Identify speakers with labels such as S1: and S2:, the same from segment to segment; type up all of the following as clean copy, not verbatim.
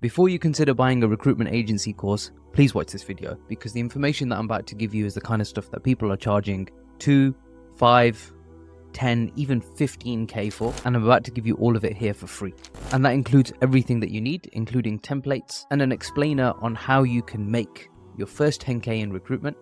S1: Before you consider buying a recruitment agency course, please watch this video, because the information that I'm about to give you is the kind of stuff that people are charging 2, 5, 10, even 15k for, and I'm about to give you all of it here for free. And that includes everything that you need, including templates and an explainer on how you can make your first 10k in recruitment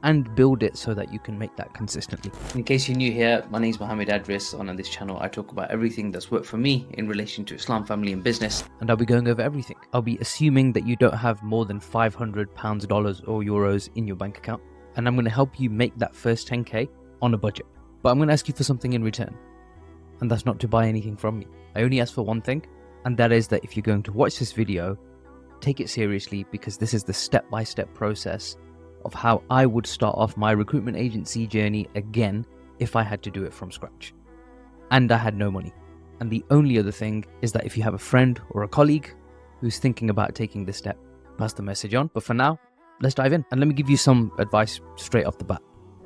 S1: and build it so that you can make that consistently. In case you're new here, my name is Mohammed Adris, and on this channel I talk about everything that's worked for me in relation to Islam, family and business, and I'll be going over everything. I'll be assuming that you don't have more than £500, dollars or euros in your bank account, and I'm going to help you make that first 10k on a budget. But I'm going to ask you for something in return, and that's not to buy anything from me. I only ask for one thing, and that is that if you're going to watch this video, take it seriously, because this is the step-by-step process of how I would start off my recruitment agency journey again if I had to do it from scratch and I had no money. And the only other thing is that if you have a friend or a colleague who's thinking about taking this step, pass the message on. But for now, let's dive in, and let me give you some advice straight off the bat.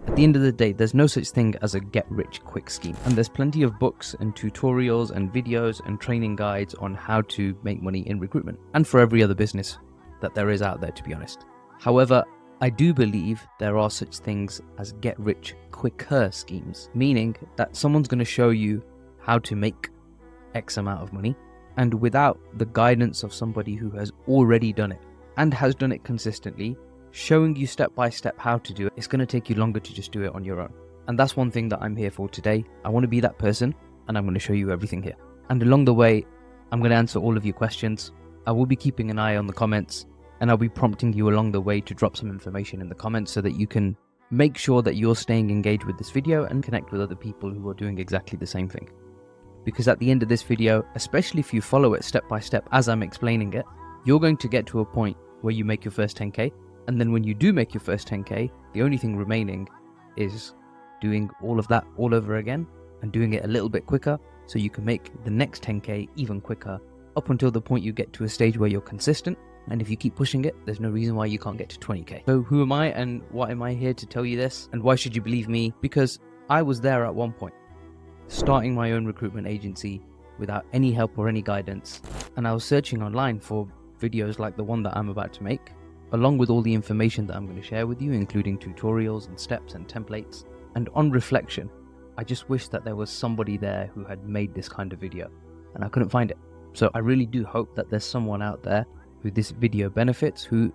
S1: At the end of the day, there's no such thing as a get-rich-quick scheme, and there's plenty of books and tutorials and videos and training guides on how to make money in recruitment, and for every other business that there is out there, to be honest. However, I do believe there are such things as get-rich-quicker schemes, meaning that someone's going to show you how to make X amount of money, and without the guidance of somebody who has already done it and has done it consistently, showing you step by step how to do it, it's going to take you longer to just do it on your own. And that's one thing that I'm here for today. I want to be that person, and I'm going to show you everything here. And along the way, I'm going to answer all of your questions. I will be keeping an eye on the comments, and I'll be prompting you along the way to drop some information in the comments so that you can make sure that you're staying engaged with this video and connect with other people who are doing exactly the same thing. Because at the end of this video, especially if you follow it step by step as I'm explaining it, you're going to get to a point where you make your first 10k, and then when you do make your first 10k, the only thing remaining is doing all of that all over again and doing it a little bit quicker so you can make the next 10k even quicker, up until the point you get to a stage where you're consistent. And if you keep pushing it, there's no reason why you can't get to 20k. So who am I, and why am I here to tell you this? And why should you believe me? Because I was there at one point, starting my own recruitment agency without any help or any guidance. And I was searching online for videos like the one that I'm about to make, along with all the information that I'm going to share with you, including tutorials and steps and templates. And on reflection, I just wish that there was somebody there who had made this kind of video, and I couldn't find it. So I really do hope that there's someone out there who this video benefits, who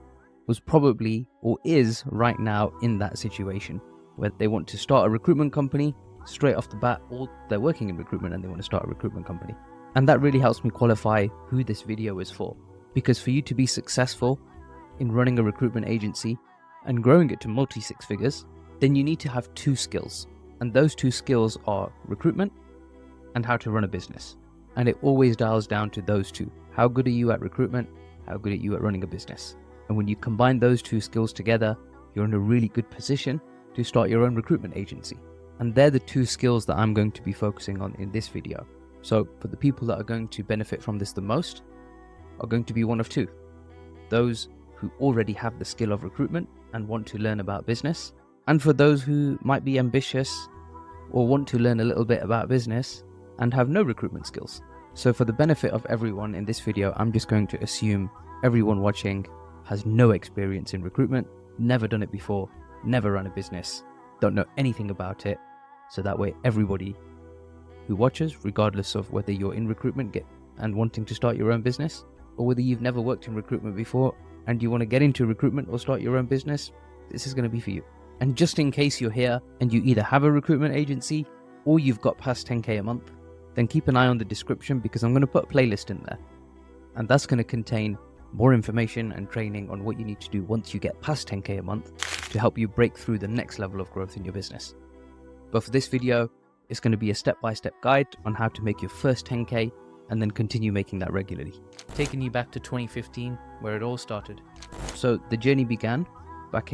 S1: was probably or is right now in that situation where they want to start a recruitment company straight off the bat, or they're working in recruitment and they want to start a recruitment company. And that really helps me qualify who this video is for, because for you to be successful in running a recruitment agency and growing it to multi-six figures, then you need to have two skills, and those two skills are recruitment and how to run a business. And it always dials down to those two. How good are you at recruitment? How good are you at running a business? And when you combine those two skills together, you're in a really good position to start your own recruitment agency. And they're the two skills that I'm going to be focusing on in this video. So for the people that are going to benefit from this the most are going to be one of two. Those who already have the skill of recruitment and want to learn about business, and for those who might be ambitious or want to learn a little bit about business and have no recruitment skills. So for the benefit of everyone in this video, I'm just going to assume everyone watching has no experience in recruitment, never done it before, never run a business, don't know anything about it. So that way everybody who watches, regardless of whether you're in recruitment and wanting to start your own business, or whether you've never worked in recruitment before and you want to get into recruitment or start your own business, this is going to be for you. And just in case you're here and you either have a recruitment agency or you've got past 10k a month, then keep an eye on the description, because I'm going to put a playlist in there, and that's going to contain more information and training on what you need to do once you get past 10k a month to help you break through the next level of growth in your business. But for this video, it's going to be a step-by-step guide on how to make your first 10k and then continue making that regularly. Taking you back to 2015, where it all started. So the journey began back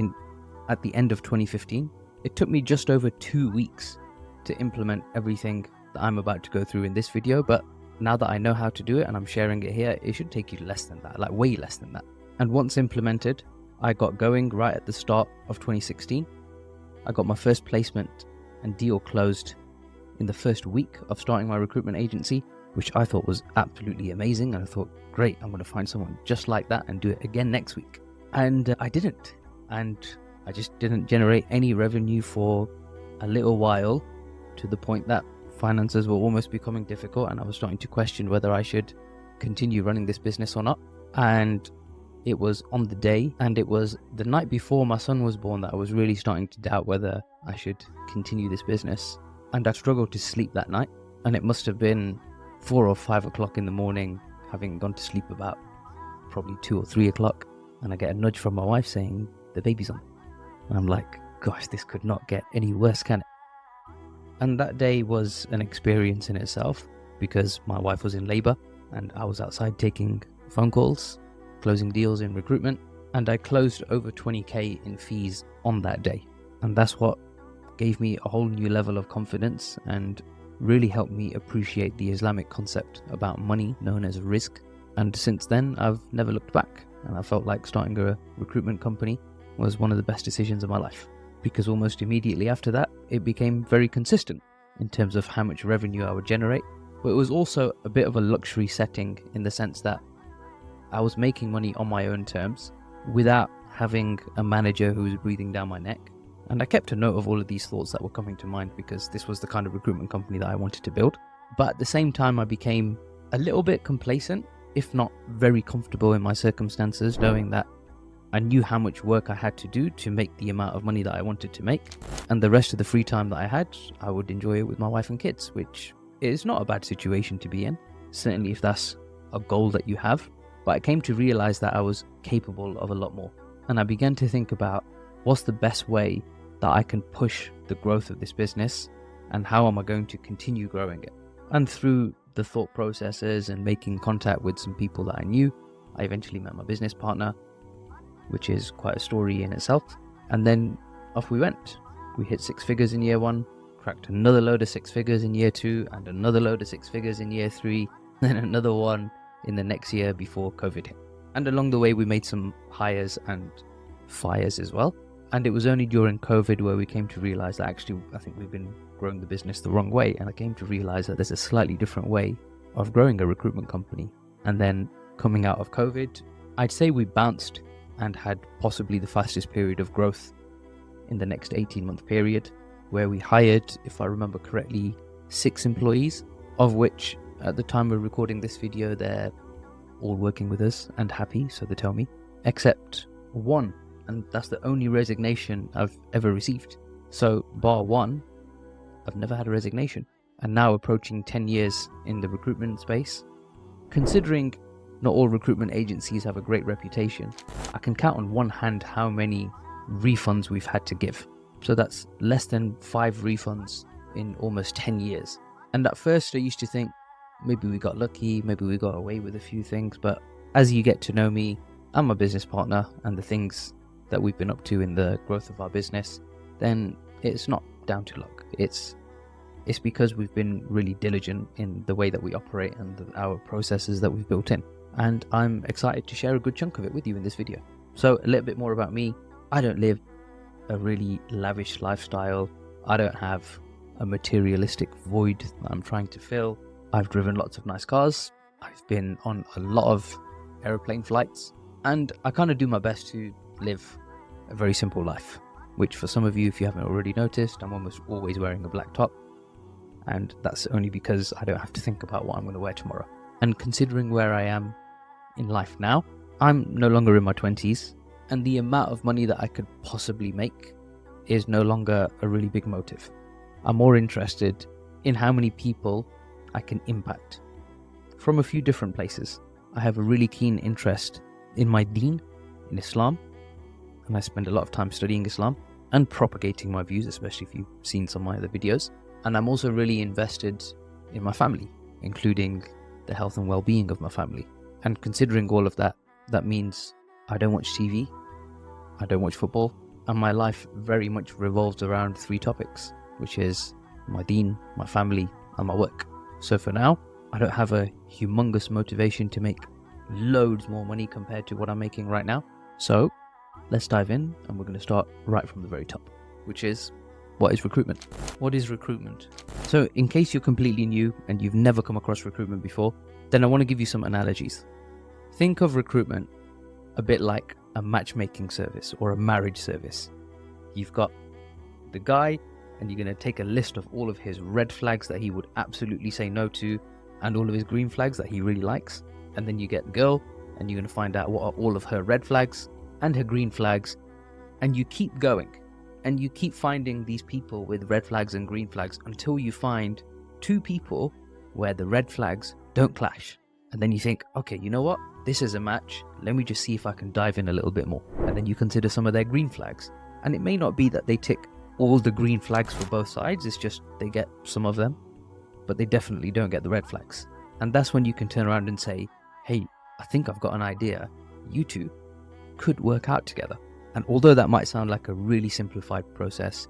S1: at the end of 2015. It took me just over 2 weeks to implement everything that I'm about to go through in this video, but now that I know how to do it and I'm sharing it here, it should take you less than that, like way less than that. And once implemented, I got going right at the start of 2016. I got my first placement and deal closed in the first week of starting my recruitment agency, which I thought was absolutely amazing. And I thought, great, I'm going to find someone just like that and do it again next week. And I didn't. And I just didn't generate any revenue for a little while, to the point that finances were almost becoming difficult, and I was starting to question whether I should continue running this business or not. And it was on the day, and it was the night before my son was born, that I was really starting to doubt whether I should continue this business. And I struggled to sleep that night, and it must have been 4 or 5 o'clock in the morning, having gone to sleep about probably 2 or 3 o'clock, and I get a nudge from my wife saying the baby's on. And I'm like, gosh, this could not get any worse, can it? And that day was an experience in itself, because my wife was in labor and I was outside taking phone calls, closing deals in recruitment, and I closed over 20k in fees on that day. And that's what gave me a whole new level of confidence and really helped me appreciate the Islamic concept about money known as rizq. And since then, I've never looked back, and I felt like starting a recruitment company was one of the best decisions of my life, because almost immediately after that, it became very consistent in terms of how much revenue I would generate. But it was also a bit of a luxury setting, in the sense that I was making money on my own terms without having a manager who was breathing down my neck. And I kept a note of all of these thoughts that were coming to mind, because this was the kind of recruitment company that I wanted to build. But at the same time, I became a little bit complacent, if not very comfortable in my circumstances, knowing that I knew how much work I had to do to make the amount of money that I wanted to make, and the rest of the free time that I had, I would enjoy it with my wife and kids, which is not a bad situation to be in, certainly if that's a goal that you have. But I came to realize that I was capable of a lot more, and I began to think about what's the best way that I can push the growth of this business, and how am I going to continue growing it. And through the thought processes and making contact with some people that I knew, I eventually met my business partner, which is quite a story in itself. And then off we went. We hit 6 figures in year 1, cracked another load of 6 figures in year 2, and another load of 6 figures in year 3, then another one in the next year before COVID hit. And along the way, we made some hires and fires as well. And it was only during COVID where we came to realize that actually, I think we've been growing the business the wrong way. And I came to realize that there's a slightly different way of growing a recruitment company. And then coming out of COVID, I'd say we bounced and had possibly the fastest period of growth in the next 18-month period, where we hired, if I remember correctly, 6 employees, of which at the time we're recording this video, they're all working with us and happy, so they tell me, except 1, and that's the only resignation I've ever received. So bar 1, I've never had a resignation. And now approaching 10 years in the recruitment space, considering not all recruitment agencies have a great reputation, I can count on one hand how many refunds we've had to give. So that's less than 5 refunds in almost 10 years. And at first I used to think maybe we got lucky, maybe we got away with a few things, but as you get to know me and my business partner and the things that we've been up to in the growth of our business, then it's not down to luck. It's because we've been really diligent in the way that we operate and our processes that we've built in. And I'm excited to share a good chunk of it with you in this video. So a little bit more about me. I don't live a really lavish lifestyle. I don't have a materialistic void that I'm trying to fill. I've driven lots of nice cars. I've been on a lot of airplane flights, and I kind of do my best to live a very simple life, which for some of you, if you haven't already noticed, I'm almost always wearing a black top. And that's only because I don't have to think about what I'm going to wear tomorrow. And considering where I am in life now, I'm no longer in my 20s, and the amount of money that I could possibly make is no longer a really big motive. I'm more interested in how many people I can impact from a few different places. I have a really keen interest in my deen, in Islam, and I spend a lot of time studying Islam and propagating my views, especially if you've seen some of my other videos. And I'm also really invested in my family, including the health and well-being of my family. And considering all of that, that means I don't watch TV, I don't watch football, and my life very much revolves around 3 topics, which is my deen, my family, and my work. So for now, I don't have a humongous motivation to make loads more money compared to what I'm making right now. So let's dive in, and we're going to start right from the very top, which is What is recruitment? What is recruitment? So in case you're completely new and you've never come across recruitment before, then I want to give you some analogies. Think of recruitment a bit like a matchmaking service or a marriage service. You've got the guy and you're going to take a list of all of his red flags that he would absolutely say no to and all of his green flags that he really likes. And then you get the girl and you're going to find out what are all of her red flags and her green flags. And you keep going and you keep finding these people with red flags and green flags until you find two people where the red flags don't clash. And then you think, okay, you know what? This is a match. Let me just see if I can dive in a little bit more. And then you consider some of their green flags. And it may not be that they tick all the green flags for both sides. It's just they get some of them, but they definitely don't get the red flags. And that's when you can turn around and say, hey, I think I've got an idea. You two could work out together. And although that might sound like a really simplified process,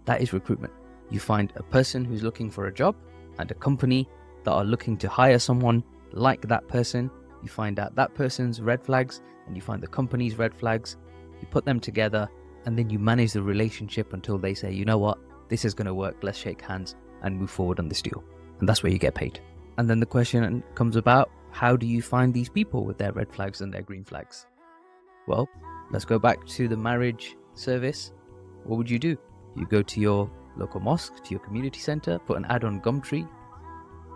S1: that is recruitment. You find a person who's looking for a job and a company that are looking to hire someone like that person. You find out that person's red flags and you find the company's red flags. You put them together and then you manage the relationship until they say, you know what, this is going to work. Let's shake hands and move forward on this deal. And that's where you get paid. And then the question comes about, how do you find these people with their red flags and their green flags? Well, let's go back to the marriage service. What would you do? You go to your local mosque, to your community center, put an ad on Gumtree,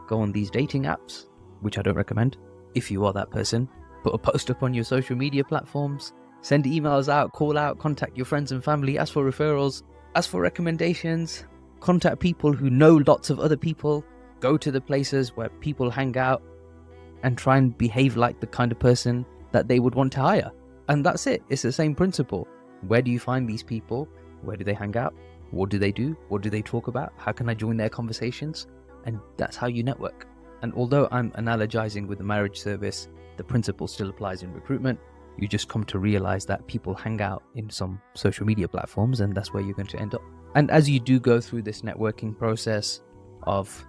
S1: go on these dating apps, which I don't recommend. If you are that person, put a post up on your social media platforms, send emails out, call out, contact your friends and family, ask for referrals, ask for recommendations, contact people who know lots of other people, go to the places where people hang out and try and behave like the kind of person that they would want to hire. And that's it. It's the same principle. Where do you find these people? Where do they hang out? What do they do? What do they talk about? How can I join their conversations? And that's how you network. And although I'm analogizing with the marriage service, the principle still applies in recruitment. You just come to realize that people hang out in some social media platforms and that's where you're going to end up. And as you do go through this networking process of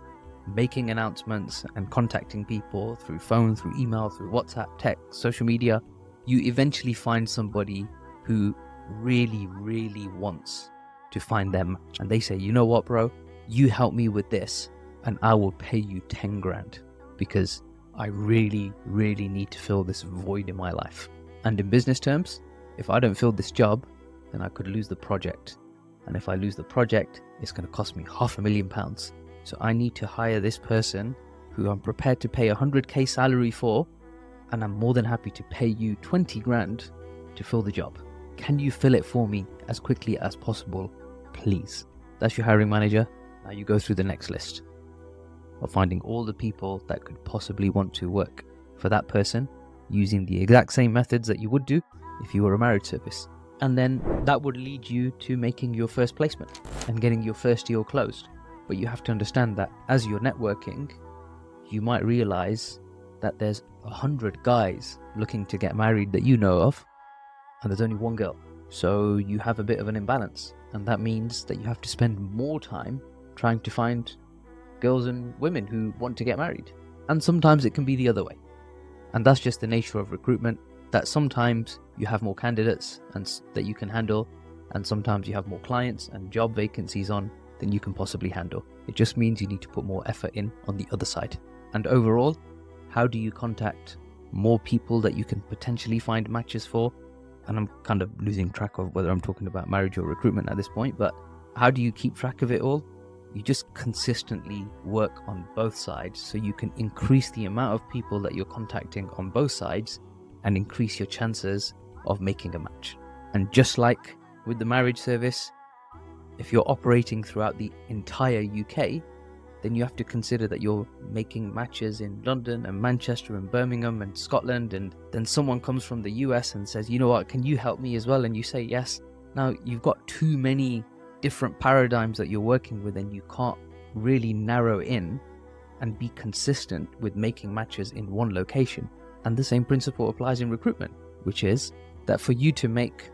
S1: making announcements and contacting people through phone, through email, through WhatsApp, text, social media, you eventually find somebody who really, really wants to find them. And they say, you know what, bro, you help me with this and I will pay you 10 grand because I really, really need to fill this void in my life. And in business terms, if I don't fill this job, then I could lose the project. And if I lose the project, it's going to cost me £500,000. So I need to hire this person who I'm prepared to pay 100k salary for, and I'm more than happy to pay you 20 grand to fill the job. Can you fill it for me as quickly as possible, please? That's your hiring manager. Now you go through the next list of finding all the people that could possibly want to work for that person using the exact same methods that you would do if you were a marriage service. And then that would lead you to making your first placement and getting your first deal closed. But you have to understand that as you're networking, you might realize that there's 100 guys looking to get married that you know of, and there's only one girl. So you have a bit of an imbalance. And that means that you have to spend more time trying to find girls and women who want to get married. And sometimes it can be the other way. And that's just the nature of recruitment, that sometimes you have more candidates and that you can handle, and sometimes you have more clients and job vacancies on than you can possibly handle. It just means you need to put more effort in on the other side. And overall, how do you contact more people that you can potentially find matches for? And I'm kind of losing track of whether I'm talking about marriage or recruitment at this point, but how do you keep track of it all? You just consistently work on both sides so you can increase the amount of people that you're contacting on both sides and increase your chances of making a match. And just like with the marriage service, if you're operating throughout the entire UK, then you have to consider that you're making matches in London and Manchester and Birmingham and Scotland, and then someone comes from the US and says, you know what, can you help me as well? And you say yes. Now you've got too many different paradigms that you're working with and you can't really narrow in and be consistent with making matches in one location. And the same principle applies in recruitment, which is that for you to make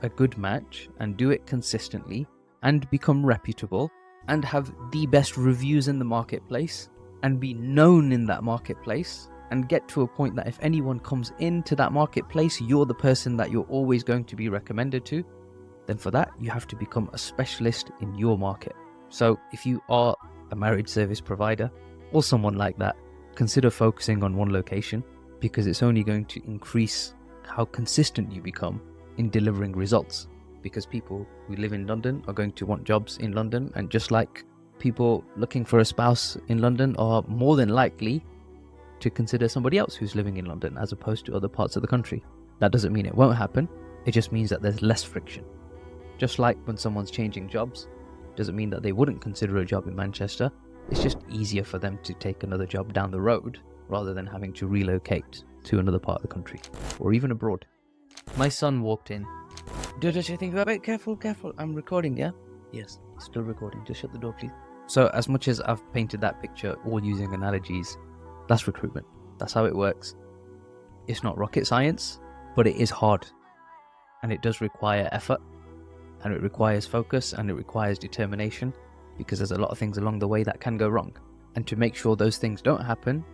S1: a good match and do it consistently and become reputable and have the best reviews in the marketplace and be known in that marketplace and get to a point that if anyone comes into that marketplace, you're the person that you're always going to be recommended to, then for that, you have to become a specialist in your market. So if you are a marriage service provider or someone like that, consider focusing on one location, because it's only going to increase how consistent you become in delivering results. Because people who live in London are going to want jobs in London, and just like people looking for a spouse in London are more than likely to consider somebody else who's living in London as opposed to other parts of the country. That doesn't mean it won't happen, it just means that there's less friction. Just like when someone's changing jobs, doesn't mean that they wouldn't consider a job in Manchester, it's just easier for them to take another job down the road rather than having to relocate to another part of the country or even abroad. My son walked in. Just think about it, careful, I'm recording, yeah? Yes, still recording, just shut the door please. So as much as I've painted that picture all using analogies, that's recruitment. That's how it works. It's not rocket science, but it is hard. And it does require effort, and it requires focus, and it requires determination, because there's a lot of things along the way that can go wrong. And to make sure those things don't happen,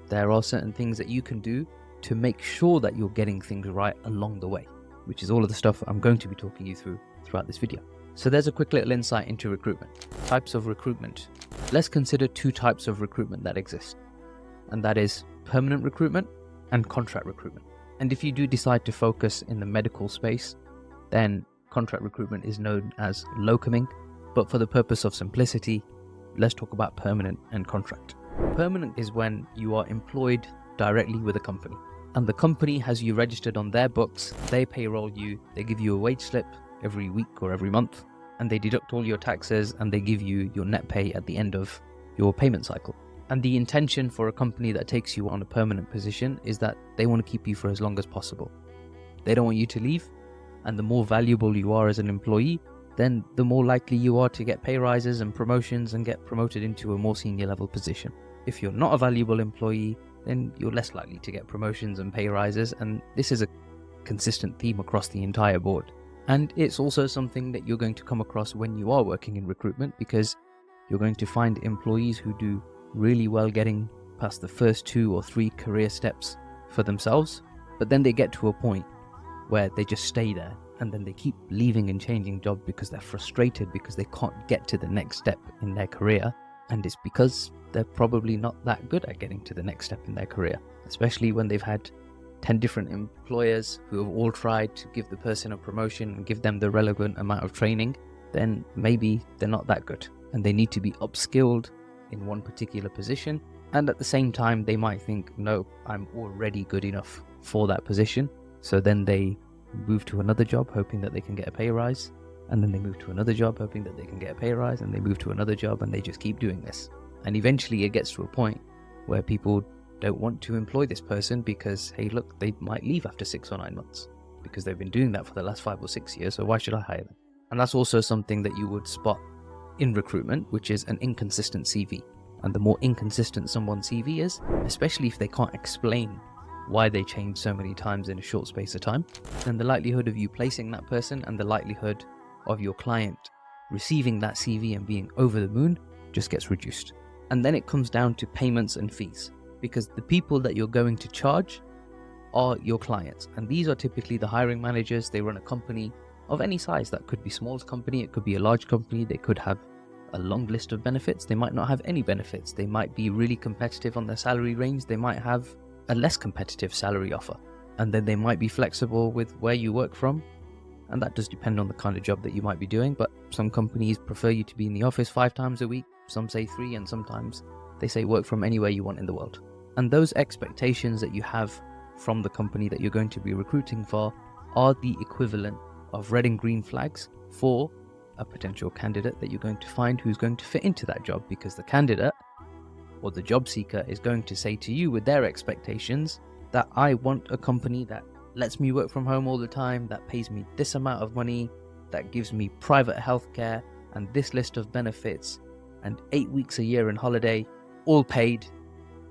S1: there are certain things that you can do to make sure that you're getting things right along the way, which is all of the stuff I'm going to be talking you through throughout this video. So there's a quick little insight into recruitment. Types of recruitment. Let's consider two types of recruitment that exist, and that is permanent recruitment and contract recruitment. And if you do decide to focus in the medical space, then contract recruitment is known as locuming, but for the purpose of simplicity, let's talk about permanent and contract. Permanent is when you are employed directly with a company, and the company has you registered on their books, they payroll you, they give you a wage slip every week or every month, and they deduct all your taxes and they give you your net pay at the end of your payment cycle. And the intention for a company that takes you on a permanent position is that they want to keep you for as long as possible. They don't want you to leave, and the more valuable you are as an employee, then the more likely you are to get pay rises and promotions and get promoted into a more senior level position. If you're not a valuable employee, then you're less likely to get promotions and pay rises, and this is a consistent theme across the entire board. And it's also something that you're going to come across when you are working in recruitment, because you're going to find employees who do really well getting past the first 2 or 3 career steps for themselves, but then they get to a point where they just stay there, and then they keep leaving and changing jobs because they're frustrated because they can't get to the next step in their career, and it's because they're probably not that good at getting to the next step in their career, especially when they've had 10 different employers who have all tried to give the person a promotion and give them the relevant amount of training. Then maybe they're not that good and they need to be upskilled in one particular position, and at the same time they might think, no, I'm already good enough for that position, so then they move to another job hoping that they can get a pay rise, and then they move to another job hoping that they can get a pay rise, and they move to another job, and they just keep doing this. And eventually it gets to a point where people don't want to employ this person because, hey look, they might leave after 6 or 9 months because they've been doing that for the last 5 or 6 years, so why should I hire them? And that's also something that you would spot in recruitment, which is an inconsistent CV. And the more inconsistent someone's CV is, especially if they can't explain why they changed so many times in a short space of time, then the likelihood of you placing that person and the likelihood of your client receiving that CV and being over the moon just gets reduced. And then it comes down to payments and fees, because the people that you're going to charge are your clients, and these are typically the hiring managers. They run a company of any size. That could be small company, it could be a large company, they could have a long list of benefits, they might not have any benefits, they might be really competitive on their salary range, they might have a less competitive salary offer, and then they might be flexible with where you work from, and that does depend on the kind of job that you might be doing. But some companies prefer you to be in the office 5 times a week, some say 3, and sometimes they say work from anywhere you want in the world. And those expectations that you have from the company that you're going to be recruiting for are the equivalent of red and green flags for a potential candidate that you're going to find who's going to fit into that job, because the candidate or the job seeker is going to say to you with their expectations that I want a company that lets me work from home all the time, that pays me this amount of money, that gives me private healthcare and this list of benefits and 8 weeks a year in holiday, all paid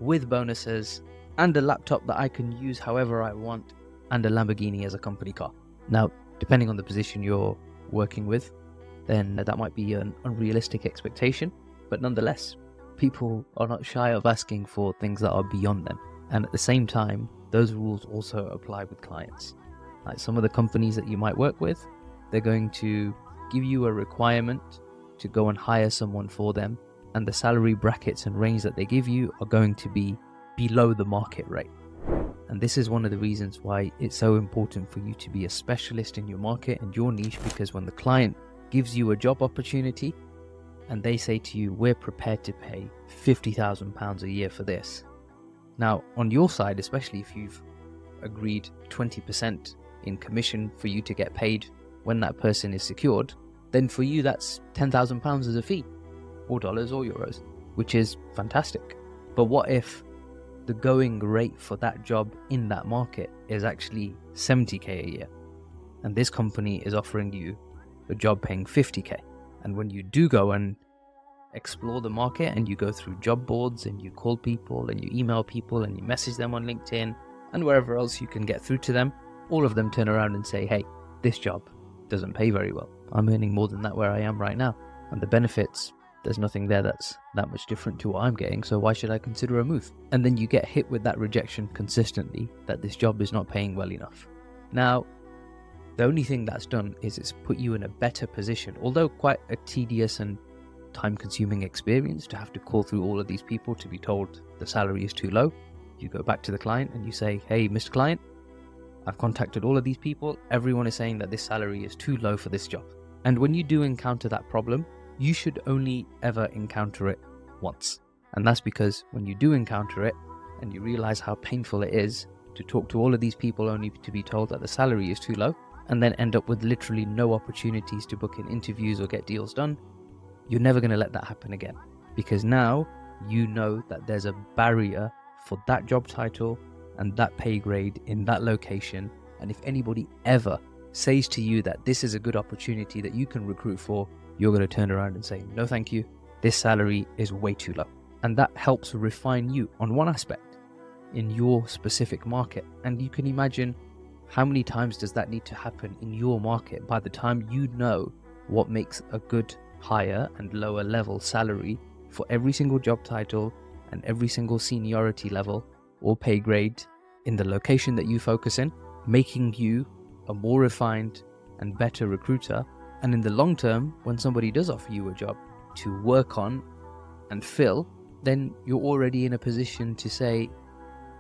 S1: with bonuses, and a laptop that I can use however I want, and a Lamborghini as a company car. Now, depending on the position you're working with, then that might be an unrealistic expectation, but nonetheless, people are not shy of asking for things that are beyond them. And at the same time, those rules also apply with clients. Like some of the companies that you might work with, they're going to give you a requirement to go and hire someone for them, and the salary brackets and range that they give you are going to be below the market rate. And this is one of the reasons why it's so important for you to be a specialist in your market and your niche, because when the client gives you a job opportunity and they say to you, we're prepared to pay £50,000 a year for this. Now, on your side, especially if you've agreed 20% in commission for you to get paid when that person is secured, then for you that's £10,000 as a fee, or dollars or euros, which is fantastic. But what if the going rate for that job in that market is actually 70k a year, and this company is offering you a job paying 50k? And when you do go and explore the market and you go through job boards and you call people and you email people and you message them on LinkedIn and wherever else you can get through to them, all of them turn around and say, hey, this job doesn't pay very well. I'm earning more than that where I am right now. And the benefits, there's nothing there that's that much different to what I'm getting, so why should I consider a move? And then you get hit with that rejection consistently, that this job is not paying well enough. Now, the only thing that's done is it's put you in a better position, although quite a tedious and time-consuming experience to have to call through all of these people to be told the salary is too low. You go back to the client and you say, hey, Mr. Client, I've contacted all of these people. Everyone is saying that this salary is too low for this job. And when you do encounter that problem, you should only ever encounter it once. And that's because when you do encounter it and you realize how painful it is to talk to all of these people only to be told that the salary is too low, and then end up with literally no opportunities to book in interviews or get deals done, you're never going to let that happen again. Because now you know that there's a barrier for that job title and that pay grade in that location. And if anybody ever says to you that this is a good opportunity that you can recruit for, you're going to turn around and say, no thank you, this salary is way too low. And that helps refine you on one aspect in your specific market. And you can imagine how many times does that need to happen in your market by the time you know what makes a good higher and lower level salary for every single job title and every single seniority level or pay grade in the location that you focus in, making you a more refined and better recruiter. And in the long term, when somebody does offer you a job to work on and fill, then you're already in a position to say,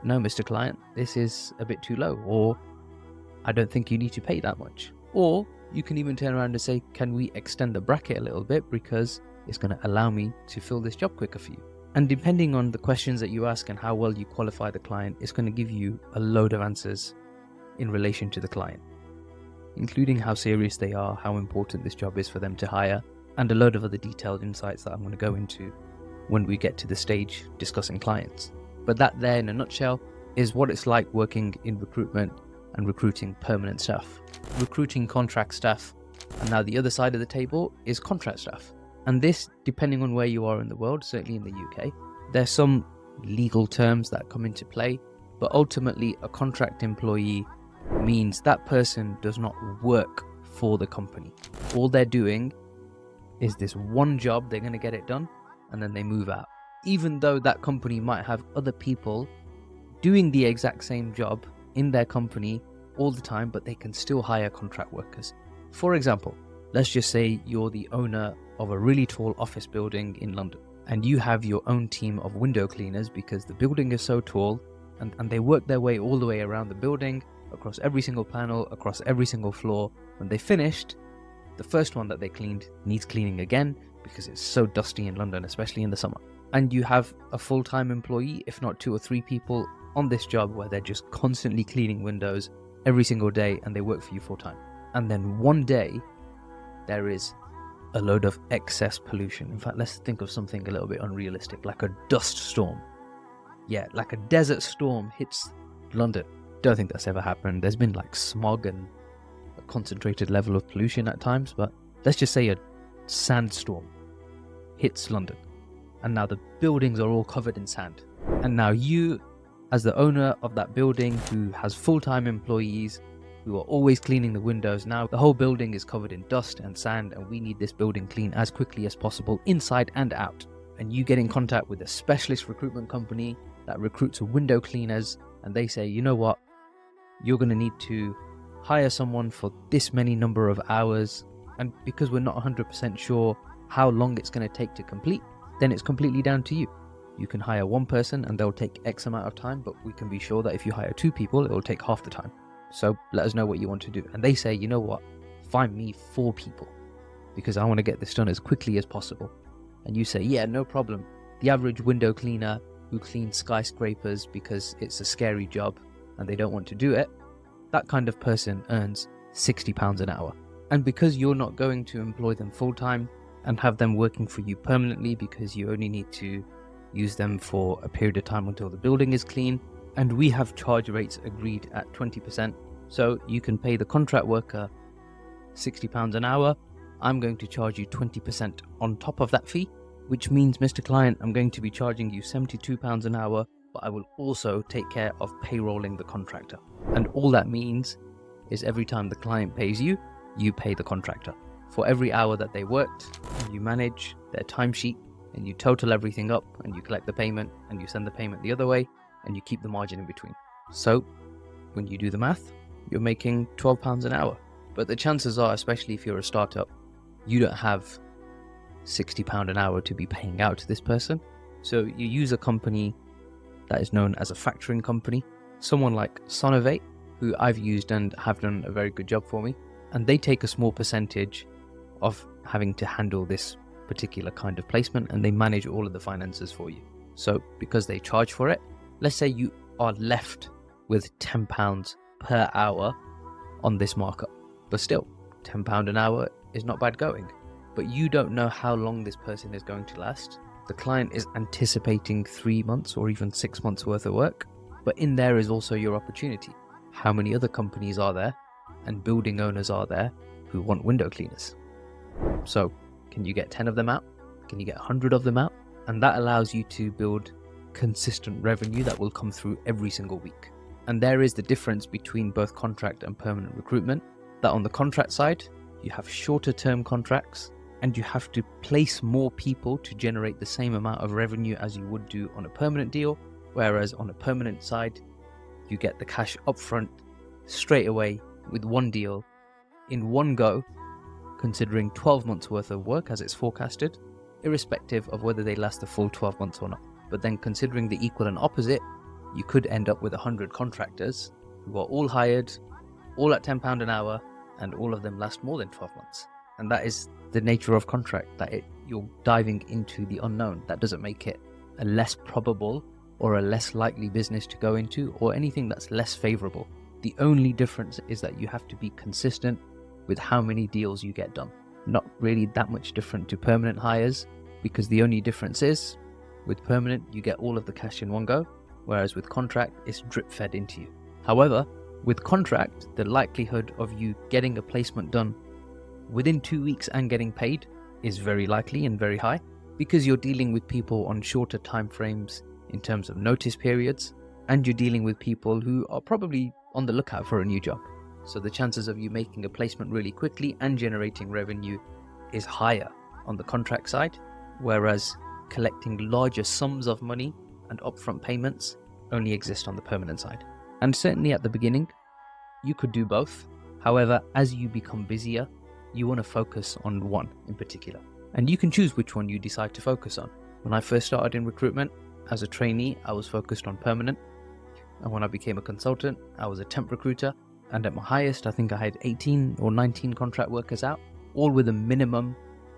S1: no, Mr. Client, this is a bit too low, or I don't think you need to pay that much. Or you can even turn around and say, can we extend the bracket a little bit because it's going to allow me to fill this job quicker for you? And depending on the questions that you ask and how well you qualify the client, it's going to give you a load of answers in relation to the client, including how serious they are, how important this job is for them to hire, and a load of other detailed insights that I'm going to go into when we get to the stage discussing clients. But that there in a nutshell is what it's like working in recruitment and recruiting permanent staff, recruiting contract staff, and now the other side of the table is contract staff. And this, depending on where you are in the world, certainly in the UK, there's some legal terms that come into play, but ultimately a contract employee means that person does not work for the company. All they're doing is this one job, they're going to get it done, and then they move out. Even though that company might have other people doing the exact same job in their company all the time, but they can still hire contract workers. For example, let's just say you're the owner of a really tall office building in London, and you have your own team of window cleaners because the building is so tall, and they work their way all the way around the building, across every single panel, across every single floor. When they finished, the first one that they cleaned needs cleaning again because it's so dusty in London, especially in the summer. And you have a full-time employee, if not 2 or 3 people on this job where they're just constantly cleaning windows every single day, and they work for you full-time. And then one day there is a load of excess pollution. In fact, let's think of something a little bit unrealistic, like a dust storm. Yeah, like a desert storm hits London. Don't think that's ever happened. There's been like smog and a concentrated level of pollution at times, but let's just say a sandstorm hits London, and now the buildings are all covered in sand. And now you, as the owner of that building who has full-time employees who are always cleaning the windows, now the whole building is covered in dust and sand, and we need this building clean as quickly as possible, inside and out. And you get in contact with a specialist recruitment company that recruits window cleaners, and they say, you know what, you're going to need to hire someone for this many number of hours, and because we're not 100% sure how long it's going to take to complete, then it's completely down to you. You can hire one person and they'll take X amount of time, but we can be sure that if you hire 2 people, it will take half the time. So let us know what you want to do. And they say, you know what, find me 4 people because I want to get this done as quickly as possible. And you say, yeah, no problem. The average window cleaner who cleans skyscrapers because it's a scary job and they don't want to do it, that kind of person earns £60 an hour. And because you're not going to employ them full-time and have them working for you permanently because you only need to use them for a period of time until the building is clean, and we have charge rates agreed at 20%, so you can pay the contract worker £60 an hour. I'm going to charge you 20% on top of that fee, which means, Mr. Client, I'm going to be charging you £72 an hour, but I will also take care of payrolling the contractor. And all that means is every time the client pays you, you pay the contractor. For every hour that they worked, you manage their timesheet and you total everything up and you collect the payment and you send the payment the other way and you keep the margin in between. So when you do the math, you're making £12 an hour. But the chances are, especially if you're a startup, you don't have £60 an hour to be paying out to this person. So you use a company that is known as a factoring company, someone like Sonovate, who I've used and have done a very good job for me. And they take a small percentage of having to handle this particular kind of placement and they manage all of the finances for you. So because they charge for it, let's say you are left with £10 per hour on this markup, but still £10 an hour is not bad going. But you don't know how long this person is going to last. The client is anticipating 3 months or even 6 months worth of work, but in there is also your opportunity. How many other companies are there and building owners are there who want window cleaners? So can you get 10 of them out? Can you get 100 of them out? And that allows you to build consistent revenue that will come through every single week. And there is the difference between both contract and permanent recruitment, that on the contract side, you have shorter term contracts and you have to place more people to generate the same amount of revenue as you would do on a permanent deal. Whereas on a permanent side, you get the cash upfront straight away with one deal in one go, considering 12 months worth of work as it's forecasted, irrespective of whether they last the full 12 months or not. But then considering the equal and opposite, you could end up with 100 contractors who are all hired, all at £10 an hour, and all of them last more than 12 months. And that is the nature of contract, that you're diving into the unknown. That doesn't make it a less probable or a less likely business to go into or anything that's less favorable. The only difference is that you have to be consistent with how many deals you get done. Not really that much different to permanent hires, because the only difference is with permanent you get all of the cash in one go, whereas with contract it's drip fed into you. However, with contract, the likelihood of you getting a placement done within 2 weeks and getting paid is very likely and very high, because you're dealing with people on shorter time frames in terms of notice periods, and you're dealing with people who are probably on the lookout for a new job. So the chances of you making a placement really quickly and generating revenue is higher on the contract side, whereas collecting larger sums of money and upfront payments only exist on the permanent side. And certainly at the beginning, you could do both. However, as you become busier, you want to focus on one in particular. And you can choose which one you decide to focus on. When I first started in recruitment, as a trainee, I was focused on permanent. And when I became a consultant, I was a temp recruiter. And at my highest, I think I had 18 or 19 contract workers out, all with a minimum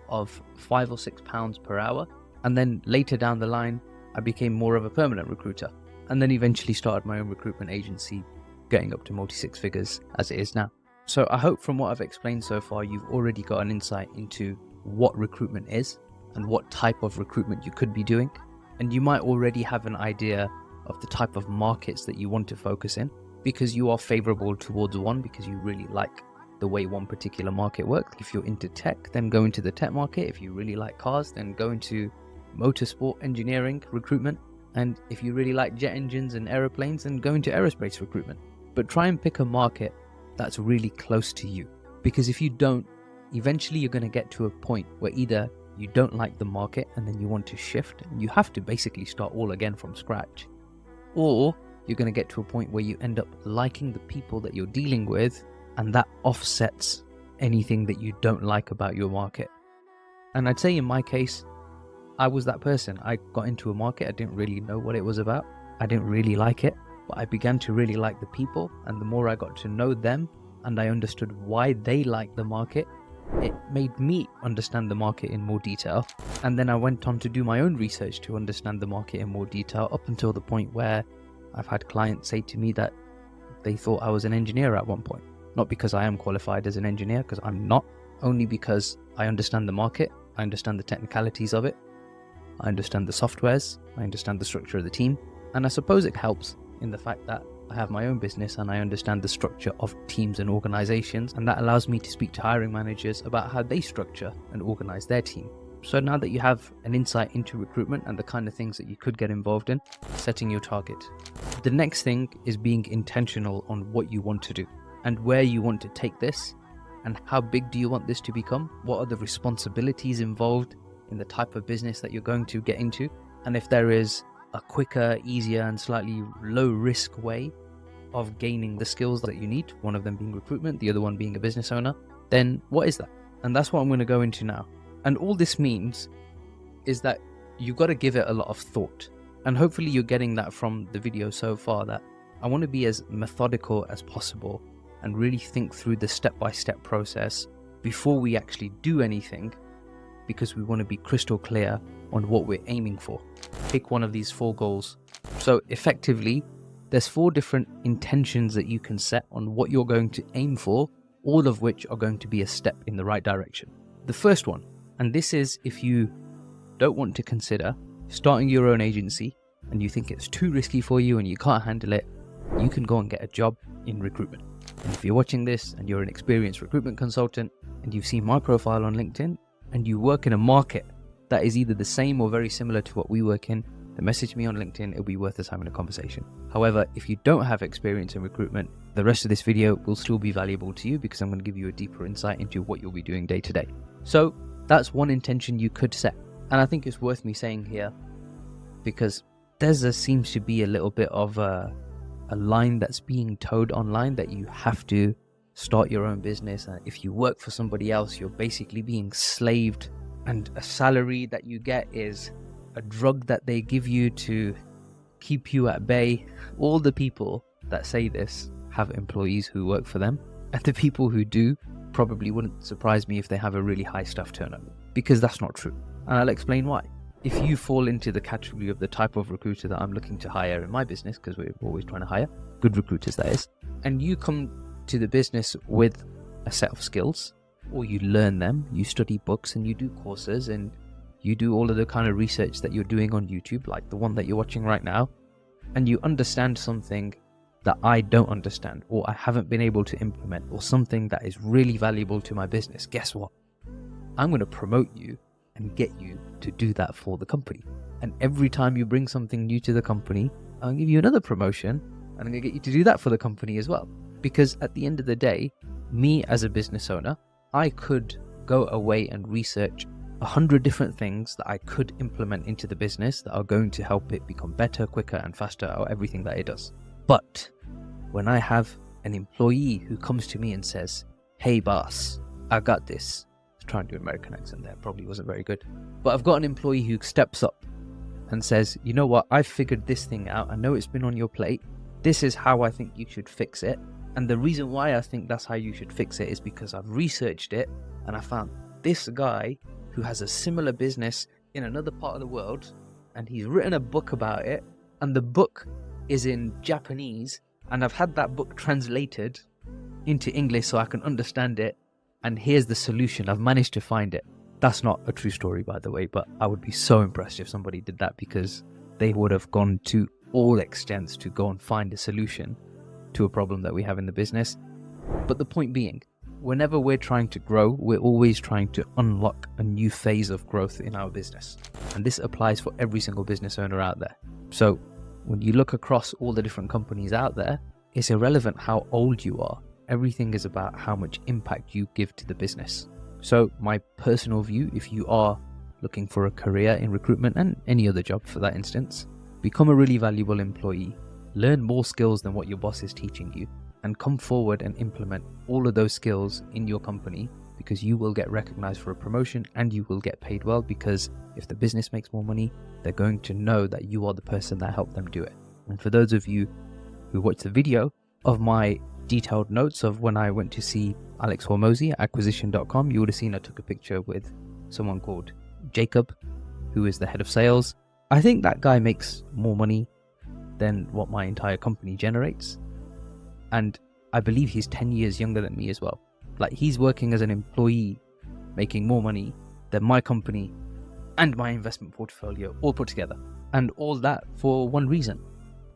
S1: of £5 or £6 per hour. And then later down the line, I became more of a permanent recruiter. And then eventually started my own recruitment agency, getting up to multi-six figures as it is now. So I hope from what I've explained so far, you've already got an insight into what recruitment is and what type of recruitment you could be doing. And you might already have an idea of the type of markets that you want to focus in, because you are favorable towards one because you really like the way one particular market works. If you're into tech, then go into the tech market. If you really like cars, then go into motorsport engineering recruitment. And if you really like jet engines and aeroplanes, then go into aerospace recruitment. But try and pick a market that's really close to you, because if you don't, eventually you're going to get to a point where either you don't like the market and then you want to shift and you have to basically start all again from scratch, or you're going to get to a point where you end up liking the people that you're dealing with and that offsets anything that you don't like about your market. And I'd say in my case, I was that person. I got into a market, I didn't really know what it was about. I didn't really like it, but I began to really like the people, and the more I got to know them and I understood why they liked the market, it made me understand the market in more detail. And then I went on to do my own research to understand the market in more detail, up until the point where I've had clients say to me that they thought I was an engineer at one point. Not because I am qualified as an engineer, because I'm not, only because I understand the market, I understand the technicalities of it, I understand the softwares, I understand the structure of the team, and I suppose it helps in the fact that I have my own business and I understand the structure of teams and organizations, and that allows me to speak to hiring managers about how they structure and organize their team. So now that you have an insight into recruitment and the kind of things that you could get involved in, setting your target. The next thing is being intentional on what you want to do and where you want to take this, and how big do you want this to become? What are the responsibilities involved in the type of business that you're going to get into? And if there is a quicker, easier, and slightly low risk way of gaining the skills that you need, one of them being recruitment, the other one being a business owner, then what is that? And that's what I'm going to go into now. And all this means is that you've got to give it a lot of thought. And hopefully you're getting that from the video so far, that I want to be as methodical as possible and really think through the step-by-step process before we actually do anything, because we want to be crystal clear on what we're aiming for. Pick one of these 4 goals. So effectively, there's 4 different intentions that you can set on what you're going to aim for, all of which are going to be a step in the right direction. The first one, and this is if you don't want to consider starting your own agency and you think it's too risky for you and you can't handle it, you can go and get a job in recruitment. And if you're watching this and you're an experienced recruitment consultant and you've seen my profile on LinkedIn and you work in a market that is either the same or very similar to what we work in, then message me on LinkedIn. It'll be worth us having a conversation. However, if you don't have experience in recruitment, the rest of this video will still be valuable to you, because I'm going to give you a deeper insight into what you'll be doing day to day. So that's one intention you could set. And I think it's worth me saying here, because there seems to be a little bit of a line that's being towed online that you have to start your own business, and if you work for somebody else, you're basically being slaved, and a salary that you get is a drug that they give you to keep you at bay. All the people that say this have employees who work for them, and the people who do probably wouldn't surprise me if they have a really high staff turnover, because that's not true, and I'll explain why. If you fall into the category of the type of recruiter that I'm looking to hire in my business, because we're always trying to hire good recruiters, that is, and you come to the business with a set of skills, or you learn them, you study books and you do courses and you do all of the kind of research that you're doing on YouTube, like the one that you're watching right now, and you understand something that I don't understand, or I haven't been able to implement, or something that is really valuable to my business, guess what? I'm going to promote you and get you to do that for the company. And every time you bring something new to the company, I'll give you another promotion and I'm going to get you to do that for the company as well. Because at the end of the day, me as a business owner, I could go away and research 100 different things that I could implement into the business that are going to help it become better, quicker and faster at everything that it does. But when I have an employee who comes to me and says, "Hey boss, I got this." Try and do an American accent there, probably wasn't very good. But I've got an employee who steps up and says, "You know what, I've figured this thing out. I know it's been on your plate. This is how I think you should fix it. And the reason why I think that's how you should fix it is because I've researched it and I found this guy who has a similar business in another part of the world, and he's written a book about it, and the book is in Japanese, and I've had that book translated into English so I can understand it. And here's the solution. I've managed to find it." That's not a true story, by the way, but I would be so impressed if somebody did that, because they would have gone to all extents to go and find a solution to a problem that we have in the business. But the point being, whenever we're trying to grow, we're always trying to unlock a new phase of growth in our business. And this applies for every single business owner out there. So when you look across all the different companies out there, it's irrelevant how old you are. Everything is about how much impact you give to the business. So my personal view, if you are looking for a career in recruitment and any other job for that instance, become a really valuable employee. Learn more skills than what your boss is teaching you. and come forward and implement all of those skills in your company, because you will get recognized for a promotion and you will get paid well, because if the business makes more money, they're going to know that you are the person that helped them do it. And for those of you who watched the video of my detailed notes of when I went to see Alex Hormozy at acquisition.com, you would have seen I took a picture with someone called Jacob, who is the head of sales. I think that guy makes more money than what my entire company generates. And I believe he's 10 years younger than me as well. Like, he's working as an employee, making more money than my company and my investment portfolio all put together. And all that for one reason,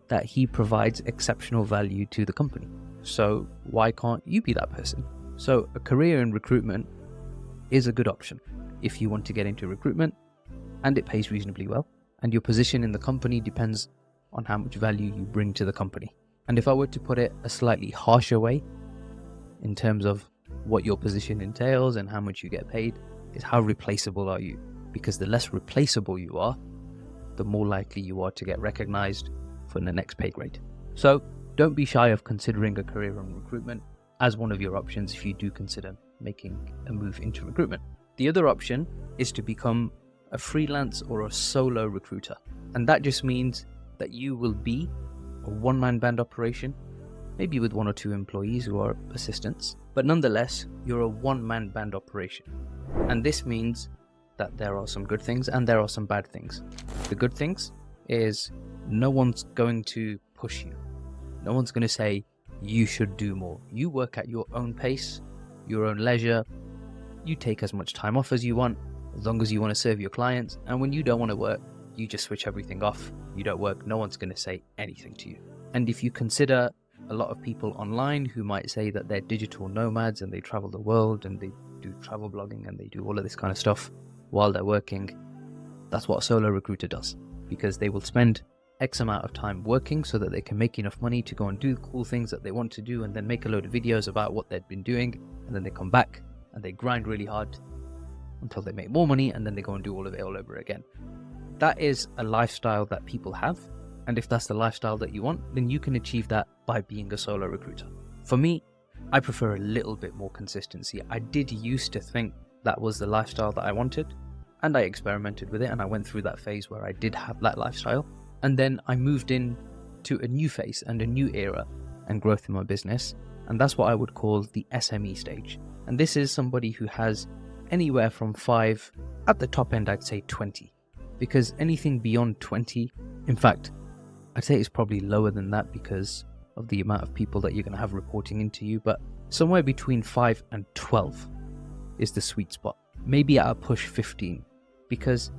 S1: that he provides exceptional value to the company. So why can't you be that person? So a career in recruitment is a good option if you want to get into recruitment, and it pays reasonably well. And your position in the company depends on how much value you bring to the company. And if I were to put it a slightly harsher way, in terms of what your position entails and how much you get paid, is how replaceable are you? Because the less replaceable you are, the more likely you are to get recognized for the next pay grade. So don't be shy of considering a career in recruitment as one of your options if you do consider making a move into recruitment. The other option is to become a freelance or a solo recruiter. And that just means that you will be a one-man band operation, maybe with 1 or 2 employees who are assistants, but nonetheless, you're a one-man band operation. And this means that there are some good things and there are some bad things. The good things is no one's going to push you. No one's going to say you should do more. You work at your own pace, your own leisure. You take as much time off as you want, as long as you want to serve your clients. And when you don't want to work, you just switch everything off. You don't work. No one's going to say anything to you. And if you consider a lot of people online who might say that they're digital nomads and they travel the world and they do travel blogging and they do all of this kind of stuff while they're working, that's what a solo recruiter does, because they will spend X amount of time working so that they can make enough money to go and do cool things that they want to do, and then make a load of videos about what they've been doing, and then they come back and they grind really hard until they make more money, and then they go and do all of it all over again. That is a lifestyle that people have, and if that's the lifestyle that you want, then you can achieve that by being a solo recruiter. For me, I prefer a little bit more consistency. I did used to think that was the lifestyle that I wanted, and I experimented with it, and I went through that phase where I did have that lifestyle, and then I moved in to a new phase and a new era and growth in my business, and that's what I would call the SME stage. And this is somebody who has anywhere from 5, at the top end I'd say 20, because anything beyond 20, in fact I'd say it's probably lower than that because of the amount of people that you're going to have reporting into you, but somewhere between 5 and 12 is the sweet spot. Maybe at a push 15, because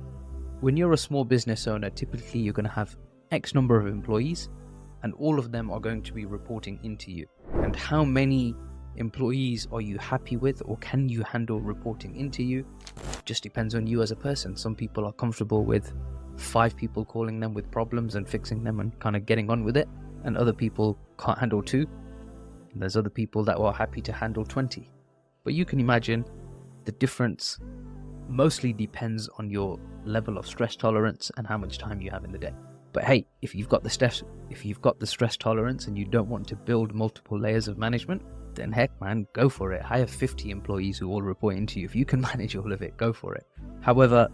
S1: when you're a small business owner, typically you're going to have X number of employees and all of them are going to be reporting into you. And how many employees are you happy with, or can you handle reporting into you? Just depends on you as a person. Some people are comfortable with 5 people calling them with problems and fixing them and kind of getting on with it, and other people can't handle 2. And there's other people that are happy to handle 20. But you can imagine the difference mostly depends on your level of stress tolerance and how much time you have in the day. But hey, if you've got the stress tolerance and you don't want to build multiple layers of management, then heck man, go for it. Hire 50 employees who all report into you. If you can manage all of it, go for it. However,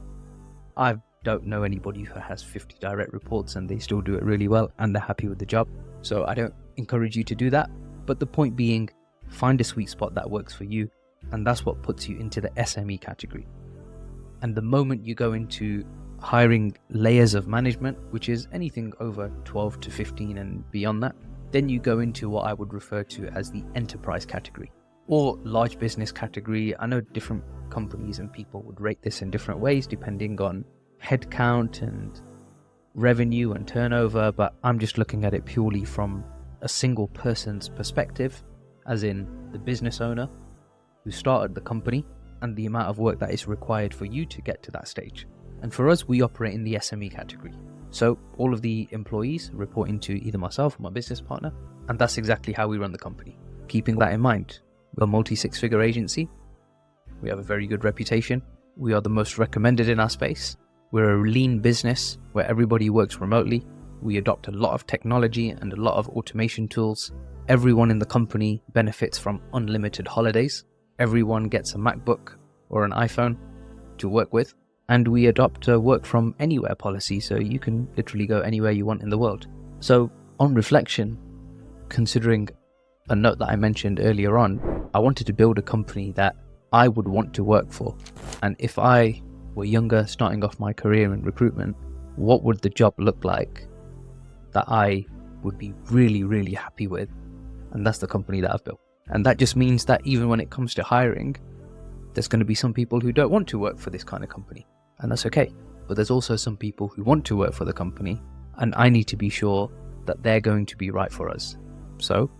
S1: I don't know anybody who has 50 direct reports and they still do it really well and they're happy with the job. So I don't encourage you to do that. But the point being, find a sweet spot that works for you, and that's what puts you into the SME category. And the moment you go into hiring layers of management, which is anything over 12 to 15 and beyond that, then you go into what I would refer to as the enterprise category or large business category. I know different companies and people would rate this in different ways depending on headcount and revenue and turnover, but I'm just looking at it purely from a single person's perspective, as in the business owner who started the company and the amount of work that is required for you to get to that stage. And for us, we operate in the SME category. So all of the employees report into either myself or my business partner, and that's exactly how we run the company. Keeping that in mind, we're a multi-6-figure agency. We have a very good reputation. We are the most recommended in our space. We're a lean business where everybody works remotely. We adopt a lot of technology and a lot of automation tools. Everyone in the company benefits from unlimited holidays. Everyone gets a MacBook or an iPhone to work with. And we adopt a work from anywhere policy, so you can literally go anywhere you want in the world. So on reflection, considering a note that I mentioned earlier on, I wanted to build a company that I would want to work for. And if I were younger, starting off my career in recruitment, what would the job look like that I would be really, really happy with? And that's the company that I've built. And that just means that even when it comes to hiring, there's going to be some people who don't want to work for this kind of company. And that's okay. But there's also some people who want to work for the company, and I need to be sure that they're going to be right for us. So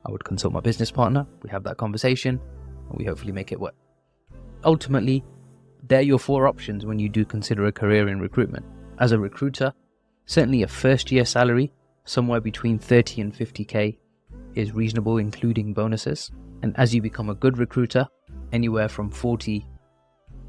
S1: I would consult my business partner, we have that conversation, and we hopefully make it work. Ultimately, they're your 4 options when you do consider a career in recruitment. As a recruiter, certainly a first year salary, somewhere between 30 and 50k is reasonable, including bonuses. And as you become a good recruiter, anywhere from 40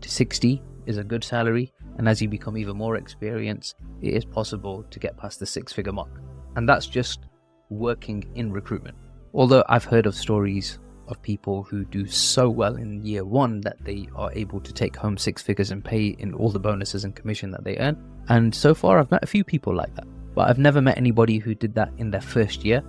S1: to 60 is a good salary. And as you become even more experienced, it is possible to get past the 6-figure mark. And that's just working in recruitment. Although I've heard of stories of people who do so well in year 1 that they are able to take home 6 figures and pay in all the bonuses and commission that they earn. And so far I've met a few people like that, but I've never met anybody who did that in their first year.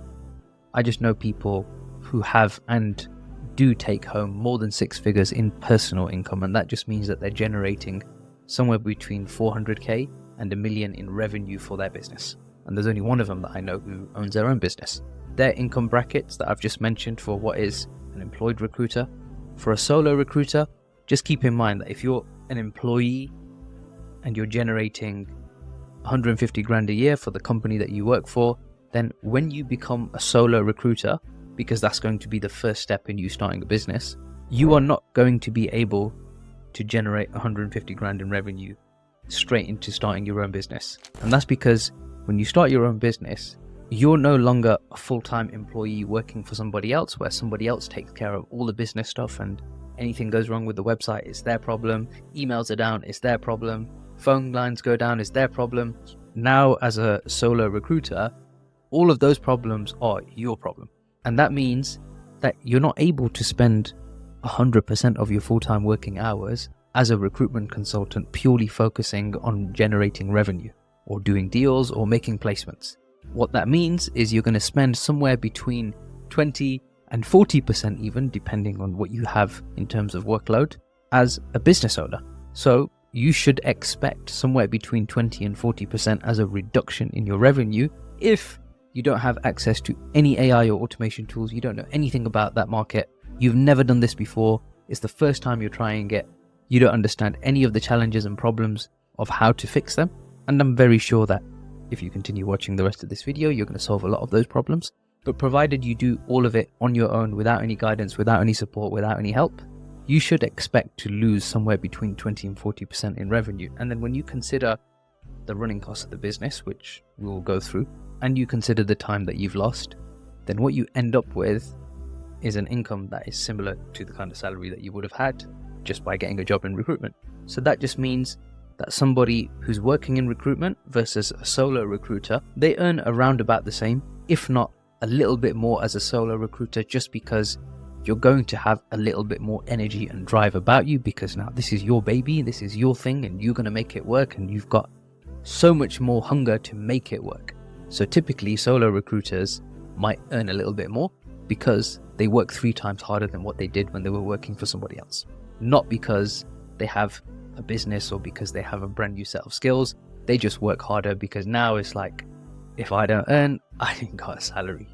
S1: I just know people who have and do take home more than 6 figures in personal income, and that just means that they're generating somewhere between 400k and $1 million in revenue for their business. And there's only one of them that I know who owns their own business. Their income brackets that I've just mentioned for what is an employed recruiter. For a solo recruiter, just keep in mind that if you're an employee and you're generating 150 grand a year for the company that you work for, then when you become a solo recruiter, because that's going to be the first step in you starting a business, you are not going to be able to generate 150 grand in revenue straight into starting your own business. And that's because when you start your own business, you're no longer a full-time employee working for somebody else, where somebody else takes care of all the business stuff, and anything goes wrong with the website, it's their problem. Emails are down, it's their problem. Phone lines go down, it's their problem. Now, as a solo recruiter, all of those problems are your problem. And that means that you're not able to spend 100% of your full-time working hours as a recruitment consultant purely focusing on generating revenue or doing deals or making placements. What that means is you're going to spend somewhere between 20 and 40% even, depending on what you have in terms of workload, as a business owner. So you should expect somewhere between 20 and 40% as a reduction in your revenue if you don't have access to any AI or automation tools, you don't know anything about that market, you've never done this before, it's the first time you're trying it, you don't understand any of the challenges and problems of how to fix them. And I'm very sure that if you continue watching the rest of this video, you're going to solve a lot of those problems. But provided you do all of it on your own, without any guidance, without any support, without any help, you should expect to lose somewhere between 20 and 40% in revenue. And then when you consider the running costs of the business, which we will go through, and you consider the time that you've lost, then what you end up with is an income that is similar to the kind of salary that you would have had just by getting a job in recruitment. So that just means that somebody who's working in recruitment versus a solo recruiter, they earn around about the same, if not a little bit more as a solo recruiter, just because you're going to have a little bit more energy and drive about you, because now this is your baby, this is your thing, and you're going to make it work, and you've got so much more hunger to make it work. So typically solo recruiters might earn a little bit more because they work 3 times harder than what they did when they were working for somebody else. Not because they have a business or because they have a brand new set of skills. They just work harder because now it's like, if I don't earn, I ain't got a salary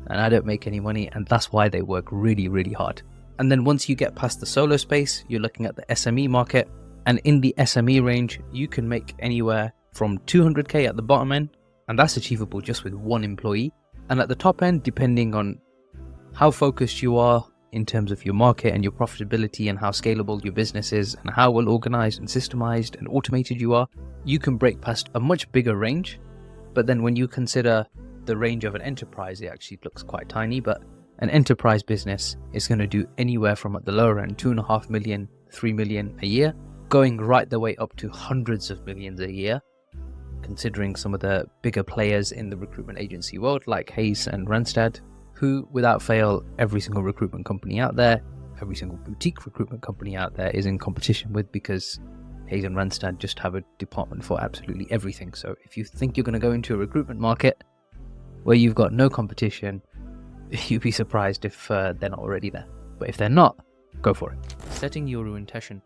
S1: and I don't make any money, and that's why they work really, really hard. And then once you get past the solo space, you're looking at the SME market, and in the SME range, you can make anywhere from 200k at the bottom end, and that's achievable just with 1 employee. And at the top end, depending on how focused you are in terms of your market and your profitability and how scalable your business is and how well organized and systemized and automated you are, you can break past a much bigger range. But then when you consider the range of an enterprise, it actually looks quite tiny, but an enterprise business is going to do anywhere from, at the lower end, 2.5 million, 3 million a year, going right the way up to hundreds of millions a year, considering some of the bigger players in the recruitment agency world like Hayes and Randstad, who without fail, every single recruitment company out there, every single boutique recruitment company out there is in competition with, because Hayes and Randstad just have a department for absolutely everything. So if you think you're going to go into a recruitment market where you've got no competition, you'd be surprised if they're not already there. But if they're not, go for it. Setting your intention.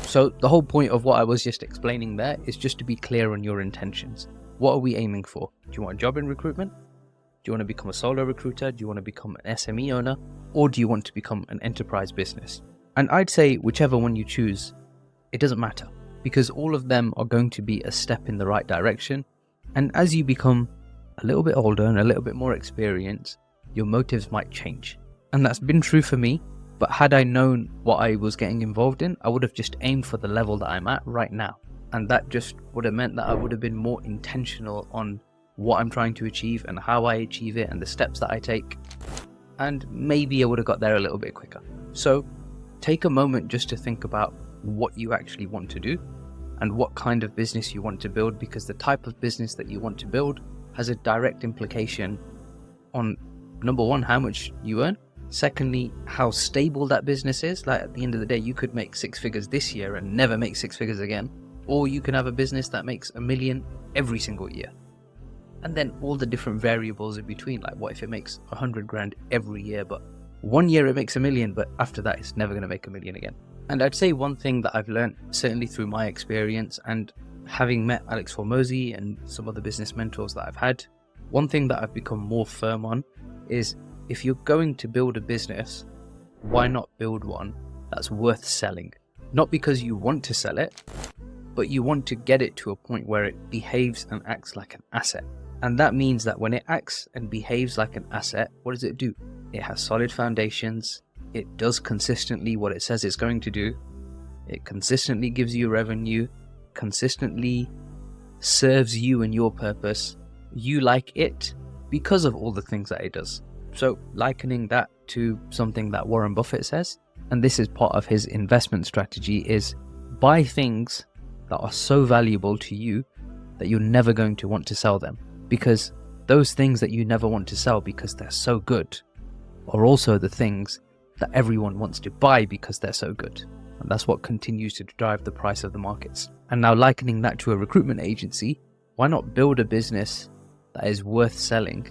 S1: So the whole point of what I was just explaining there is just to be clear on your intentions. What are we aiming for? Do you want a job in recruitment? Do you want to become a solo recruiter? Do you want to become an SME owner? Or do you want to become an enterprise business? And I'd say whichever one you choose, it doesn't matter, because all of them are going to be a step in the right direction. And as you become a little bit older and a little bit more experienced, your motives might change. And that's been true for me. But had I known what I was getting involved in, I would have just aimed for the level that I'm at right now. And that just would have meant that I would have been more intentional on what I'm trying to achieve and how I achieve it and the steps that I take. And maybe I would have got there a little bit quicker. So take a moment just to think about what you actually want to do and what kind of business you want to build, because the type of business that you want to build has a direct implication on, number one, how much you earn. Secondly, how stable that business is. Like at the end of the day, you could make 6 figures this year and never make 6 figures again. Or you can have a business that makes $1 million every single year. And then all the different variables in between. Like what if it makes 100 grand every year, but one year it makes $1 million, but after that it's never going to make $1 million again. And I'd say one thing that I've learned, certainly through my experience and having met Alex Formosi and some other business mentors that I've had, one thing that I've become more firm on is, if you're going to build a business, why not build one that's worth selling? Not because you want to sell it, but you want to get it to a point where it behaves and acts like an asset. And that means that when it acts and behaves like an asset, what does it do? It has solid foundations. It does consistently what it says it's going to do. It consistently gives you revenue, consistently serves you and your purpose. You like it because of all the things that it does. So likening that to something that Warren Buffett says, and this is part of his investment strategy, is buy things that are so valuable to you that you're never going to want to sell them. Because those things that you never want to sell because they're so good are also the things that everyone wants to buy because they're so good. And that's what continues to drive the price of the markets. And now likening that to a recruitment agency, why not build a business that is worth selling?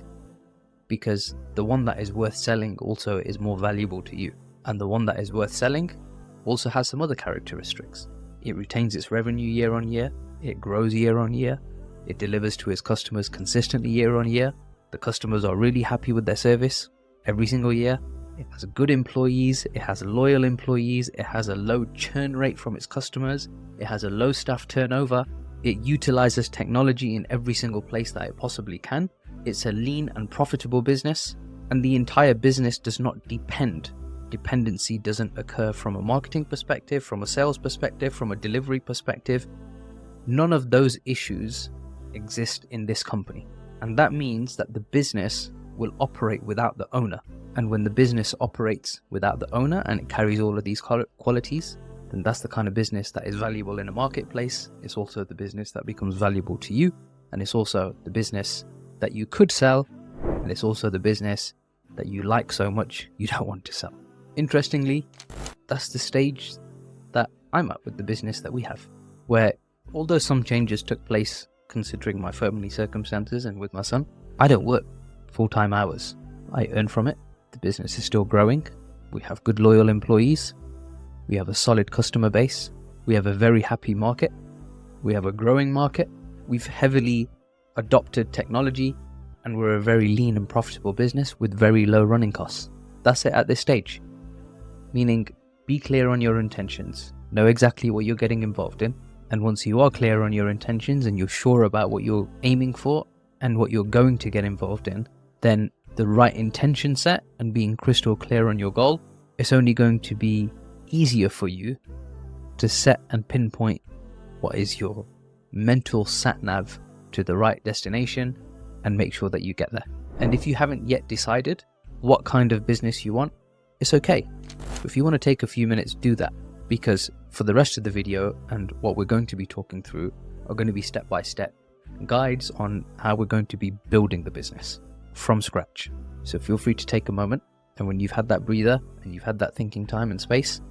S1: Because the one that is worth selling also is more valuable to you. And the one that is worth selling also has some other characteristics. It retains its revenue year on year. It grows year on year. It delivers to its customers consistently year on year. The customers are really happy with their service every single year. It has good employees. It has loyal employees. It has a low churn rate from its customers. It has a low staff turnover. It utilizes technology in every single place that it possibly can. It's a lean and profitable business, and the entire business does not depend. Dependency doesn't occur from a marketing perspective, from a sales perspective, from a delivery perspective. None of those issues exist in this company. And that means that the business will operate without the owner. And when the business operates without the owner and it carries all of these qualities, then that's the kind of business that is valuable in a marketplace. It's also the business that becomes valuable to you. And it's also the business that you could sell. And it's also the business that you like so much you don't want to sell. Interestingly, that's the stage that I'm at with the business that we have, where although some changes took place considering my family circumstances and with my son, I don't work full-time hours. I earn from it. The business is still growing. We have good loyal employees. We have a solid customer base. We have a very happy market. We have a growing market. We've heavily adopted technology, and we're a very lean and profitable business with very low running costs. That's it at this stage. Meaning, be clear on your intentions. Know exactly what you're getting involved in. And once you are clear on your intentions and you're sure about what you're aiming for and what you're going to get involved in, then the right intention set and being crystal clear on your goal, it's only going to be easier for you to set and pinpoint what is your mental sat-nav to the right destination and make sure that you get there. And if you haven't yet decided what kind of business you want, it's okay. If you want to take a few minutes, do that, because for the rest of the video and what we're going to be talking through are going to be step by step. guides on how we're going to be building the business from scratch. So feel free to take a moment, and when you've had that breather and you've had that thinking time and space,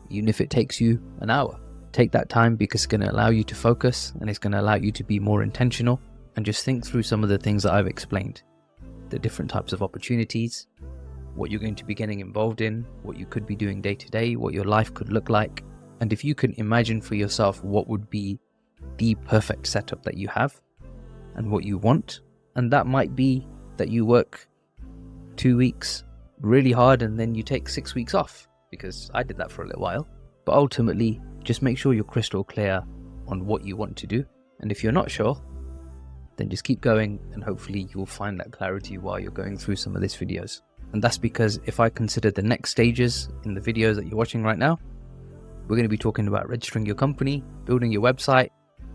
S1: even if it takes you an hour, take that time, because it's going to allow you to focus and it's going to allow you to be more intentional and just think through some of the things that I've explained. The different types of opportunities, what you're going to be getting involved in, what you could be doing day to day, what your life could look like. And if you can imagine for yourself what would be the perfect setup that you have and what you want, and that might be that you work 2 weeks really hard and then you take 6 weeks off, because I did that for a little while. But ultimately, just make sure you're crystal clear on what you want to do. And if you're not sure, then just keep going, and hopefully you'll find that clarity while you're going through some of these videos. And that's because if I consider the next stages in the videos that you're watching right now, we're going to be talking about registering your company, building your website,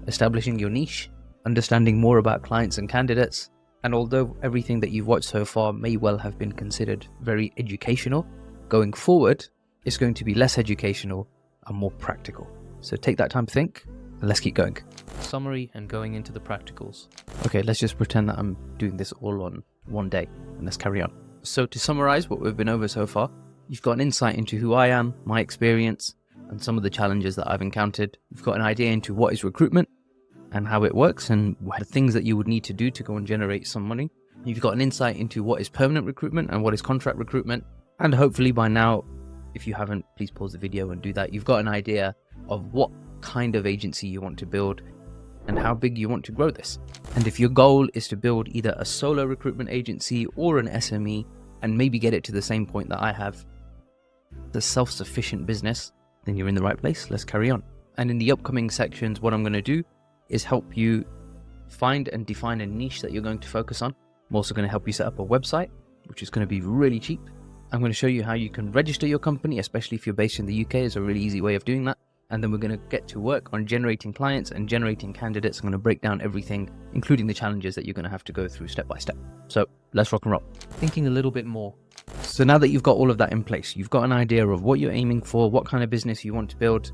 S1: establishing your niche, understanding more about clients and candidates. And although everything that you've watched so far may well have been considered very educational, going forward, it's going to be less educational and more practical. So take that time to think, and let's keep going. Summary and going into the practicals. Okay, let's just pretend that I'm doing this all on one day, and let's carry on. So to summarize what we've been over so far, you've got an insight into who I am, my experience, and some of the challenges that I've encountered. You've got an idea into what is recruitment and how it works and what are things that you would need to do to go and generate some money. You've got an insight into what is permanent recruitment and what is contract recruitment. And hopefully by now, if you haven't, please pause the video and do that. You've got an idea of what kind of agency you want to build and how big you want to grow this. And if your goal is to build either a solo recruitment agency or an SME and maybe get it to the same point that I have, the self-sufficient business, then you're in the right place. Let's carry on. And in the upcoming sections, what I'm going to do is help you find and define a niche that you're going to focus on. I'm also going to help you set up a website, which is going to be really cheap. I'm going to show you how you can register your company, especially if you're based in the UK. It's a really easy way of doing that. And then we're going to get to work on generating clients and generating candidates. I'm going to break down everything, including the challenges that you're going to have to go through step by step. So let's rock and roll. Thinking a little bit more. So now that you've got all of that in place, you've got an idea of what you're aiming for, what kind of business you want to build,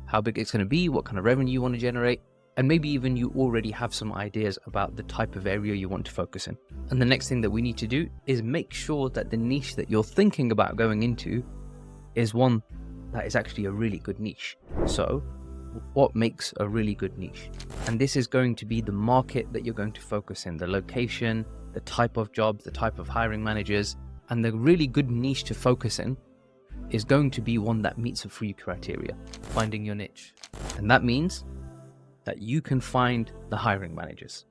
S1: how big it's going to be, what kind of revenue you want to generate, and maybe even you already have some ideas about the type of area you want to focus in. And the next thing that we need to do is make sure that the niche that you're thinking about going into is one that is actually a really good niche. So what makes a really good niche? And this is going to be the market that you're going to focus in, the location, the type of jobs, the type of hiring managers. And the really good niche to focus in is going to be one that meets a few criteria. Finding your niche. And that means that you can find the hiring managers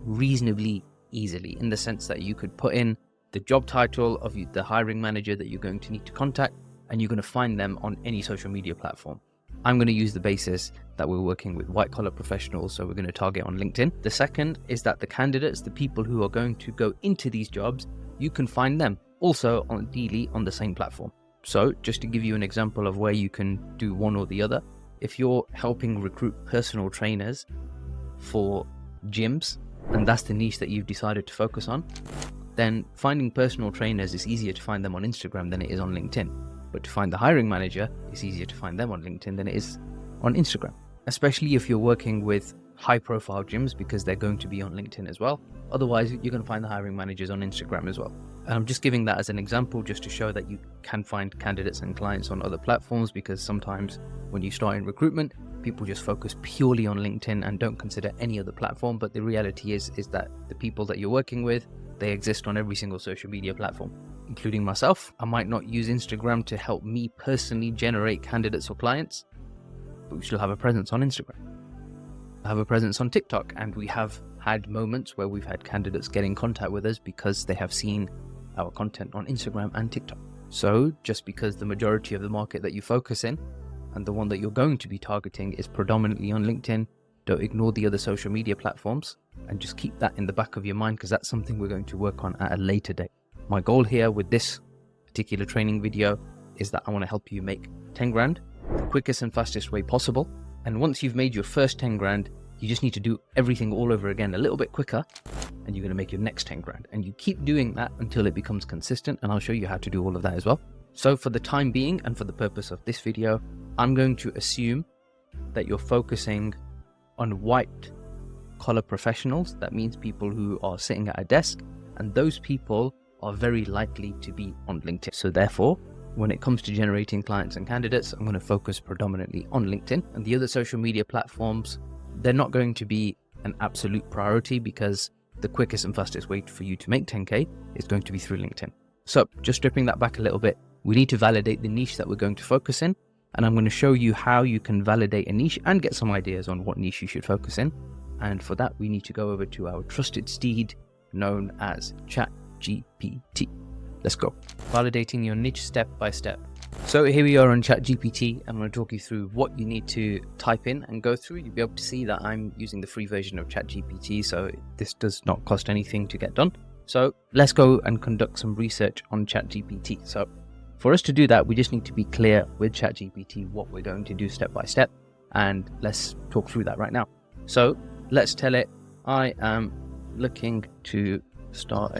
S1: reasonably easily, in the sense that you could put in the job title of the hiring manager that you're going to need to contact, and you're going to find them on any social media platform. I'm going to use the basis that we're working with white collar professionals, so we're going to target on LinkedIn. The second is that the candidates, the people who are going to go into these jobs, you can find them also ideally on the same platform. So just to give you an example of where you can do one or the other, if you're helping recruit personal trainers for gyms, and that's the niche that you've decided to focus on, then finding personal trainers is easier to find them on Instagram than it is on LinkedIn. But to find the hiring manager, it's easier to find them on LinkedIn than it is on Instagram, especially if you're working with high profile gyms, because they're going to be on LinkedIn as well. Otherwise, you're going to find the hiring managers on Instagram as well. And I'm just giving that as an example just to show that you can find candidates and clients on other platforms, because sometimes when you start in recruitment, people just focus purely on LinkedIn and don't consider any other platform. But the reality is that the people that you're working with, they exist on every single social media platform, including myself. I might not use Instagram to help me personally generate candidates or clients, but we still have a presence on Instagram. I have a presence on TikTok, and we have had moments where we've had candidates get in contact with us because they have seen our content on Instagram and TikTok. So just because the majority of the market that you focus in and the one that you're going to be targeting is predominantly on LinkedIn, don't ignore the other social media platforms, and just keep that in the back of your mind, because that's something we're going to work on at a later date. My goal here with this particular training video is that I want to help you make 10 grand the quickest and fastest way possible. And once you've made your first 10 grand, you just need to do everything all over again a little bit quicker, and you're going to make your next 10 grand. And you keep doing that until it becomes consistent, and I'll show you how to do all of that as well. So for the time being, and for the purpose of this video, I'm going to assume that you're focusing on white collar professionals. That means people who are sitting at a desk, and those people are very likely to be on LinkedIn. So therefore, when it comes to generating clients and candidates, I'm going to focus predominantly on LinkedIn. And the other social media platforms, they're not going to be an absolute priority, because the quickest and fastest way for you to make 10K is going to be through LinkedIn. So just stripping that back a little bit, we need to validate the niche that we're going to focus in. And I'm going to show you how you can validate a niche and get some ideas on what niche you should focus in. And for that, we need to go over to our trusted steed known as ChatGPT. Let's go. Validating your niche step by step. So here we are on ChatGPT. I'm going to talk you through what you need to type in and go through. You'll be able to see that I'm using the free version of ChatGPT, so this does not cost anything to get done. So let's go and conduct some research on ChatGPT. So for us to do that, we just need to be clear with ChatGPT what we're going to do step by step. And let's talk through that right now. So let's tell it, I am looking to start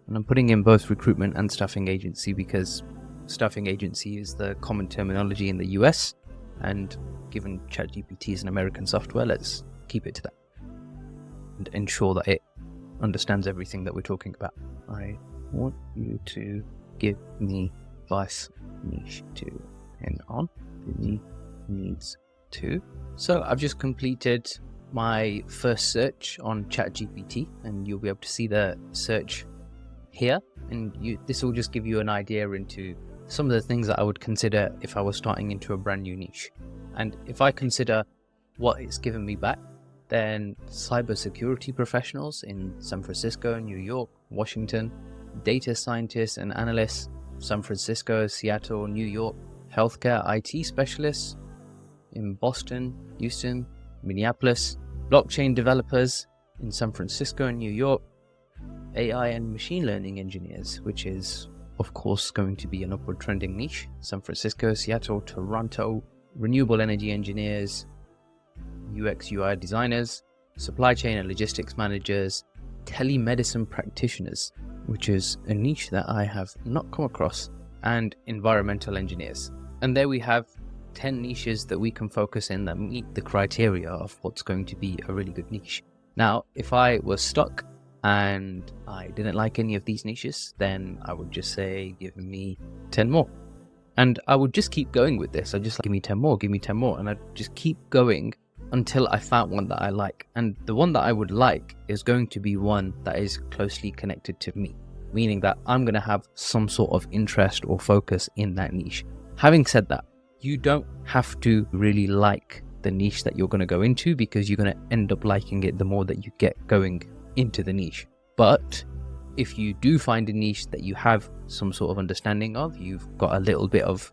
S1: and I'm putting in both recruitment and staffing agency, because staffing agency is the common terminology in the US, and given ChatGPT is an American software, let's keep it to that and ensure that it understands everything that we're talking about. I want you to give me advice niche to and on the needs to. So I've just completed my first search on ChatGPT, and you'll be able to see the search here, and this will just give you an idea into some of the things that I would consider if I was starting into a brand new niche. And if I consider what it's given me back, then cybersecurity professionals in San Francisco, New York, Washington, data scientists and analysts, San Francisco, Seattle, New York, healthcare IT specialists in Boston, Houston, Minneapolis, blockchain developers in San Francisco and New York, AI and machine learning engineers, which is of course going to be an upward trending niche, San Francisco, Seattle, Toronto, renewable energy engineers, UX UI designers, supply chain and logistics managers, telemedicine practitioners, which is a niche that I have not come across, and environmental engineers. And there we have 10 niches that we can focus in that meet the criteria of what's going to be a really good niche. Now, if I was stuck and I didn't like any of these niches, then I would just say, give me 10 more. And I would just keep going with this. I just like, give me 10 more, give me 10 more. And I'd just keep going until I found one that I like. And the one that I would like is going to be one that is closely connected to me, meaning that I'm going to have some sort of interest or focus in that niche. Having said that, you don't have to really like the niche that you're going to go into, because you're going to end up liking it the more that you get going into the niche. But if you do find a niche that you have some sort of understanding of, you've got a little bit of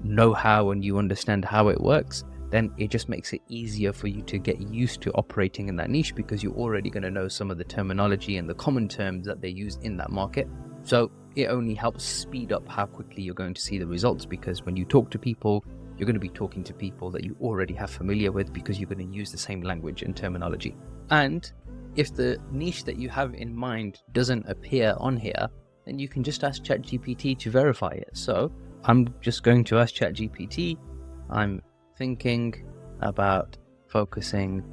S1: know-how and you understand how it works, then it just makes it easier for you to get used to operating in that niche, because you're already going to know some of the terminology and the common terms that they use in that market. So it only helps speed up how quickly you're going to see the results, because when you talk to people, you're going to be talking to people that you already have familiar with, because you're going to use the same language and terminology. And if the niche that you have in mind doesn't appear on here, then you can just ask ChatGPT to verify it. So I'm just going to ask ChatGPT, I'm thinking about focusing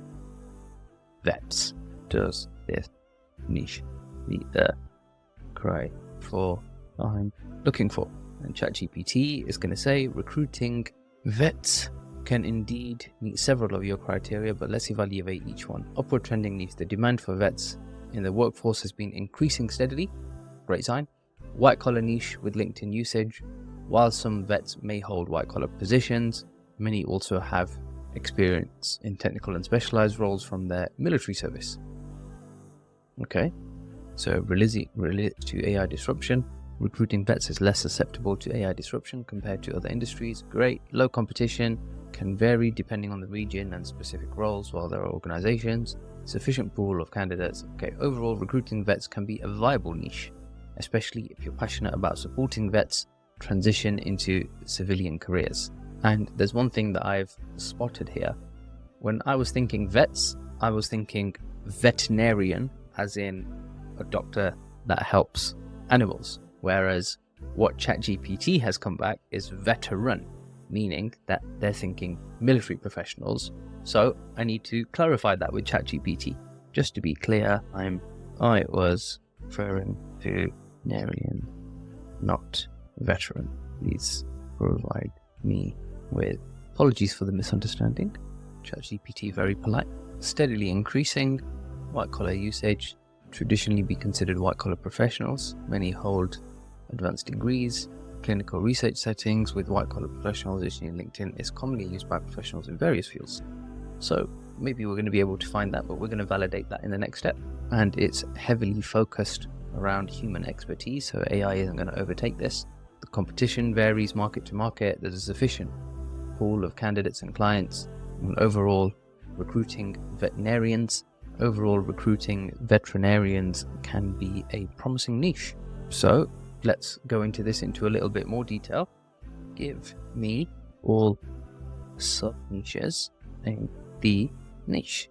S1: vets. Does this niche meet the criteria I'm looking for? And ChatGPT is going to say, recruiting vets can indeed meet several of your criteria, but let's evaluate each one. Upward trending niche. The demand for vets in the workforce has been increasing steadily. Great sign. White collar niche with LinkedIn usage. While some vets may hold white collar positions, many also have experience in technical and specialized roles from their military service. Okay, so related to AI disruption. Recruiting vets is less susceptible to AI disruption compared to other industries. Great. Low competition, can vary depending on the region and specific roles, while there are organizations. Sufficient pool of candidates. Okay, overall, recruiting vets can be a viable niche, especially if you're passionate about supporting vets transition into civilian careers. And there's one thing that I've spotted here. When I was thinking vets, I was thinking veterinarian, as in a doctor that helps animals. Whereas what ChatGPT has come back is veteran. meaning that they're thinking military professionals. So I need to clarify that with ChatGPT. Just to be clear, I was referring to veterinarian, not veteran. Please provide me with apologies for the misunderstanding. ChatGPT very polite. Steadily increasing. White collar usage. Traditionally be considered white collar professionals. Many hold advanced degrees. Clinical research settings with white collar professionals issuing LinkedIn is commonly used by professionals in various fields. So maybe we're going to be able to find that, but we're going to validate that in the next step. And it's heavily focused around human expertise, so AI isn't going to overtake this. The competition varies market to market. There's a sufficient pool of candidates and clients. And overall, recruiting veterinarians can be a promising niche. So let's go into this into a little bit more detail. Give me all sub-niches in the niche.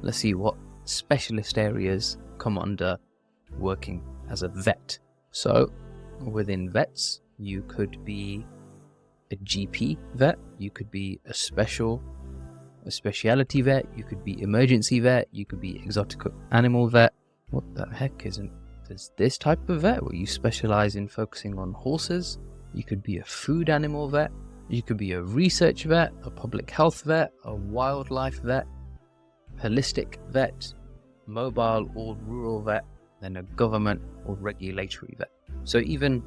S1: Let's see what specialist areas come under working as a vet. So within vets, you could be a GP vet, you could be a specialty vet, you could be emergency vet, you could be exotic animal vet. What the heck isn't there's this type of vet where you specialize in focusing on horses? You could be a food animal vet, you could be a research vet, a public health vet, a wildlife vet, holistic vet, mobile or rural vet, then a government or regulatory vet. So even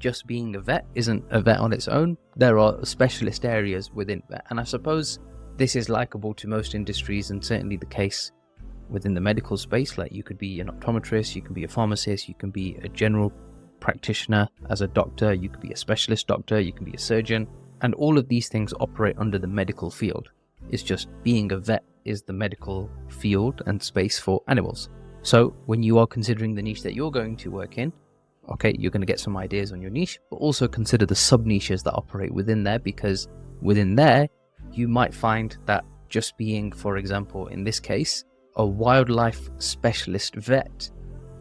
S1: just being a vet isn't a vet on its own. There are specialist areas within vet, and I suppose this is likable to most industries, and certainly the case within the medical space. Like, you could be an optometrist, you can be a pharmacist, you can be a general practitioner as a doctor, you could be a specialist doctor, you can be a surgeon, and all of these things operate under the medical field. It's just being a vet is the medical field and space for animals. So when you are considering the niche that you're going to work in, okay, you're going to get some ideas on your niche, but also consider the sub niches that operate within there, because within there you might find that just being, for example, in this case, a wildlife specialist vet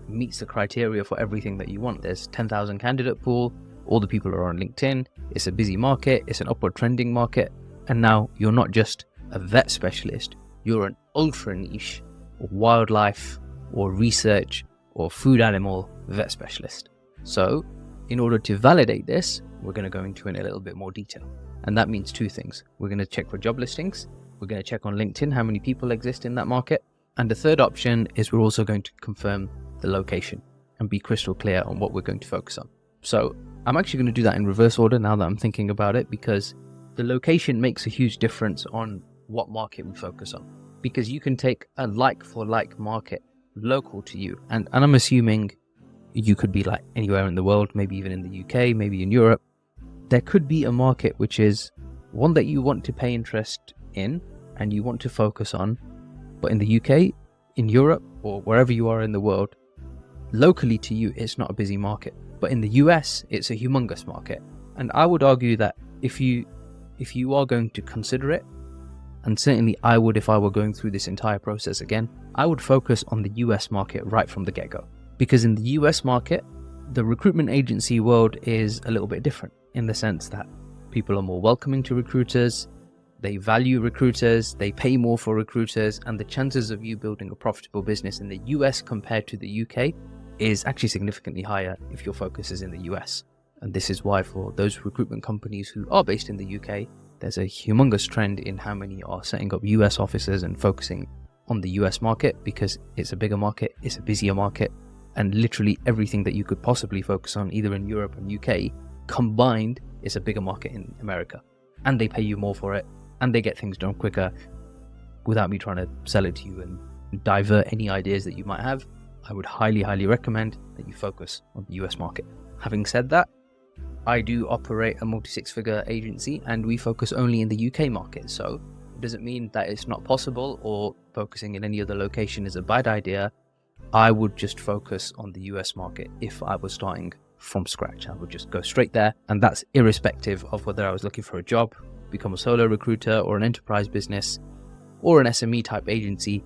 S1: meets the criteria for everything that you want. There's 10,000 candidate pool, all the people are on LinkedIn, it's a busy market, it's an upward trending market, and now you're not just a vet specialist, you're an ultra niche wildlife or research or food animal vet specialist. So in order to validate this, we're going to go into it in a little bit more detail. And that means two things. We're going to check for job listings. We're going to check on LinkedIn how many people exist in that market. And the third option is we're also going to confirm the location and be crystal clear on what we're going to focus on. So I'm actually going to do that in reverse order now that I'm thinking about it, because the location makes a huge difference on what market we focus on. Because you can take a like for like market local to you, and I'm assuming you could be like anywhere in the world, maybe even in the UK, maybe in Europe. There could be a market which is one that you want to pay interest in and you want to focus on, but in the UK, in Europe, or wherever you are in the world, locally to you, it's not a busy market. But in the US, it's a humongous market. And I would argue that if you are going to consider it, and certainly I would if I were going through this entire process again, I would focus on the US market right from the get-go. Because in the US market, the recruitment agency world is a little bit different in the sense that people are more welcoming to recruiters, they value recruiters, they pay more for recruiters, and the chances of you building a profitable business in the US compared to the UK is actually significantly higher if your focus is in the US. And this is why for those recruitment companies who are based in the UK, there's a humongous trend in how many are setting up US offices and focusing on the US market, because it's a bigger market, it's a busier market, and literally everything that you could possibly focus on either in Europe and UK combined is a bigger market in America. And they pay you more for it, and they get things done quicker without me trying to sell it to you and divert any ideas that you might have. I would highly recommend that you focus on the US market. Having said that, I do operate a multi-six-figure agency and we focus only in the UK market. So it doesn't mean that it's not possible or focusing in any other location is a bad idea. I would just focus on the US market if I was starting from scratch. I would just go straight there, and that's irrespective of whether I was looking for a job, become a solo recruiter or an enterprise business or an SME type agency.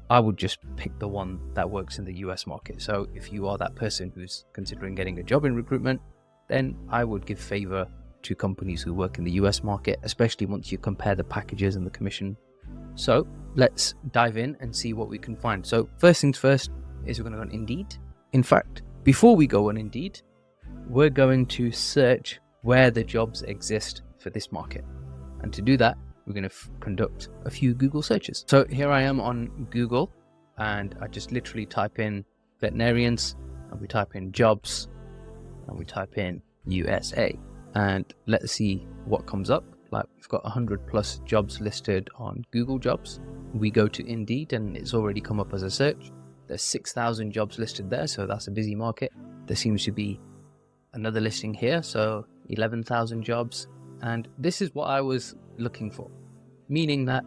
S1: I would just pick the one that works in the US market. So if you are that person who's considering getting a job in recruitment, then I would give favor to companies who work in the US market, especially once you compare the packages and the commission. So let's dive in and see what we can find. So first things first is we're going to go on Indeed. In fact, before we go on Indeed, we're going to search where the jobs exist for this market. And to do that, we're going to conduct a few Google searches. So here I am on Google, and I just literally type in veterinarians, and we type in jobs, and we type in USA, and let's see what comes up. Like, we've got 100 plus jobs listed on Google Jobs. We go to Indeed and it's already come up as a search. There's 6,000 jobs listed there, so that's a busy market. There seems to be another listing here, so 11,000 jobs, and this is what I was looking for, meaning that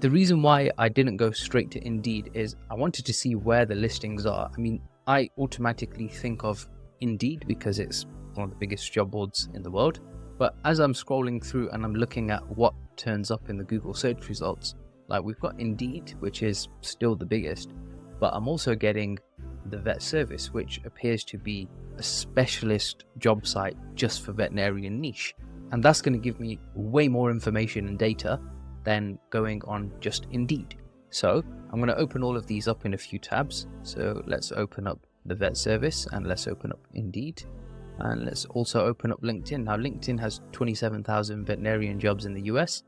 S1: the reason why I didn't go straight to Indeed is I wanted to see where the listings are. I mean, I automatically think of Indeed because it's one of the biggest job boards in the world, but as I'm scrolling through and I'm looking at what turns up in the Google search results, like we've got Indeed, which is still the biggest, but I'm also getting the vet service, which appears to be a specialist job site just for veterinarian niche, and that's going to give me way more information and data than going on just Indeed. So I'm going to open all of these up in a few tabs. So let's open up the vet service, and let's open up Indeed, and let's also open up LinkedIn. Now LinkedIn has 27,000 veterinarian jobs in the US,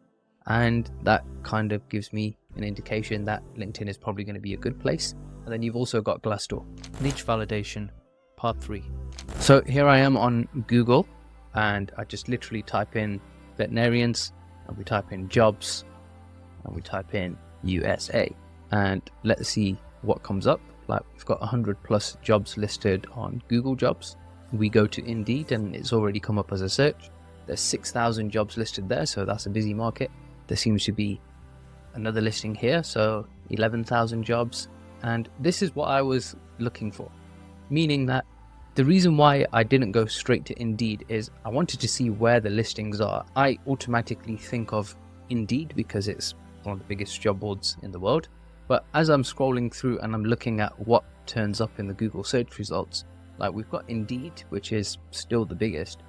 S1: and that kind of gives me an indication that LinkedIn is probably going to be a good place. And then you've also got Glassdoor. Niche validation, part 3. So here I am on Google, and I just literally type in veterinarians, and we type in jobs, and we type in USA, and let's see what comes up. Like, we've got 100 plus jobs listed on Google Jobs. We go to Indeed and it's already come up as a search. There's 6,000 jobs listed there, so that's a busy market. There seems to be another listing here, so 11,000 jobs, and this is what I was looking for, meaning that the reason why I didn't go straight to Indeed is I wanted to see where the listings are. I automatically think of Indeed because it's one of the biggest job boards in the world, but as I'm scrolling through and I'm looking at what turns up in the Google search results, like we've got Indeed, which is still the biggest,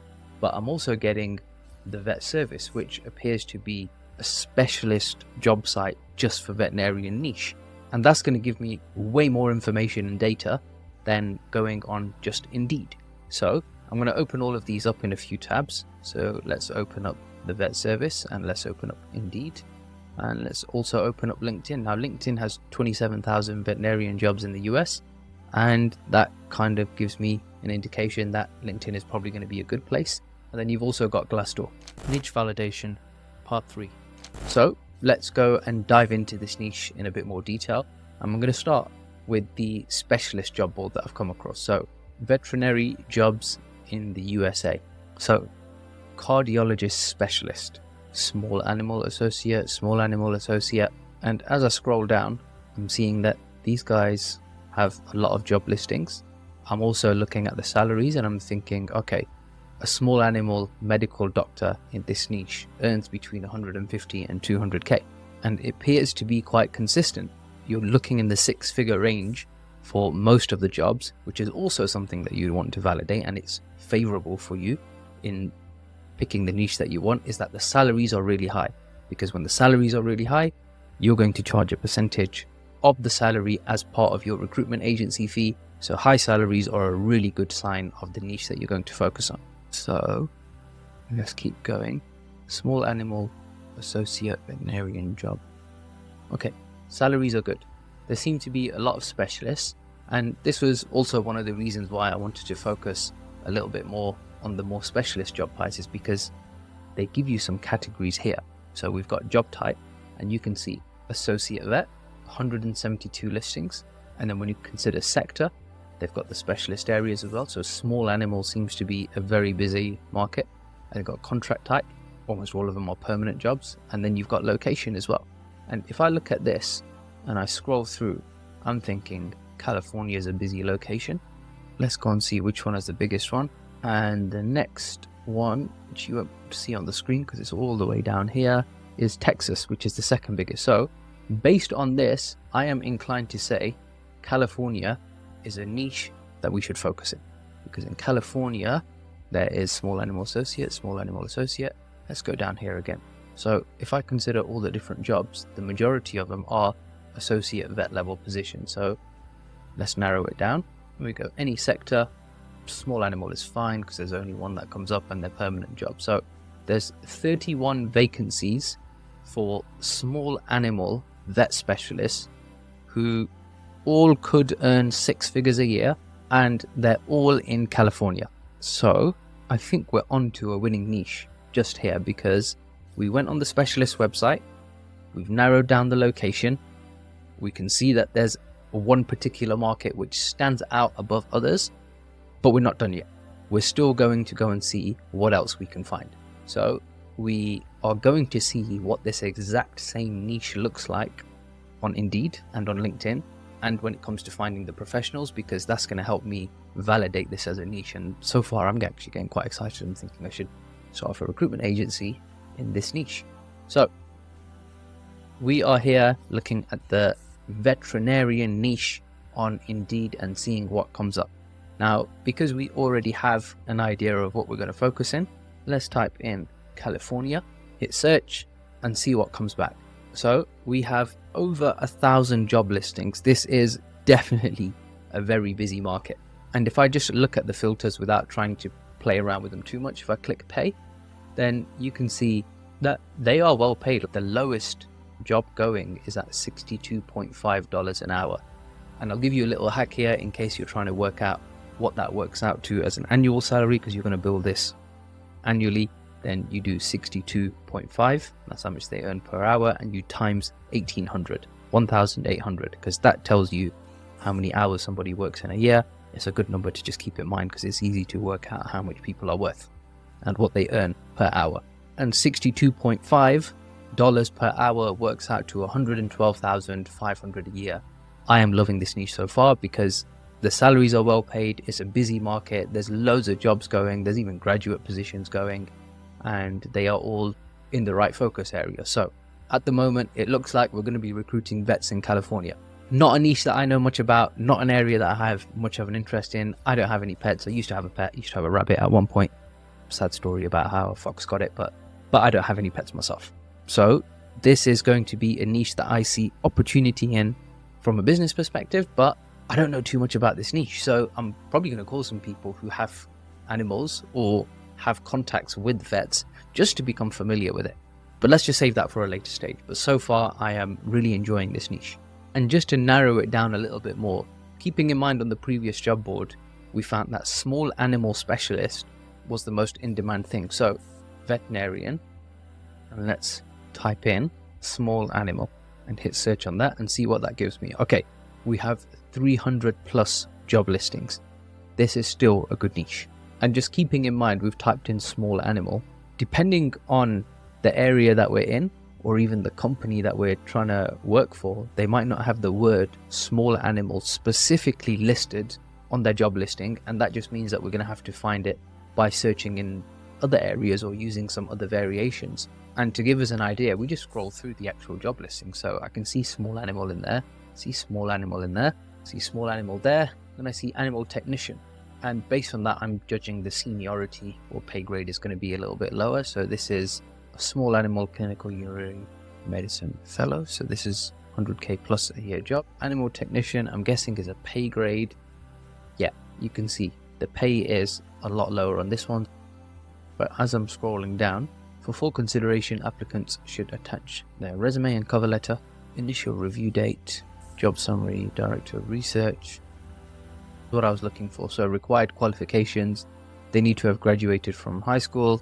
S1: but I'm also getting the vet service, which appears to be a specialist job site just for veterinarian niche, and that's going to give me way more information and data than going on just Indeed. So I'm going to open all of these up in a few tabs. So let's open up the vet service, and let's open up Indeed, and let's also open up LinkedIn. Now LinkedIn has 27,000 veterinarian jobs in the US, and that kind of gives me an indication that LinkedIn is probably going to be a good place. And then you've also got Glassdoor. Niche validation, part 3. So let's go and dive into this niche in a bit more detail. I'm going to start with the specialist job board that I've come across. So veterinary jobs in the USA. So cardiologist specialist, small animal associate, and as I scroll down, I'm seeing that these guys have a lot of job listings. I'm also looking at the salaries and I'm thinking, okay, a small animal medical doctor in this niche earns between 150 and 200k, and it appears to be quite consistent. You're looking in the 6-figure range for most of the jobs, which is also something that you want to validate, and it's favorable for you in picking the niche that you want, is that the salaries are really high, because when the salaries are really high, you're going to charge a percentage of the salary as part of your recruitment agency fee. So high salaries are a really good sign of the niche that you're going to focus on. So let's keep going. Small animal associate veterinarian job. Okay, salaries are good. There seem to be a lot of specialists, and this was also one of the reasons why I wanted to focus a little bit more on the more specialist job prices, because they give you some categories here. So we've got job type, and you can see associate vet, 172 listings, and then when you consider sector, they've got the specialist areas as well. So small animal seems to be a very busy market. And they've got contract type, almost all of them are permanent jobs, and then you've got location as well. And if I look at this and I scroll through, I'm thinking California is a busy location. Let's go and see which one is the biggest one. And the next one, which you won't see on the screen because it's all the way down here, is Texas, which is the second biggest. So based on this, I am inclined to say California is a niche that we should focus in, because in California, There is small animal associate, small animal associate. Let's go down here again. So if I consider all the different jobs, the majority of them are associate vet level positions. So let's narrow it down. We go any sector, small animal is fine because there's only one that comes up and they're permanent jobs. So there's 31 vacancies for small animal vet specialists who all could earn 6 figures a year, and they're all in California. So I think we're onto a winning niche just here, because we went on the specialist website, we've narrowed down the location, we can see that there's one particular market which stands out above others, but we're not done yet. We're still going to go and see what else we can find. So we are going to see what this exact same niche looks like on Indeed and on LinkedIn, and when it comes to finding the professionals, because that's going to help me validate this as a niche. And so far I'm actually getting quite excited. I'm thinking I should start off a recruitment agency in this niche. So we are here looking at the veterinarian niche on Indeed and seeing what comes up. Now, because we already have an idea of what we're going to focus in, let's type in California, hit search, and see what comes back. So we have over 1,000 job listings. This is definitely a very busy market. And if I just look at the filters without trying to play around with them too much, if I click pay, then you can see that they are well paid. The lowest job going is at $62.5 an hour. And I'll give you a little hack here in case you're trying to work out what that works out to as an annual salary, because you're going to bill this annually. Then you do 62.5, that's how much they earn per hour, and you times 1,800, because that tells you how many hours somebody works in a year. It's a good number to just keep in mind, because it's easy to work out how much people are worth and what they earn per hour. And $62.5 per hour works out to $112,500 a year. I am loving this niche so far because the salaries are well paid, it's a busy market, there's loads of jobs going, there's even graduate positions going, and they are all in the right focus area. So at the moment, it looks like we're going to be recruiting vets in California. Not a niche that I know much about, not an area that I have much of an interest in. I don't have any pets. I used to have a pet, used to have a rabbit at one point. Sad story about how a fox got it, but I don't have any pets myself. So this is going to be a niche that I see opportunity in from a business perspective, but I don't know too much about this niche. So I'm probably going to call some people who have animals or have contacts with vets just to become familiar with it. But let's just save that for a later stage. But so far I am really enjoying this niche. And just to narrow it down a little bit more, keeping in mind on the previous job board, we found that small animal specialist was the most in demand thing. So veterinarian, and let's type in small animal and hit search on that and see what that gives me. Okay, we have 300 plus job listings. This is still a good niche. And just keeping in mind, we've typed in small animal. Depending on the area that we're in, or even the company that we're trying to work for, they might not have the word small animal specifically listed on their job listing. And that just means that we're going to have to find it by searching in other areas or using some other variations. And to give us an idea, we just scroll through the actual job listing. So I can see small animal in there, see small animal in there, see small animal there, then I see animal technician. And based on that, I'm judging the seniority or pay grade is going to be a little bit lower. So this is a small animal clinical urinary medicine fellow. So this is 100k plus a year job. Animal technician, I'm guessing, is a pay grade. Yeah, you can see the pay is a lot lower on this one. But as I'm scrolling down, for full consideration, applicants should attach their resume and cover letter, initial review date, job summary, director of research. What I was looking for. So required qualifications, they need to have graduated from high school,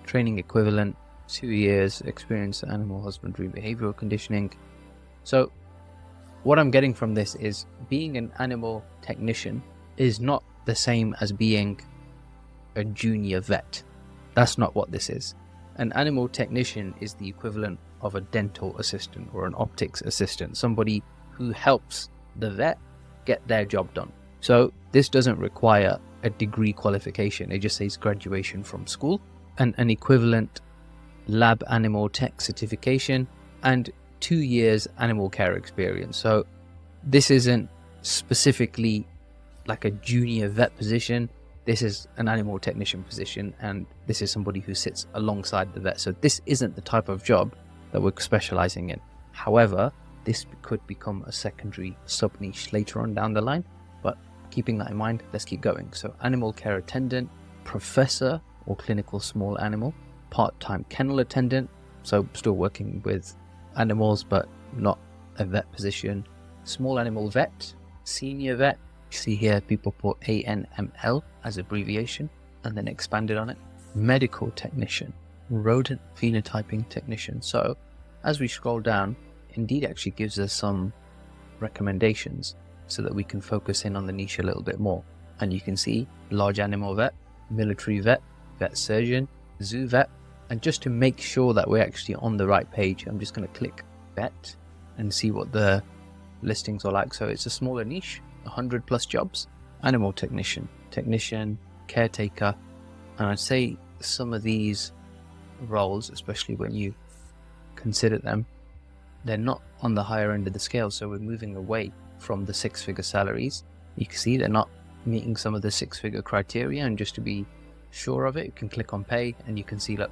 S1: training equivalent, 2 years experience in animal husbandry, behavioral conditioning. So what I'm getting from this is being an animal technician is not the same as being a junior vet. That's not what this is. An animal technician is the equivalent of a dental assistant or an optics assistant, somebody who helps the vet get their job done. So this doesn't require a degree qualification. It just says graduation from school and an equivalent lab animal tech certification and 2 years animal care experience. So this isn't specifically like a junior vet position. this is an animal technician position, and this is somebody who sits alongside the vet. So this isn't the type of job that we're specializing in. However, this could become a secondary sub-niche later on down the line, but keeping that in mind, let's keep going. So animal care attendant, professor or clinical small animal, part-time kennel attendant, so still working with animals but not a vet position, small animal vet, senior vet. You see here people put ANML as abbreviation and then expanded on it, medical technician, rodent phenotyping technician. So as we scroll down, Indeed actually gives us some recommendations so that we can focus in on the niche a little bit more. And you can see large animal vet, military vet, vet surgeon, zoo vet. And just to make sure that we're actually on the right page, I'm just going to click vet and see what the listings are like. So it's a smaller niche, 100 plus jobs, animal technician, caretaker. And I'd say some of these roles, especially when you consider them, they're not on the higher end of the scale. So we're moving away from the 6-figure salaries. You can see they're not meeting some of the 6-figure criteria, and just to be sure of it, you can click on pay and you can see, look,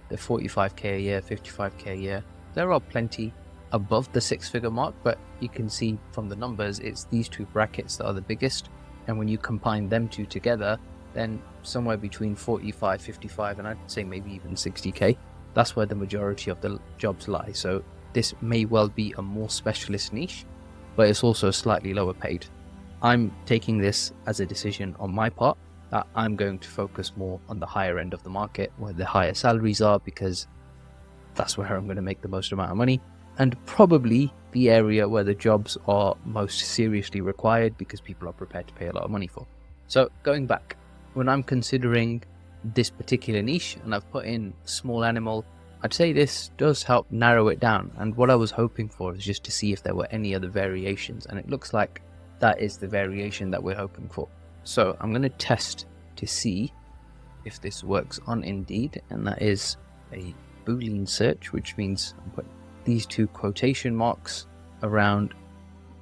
S1: they're 45k a year, 55k a year. There are plenty above the 6-figure mark, but you can see from the numbers, it's these two brackets that are the biggest. And when you combine them two together, then somewhere between 45, 55, and I'd say maybe even 60k, that's where the majority of the jobs lie. So this may well be a more specialist niche, but it's also slightly lower paid. I'm taking this as a decision on my part that I'm going to focus more on the higher end of the market where the higher salaries are, because that's where I'm going to make the most amount of money, and probably the area where the jobs are most seriously required because people are prepared to pay a lot of money for. So going back, when I'm considering this particular niche and I've put in small animal, I'd say this does help narrow it down. And what I was hoping for is just to see if there were any other variations, and it looks like that is the variation that we're hoping for. So I'm going to test to see if this works on Indeed, and that is a Boolean search, which means I'm putting these two quotation marks around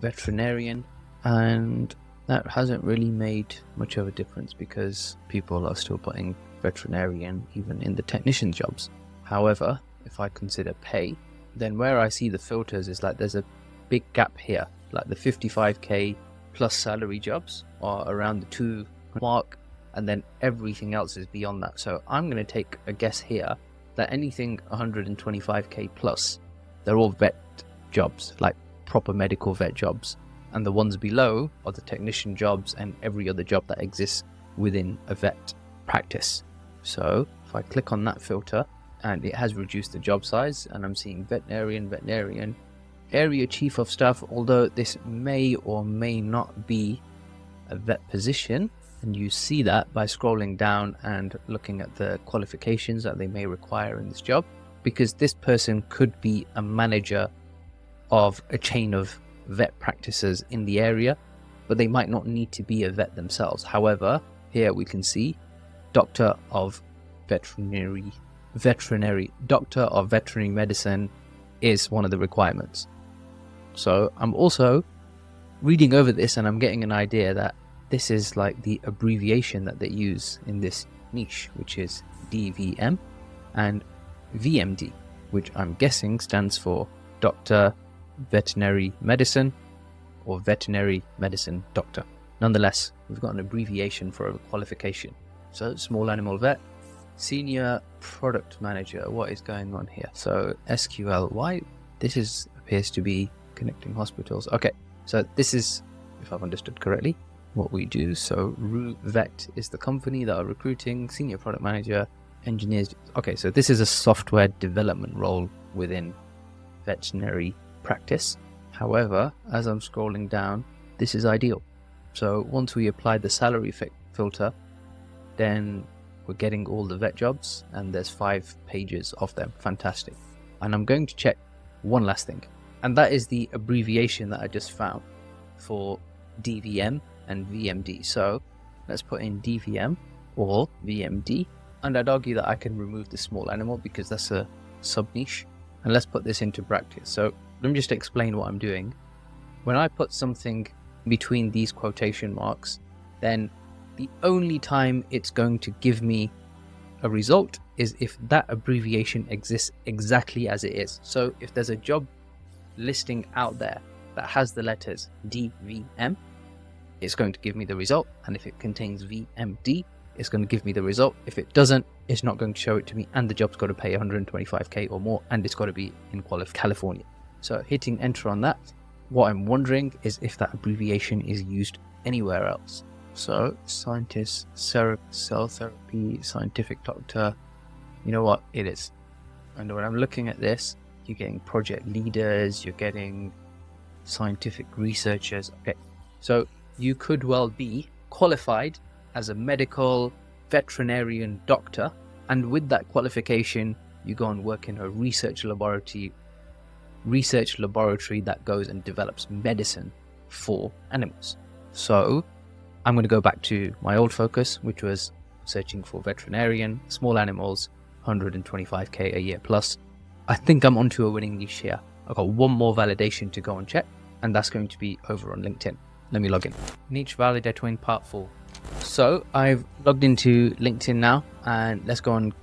S1: veterinarian, and that hasn't really made much of a difference because people are still putting veterinarian even in the technician jobs. However, if I consider pay, then where I see the filters is like there's a big gap here, like the 55k plus salary jobs are around the 2 mark, and then everything else is beyond that. So I'm going to take a guess here that anything 125k plus, they're all vet jobs, like proper medical vet jobs, and the ones below are the technician jobs and every other job that exists within a vet practice. So if I click on that filter, and it has reduced the job size, and I'm seeing veterinarian, area chief of staff, although this may or may not be a vet position, and you see that by scrolling down and looking at the qualifications that they may require in this job, because this person could be a manager of a chain of vet practices in the area, but they might not need to be a vet themselves. However, here we can see doctor of veterinary medicine is one of the requirements. So I'm also reading over this and I'm getting an idea that this is like the abbreviation that they use in this niche, which is DVM and VMD, which I'm guessing stands for Doctor Veterinary Medicine or Veterinary Medicine Doctor. Nonetheless, we've got an abbreviation for a qualification. So small animal vet, senior product manager. What is going on here? So SQL, why this appears to be connecting hospitals. Okay, so this is, if I've understood correctly, what we do. So Vet is the company that are recruiting, senior product manager, engineers. Okay, so this is a software development role within veterinary practice. However, as I'm scrolling down, this is ideal. So once we apply the salary filter, then we're getting all the vet jobs, and there's 5 pages of them. Fantastic. And I'm going to check one last thing, and that is the abbreviation that I just found for DVM and VMD. So let's put in DVM or VMD, and I'd argue that I can remove the small animal because that's a sub niche, and let's put this into brackets. So let me just explain what I'm doing. When I put something between these quotation marks, then The only time it's going to give me a result is if that abbreviation exists exactly as it is. So if there's a job listing out there that has the letters DVM, it's going to give me the result. And if it contains VMD, it's going to give me the result. If it doesn't, it's not going to show it to me, and the job's got to pay 125k or more, and it's got to be in California. So hitting enter on that, what I'm wondering is if that abbreviation is used anywhere else. So scientist, cell therapy, scientific doctor, you know what, it is. And when I'm looking at this, you're getting project leaders, you're getting scientific researchers. Okay, so you could well be qualified as a medical veterinarian doctor, and with that qualification you go and work in a research laboratory that goes and develops medicine for animals. So I'm going to go back to my old focus, which was searching for veterinarian, small animals, 125k a year plus. I think I'm onto a winning niche here. I've got one more validation to go and check, and that's going to be over on LinkedIn. Let me log in. Niche validating part 4. So I've logged into LinkedIn now, and let's go and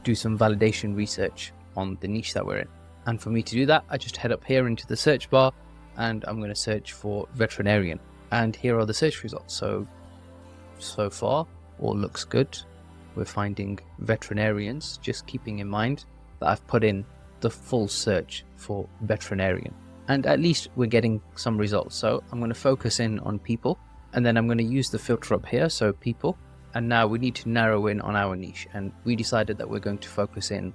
S1: do some validation research on the niche that we're in. And for me to do that, I just head up here into the search bar, and I'm going to search for veterinarian. And here are the search results. So far, all looks good. We're finding veterinarians, just keeping in mind that I've put in the full search for veterinarian. And at least we're getting some results. So I'm going to focus in on people, and then I'm going to use the filter up here, so people. And now we need to narrow in on our niche, and we decided that we're going to focus in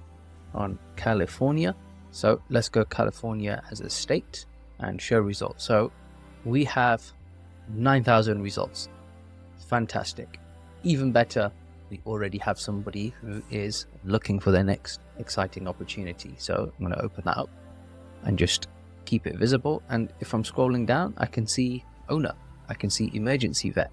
S1: on California. So let's go California as a state and show results. So we have 9,000 results. Fantastic. Even better, we already have somebody who is looking for their next exciting opportunity. So I'm going to open that up and just keep it visible. And if I'm scrolling down, I can see owner, I can see emergency vet,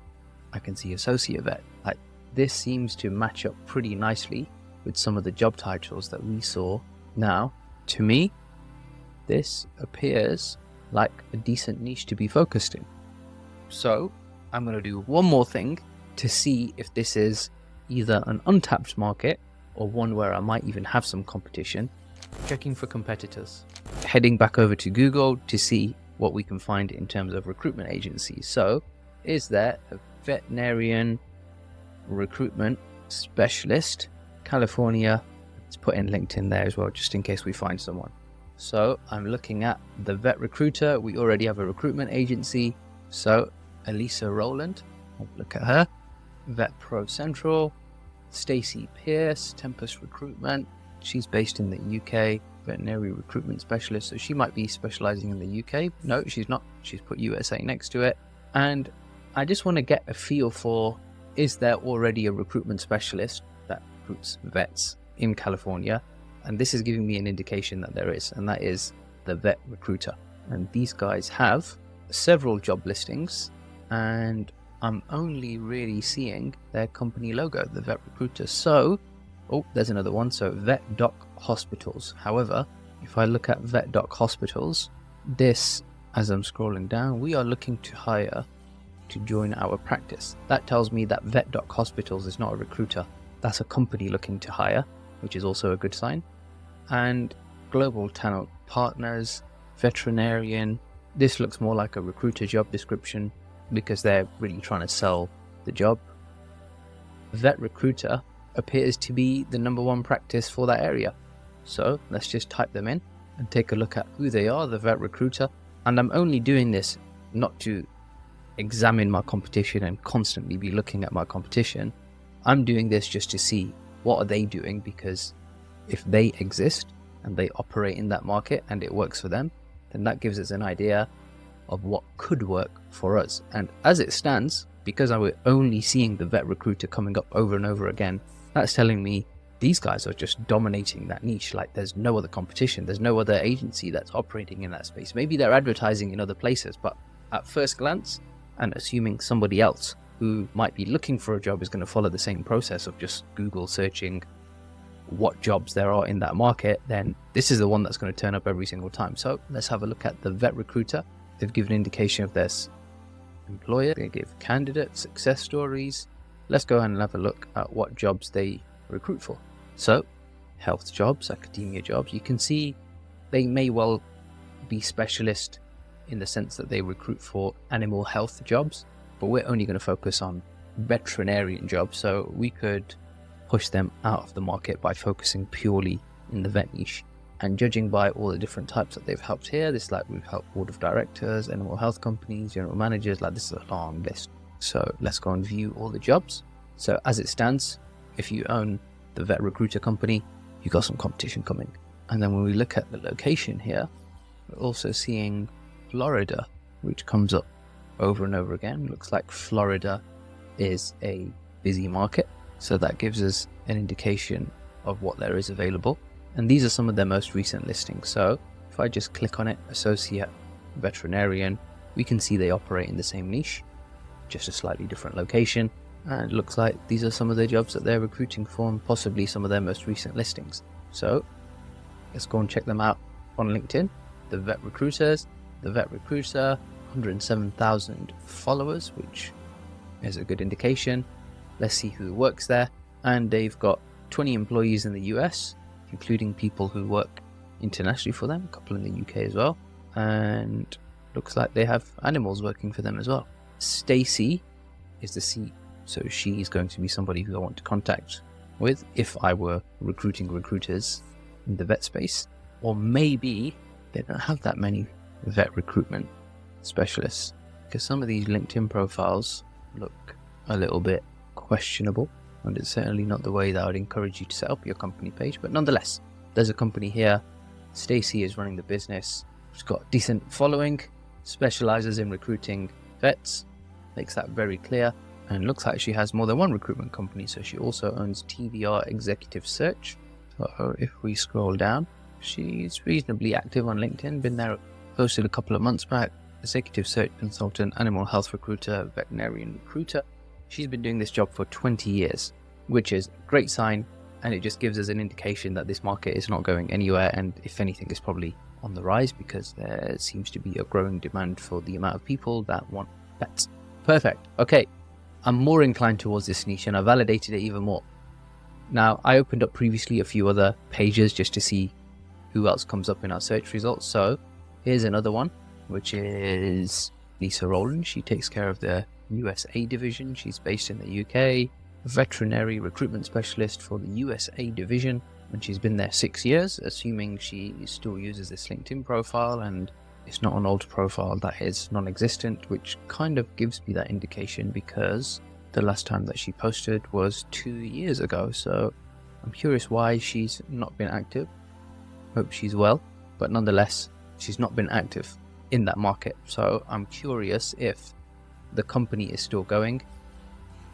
S1: I can see associate vet. Like, this seems to match up pretty nicely with some of the job titles that we saw. Now, to me, this appears like a decent niche to be focused in. So I'm going to do one more thing to see if this is either an untapped market or one where I might even have some competition. Checking for competitors. Heading back over to Google to see what we can find in terms of recruitment agencies. So, is there a veterinarian recruitment specialist, California? Let's put in LinkedIn there as well, just in case we find someone. So I'm looking at the vet recruiter. We already have a recruitment agency. So Elisa Rowland, look at her. Vet Pro Central, Stacey Pierce, Tempest Recruitment. She's based in the UK, veterinary recruitment specialist. So she might be specializing in the UK. No, she's not. She's put USA next to it. And I just want to get a feel for, is there already a recruitment specialist that recruits vets in California? And this is giving me an indication that there is, and that is the Vet Recruiter. And these guys have several job listings, and I'm only really seeing their company logo, the Vet Recruiter. So, oh, there's another one. So Vet Doc Hospitals. However, if I look at Vet Doc Hospitals, this, as I'm scrolling down, we are looking to hire to join our practice. That tells me that Vet Doc Hospitals is not a recruiter. That's a company looking to hire, which is also a good sign. And Global Talent Partners, veterinarian. This looks more like a recruiter job description because they're really trying to sell the job. Vet Recruiter appears to be the #1 practice for that area. So let's just type them in and take a look at who they are, the Vet Recruiter. And I'm only doing this not to examine my competition and constantly be looking at my competition. I'm doing this just to see what are they doing, because if they exist and they operate in that market and it works for them, then that gives us an idea of what could work for us. And as it stands, because I was only seeing the Vet Recruiter coming up over and over again, that's telling me these guys are just dominating that niche. Like, there's no other competition, there's no other agency that's operating in that space. Maybe they're advertising in other places, but at first glance, and assuming somebody else who might be looking for a job is going to follow the same process of just Google searching what jobs there are in that market, then this is the one that's going to turn up every single time. So let's have a look at the Vet Recruiter. They've given an indication of their employer. They give candidate success stories. let's go and have a look at what jobs they recruit for. So, health jobs, academia jobs, you can see they may well be specialist in the sense that they recruit for animal health jobs, but we're only going to focus on veterinarian jobs, so we could push them out of the market by focusing purely in the vet niche. And judging by all the different types that they've helped here, this like we've helped board of directors, animal health companies, general managers, like this is a long list. So let's go and view all the jobs. So as it stands, if you own the vet recruiter company, you've got some competition coming. And then when we look at the location here, we're also seeing Florida, which comes up over and over again. Looks like Florida is a busy market. So that gives us an indication of what there is available. And these are some of their most recent listings. So if I just click on it, associate veterinarian, we can see they operate in the same niche, just a slightly different location. And it looks like these are some of the jobs that they're recruiting for and possibly some of their most recent listings. So let's go and check them out on LinkedIn. The vet recruiters, the vet recruiter, 107,000 followers, which is a good indication. Let's see who works there. And they've got 20 employees in the US, including people who work internationally for them, a couple in the UK as well. And looks like they have animals working for them as well. Stacy is the C, so she is going to be somebody who I want to contact with if I were recruiting recruiters in the vet space. Or maybe they don't have that many vet recruitment specialists, because some of these LinkedIn profiles look a little bit questionable, and it's certainly not the way that I would encourage you to set up your company page. But nonetheless, there's a company here. Stacy is running the business. She's got a decent following, specializes in recruiting vets, makes that very clear, and looks like she has more than one recruitment company. So she also owns TVR Executive Search. So if we scroll down, she's reasonably active on LinkedIn, been there, posted a couple of months back. Executive Search Consultant, Animal Health Recruiter, Veterinarian Recruiter. She's been doing this job for 20 years, which is a great sign, and it just gives us an indication that this market is not going anywhere, and if anything is probably on the rise, because there seems to be a growing demand for the amount of people that want pets. Perfect. Okay, I'm more inclined towards this niche, and I validated it even more. Now, I opened up previously a few other pages just to see who else comes up in our search results. So here's another one, which is Lisa Rowland. She takes care of the USA division. She's based in the UK, veterinary recruitment specialist for the USA division, and she's been there 6 years, assuming she still uses this LinkedIn profile and it's not an old profile that is non-existent, which kind of gives me that indication because the last time that she posted was 2 years ago. So I'm curious why she's not been active. Hope she's well, but nonetheless, she's not been active in that market. So I'm curious if the company is still going.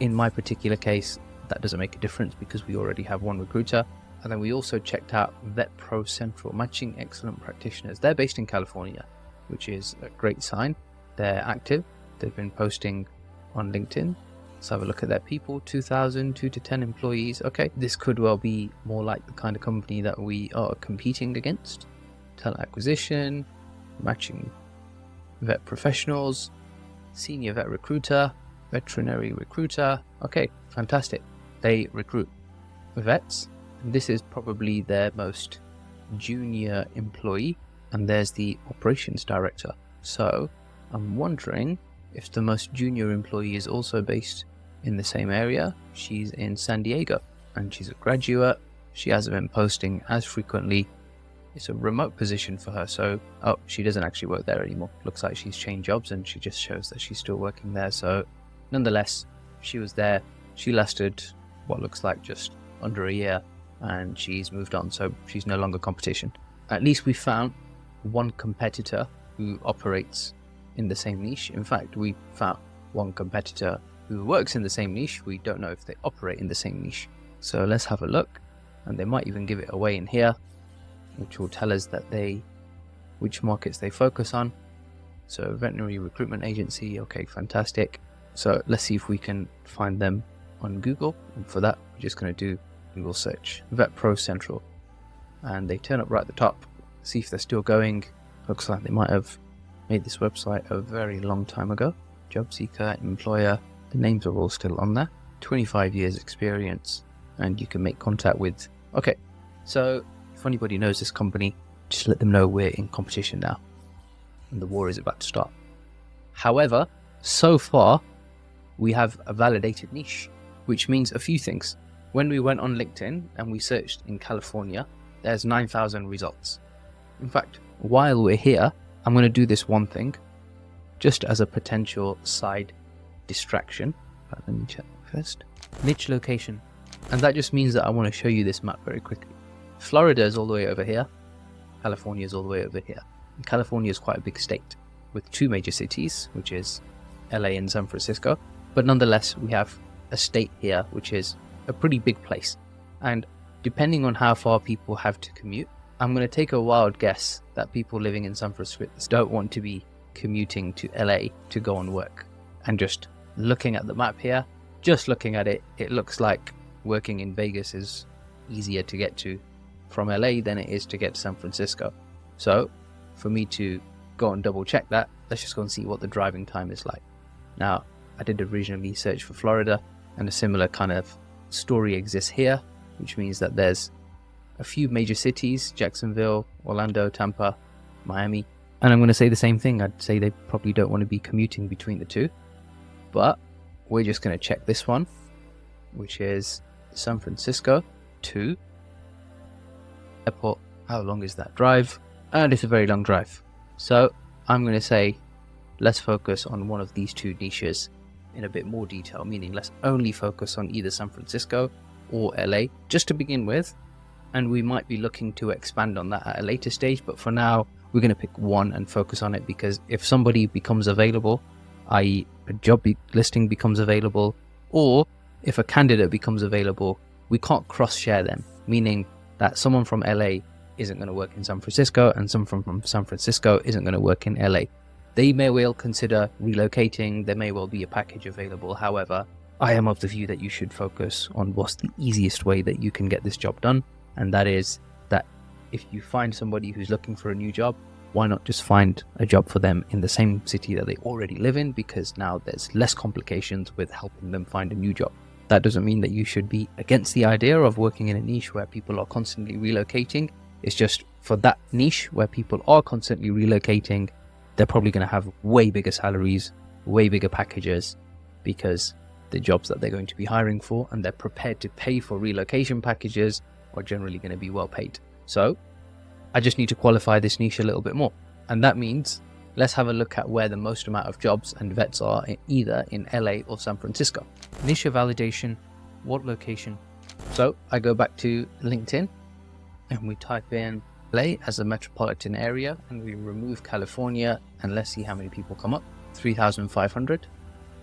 S1: In my particular case, that doesn't make a difference because we already have one recruiter. And then we also checked out Vet Pro Central, matching excellent practitioners. They're based in California, which is a great sign. They're active. They've been posting on LinkedIn. Let's have a look at their people. 2,000, 2 to 10 employees. Okay, this could well be more like the kind of company that we are competing against. Talent acquisition, matching vet professionals, senior vet recruiter, veterinary recruiter. Okay, fantastic. They recruit vets. This is probably their most junior employee, and there's the operations director. So I'm wondering if the most junior employee is also based in the same area. She's in San Diego and she's a graduate. She hasn't been posting as frequently. It's a remote position for her, so she doesn't actually work there anymore. Looks like she's changed jobs and she just shows that she's still working there. So nonetheless, she was there. She lasted what looks like just under a year and she's moved on, so she's no longer competition. At least we found one competitor who operates in the same niche. In fact, we found one competitor who works in the same niche. We don't know if they operate in the same niche. So let's have a look, and they might even give it away in here, which will tell us that which markets they focus on. So veterinary recruitment agency. Okay, fantastic. So let's see if we can find them on Google. And for that, we're just going to do Google search Vet Pro Central, and they turn up right at the top. See if they're still going. Looks like they might have made this website a very long time ago. Job seeker, employer, the names are all still on there. 25 years experience, and you can make contact with. Okay, so if anybody knows this company, just let them know we're in competition now and the war is about to start. However, so far we have a validated niche, which means a few things. When we went on LinkedIn and we searched in California, there's 9,000 results. In fact, while we're here, I'm going to do this one thing just as a potential side distraction. Let me check first. Niche location. And that just means that I want to show you this map very quickly. Florida is all the way over here. California is all the way over here. And California is quite a big state with two major cities, which is LA and San Francisco. But nonetheless, we have a state here, which is a pretty big place. And depending on how far people have to commute, I'm going to take a wild guess that people living in San Francisco don't want to be commuting to LA to go on work. And just looking at the map here, just looking at it, it looks like working in Vegas is easier to get to from LA than it is to get to San Francisco. So for me to go and double check that, let's just go and see what the driving time is like. Now, I did originally search for Florida, and a similar kind of story exists here, which means that there's a few major cities: Jacksonville, Orlando, Tampa, Miami. And I'm going to say the same thing. I'd say they probably don't want to be commuting between the two, but we're just going to check this one, which is San Francisco to airport. How long is that drive? And it's a very long drive. So I'm going to say let's focus on one of these two niches in a bit more detail, meaning let's only focus on either San Francisco or LA just to begin with, and we might be looking to expand on that at a later stage, but for now we're going to pick one and focus on it, because if somebody becomes available, i.e. a job listing becomes available, or if a candidate becomes available, we can't cross share them, meaning that someone from LA isn't going to work in San Francisco and someone from San Francisco isn't going to work in LA. They may well consider relocating, there may well be a package available. However, I am of the view that you should focus on what's the easiest way that you can get this job done, and that is that if you find somebody who's looking for a new job, why not just find a job for them in the same city that they already live in, because now there's less complications with helping them find a new job. That doesn't mean that you should be against the idea of working in a niche where people are constantly relocating. It's just for that niche where people are constantly relocating, they're probably going to have way bigger salaries, way bigger packages, because the jobs that they're going to be hiring for and they're prepared to pay for relocation packages are generally going to be well paid. So I just need to qualify this niche a little bit more. And that means let's have a look at where the most amount of jobs and vets are either in LA or San Francisco. Niche validation, what location? So I go back to LinkedIn and we type in LA as a metropolitan area and we remove California, and let's see how many people come up. 3,500.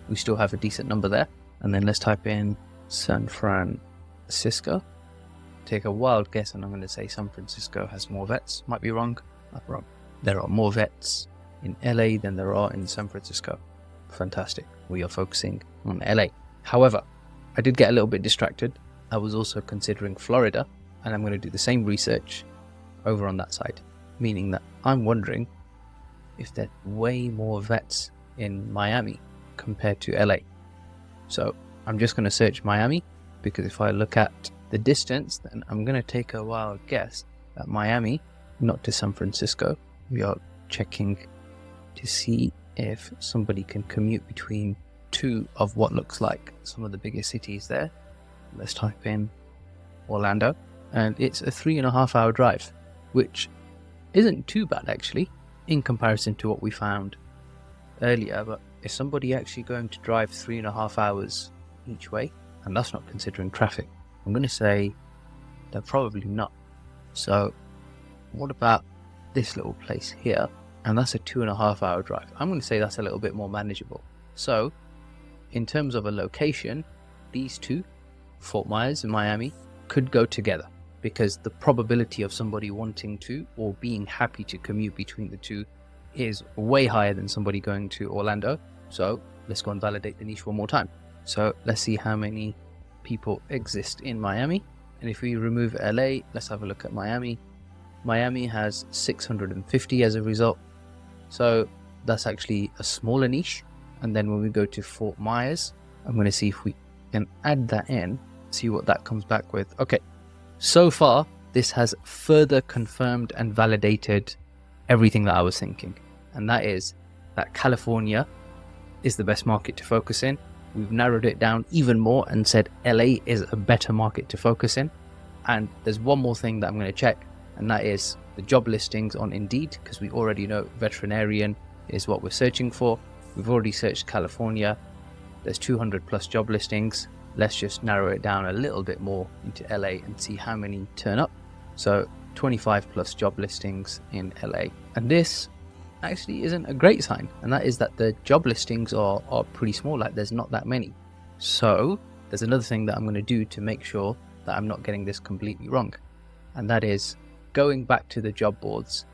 S1: We still have a decent number there. And then let's type in San Francisco. Take a wild guess and I'm going to say San Francisco has more vets. Might be wrong. I'm wrong. There are more vets in LA than there are in San Francisco. Fantastic. We are focusing on LA. However, I did get a little bit distracted. I was also considering Florida, and I'm going to do the same research over on that side, meaning that I'm wondering if there's way more vets in Miami compared to LA. So I'm just going to search Miami, because if I look at the distance, then I'm going to take a wild guess at Miami, not to San Francisco. We are checking to see if somebody can commute between two of what looks like some of the biggest cities there. Let's type in Orlando, and it's a 3.5 hour drive, which isn't too bad actually in comparison to what we found earlier. But is somebody actually going to drive 3.5 hours each way? And that's not considering traffic. I'm going to say they're probably not. So what about this little place here? And that's a 2.5 hour drive. I'm going to say that's a little bit more manageable. So in terms of a location, these two, Fort Myers and Miami, could go together, because the probability of somebody wanting to or being happy to commute between the two is way higher than somebody going to Orlando. So let's go and validate the niche one more time. So let's see how many people exist in Miami. And if we remove LA, let's have a look at Miami. Miami has 650 as a result. So that's actually a smaller niche. And then when we go to Fort Myers, I'm going to see if we Then add that in, see what that comes back with. Okay, so far, this has further confirmed and validated everything that I was thinking. And that is that California is the best market to focus in. We've narrowed it down even more and said LA is a better market to focus in. And there's one more thing that I'm going to check, and that is the job listings on Indeed, because we already know veterinarian is what we're searching for. We've already searched California. There's 200 plus job listings. Let's just narrow it down a little bit more into LA and see how many turn up. So 25 plus job listings in LA. And this actually isn't a great sign, and that is that the job listings are pretty small. Like, there's not that many. So there's another thing that I'm going to do to make sure that I'm not getting this completely wrong, and that is going back to the job boards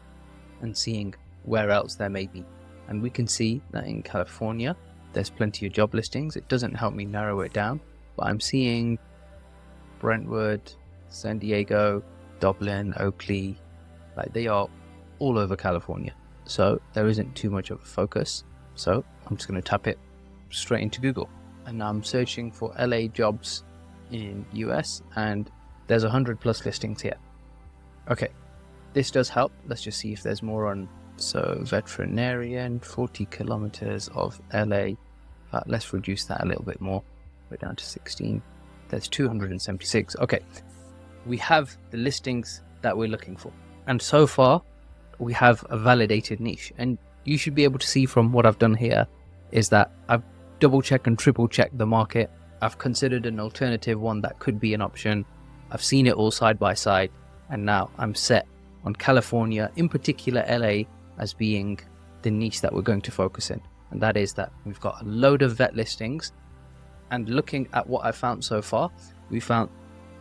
S1: and seeing where else there may be. And we can see that in California there's plenty of job listings. It doesn't help me narrow it down, but I'm seeing Brentwood, San Diego, Dublin, Oakley, like they are all over California. So there isn't too much of a focus. So I'm just going to tap it straight into Google. And now I'm searching for LA jobs in US, and there's 100 plus listings here. Okay, this does help. Let's just see if there's more on. So veterinarian, 40 kilometers of LA. Let's reduce that a little bit more. We're down to 16. There's 276. Okay, we have the listings that we're looking for. And so far, we have a validated niche. And you should be able to see from what I've done here is that I've double checked and triple checked the market. I've considered an alternative one that could be an option. I've seen it all side by side. And now I'm set on California, in particular LA, as being the niche that we're going to focus in. And that is that we've got a load of vet listings. And looking at what I found so far, we found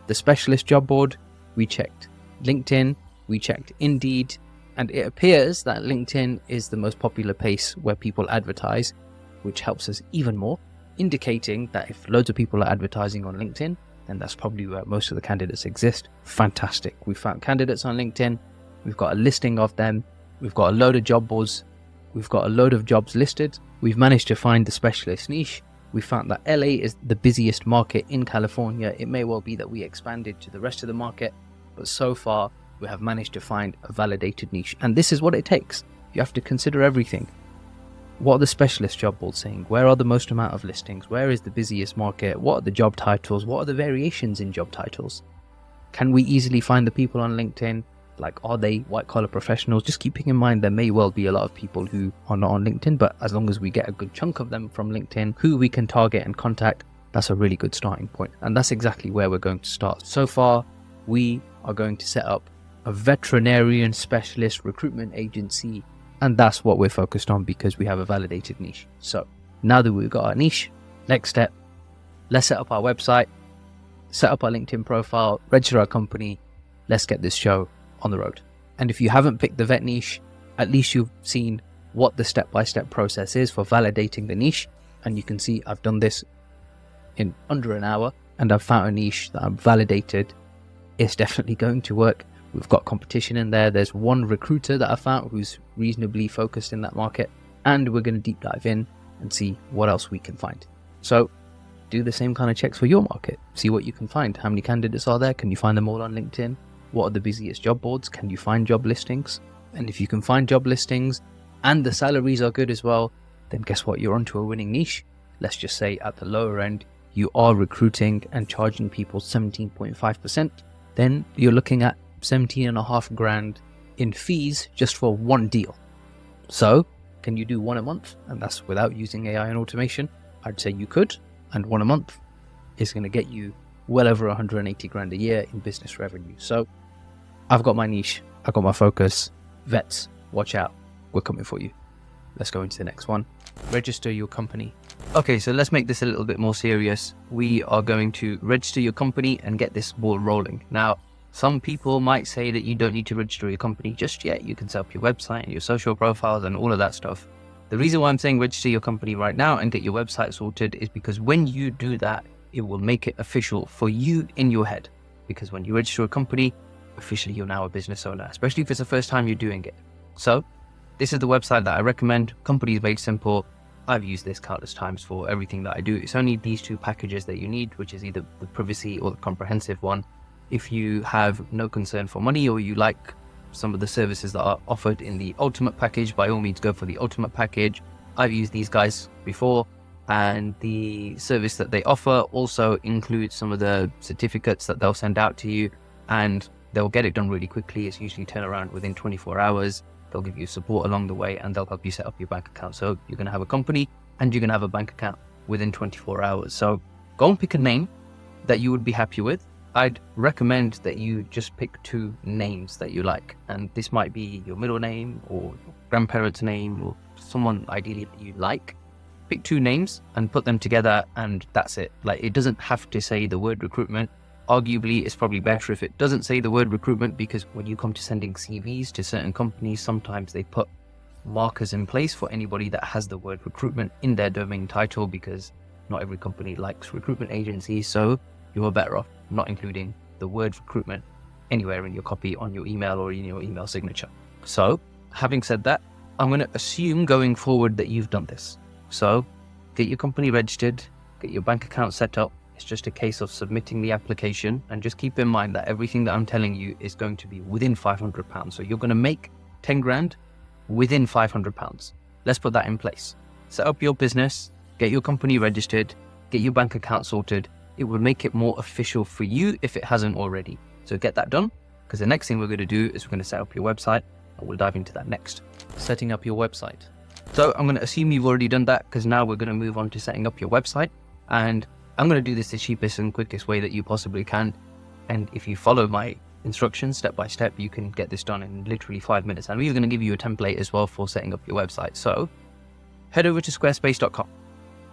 S1: the specialist job board, we checked LinkedIn, we checked Indeed, and it appears that LinkedIn is the most popular place where people advertise, which helps us even more, indicating that if loads of people are advertising on LinkedIn, then that's probably where most of the candidates exist. Fantastic. We found candidates on LinkedIn, we've got a listing of them, we've got a load of job boards, we've got a load of jobs listed, we've managed to find the specialist niche. We found that LA is the busiest market in California. It may well be that we expanded to the rest of the market, but so far we have managed to find a validated niche. And this is what it takes. You have to consider everything. What are the specialist job boards saying? Where are the most amount of listings? Where is the busiest market? What are the job titles? What are the variations in job titles? Can we easily find the people on LinkedIn? Like, are they white collar professionals? Just keeping in mind there may well be a lot of people who are not on LinkedIn, but as long as we get a good chunk of them from LinkedIn who we can target and contact, that's a really good starting point. And that's exactly where we're going to start. So far, we are going to set up a veterinarian specialist recruitment agency, and that's what we're focused on because we have a validated niche. So now that we've got our niche, next step, let's set up our website, set up our LinkedIn profile, register our company. Let's get this show on the road. And if you haven't picked the vet niche, at least you've seen what the step-by-step process is for validating the niche. And you can see I've done this in under an hour, and I've found a niche that I'm validated. It's definitely going to work. We've got competition in there. There's one recruiter that I found who's reasonably focused in that market, and we're going to deep dive in and see what else we can find. So do the same kind of checks for your market. See what you can find. How many candidates are there? Can you find them all on LinkedIn? What are the busiest job boards? Can you find job listings? And if you can find job listings and the salaries are good as well, then guess what? You're onto a winning niche. Let's just say at the lower end, you are recruiting and charging people 17.5%. Then you're looking at 17.5 grand in fees just for one deal. So can you do one a month? And that's without using AI and automation. I'd say you could. And one a month is going to get you well over 180 grand a year in business revenue. So I've got my niche, I've got my focus. Vets, watch out, we're coming for you. Let's go into the next one. Register your company. Okay, so let's make this a little bit more serious. We are going to register your company and get this ball rolling. Now, some people might say that you don't need to register your company just yet. You can set up your website and your social profiles and all of that stuff. The reason why I'm saying register your company right now and get your website sorted is because when you do that, it will make it official for you in your head. Because when you register a company, officially you're now a business owner, especially if it's the first time you're doing it. So this is the website that I recommend. Company is very simple. I've used this countless times for everything that I do. It's only these two packages that you need, which is either the privacy or the comprehensive one. If you have no concern for money, or you like some of the services that are offered in the ultimate package, by all means go for the ultimate package. I've used these guys before, and the service that they offer also includes some of the certificates that they'll send out to you, and they'll get it done really quickly. It's usually turnaround within 24 hours. They'll give you support along the way, and they'll help you set up your bank account. So you're going to have a company and you're going to have a bank account within 24 hours. So go and pick a name that you would be happy with. I'd recommend that you just pick 2 names that you like, and this might be your middle name or your grandparent's name or someone ideally that you like. Pick 2 names and put them together, and that's it. Like, it doesn't have to say the word recruitment. Arguably, it's probably better if it doesn't say the word recruitment, because when you come to sending CVs to certain companies, sometimes they put markers in place for anybody that has the word recruitment in their domain title, because not every company likes recruitment agencies. So you are better off not including the word recruitment anywhere in your copy, on your email, or in your email signature. So having said that, I'm going to assume going forward that you've done this. So get your company registered, get your bank account set up. It's just a case of submitting the application, and just keep in mind that everything that I'm telling you is going to be within £500. So you're going to make 10 grand within £500. Let's put that in place. Set up your business, get your company registered, get your bank account sorted. It will make it more official for you if it hasn't already. So get that done, because the next thing we're going to do is we're going to set up your website, and we'll dive into that next. Setting up your website. So I'm going to assume you've already done that, because now we're going to move on to setting up your website. And I'm going to do this the cheapest and quickest way that you possibly can. And if you follow my instructions step by step, you can get this done in literally 5 minutes. I'm even going to give you a template as well for setting up your website. So head over to squarespace.com.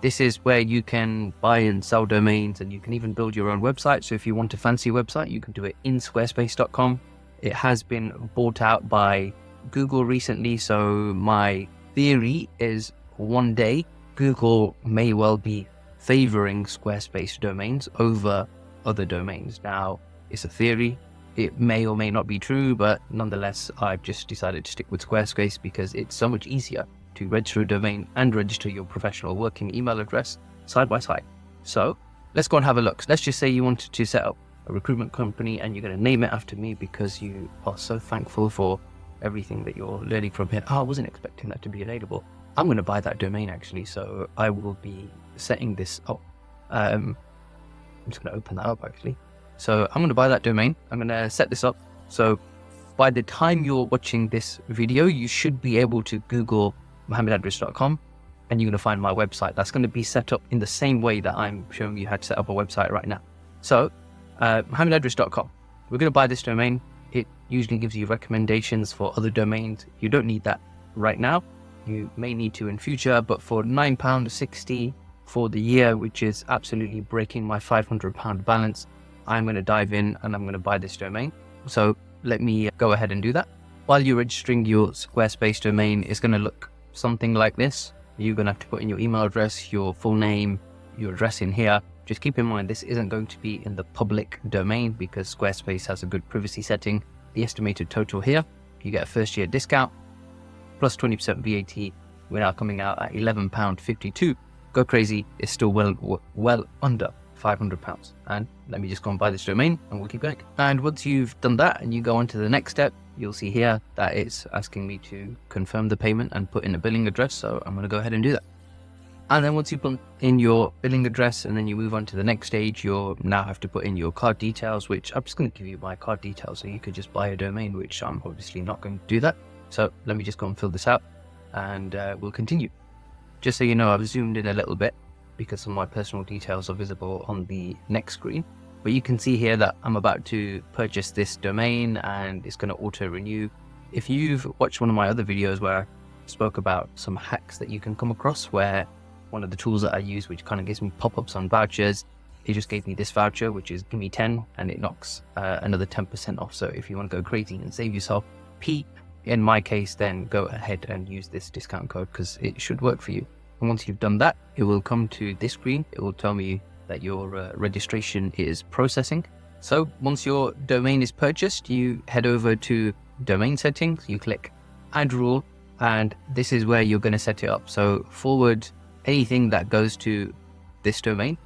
S1: This is where you can buy and sell domains, and you can even build your own website. So if you want a fancy website, you can do it in squarespace.com. It has been bought out by Google recently. So my theory is one day Google may well be favoring Squarespace domains over other domains. Now, it's a theory. It may or may not be true, but nonetheless, I've just decided to stick with Squarespace because it's so much easier to register a domain and register your professional working email address side by side. So let's go and have a look. Let's just say you wanted to set up a recruitment company, and you're going to name it after me because you are so thankful for everything that you're learning from here. Oh, I wasn't expecting that to be available. I'm going to buy that domain actually, so I will be setting this up. I'm just going to open that up actually. So I'm going to buy that domain. I'm going to set this up. So by the time you're watching this video, you should be able to Google mohammedadris.com, and you're going to find my website. That's going to be set up in the same way that I'm showing you how to set up a website right now. So mohammedadris.com, we're going to buy this domain. It usually gives you recommendations for other domains. You don't need that right now. You may need to in future, but for £9.60 for the year, which is absolutely breaking my £500 balance, I'm going to dive in and I'm going to buy this domain. So let me go ahead and do that. While you're registering your Squarespace domain, it's going to look something like this. You're going to have to put in your email address, your full name, your address in here. Just keep in mind, this isn't going to be in the public domain because Squarespace has a good privacy setting. The estimated total here, you get a first year discount plus 20% VAT. We're now coming out at £11.52. Go crazy. It's still well under £500. And let me just go and buy this domain and we'll keep going. And once you've done that and you go on to the next step, you'll see here that it's asking me to confirm the payment and put in a billing address. So I'm going to go ahead and do that. And then once you put in your billing address and then you move on to the next stage, you'll now have to put in your card details, which I'm just going to give you my card details so you could just buy a domain, which I'm obviously not going to do that. So let me just go and fill this out and we'll continue. Just so you know, I've zoomed in a little bit because some of my personal details are visible on the next screen. But you can see here that I'm about to purchase this domain and it's going to auto renew. If you've watched one of my other videos where I spoke about some hacks that you can come across, where one of the tools that I use, which kind of gives me pop-ups on vouchers, it just gave me this voucher, which is give me 10, and it knocks another 10% off. So if you want to go crazy and save yourself P, in my case, then go ahead and use this discount code because it should work for you. And once you've done that, it will come to this screen. It will tell me that your registration is processing. So once your domain is purchased, you head over to domain settings, you click add rule, and this is where you're going to set it up. So forward anything that goes to this domain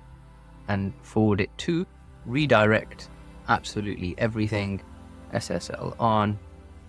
S1: and forward it to redirect absolutely everything SSL on,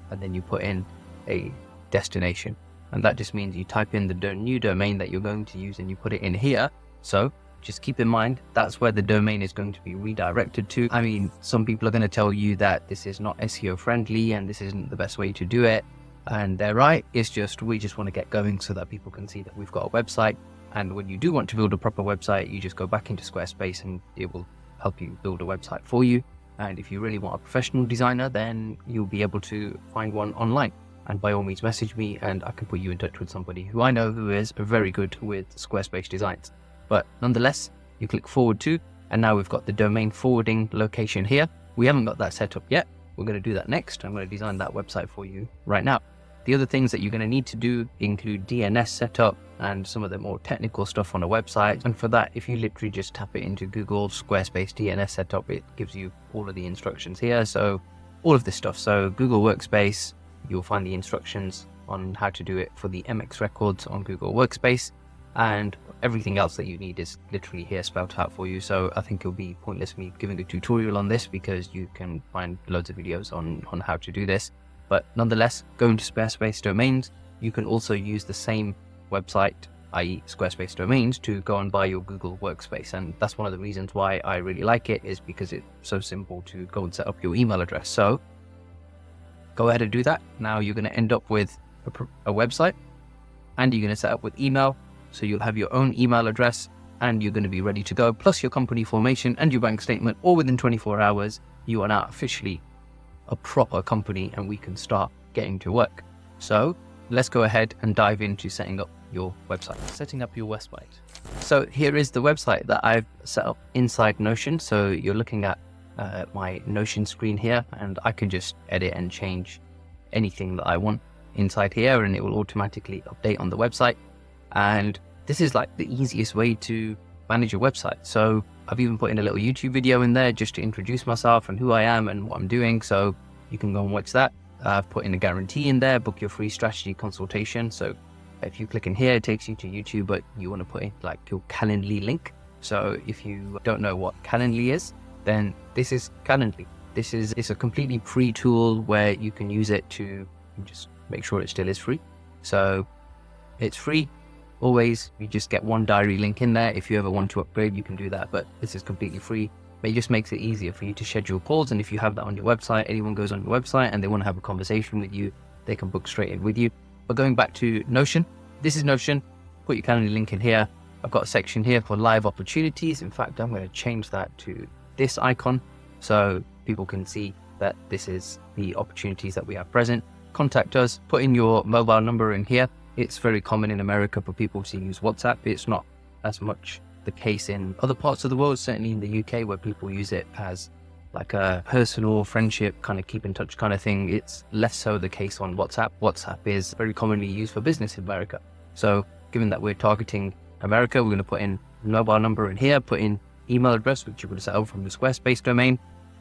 S1: and then you put in a destination. And that just means you type in the new domain that you're going to use and you put it in here. So just keep in mind, that's where the domain is going to be redirected to. I mean, some people are going to tell you that this is not SEO friendly and this isn't the best way to do it. And they're right. It's just, we just want to get going so that people can see that we've got a website. And when you do want to build a proper website, you just go back into Squarespace and it will help you build a website for you. And if you really want a professional designer, then you'll be able to find one online. And by all means, message me and I can put you in touch with somebody who I know who is very good with Squarespace designs. But nonetheless, you click forward to, and now we've got the domain forwarding location here. We haven't got that set up yet. We're going to do that next. I'm going to design that website for you right now. The other things that you're going to need to do include DNS setup and some of the more technical stuff on a website. And for that, if you literally just tap it into Google Squarespace DNS setup, it gives you all of the instructions here. So all of this stuff. So Google Workspace, you'll find the instructions on how to do it for the MX records on Google Workspace, and everything else that you need is literally here spelled out for you. So I think it'll be pointless me giving a tutorial on this because you can find loads of videos on how to do this. But nonetheless, going to Squarespace domains, you can also use the same website, i.e. Squarespace domains, to go and buy your Google Workspace. And that's one of the reasons why I really like it, is because it's so simple to go and set up your email address. So go ahead and do that. Now you're going to end up with a website, and you're going to set up with email. So you'll have your own email address and you're going to be ready to go, plus your company formation and your bank statement, all within 24 hours. You are now officially a proper company and we can start getting to work. So let's go ahead and dive into setting up your website. Setting up your website. So here is the website that I've set up inside Notion. So you're looking at my Notion screen here, and I can just edit and change anything that I want inside here and it will automatically update on the website. And this is like the easiest way to manage your website. So I've even put in a little YouTube video in there just to introduce myself and who I am and what I'm doing. So you can go and watch that. I've put in a guarantee in there, book your free strategy consultation. So if you click in here, it takes you to YouTube, but you want to put in like your Calendly link. So if you don't know what Calendly is, then this is Calendly. It's a completely free tool where you can use it to just make sure it still is free. So it's free. Always, you just get one diary link in there. If you ever want to upgrade, you can do that, but this is completely free. But it just makes it easier for you to schedule calls. And if you have that on your website, anyone goes on your website and they want to have a conversation with you, they can book straight in with you. But going back to Notion, this is Notion. Put your Calendly link in here. I've got a section here for live opportunities. In fact, I'm going to change that to this icon so people can see that this is the opportunities that we have present. Contact us, put in your mobile number in here. It's very common in America for people to use WhatsApp. It's not as much the case in other parts of the world, certainly in the UK, where people use it as like a personal friendship kind of keep in touch kind of thing. It's less so the case on WhatsApp. WhatsApp is very commonly used for business in America. So given that we're targeting America, we're going to put in mobile number in here, put in email address, which you would set up from the Squarespace domain,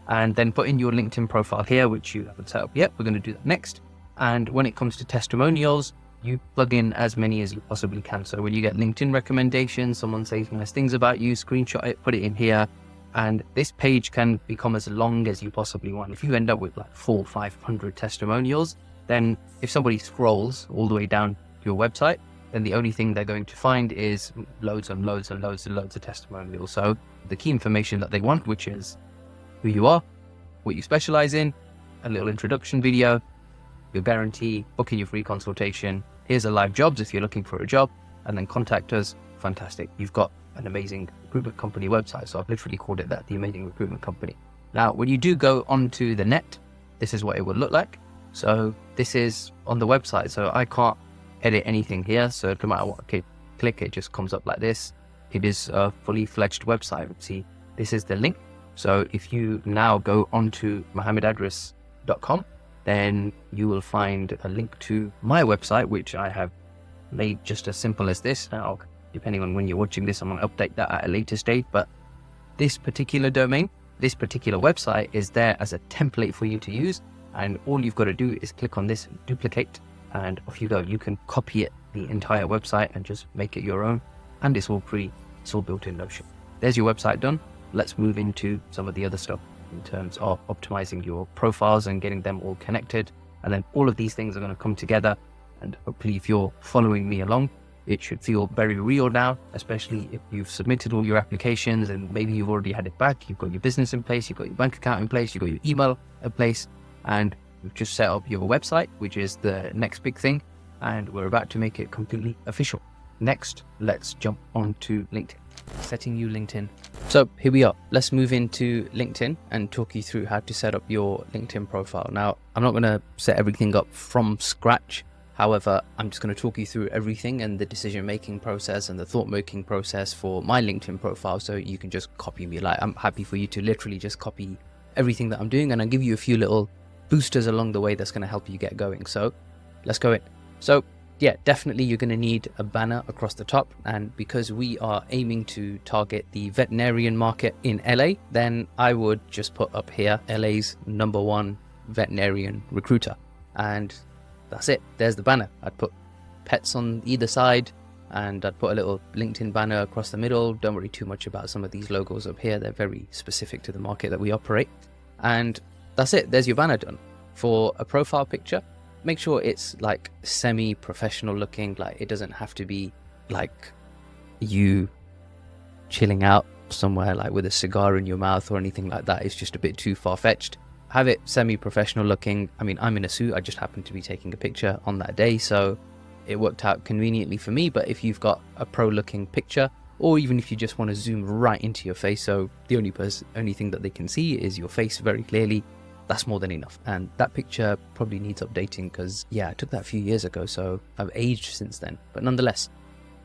S1: and then put in your LinkedIn profile here, which you haven't set up yet. We're going to do that next. And when it comes to testimonials, you plug in as many as you possibly can. So when you get LinkedIn recommendations, someone says nice things about you, screenshot it, put it in here. And this page can become as long as you possibly want. If you end up with like 400 or 500 testimonials, then if somebody scrolls all the way down your website, then the only thing they're going to find is loads and loads and loads and loads of testimonials. So the key information that they want, which is who you are, what you specialize in, a little introduction video, your guarantee, booking your free consultation, here's a live jobs if you're looking for a job, and then contact us. Fantastic. You've got an amazing recruitment company website. So I've literally called it that, the amazing recruitment company. Now, when you do go onto the net, this is what it will look like. So this is on the website. So I can't edit anything here. So no matter what I click, it just comes up like this. It is a fully fledged website. See, this is the link. So if you now go onto mohammedadris.com, then you will find a link to my website, which I have made just as simple as this. Now, depending on when you're watching this, I'm going to update that at a later stage. But this particular domain, this particular website is there as a template for you to use. And all you've got to do is click on this, duplicate, and off you go. You can copy it, the entire website, and just make it your own. and it's all free. It's all built in Notion. There's your website done. Let's move into some of the other stuff in terms of optimizing your profiles and getting them all connected. And then all of these things are going to come together. And hopefully if you're following me along, it should feel very real now, especially if you've submitted all your applications and maybe you've already had it back. You've got your business in place, you've got your bank account in place, you've got your email in place, and we've just set up your website, which is the next big thing. And we're about to make it completely official. Next, let's jump on to LinkedIn. Setting you LinkedIn. So here we are. Let's move into LinkedIn and talk you through how to set up your LinkedIn profile. Now, I'm not going to set everything up from scratch. However, I'm just going to talk you through everything and the decision-making process and the thought-making process for my LinkedIn profile, so you can just copy me. Like, I'm happy for you to literally just copy everything that I'm doing, and I'll give you a few little boosters along the way that's going to help you get going. So let's go in. So yeah, definitely you're going to need a banner across the top, and because we are aiming to target the veterinarian market in LA, then I would just put up here LA's #1 veterinarian recruiter, and that's it. There's the banner. I'd put pets on either side, and I'd put a little LinkedIn banner across the middle. Don't worry too much about some of these logos up here. They're very specific to the market that we operate. And that's it. There's your banner done. For a profile picture, make sure it's like semi-professional looking. Like, it doesn't have to be like you chilling out somewhere like with a cigar in your mouth or anything like that. It's just a bit too far-fetched. Have it semi-professional looking. I mean, I'm in a suit. I just happened to be taking a picture on that day, so it worked out conveniently for me. But if you've got a pro-looking picture, or even if you just want to zoom right into your face, so the only thing that they can see is your face very clearly, that's more than enough. And that picture probably needs updating because, yeah, I took that a few years ago, so I've aged since then. But nonetheless,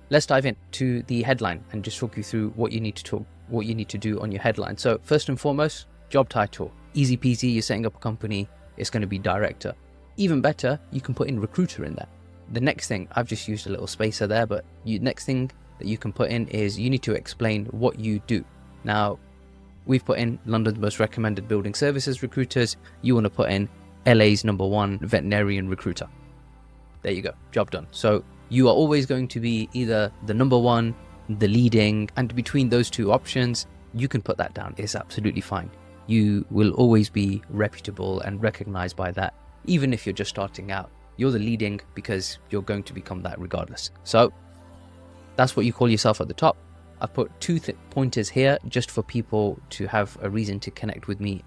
S1: let's dive in to the headline and just talk you through what you need to do on your headline. So first and foremost, job title. Easy peasy, you're setting up a company, it's going to be director. Even better, you can put in recruiter in there. The next thing, I've just used a little spacer there, but next thing that you can put in is you need to explain what you do. Now, we've put in London's most recommended building services recruiters. You want to put in LA's #1 veterinarian recruiter. There you go, job done. So you are always going to be either the #1, the leading, and between those two options, you can put that down. It's absolutely fine. You will always be reputable and recognized by that. Even if you're just starting out, you're the leading because you're going to become that regardless. So that's what you call yourself at the top. I've put two pointers here just for people to have a reason to connect with me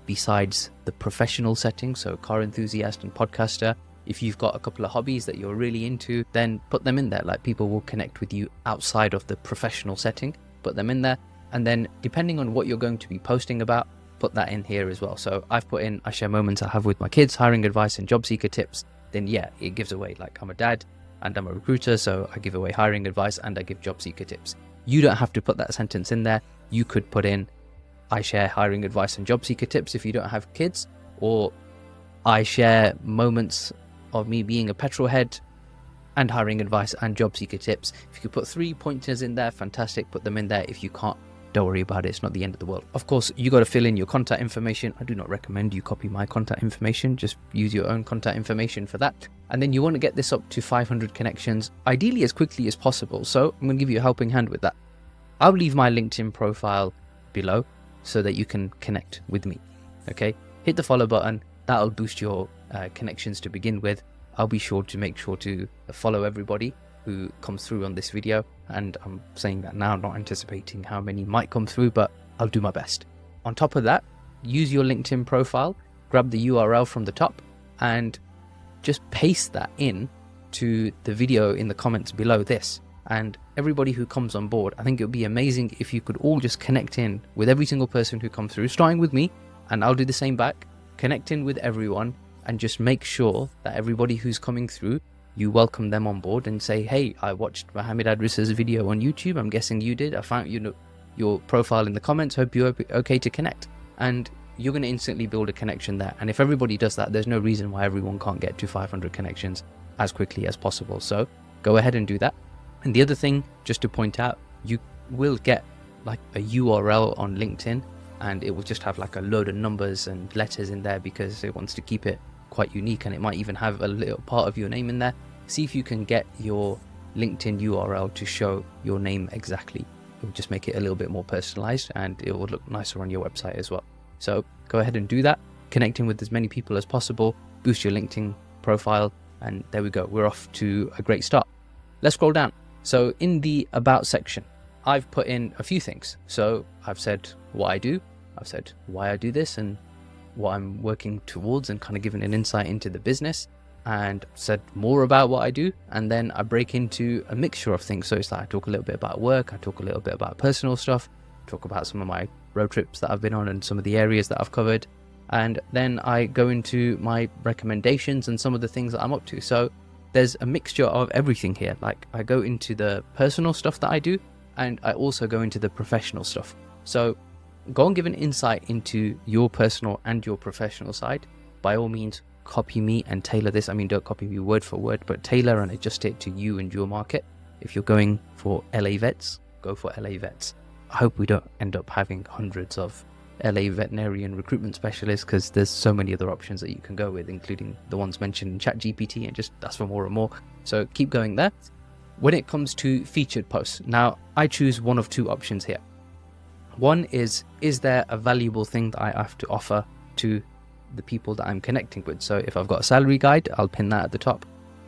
S1: besides the professional setting. So car enthusiast and podcaster. If you've got a couple of hobbies that you're really into, then put them in there. Like, people will connect with you outside of the professional setting. Put them in there. And then depending on what you're going to be posting about, put that in here as well. So I've put in, I share moments I have with my kids, hiring advice and job seeker tips. Then yeah, it gives away, like, I'm a dad and I'm a recruiter, so I give away hiring advice and I give job seeker tips. You don't have to put that sentence in there. You could put in, I share hiring advice and job seeker tips if you don't have kids, or I share moments of me being a petrol head and hiring advice and job seeker tips. If you could put 3 pointers in there, fantastic, put them in there. If you can't, don't worry about it, it's not the end of the world. Of course, you got to fill in your contact information. I do not recommend you copy my contact information, just use your own contact information for that. And then you want to get this up to 500 connections, ideally as quickly as possible. So I'm going to give you a helping hand with that. I'll leave my LinkedIn profile below so that you can connect with me. Okay, hit the follow button, that'll boost your connections to begin with. I'll be sure to make sure to follow everybody who comes through on this video, and I'm saying that now, not anticipating how many might come through, but I'll do my best. On top of that, use your LinkedIn profile, grab the URL from the top and just paste that in to the video in the comments below this. And everybody who comes on board, I think it would be amazing if you could all just connect in with every single person who comes through, starting with me, and I'll do the same back. Connect in with everyone and just make sure that everybody who's coming through, you welcome them on board and say, hey, I watched Mohammed Adris's video on YouTube. I'm guessing you did. I found your profile in the comments. Hope you're okay to connect. And you're going to instantly build a connection there. And if everybody does that, there's no reason why everyone can't get to 500 connections as quickly as possible. So go ahead and do that. And the other thing, just to point out, you will get like a URL on LinkedIn, and it will just have like a load of numbers and letters in there because it wants to keep it quite unique, and it might even have a little part of your name in there. See if you can get your LinkedIn URL to show your name exactly. It will just make it a little bit more personalized, and it will look nicer on your website as well. So go ahead and do that, connecting with as many people as possible, boost your LinkedIn profile, and there we go. We're off to a great start. Let's scroll down. So in the About section, I've put in a few things. So I've said what I do, I've said why I do this and what I'm working towards, and kind of given an insight into the business, and said more about what I do. And then I break into a mixture of things. So it's like I talk a little bit about work, I talk a little bit about personal stuff, talk about some of my road trips that I've been on and some of the areas that I've covered. And then I go into my recommendations and some of the things that I'm up to. So there's a mixture of everything here. Like I go into the personal stuff that I do, and I also go into the professional stuff. So go and give an insight into your personal and your professional side. By all means, copy me and tailor this. I mean, don't copy me word for word, but tailor and adjust it to you and your market. If you're going for LA vets, go for LA vets. I hope we don't end up having hundreds of LA veterinary and recruitment specialists, because there's so many other options that you can go with, including the ones mentioned in ChatGPT, and just ask for more and more. So keep going there. When it comes to featured posts, now I choose one of two options here. One is there a valuable thing that I have to offer to the people that I'm connecting with? So if I've got a salary guide, I'll pin that at the top.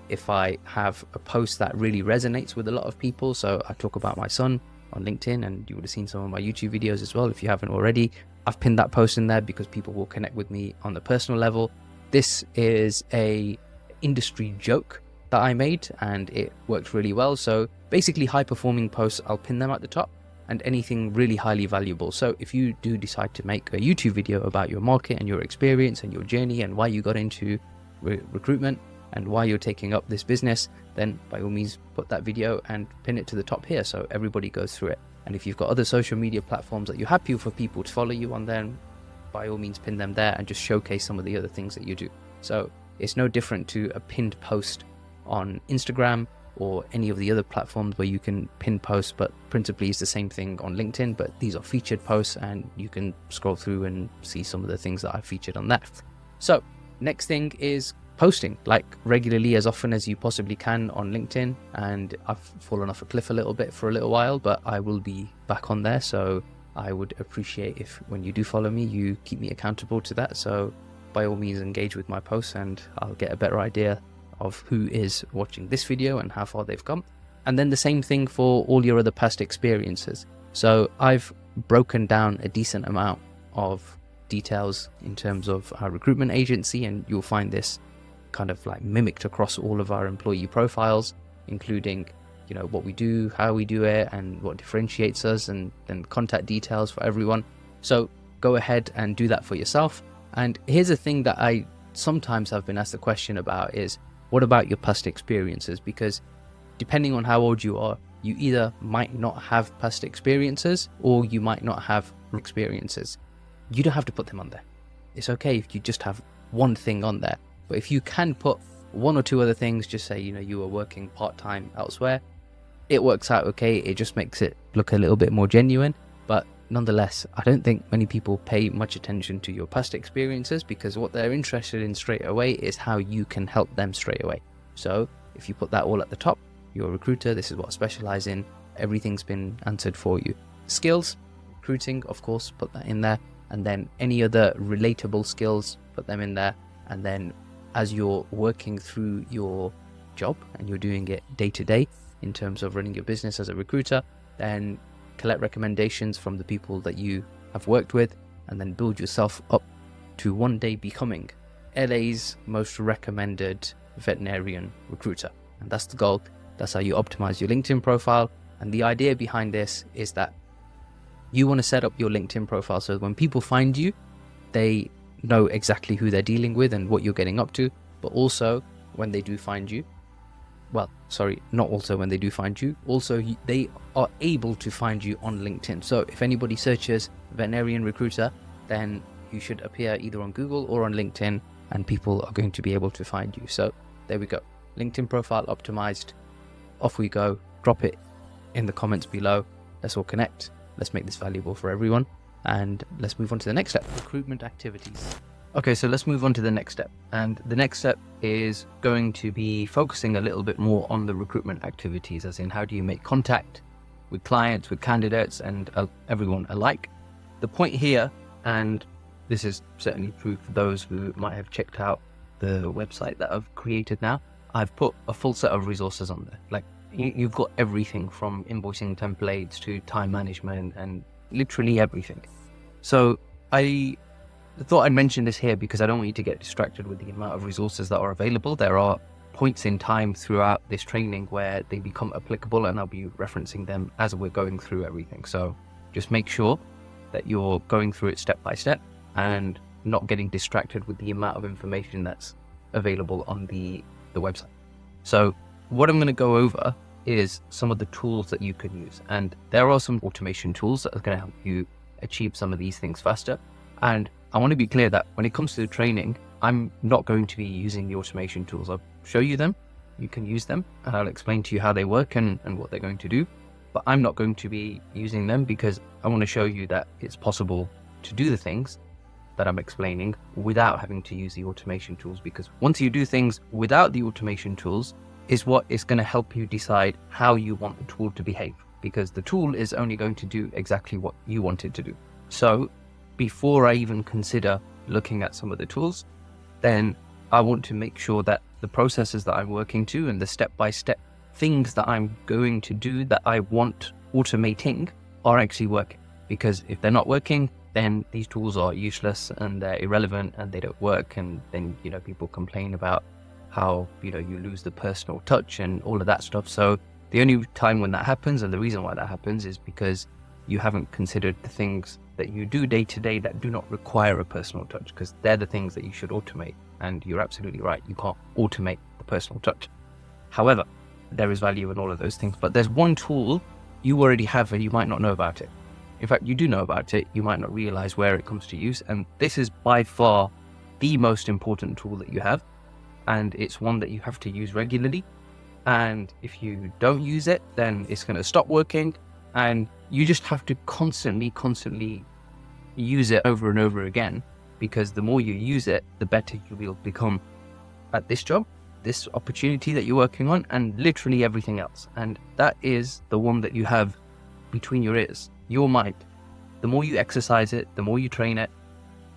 S1: If I have a post that really resonates with a lot of people, so I talk about my son on LinkedIn, and you would have seen some of my YouTube videos as well if you haven't already. I've pinned that post in there because people will connect with me on the personal level. This is a industry joke that I made, and it worked really well. So basically, high performing posts, I'll pin them at the top, and anything really highly valuable. So if you do decide to make a YouTube video about your market and your experience and your journey and why you got into recruitment and why you're taking up this business, then by all means put that video and pin it to the top here so everybody goes through it. And if you've got other social media platforms that you're happy for people to follow you on, then by all means pin them there and just showcase some of the other things that you do. So it's no different to a pinned post on Instagram or any of the other platforms where you can pin posts, but principally it's the same thing on LinkedIn, but these are featured posts, and you can scroll through and see some of the things that I've featured on that. So next thing is posting, like regularly, as often as you possibly can on LinkedIn. And I've fallen off a cliff a little bit for a little while, but I will be back on there. So I would appreciate if when you do follow me, you keep me accountable to that. So by all means engage with my posts, and I'll get a better idea of who is watching this video and how far they've come. And then the same thing for all your other past experiences. So I've broken down a decent amount of details in terms of our recruitment agency, and you'll find this kind of like mimicked across all of our employee profiles, including, you know, what we do, how we do it, and what differentiates us, and then contact details for everyone. So go ahead and do that for yourself. And here's a thing that I sometimes have been asked the question about is, what about your past experiences? Because depending on how old you are, you either might not have past experiences or you might not have experiences. You don't have to put them on there. It's okay if you just have one thing on there. But if you can put one or two other things, just say, you know, you were working part-time elsewhere, it works out okay. It just makes it look a little bit more genuine. But nonetheless, I don't think many people pay much attention to your past experiences, because what they're interested in straight away is how you can help them straight away. So if you put that all at the top, you're a recruiter, this is what I specialize in, everything's been answered for you. Skills, recruiting, of course, put that in there. And then any other relatable skills, put them in there. And then as you're working through your job and you're doing it day to day in terms of running your business as a recruiter, then collect recommendations from the people that you have worked with, and then build yourself up to one day becoming LA's most recommended veterinarian recruiter. And that's the goal. That's how you optimize your LinkedIn profile. And the idea behind this is that you want to set up your LinkedIn profile so when people find you, they know exactly who they're dealing with and what you're getting up to. But also when they do find you, well, sorry, not also when they do find you, also they are able to find you on LinkedIn. So if anybody searches veterinarian recruiter, then you should appear either on Google or on LinkedIn, and people are going to be able to find you. So there we go. LinkedIn profile optimized. Off we go. Drop it in the comments below. Let's all connect. Let's make this valuable for everyone. And let's move on to the next step, recruitment activities. Okay, so let's move on to the next step. And the next step is going to be focusing a little bit more on the recruitment activities, as in how do you make contact with clients, with candidates, and everyone alike. The point here, and this is certainly true for those who might have checked out the website that I've created now, I've put a full set of resources on there. Like you've got everything from invoicing templates to time management and literally everything. So I thought I'd mention this here because I don't want you to get distracted with the amount of resources that are available. There are points in time throughout this training where they become applicable, and I'll be referencing them as we're going through everything. So just make sure that you're going through it step by step and not getting distracted with the amount of information that's available on the website. So what I'm going to go over is some of the tools that you can use. And there are some automation tools that are going to help you achieve some of these things faster. And I want to be clear that when it comes to the training, I'm not going to be using the automation tools. I'll show you them, you can use them, and I'll explain to you how they work and what they're going to do. But I'm not going to be using them because I want to show you that it's possible to do the things that I'm explaining without having to use the automation tools, because once you do things without the automation tools is what is going to help you decide how you want the tool to behave, because the tool is only going to do exactly what you want it to do. So before I even consider looking at some of the tools, then I want to make sure that the processes that I'm working to and the step-by-step things that I'm going to do that I want automating are actually working. Because if they're not working, then these tools are useless and they're irrelevant and they don't work. And then, people complain about how, you lose the personal touch and all of that stuff. So the only time when that happens, and the reason why that happens, is because you haven't considered the things that you do day to day that do not require a personal touch, because they're the things that you should automate. And you're absolutely right, you can't automate the personal touch. However, there is value in all of those things, but there's one tool you already have and you might not know about it. In fact, you do know about it, you might not realize where it comes to use. And this is by far the most important tool that you have. And it's one that you have to use regularly. And if you don't use it, then it's going to stop working. And you just have to constantly use it over and over again, because the more you use it, the better you will become at this job, this opportunity that you're working on, and literally everything else. And that is the one that you have between your ears, your mind. The more you exercise it, the more you train it.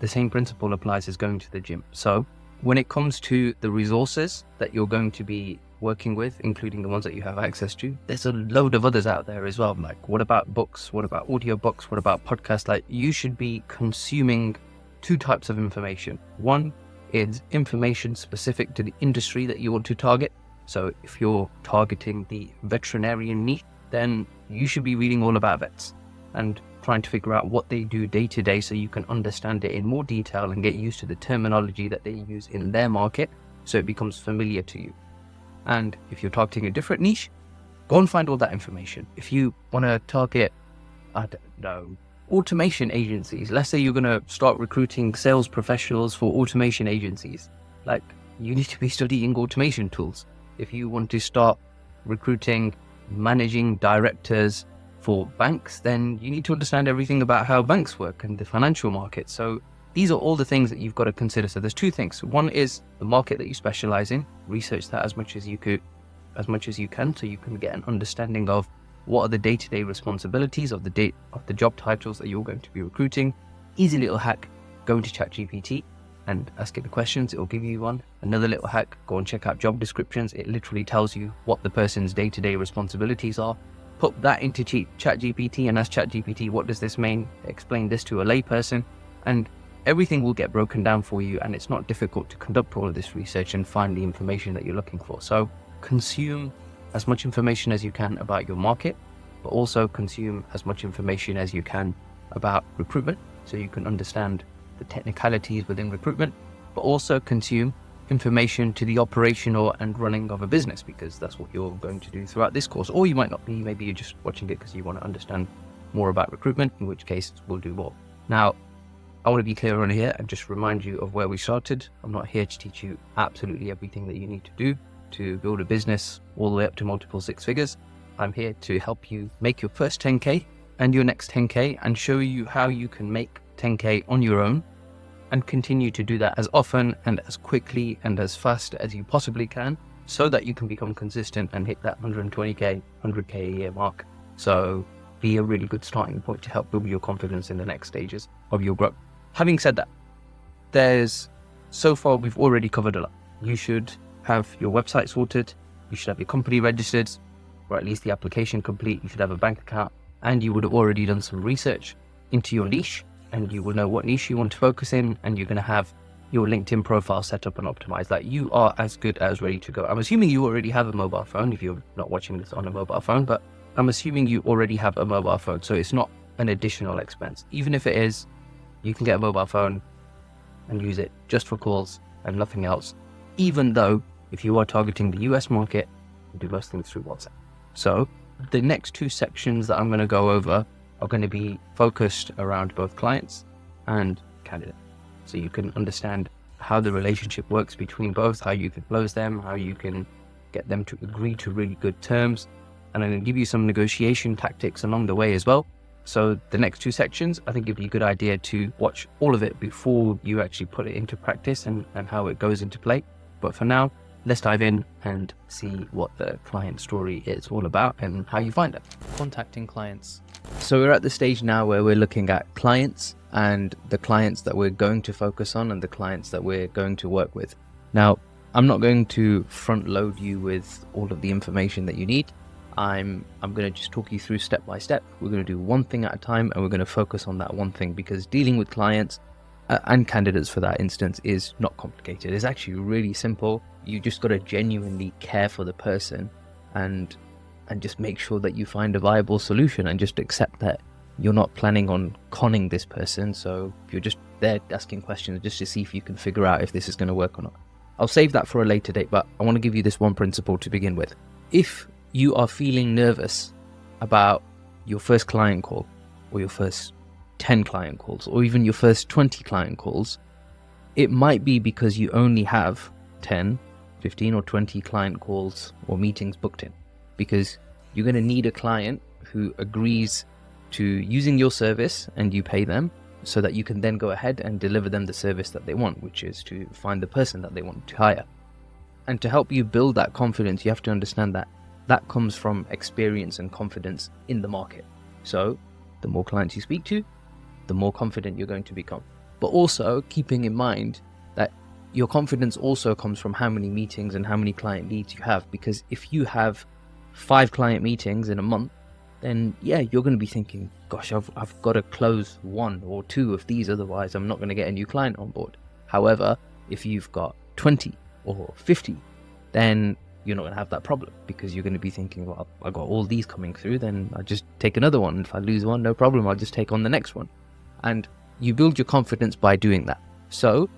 S1: The same principle applies as going to the gym. So when it comes to the resources that you're going to be working with, including the ones that you have access to, there's a load of others out there as well. Like, what about books? What about audiobooks? What about podcasts? Like, you should be consuming two types of information. One is information specific to the industry that you want to target. So if you're targeting the veterinarian niche, then you should be reading all about vets and trying to figure out what they do day to day so you can understand it in more detail and get used to the terminology that they use in their market so it becomes familiar to you. And if you're targeting a different niche, go and find all that information. If you want to target, I don't know, automation agencies, let's say you're going to start recruiting sales professionals for automation agencies, like, you need to be studying automation tools. If you want to start recruiting managing directors for banks, then you need to understand everything about how banks work and the financial market. So these are all the things that you've got to consider. So there's two things. One is the market that you specialize in. Research that as much as you can, so you can get an understanding of what are the day-to-day responsibilities of the job titles that you're going to be recruiting. Easy little hack: go into ChatGPT and ask it the questions, it'll give you one. Another little hack: go and check out job descriptions. It literally tells you what the person's day-to-day responsibilities are. Put that into ChatGPT and ask ChatGPT, what does this mean? Explain this to a layperson, and everything will get broken down for you. And it's not difficult to conduct all of this research and find the information that you're looking for. So consume as much information as you can about your market, but also consume as much information as you can about recruitment so you can understand the technicalities within recruitment, but also consume information to the operational and running of a business, because that's what you're going to do throughout this course. Or you might not be, maybe you're just watching it because you want to understand more about recruitment, in which case we'll do more. Now, I want to be clear on here and just remind you of where we started. I'm not here to teach you absolutely everything that you need to do to build a business all the way up to multiple six figures. I'm here to help you make your first 10K and your next 10K and show you how you can make 10K on your own and continue to do that as often and as quickly and as fast as you possibly can, so that you can become consistent and hit that 120k, 100k a year mark. So be a really good starting point to help build your confidence in the next stages of your growth. Having said that, so far we've already covered a lot. You should have your website sorted, you should have your company registered, or at least the application complete, you should have a bank account, and you would have already done some research into your niche, and you will know what niche you want to focus in, and you're going to have your LinkedIn profile set up and optimized. That you are as good as ready to go. I'm assuming you already have a mobile phone if you're not watching this on a mobile phone, but I'm assuming you already have a mobile phone, so it's not an additional expense. Even if it is, you can get a mobile phone and use it just for calls and nothing else. Even though if you are targeting the US market, you do most things through WhatsApp. So the next two sections that I'm going to go over are going to be focused around both clients and candidates. So you can understand how the relationship works between both, how you can close them, how you can get them to agree to really good terms. And I'm going to give you some negotiation tactics along the way as well. So the next two sections, I think it'd be a good idea to watch all of it before you actually put it into practice and how it goes into play. But for now, let's dive in and see what the client story is all about and how you find it. Contacting clients. So we're at the stage now where we're looking at clients and the clients that we're going to focus on and the clients that we're going to work with. Now, I'm not going to front load you with all of the information that you need. I'm going to just talk you through step by step. We're going to do one thing at a time, and we're going to focus on that one thing, because dealing with clients and candidates for that instance is not complicated. It's actually really simple. You just got to genuinely care for the person and just make sure that you find a viable solution, and just accept that you're not planning on conning this person. So you're just there asking questions just to see if you can figure out if this is going to work or not. I'll save that for a later date, but I want to give you this one principle to begin with. If you are feeling nervous about your first client call, or your first 10 client calls, or even your first 20 client calls, it might be because you only have 10, 15 or 20 client calls or meetings booked in, because you're going to need a client who agrees to using your service and you pay them, so that you can then go ahead and deliver them the service that they want, which is to find the person that they want to hire. And to help you build that confidence, you have to understand that that comes from experience and confidence in the market. So the more clients you speak to, the more confident you're going to become. But also keeping in mind that your confidence also comes from how many meetings and how many client leads you have. Because if you have 5 client meetings in a month, then yeah, you're going to be thinking, gosh, I've got to close 1 or 2 of these, otherwise I'm not going to get a new client on board. However, if you've got 20 or 50, then you're not going to have that problem, because you're going to be thinking, well, I got all these coming through, then I'll just take another one. If I lose one, no problem, I'll just take on the next one. And you build your confidence by doing that. So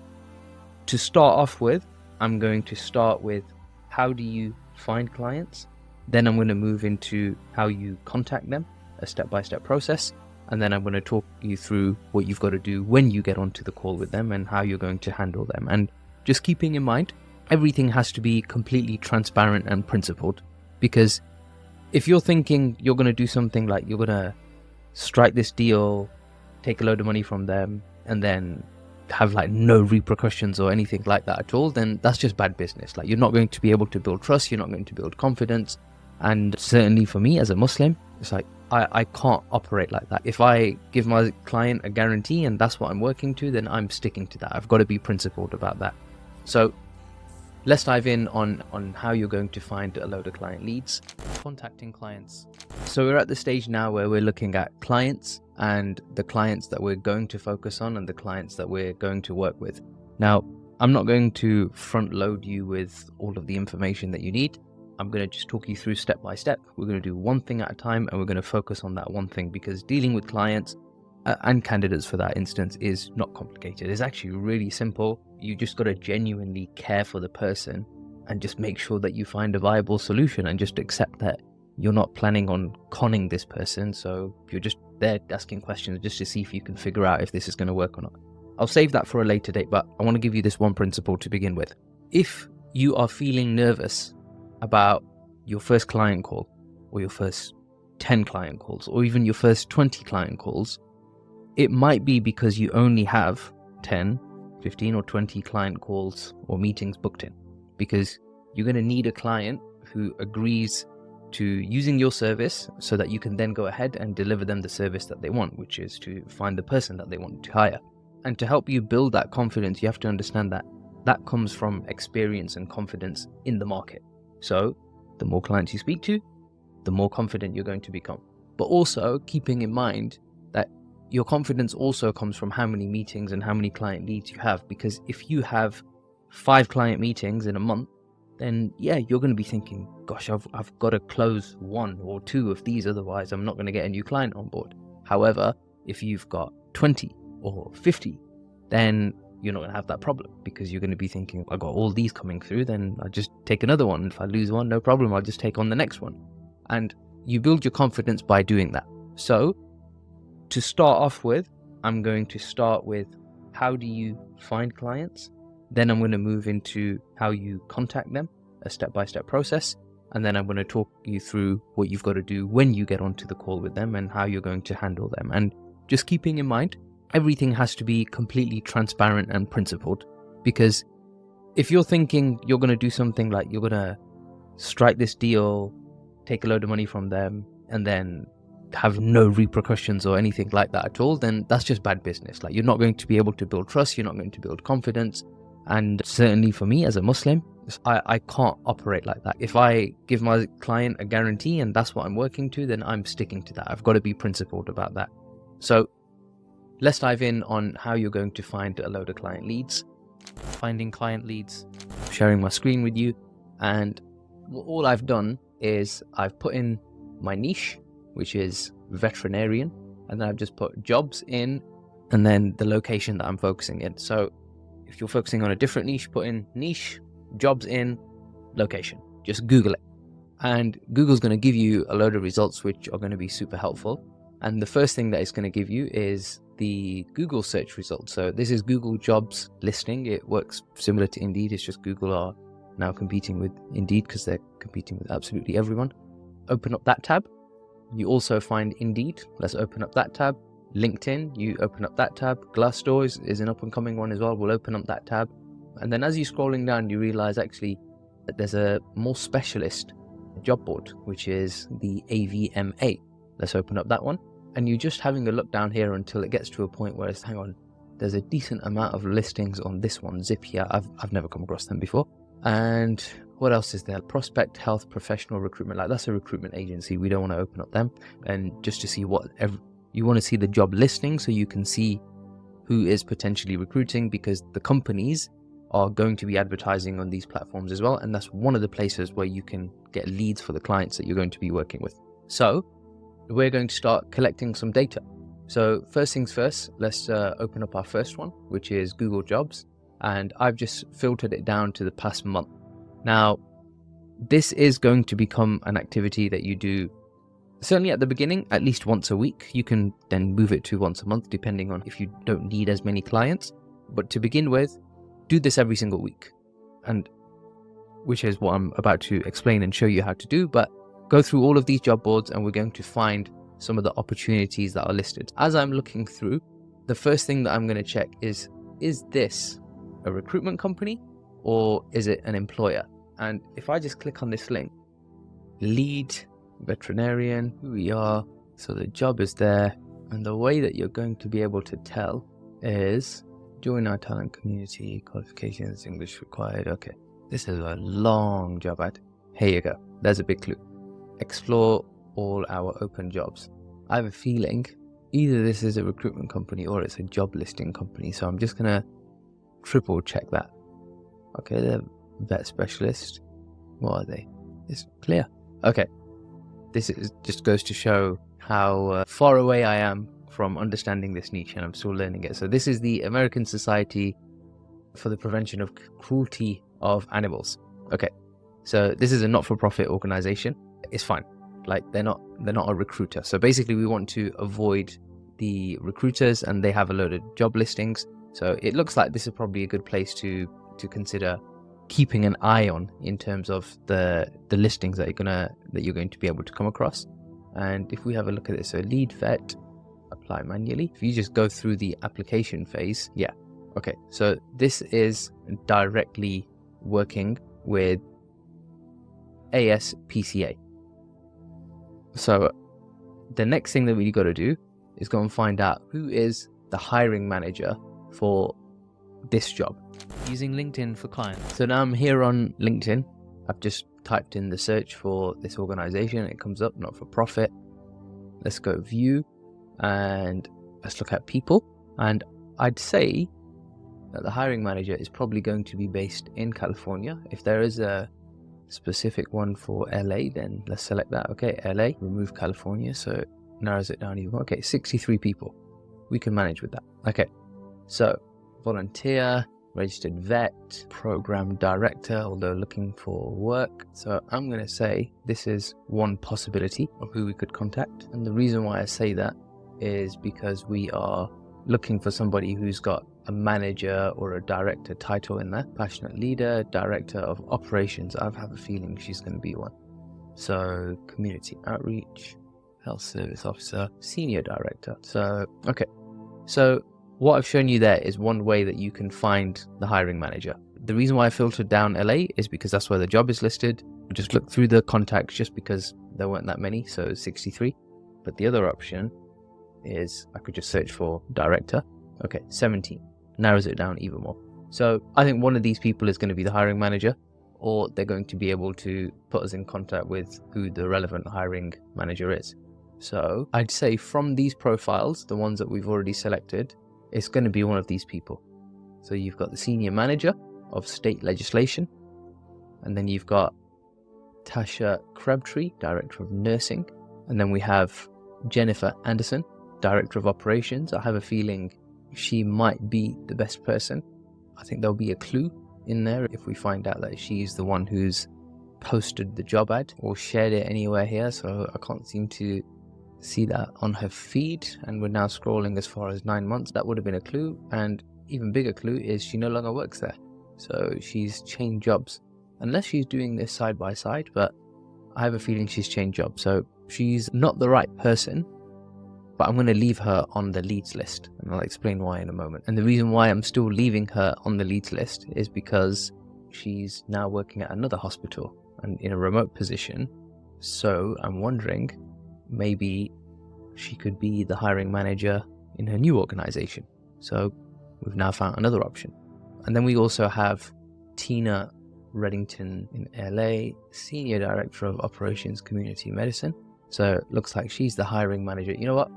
S1: to start off with, I'm going to start with how do you find clients? Then I'm going to move into how you contact them, a step-by-step process. And then I'm going to talk you through what you've got to do when you get onto the call with them and how you're going to handle them. And just keeping in mind, everything has to be completely transparent and principled, because if you're thinking you're going to do something like you're going to strike this deal, take a load of money from them, and then have like no repercussions or anything like that at all, then that's just bad business. Like, you're not going to be able to build trust, you're not going to build confidence. And certainly for me as a Muslim, it's like I can't operate like that. If I give my client a guarantee and that's what I'm working to, then I'm sticking to that. I've got to be principled about that. So let's dive in on how you're going to find a load of client leads. Contacting clients. So we're at the stage now where we're looking at clients and the clients that we're going to focus on and the clients that we're going to work with. Now, I'm not going to front load you with all of the information that you need. I'm going to just talk you through step by step. We're going to do one thing at a time, and we're going to focus on that one thing, because dealing with clients and candidates for that instance is not complicated. It's actually really simple. You just got to genuinely care for the person and just make sure that you find a viable solution, and just accept that you're not planning on conning this person. So you're just there asking questions just to see if you can figure out if this is going to work or not. I'll save that for a later date, but I want to give you this one principle to begin with. If you are feeling nervous about your first client call, or your first 10 client calls, or even your first 20 client calls, it might be because you only have 10, 15 or 20 client calls or meetings booked in, because you're going to need a client who agrees to using your service so that you can then go ahead and deliver them the service that they want, which is to find the person that they want to hire. And to help you build that confidence, you have to understand that that comes from experience and confidence in the market. So the more clients you speak to, the more confident you're going to become. But also keeping in mind that your confidence also comes from how many meetings and how many client leads you have. Because if you have 5 client meetings in a month, then yeah, you're going to be thinking, gosh, I've got to close 1 or 2 of these, otherwise I'm not going to get a new client on board. However, if you've got 20 or 50, then you're not going to have that problem, because you're going to be thinking, I got all these coming through, then I'll just take another one. If I lose one, no problem, I'll just take on the next one. And you build your confidence by doing that. So to start off with, I'm going to start with how do you find clients? Then I'm going to move into how you contact them, a step-by-step process. And then I'm going to talk you through what you've got to do when you get onto the call with them and how you're going to handle them. And just keeping in mind, everything has to be completely transparent and principled, because if you're thinking you're going to do something like you're going to strike this deal, take a load of money from them, and then have no repercussions or anything like that at all, then that's just bad business. Like, you're not going to be able to build trust, you're not going to build confidence. And certainly for me as a Muslim, I can't operate like that. If I give my client a guarantee and that's what I'm working to, then I'm sticking to that. I've got to be principled about that. So let's dive in on how you're going to find a load of client leads. Finding client leads, sharing my screen with you, and all I've done is I've put in my niche, which is veterinarian, and then I've just put jobs in, and then the location that I'm focusing in. So if you're focusing on a different niche, put in niche, jobs in, location. Just Google it. And Google's going to give you a load of results which are going to be super helpful. And the first thing that it's going to give you is the Google search results. So this is Google jobs listing. It works similar to Indeed. It's just Google are now competing with Indeed because they're competing with absolutely everyone. Open up that tab. You also find Indeed. Let's open up that tab. LinkedIn, you open up that tab. Glassdoor is an up and coming one as well. We'll open up that tab. And then as you're scrolling down, you realize actually that there's a more specialist job board, which is the AVMA. Let's open up that one. And you're just having a look down here until it gets to a point where it's, hang on, there's a decent amount of listings on this one, Zipia. I've never come across them before. And what else is there? Prospect Health Professional Recruitment. Like, that's a recruitment agency. We don't want to open up them. And just to see you want to see the job listing so you can see who is potentially recruiting, because the companies are going to be advertising on these platforms as well. And that's one of the places where you can get leads for the clients that you're going to be working with. So we're going to start collecting some data. So first things first, let's open up our first one, which is Google Jobs. And I've just filtered it down to the past month. Now, this is going to become an activity that you do certainly at the beginning, at least once a week. You can then move it to once a month, depending on if you don't need as many clients. But to begin with, do this every single week, and which is what I'm about to explain and show you how to do. But go through all of these job boards and we're going to find some of the opportunities that are listed. As I'm looking through, the first thing that I'm going to check is this a recruitment company or is it an employer? And if I just click on this link, lead veterinarian, who we are, so the job is there. And the way that you're going to be able to tell is join our talent community, qualifications, English required. Okay, this is a long job ad. Here you go. There's a big clue. Explore all our open jobs. I have a feeling either this is a recruitment company or it's a job listing company. So I'm just going to triple check that. Okay, they're vet specialist. What are they? It's clear. Okay. This just goes to show how far away I am from understanding this niche, and I'm still learning it. So this is the American Society for the Prevention of Cruelty of Animals. Okay, so this is a not-for-profit organization. It's fine. Like, they're not a recruiter. So basically we want to avoid the recruiters, and they have a load of job listings. So it looks like this is probably a good place to consider keeping an eye on in terms of the listings that you're going to be able to come across. And if we have a look at this, so lead vet, apply manually. If you just go through the application phase, yeah, Okay, so this is directly working with ASPCA. So the next thing that we got to do is go and find out who is the hiring manager for this job using LinkedIn for clients. So now I'm here on LinkedIn. I've just typed in the search for this organization. It comes up, not for profit. Let's go view and let's look at people. And I'd say that the hiring manager is probably going to be based in California. If there is a specific one for LA, then let's select that. Okay, LA, remove California, so it narrows it down even. Okay, 63 people. We can manage with that. Okay, so volunteer, registered vet, program director, although looking for work. So I'm going to say this is one possibility of who we could contact. And the reason why I say that is because we are looking for somebody who's got a manager or a director title in there. Passionate leader, director of operations. I have a feeling she's going to be one. So community outreach, health service officer, senior director. So, okay. So what I've shown you there is one way that you can find the hiring manager. The reason why I filtered down LA is because that's where the job is listed. I just looked through the contacts just because there weren't that many, so 63. But the other option is I could just search for director. Okay, 17. Narrows it down even more. So I think one of these people is going to be the hiring manager, or they're going to be able to put us in contact with who the relevant hiring manager is. So I'd say from these profiles, the ones that we've already selected, it's going to be one of these people. So you've got the senior manager of state legislation, and then you've got Tasha Crabtree, director of nursing, and then we have Jennifer Anderson, director of operations. I have a feeling she might be the best person. I think there'll be a clue in there if we find out that she's the one who's posted the job ad or shared it anywhere here. So I can't seem to see that on her feed, and we're now scrolling as far as 9 months. That would have been a clue, and even bigger clue is she no longer works there. So she's changed jobs, unless she's doing this side by side, but I have a feeling she's changed jobs. So she's not the right person, but I'm going to leave her on the leads list, and I'll explain why in a moment. And the reason why I'm still leaving her on the leads list is because she's now working at another hospital and in a remote position. So I'm wondering, maybe she could be the hiring manager in her new organization. So we've now found another option. And then we also have Tina Reddington in LA, Senior Director of Operations Community Medicine. So it looks like she's the hiring manager. You know what?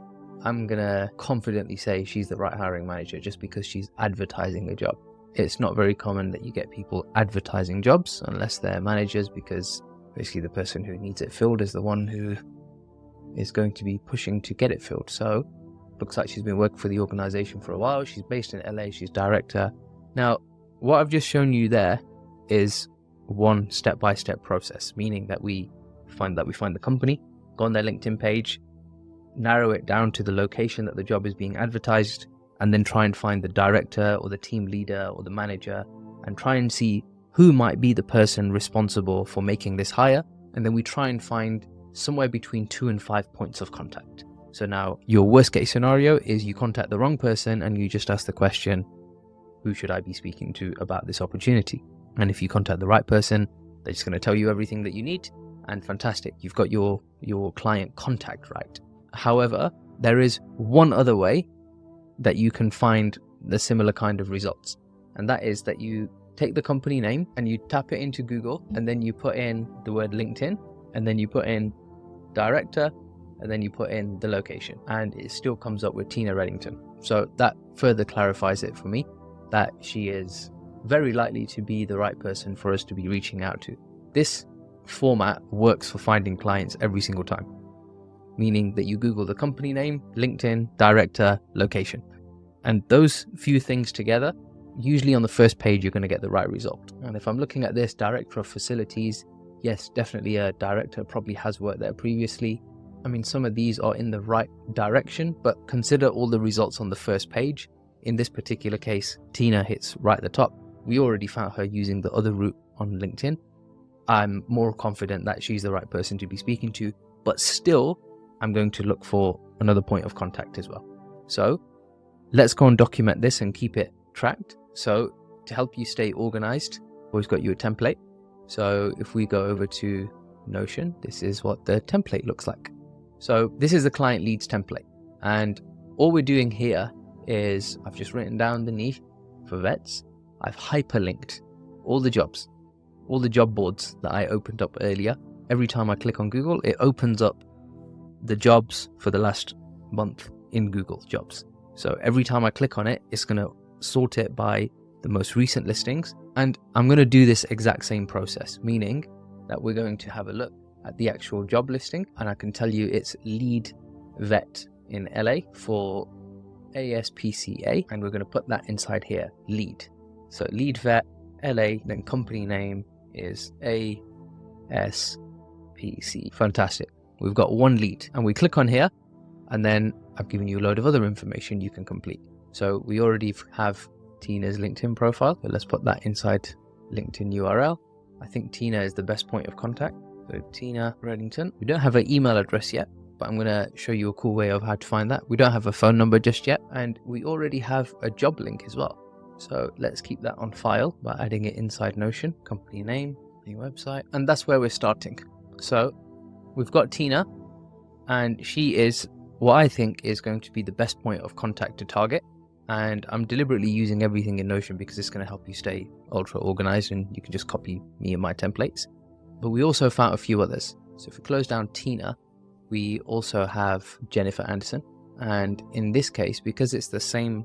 S1: I'm going to confidently say she's the right hiring manager just because she's advertising a job. It's not very common that you get people advertising jobs unless they're managers, because basically the person who needs it filled is the one who is going to be pushing to get it filled. So looks like she's been working for the organization for a while. She's based in LA. She's director. Now, what I've just shown you there is one step-by-step process, meaning that we find the company, go on their LinkedIn page, narrow it down to the location that the job is being advertised, and then try and find the director or the team leader or the manager and try and see who might be the person responsible for making this hire. And then we try and find somewhere between 2 and 5 points of contact. So now your worst case scenario is you contact the wrong person and you just ask the question, who should I be speaking to about this opportunity? And if you contact the right person, they're just going to tell you everything that you need, and fantastic, you've got your client contact right. However, there is one other way that you can find the similar kind of results, and that is that you take the company name and you tap it into Google, and then you put in the word LinkedIn, and then you put in director, and then you put in the location, and it still comes up with Tina Reddington. So that further clarifies it for me that she is very likely to be the right person for us to be reaching out to. This format works for finding clients every single time, meaning that you Google the company name, LinkedIn, director, location, and those few things together, usually on the first page you're going to get the right result. And if I'm looking at this, director of facilities, yes, definitely a director, probably has worked there previously. I mean, some of these are in the right direction, but consider all the results on the first page. In this particular case, Tina hits right at the top. We already found her using the other route on LinkedIn. I'm more confident that she's the right person to be speaking to, but still, I'm going to look for another point of contact as well. So let's go and document this and keep it tracked. So to help you stay organized, always got you a template. So if we go over to Notion, this is what the template looks like. So this is the client leads template. And all we're doing here is I've just written down the niche for vets. I've hyperlinked all the jobs, all the job boards that I opened up earlier. Every time I click on Google, it opens up the jobs for the last month in Google Jobs. So every time I click on it, it's going to sort it by the most recent listings. And I'm going to do this exact same process, meaning that we're going to have a look at the actual job listing. And I can tell you it's lead vet in LA for ASPCA. And we're going to put that inside here, lead. So lead vet, LA, then company name is ASPC. Fantastic. We've got one lead and we click on here, and then I've given you a load of other information you can complete. So we already have Tina's LinkedIn profile. So let's put that inside LinkedIn URL. I think Tina is the best point of contact. So Tina Reddington. We don't have an email address yet, but I'm going to show you a cool way of how to find that. We don't have a phone number just yet, and we already have a job link as well. So let's keep that on file by adding it inside Notion. Company name, new website, and that's where we're starting. So we've got Tina, and she is what I think is going to be the best point of contact to target. And I'm deliberately using everything in Notion because it's going to help you stay ultra organized, and you can just copy me and my templates. But we also found a few others. So if we close down Tina, we also have Jennifer Anderson. And in this case, because it's the same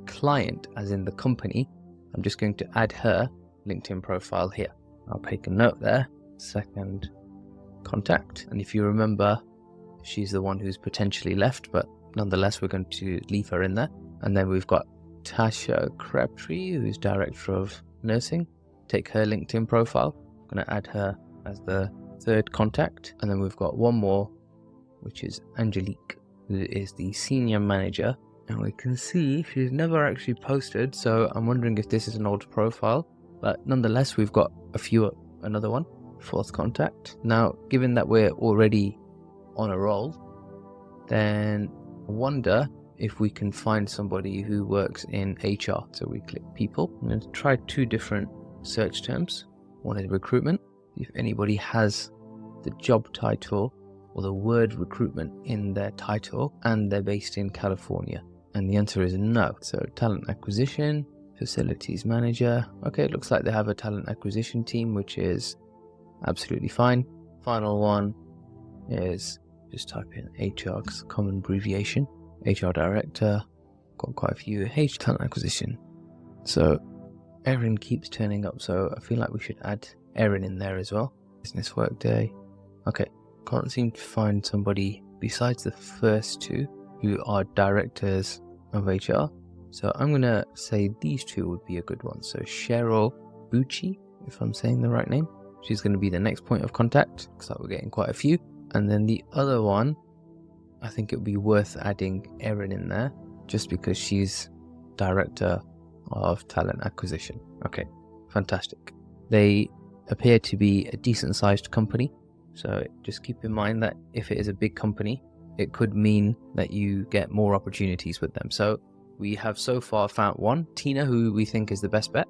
S1: client as in the company, I'm just going to add her LinkedIn profile here. I'll make a note there, second contact. And if you remember, she's the one who's potentially left, but nonetheless, we're going to leave her in there. And then we've got Tasha Crabtree, who's Director of Nursing. Take her LinkedIn profile. I'm going to add her as the third contact. And then we've got one more, which is Angelique, who is the Senior Manager. And we can see she's never actually posted, so I'm wondering if this is an old profile. But nonetheless, we've got another one, fourth contact. Now, given that we're already on a roll, then I wonder if we can find somebody who works in HR. So we click people. I'm going to try two different search terms. One is recruitment. If anybody has the job title or the word recruitment in their title and they're based in California. And the answer is no. So talent acquisition, facilities manager. Okay, it looks like they have a talent acquisition team, which is absolutely fine. Final one is just type in HR, common abbreviation. HR director, got quite a few. Talent acquisition. So Erin keeps turning up, so I feel like we should add Erin in there as well. Business workday. Okay, can't seem to find somebody besides the first two who are directors of HR. So I'm going to say these two would be a good one. So Cheryl Bucci, if I'm saying the right name. She's going to be the next point of contact. Looks like we're getting quite a few. And then the other one, I think it would be worth adding Erin in there just because she's Director of Talent Acquisition. Okay, fantastic. They appear to be a decent sized company. So just keep in mind that if it is a big company, it could mean that you get more opportunities with them. So we have so far found one, Tina, who we think is the best bet.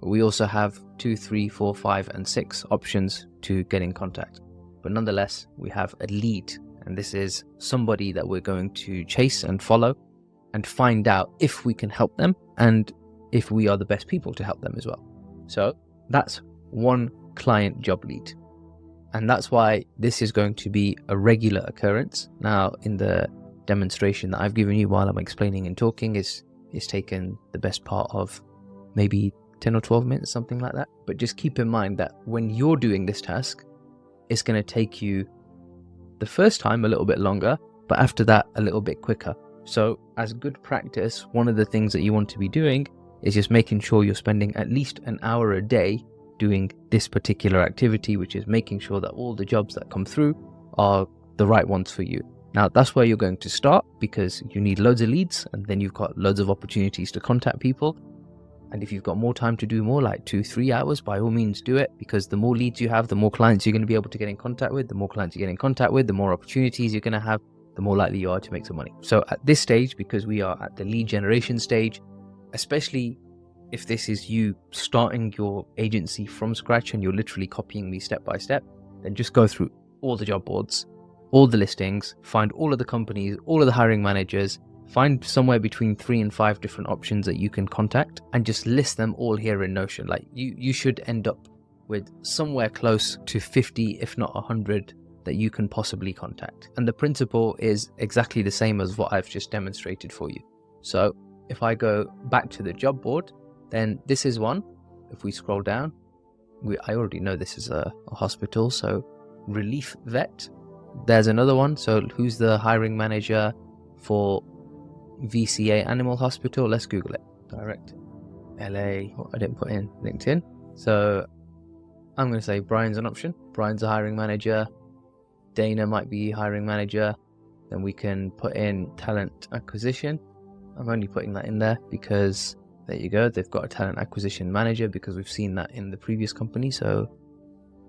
S1: We also have 2, 3, 4, 5, and 6 options to get in contact. But nonetheless, we have a lead, and this is somebody that we're going to chase and follow and find out if we can help them and if we are the best people to help them as well. So that's one client job lead. And that's why this is going to be a regular occurrence. Now, in the demonstration that I've given you while I'm explaining and talking, is taken the best part of maybe 10 or 12 minutes, something like that. But just keep in mind that when you're doing this task, it's going to take you the first time a little bit longer, but after that, a little bit quicker. So as good practice, one of the things that you want to be doing is just making sure you're spending at least an hour a day doing this particular activity, which is making sure that all the jobs that come through are the right ones for you. Now, that's where you're going to start because you need loads of leads and then you've got loads of opportunities to contact people. And if you've got more time to do more, like 2-3 hours, by all means do it, because the more leads you have, the more clients you're going to be able to get in contact with. The more clients you get in contact with, the more opportunities you're going to have, the more likely you are to make some money. So at this stage, because we are at the lead generation stage, especially if this is you starting your agency from scratch and you're literally copying me step by step, then just go through all the job boards, all the listings, find all of the companies, all of the hiring managers, find somewhere between 3 and 5 different options that you can contact, and just list them all here in Notion. Like you should end up with somewhere close to 50, if not 100, that you can possibly contact. And the principle is exactly the same as what I've just demonstrated for you. So if I go back to the job board, then this is one. If we scroll down, I already know this is a hospital, so Relief Vet. There's another one. So who's the hiring manager for VCA Animal Hospital? Let's Google it. Direct LA. Oh, I didn't put in LinkedIn. So I'm going to say Brian's an option. Brian's a hiring manager. Dana might be hiring manager. Then we can put in talent acquisition. I'm only putting that in there because there you go. They've got a talent acquisition manager because we've seen that in the previous company. So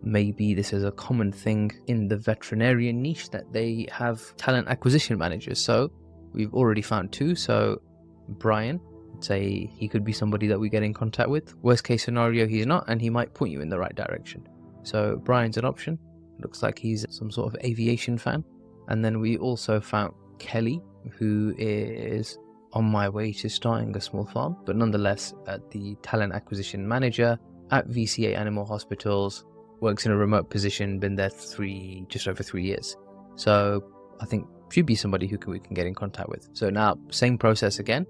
S1: maybe this is a common thing in the veterinarian niche that they have talent acquisition managers. So we've already found 2. So Brian, say he could be somebody that we get in contact with. Worst case scenario, he's not, and he might point you in the right direction. So Brian's an option. Looks like he's some sort of aviation fan. And then we also found Kelly, who is on my way to starting a small farm, but nonetheless at the talent acquisition manager at VCA Animal Hospitals, works in a remote position, been there just over 3 years. So I think should be somebody who we can get in contact with. So now same process again.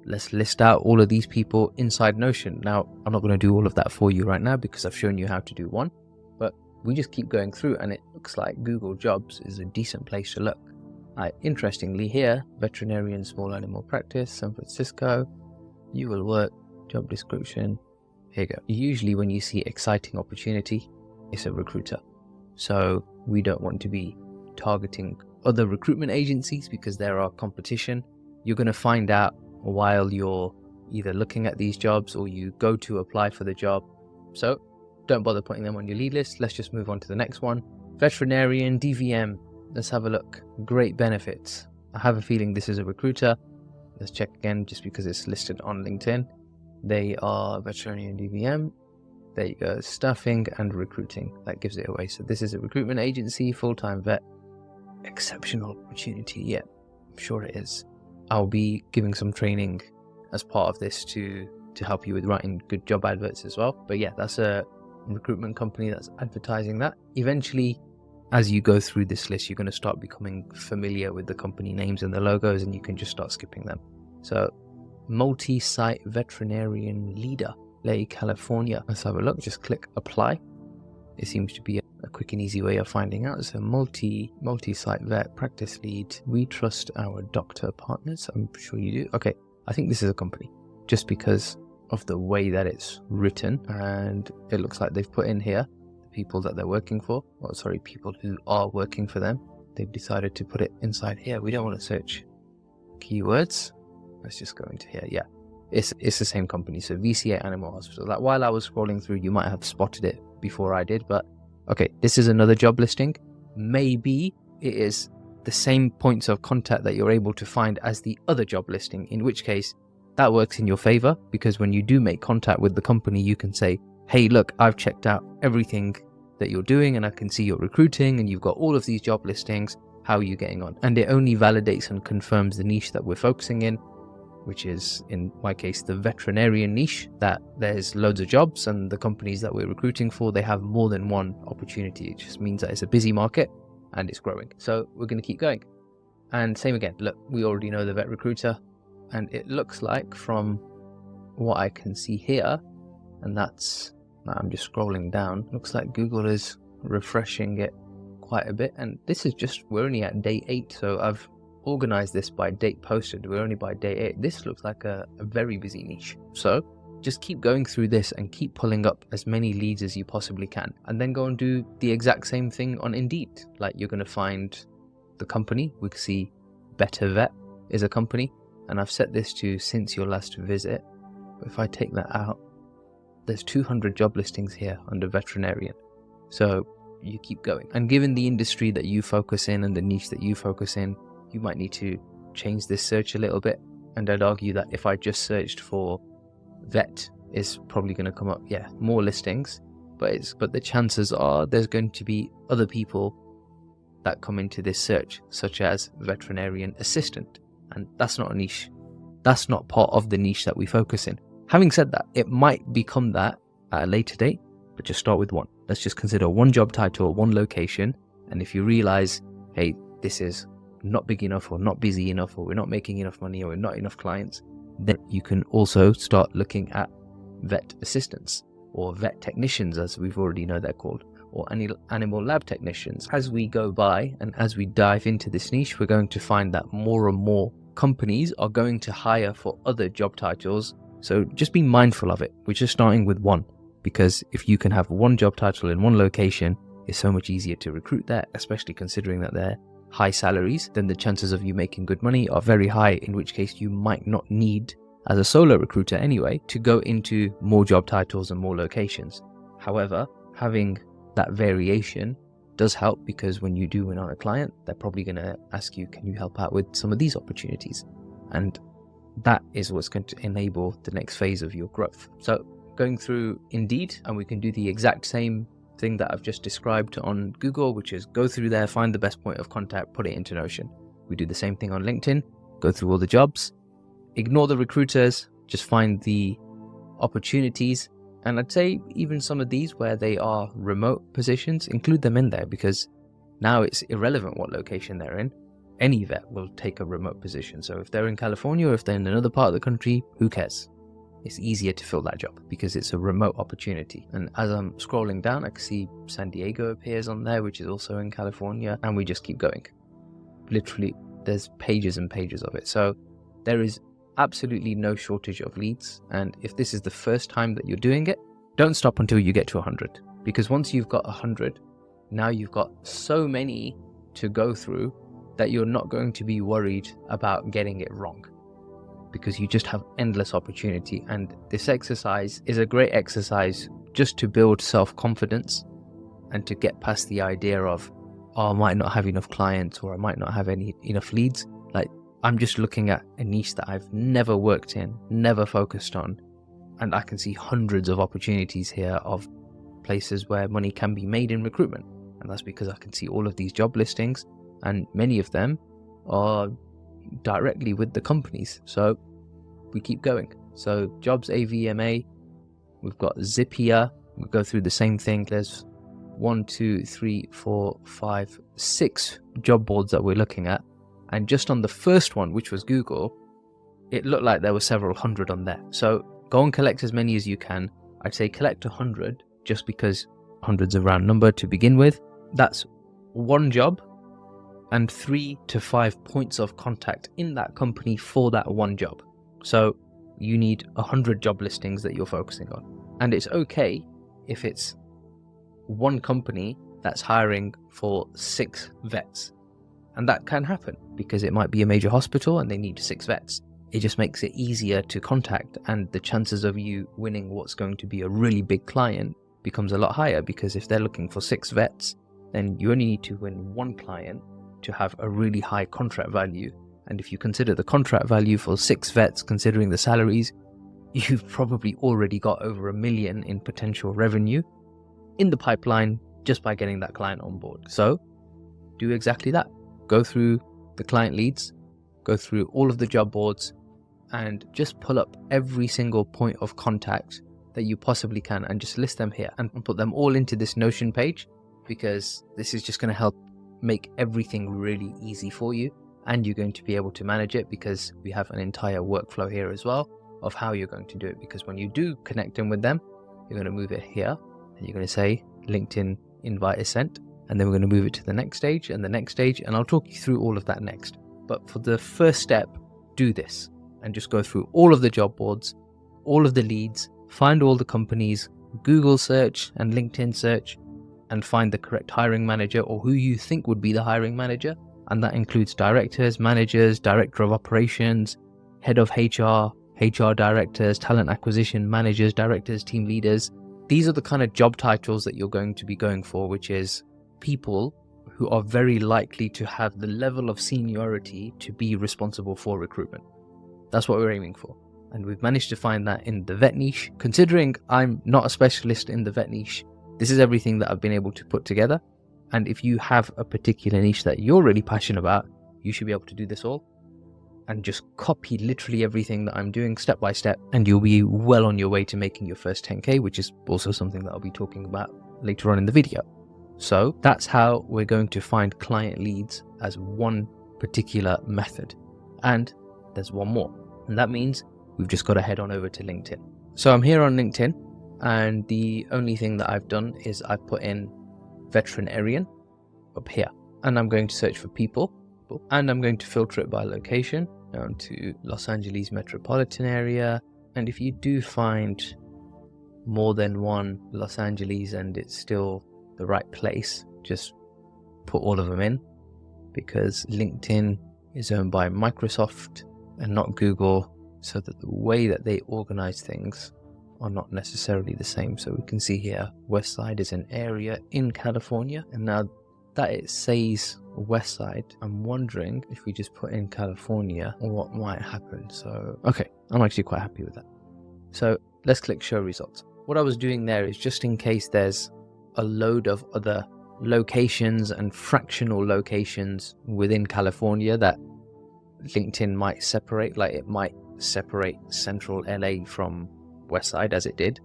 S1: Let's list out all of these people inside Notion. Now I'm not going to do all of that for you right now because I've shown you how to do one, but we just keep going through, and it looks like Google Jobs is a decent place to look. Interestingly here, veterinarian small animal practice, San Francisco, you will work, job description, here you go. Usually when you see exciting opportunity, it's a recruiter. So we don't want to be targeting other recruitment agencies because there are competition. You're going to find out while you're either looking at these jobs or you go to apply for the job. So don't bother putting them on your lead list. Let's just move on to the next one. Veterinarian DVM. Let's have a look. Great benefits. I have a feeling this is a recruiter. Let's check again just because it's listed on LinkedIn. They are veterinarian DVM. There you go. Staffing and recruiting. That gives it away. So this is a recruitment agency, full-time vet. Exceptional opportunity. Yeah, I'm sure it is. I'll be giving some training as part of this to help you with writing good job adverts as well. But yeah, that's a recruitment company that's advertising that. Eventually, as you go through this list, you're going to start becoming familiar with the company names and the logos, and you can just start skipping them. So multi-site veterinarian leader, LA, California. Let's have a look. Just click apply. It seems to be a quick and easy way of finding out. So multi-site vet practice lead. We trust our doctor partners. I'm sure you do. Okay, I think this is a company just because of the way that it's written, and it looks like they've put in here the people that they're working for. Well, sorry, people who are working for them. They've decided to put it inside here. We don't want to search keywords. Let's just go into here. Yeah, it's the same company. So VCA Animal Hospital. Like while I was scrolling through, you might have spotted it before I did, but okay, this is another job listing. Maybe it is the same points of contact that you're able to find as the other job listing, in which case that works in your favor, because when you do make contact with the company, you can say, hey, look, I've checked out everything that you're doing and I can see you're recruiting and you've got all of these job listings. How are you getting on? And it only validates and confirms the niche that we're focusing in, which is, in my case, the veterinarian niche, that there's loads of jobs and the companies that we're recruiting for, they have more than one opportunity. It just means that it's a busy market and it's growing. So we're going to keep going. And same again, look, we already know the vet recruiter, and it looks like from what I can see here, and that's, I'm just scrolling down, looks like Google is refreshing it quite a bit. And this is just, we're only at day 8, so I've organized this by date posted. We're only by day 8. This looks like a very busy niche. So just keep going through this and keep pulling up as many leads as you possibly can, and then go and do the exact same thing on Indeed. Like you're going to find the company. We can see Better Vet is a company, and I've set this to since your last visit. But if I take that out, there's 200 job listings here under veterinarian. So you keep going. And given the industry that you focus in and the niche that you focus in, you might need to change this search a little bit And I'd argue that if I just searched for vet, it's probably going to come up, more listings, but the chances are there's going to be other people that come into this search, such as veterinarian assistant, and that's not a niche. That's not part of the niche that we focus in. Having said that, it might become that at a later date, but just start with one. Let's just consider one job title, one location, and if you realize, hey, this is not big enough or not busy enough, or we're not making enough money, or we're not enough clients, then you can also start looking at vet assistants or vet technicians, as we've already know they're called, or animal lab technicians. As we go by and as we dive into this niche, we're going to find that more and more companies are going to hire for other job titles. So just be mindful of it. We're just starting with one, because if you can have one job title in one location, it's so much easier to recruit there, especially considering that they're high salaries. Then the chances of you making good money are very high, in which case you might not need, as a solo recruiter anyway, to go into more job titles and more locations. However, having that variation does help, because when you do win on a client, they're probably going to ask you, can you help out with some of these opportunities? And that is what's going to enable the next phase of your growth. So going through Indeed, and we can do the exact same thing that I've just described on Google, which is go through there, find the best point of contact, put it into Notion. We do the same thing on LinkedIn, go through all the jobs, ignore the recruiters, just find the opportunities. And I'd say even some of these where they are remote positions, include them in there, because now it's irrelevant what location they're in. Any vet will take a remote position. So if they're in California or if they're in another part of the country, who cares? It's easier to fill that job because it's a remote opportunity. And as I'm scrolling down, I can see San Diego appears on there, which is also in California, and we just keep going. Literally, there's pages and pages of it. So there is absolutely no shortage of leads. And if this is the first time that you're doing it, don't stop until you get to 100. Because once you've got 100, now you've got so many to go through that you're not going to be worried about getting it wrong, because you just have endless opportunity. And this exercise is a great exercise just to build self-confidence and to get past the idea of, oh, I might not have enough clients, or I might not have enough leads. Like, I'm just looking at a niche that I've never worked in, never focused on, and I can see hundreds of opportunities here of places where money can be made in recruitment. And that's because I can see all of these job listings, and many of them are directly with the companies. So we keep going. So jobs, AVMA, we've got Zapier. We'll go through the same thing. There's 1, 2, 3, 4, 5, 6 job boards that we're looking at. And just on the first one, which was Google, it looked like there were several hundred on there. So go and collect as many as you can. I'd say collect 100, just because 100's a round number to begin with. That's one job and 3 to 5 points of contact in that company for that one job. So you need 100 job listings that you're focusing on. And it's okay if it's one company that's hiring for 6 vets. And that can happen because it might be a major hospital and they need 6 vets. It just makes it easier to contact, and the chances of you winning what's going to be a really big client becomes a lot higher, because if they're looking for 6 vets, then you only need to win one client to have a really high contract value. And if you consider the contract value for 6 vets, considering the salaries, you've probably already got over $1 million in potential revenue in the pipeline just by getting that client on board. So do exactly that. Go through the client leads, go through all of the job boards, and just pull up every single point of contact that you possibly can and just list them here and put them all into this Notion page, because this is just going to help make everything really easy for you, and you're going to be able to manage it because we have an entire workflow here as well of how you're going to do it. Because when you do connect in with them, you're going to move it here and you're going to say LinkedIn invite is sent, and then we're going to move it to the next stage and the next stage, and I'll talk you through all of that next. But for the first step, do this and just go through all of the job boards, all of the leads, find all the companies, Google search and LinkedIn search, and find the correct hiring manager, or who you think would be the hiring manager. And that includes directors, managers, director of operations, head of HR, HR directors, talent acquisition managers, directors, team leaders. These are the kind of job titles that you're going to be going for, which is people who are very likely to have the level of seniority to be responsible for recruitment. That's what we're aiming for. And we've managed to find that in the vet niche. Considering I'm not a specialist in the vet niche, this is everything that I've been able to put together. And if you have a particular niche that you're really passionate about, you should be able to do this all and just copy literally everything that I'm doing step by step, and you'll be well on your way to making your first 10K, which is also something that I'll be talking about later on in the video. So that's how we're going to find client leads as one particular method. And there's one more, and that means we've just got to head on over to LinkedIn. So I'm here on LinkedIn, and the only thing that I've done is I've put in veterinarian up here, and I'm going to search for people, and I'm going to filter it by location down to Los Angeles metropolitan area. And if you do find more than one Los Angeles and it's still the right place, just put all of them in, because LinkedIn is owned by Microsoft and not Google, so that the way that they organize things are not necessarily the same. So we can see here West Side is an area in California, and now that it says West Side, I'm wondering if we just put in California what might happen. So okay, I'm actually quite happy with that. So let's click show results. What I was doing there is just in case there's a load of other locations and fractional locations within California that LinkedIn might separate, like it might separate central LA from West Side as it did,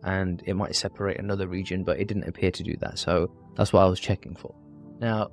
S1: and it might separate another region, but it didn't appear to do that. So that's what I was checking for. Now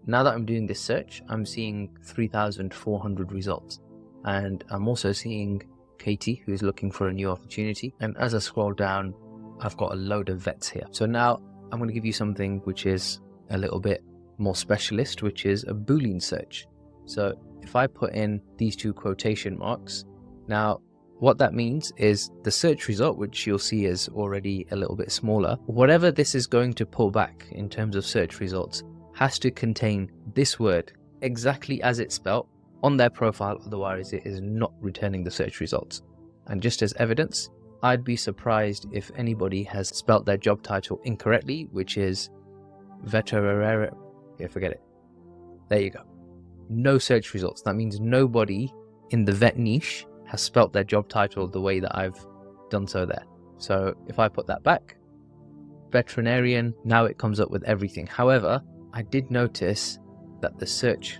S1: that I'm doing this search, I'm seeing 3,400 results, and I'm also seeing Katie, who's looking for a new opportunity. And as I scroll down, I've got a load of vets here. So now I'm going to give you something which is a little bit more specialist, which is a Boolean search. So if I put in these two quotation marks, now what that means is the search result, which you'll see is already a little bit smaller, whatever this is going to pull back in terms of search results has to contain this word exactly as it's spelt on their profile, otherwise it is not returning the search results. And just as evidence, I'd be surprised if anybody has spelt their job title incorrectly, which is veterinary. Yeah, forget it. There you go. No search results. That means nobody in the vet niche has spelt their job title the way that I've done so there. So if I put that back, veterinarian, now it comes up with everything. However, I did notice that the search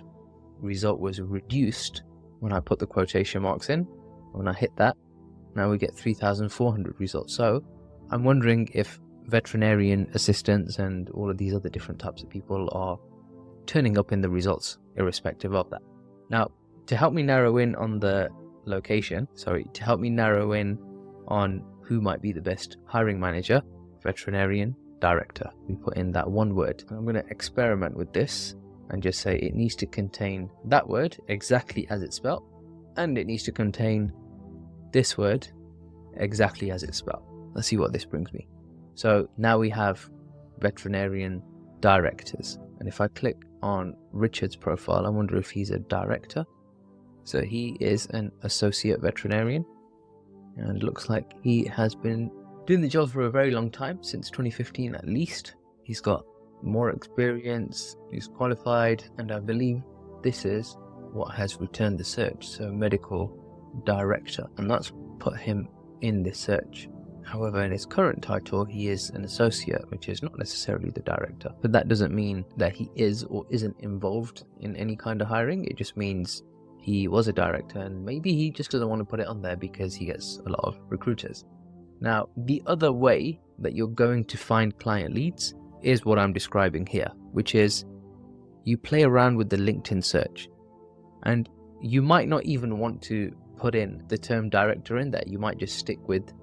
S1: result was reduced when I put the quotation marks in. When I hit that, now we get 3,400 results. So I'm wondering if veterinarian assistants and all of these other different types of people are turning up in the results irrespective of that. Now, to help me narrow in on the location, to help me narrow in on who might be the best hiring manager, veterinarian director, we put in that one word. I'm going to experiment with this and just say it needs to contain that word exactly as it's spelled, and it needs to contain this word exactly as it's spelled. Let's see what this brings me. So now we have veterinarian directors, and if I click on Richard's profile, I wonder if he's a director. So he is an associate veterinarian, and it looks like he has been doing the job for a very long time, since 2015 at least. He's got more experience, he's qualified, and I believe this is what has returned the search. So medical director, and that's put him in this search. However, in his current title, he is an associate, which is not necessarily the director. But that doesn't mean that he is or isn't involved in any kind of hiring. It just means he was a director, and maybe he just doesn't want to put it on there because he gets a lot of recruiters. Now, the other way that you're going to find client leads is what I'm describing here, which is you play around with the LinkedIn search, and you might not even want to put in the term director in there. You might just stick with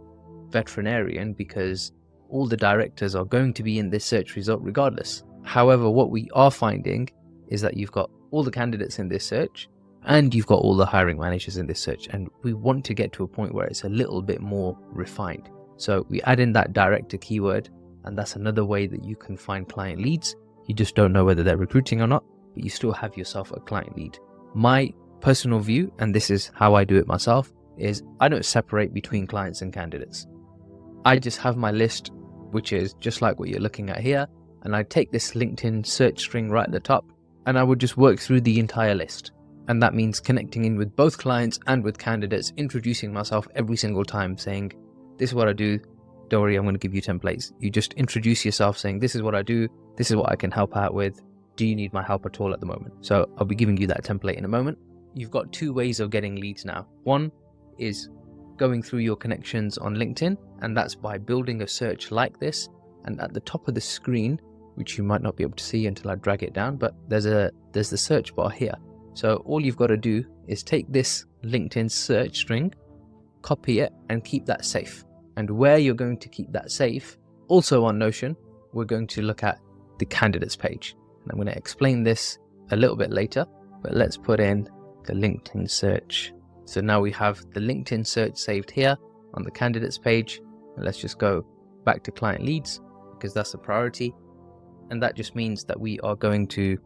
S1: veterinarian because all the directors are going to be in this search result regardless. However, what we are finding is that you've got all the candidates in this search and you've got all the hiring managers in this search, and we want to get to a point where it's a little bit more refined. So we add in that director keyword, and that's another way that you can find client leads. You just don't know whether they're recruiting or not, but you still have yourself a client lead. My personal view, and this is how I do it myself, is I don't separate between clients and candidates. I just have my list, which is just like what you're looking at here, and I take this LinkedIn search string right at the top, and I would just work through the entire list. And that means connecting in with both clients and with candidates, introducing myself every single time, saying, this is what I do. Don't worry, I'm going to give you templates. You just introduce yourself saying, this is what I do. This is what I can help out with. Do you need my help at all at the moment? So I'll be giving you that template in a moment. You've got two ways of getting leads now. One is going through your connections on LinkedIn, and that's by building a search like this. And at the top of the screen, which you might not be able to see until I drag it down, but there's the search bar here. So all you've got to do is take this LinkedIn search string, copy it, and keep that safe. And where you're going to keep that safe, also on Notion, we're going to look at the candidates page. And I'm going to explain this a little bit later, but let's put in the LinkedIn search. So now we have the LinkedIn search saved here on the candidates page. And let's just go back to client leads because that's a priority. And that just means that we are going to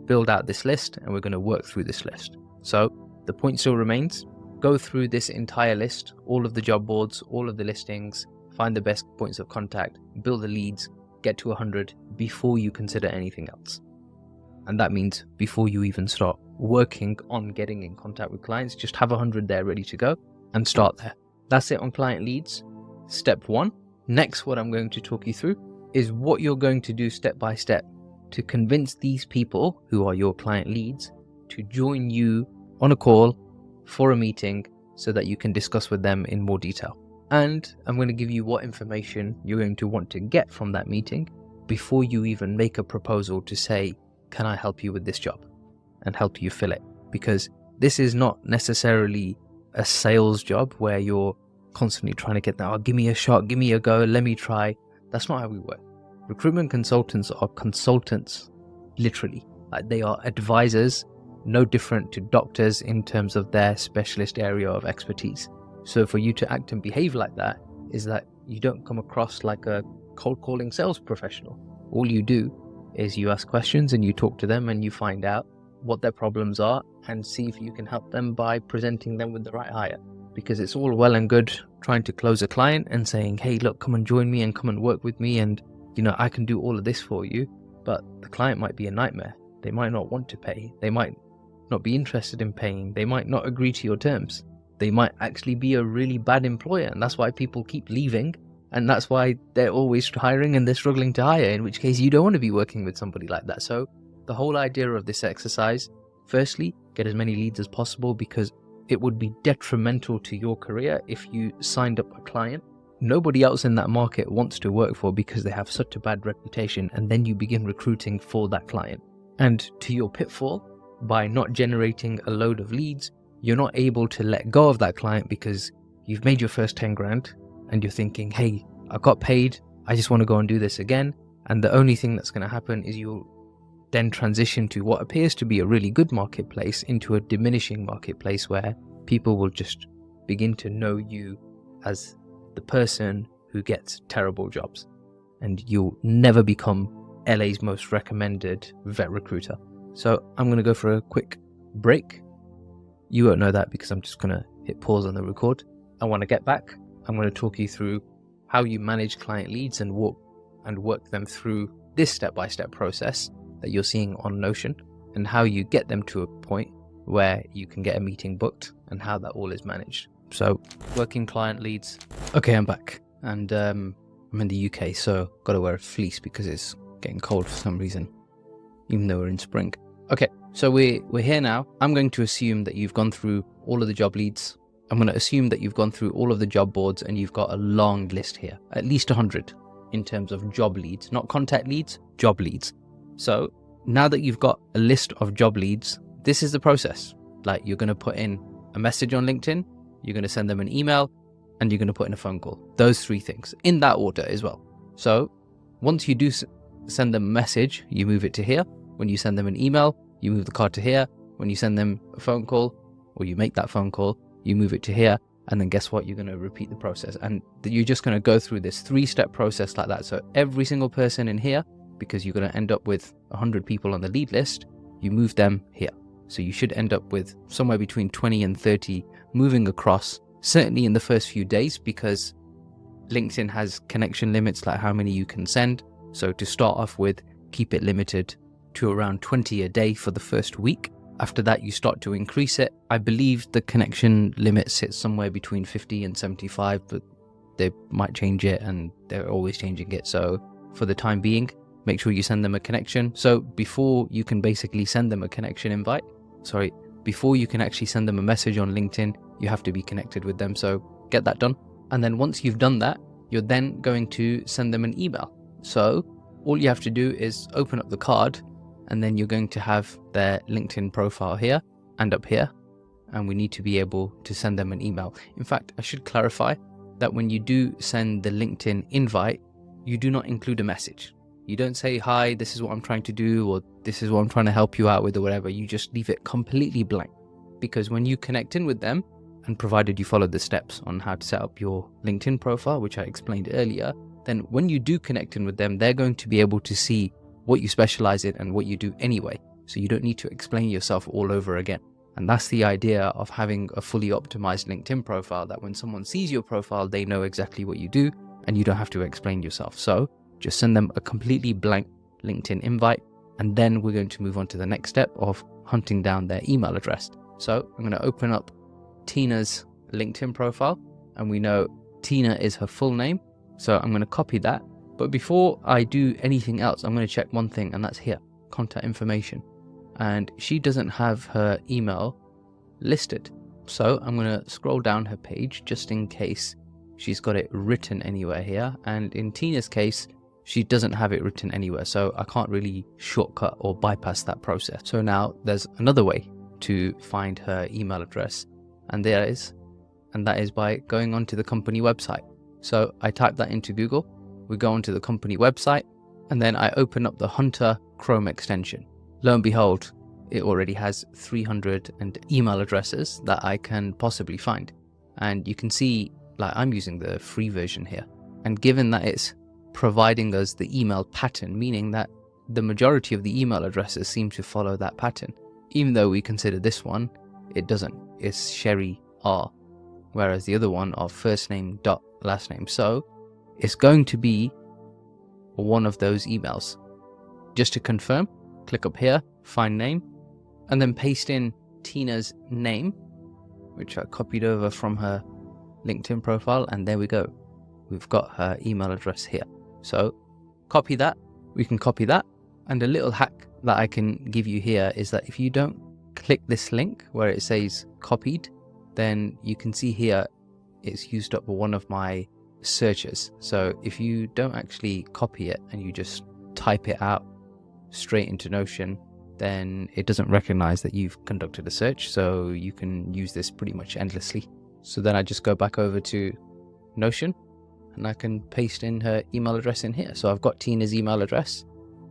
S1: build out this list and we're going to work through this list. So the point still remains. Go through this entire list, all of the job boards, all of the listings, find the best points of contact, build the leads, get to 100 before you consider anything else. And that means before you even start working on getting in contact with clients, just have 100 there ready to go and start there. That's it on client leads. Step 1. Next, what I'm going to talk you through is what you're going to do step by step to convince these people who are your client leads to join you on a call for a meeting so that you can discuss with them in more detail. And I'm going to give you what information you're going to want to get from that meeting before you even make a proposal to say, can I help you with this job and help you fill it? Because this is not necessarily a sales job where you're constantly trying to get that, oh, give me a shot, give me a go, let me try. That's not how we work. Recruitment consultants are consultants, literally. Like they are advisors, no different to doctors in terms of their specialist area of expertise. So for you to act and behave like that is that you don't come across like a cold calling sales professional. All you do is you ask questions and you talk to them and you find out what their problems are and see if you can help them by presenting them with the right hire. Because it's all well and good trying to close a client and saying, hey, look, come and join me and come and work with me and, I can do all of this for you. But the client might be a nightmare. They might not want to pay. They might not be interested in paying. They might not agree to your terms. They might actually be a really bad employer, and that's why people keep leaving, and that's why they're always hiring and they're struggling to hire, in which case you don't want to be working with somebody like that. So the whole idea of this exercise, firstly, get as many leads as possible, because it would be detrimental to your career if you signed up a client nobody else in that market wants to work for because they have such a bad reputation, and then you begin recruiting for that client. And to your pitfall, by not generating a load of leads, you're not able to let go of that client because you've made your first 10 grand and you're thinking, hey, I got paid, I just want to go and do this again. And the only thing that's going to happen is you'll then transition to what appears to be a really good marketplace into a diminishing marketplace where people will just begin to know you as the person who gets terrible jobs. And you'll never become LA's most recommended vet recruiter. So I'm going to go for a quick break. You won't know that because I'm just going to hit pause on the record. I want to get back. I'm going to talk you through how you manage client leads and work them through this step-by-step process that you're seeing on Notion, and how you get them to a point where you can get a meeting booked and how that all is managed. So working client leads. Okay, I'm back, and I'm in the UK, so got to wear a fleece because it's getting cold for some reason, even though we're in spring. Okay, so we're here now. I'm going to assume that you've gone through all of the job leads. I'm going to assume that you've gone through all of the job boards and you've got a long list here, at least 100 in terms of job leads, not contact leads, job leads. So now that you've got a list of job leads, this is the process. Like, you're going to put in a message on LinkedIn, you're going to send them an email, and you're going to put in a phone call. Those three things in that order as well. So once you do send them a message, you move it to here. When you send them an email, you move the card to here. When you send them a phone call, or you make that phone call, you move it to here. And then guess what? You're going to repeat the process. And you're just going to go through this 3-step process like that. So every single person in here, because you're going to end up with 100 people on the lead list, you move them here. So you should end up with somewhere between 20 and 30 moving across, certainly in the first few days, because LinkedIn has connection limits, like how many you can send. So to start off with, keep it limited to around 20 a day for the first week. After that, you start to increase it. I believe the connection limit sits somewhere between 50 and 75, but they might change it and they're always changing it. So for the time being, make sure you send them a connection. So before you can basically send them a connection invite, before you can actually send them a message on LinkedIn, you have to be connected with them. So get that done. And then once you've done that, you're then going to send them an email. So all you have to do is open up the card, and then you're going to have their LinkedIn profile here and up here. And we need to be able to send them an email. In fact, I should clarify that when you do send the LinkedIn invite, you do not include a message. You don't say, hi, this is what I'm trying to do, or this is what I'm trying to help you out with, or whatever. You just leave it completely blank. Because when you connect in with them, and provided you follow the steps on how to set up your LinkedIn profile, which I explained earlier, then when you do connect in with them, they're going to be able to see what you specialize in and what you do anyway. So you don't need to explain yourself all over again. And that's the idea of having a fully optimized LinkedIn profile, that when someone sees your profile, they know exactly what you do and you don't have to explain yourself. So just send them a completely blank LinkedIn invite, and then we're going to move on to the next step of hunting down their email address. So I'm going to open up Tina's LinkedIn profile, and we know Tina is her full name. So I'm going to copy that. But before I do anything else, I'm going to check one thing, and that's here, contact information. And she doesn't have her email listed. So I'm going to scroll down her page just in case she's got it written anywhere here. And in Tina's case, she doesn't have it written anywhere. So I can't really shortcut or bypass that process. So now there's another way to find her email address. And that is by going onto the company website. So I type that into Google. We go onto the company website, and then I open up the Hunter Chrome extension. Lo and behold, it already has 300 email addresses that I can possibly find. And you can see, like, I'm using the free version here. And given that it's providing us the email pattern, meaning that the majority of the email addresses seem to follow that pattern. Even though we consider this one, it doesn't. It's Sherry R. Whereas the other one are first name dot last name. So it's going to be one of those emails. Just to confirm, click up here, find name, and then paste in Tina's name, which I copied over from her LinkedIn profile, and there we go. We've got her email address here. So copy that, we can copy that. And a little hack that I can give you here is that if you don't click this link where it says copied, then you can see here it's used up one of my searches. So if you don't actually copy it and you just type it out straight into Notion, then it doesn't recognize that you've conducted a search. So you can use this pretty much endlessly. So then I just go back over to Notion and I can paste in her email address in here. So I've got Tina's email address.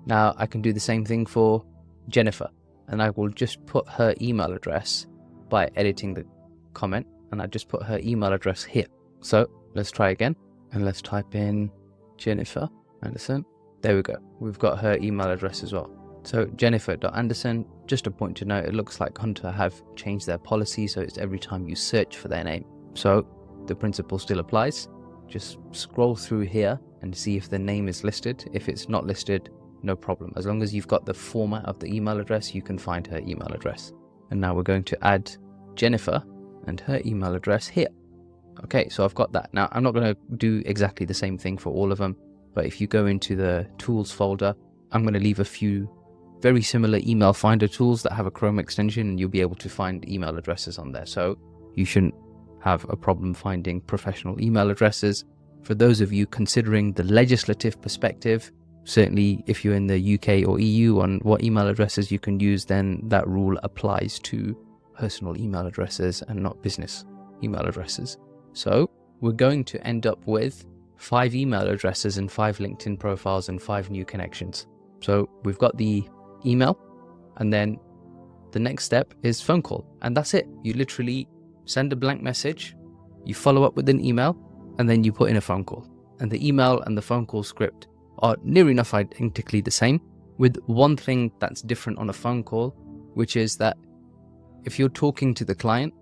S1: Now I can do the same thing for Jennifer, and I will just put her email address by editing the comment, and I just put her email address here. So let's try again, and let's type in Jennifer Anderson. There we go. We've got her email address as well. So Jennifer.Anderson, just a point to note, it looks like Hunter have changed their policy, so it's every time you search for their name. So the principle still applies. Just scroll through here and see if the name is listed. If it's not listed, no problem. As long as you've got the format of the email address, you can find her email address. And now we're going to add Jennifer and her email address here. Okay, so I've got that. Now I'm not going to do exactly the same thing for all of them, but if you go into the tools folder, I'm going to leave a few very similar email finder tools that have a Chrome extension, and you'll be able to find email addresses on there. So you shouldn't have a problem finding professional email addresses. For those of you considering the legislative perspective, certainly if you're in the UK or EU on what email addresses you can use, then that rule applies to personal email addresses and not business email addresses. So we're going to end up with 5 email addresses and 5 LinkedIn profiles and 5 new connections. So we've got the email, and then the next step is phone call, and that's it. You literally send a blank message, you follow up with an email, and then you put in a phone call. And the email and the phone call script are near enough identically the same, with one thing that's different on a phone call, which is that if you're talking to the client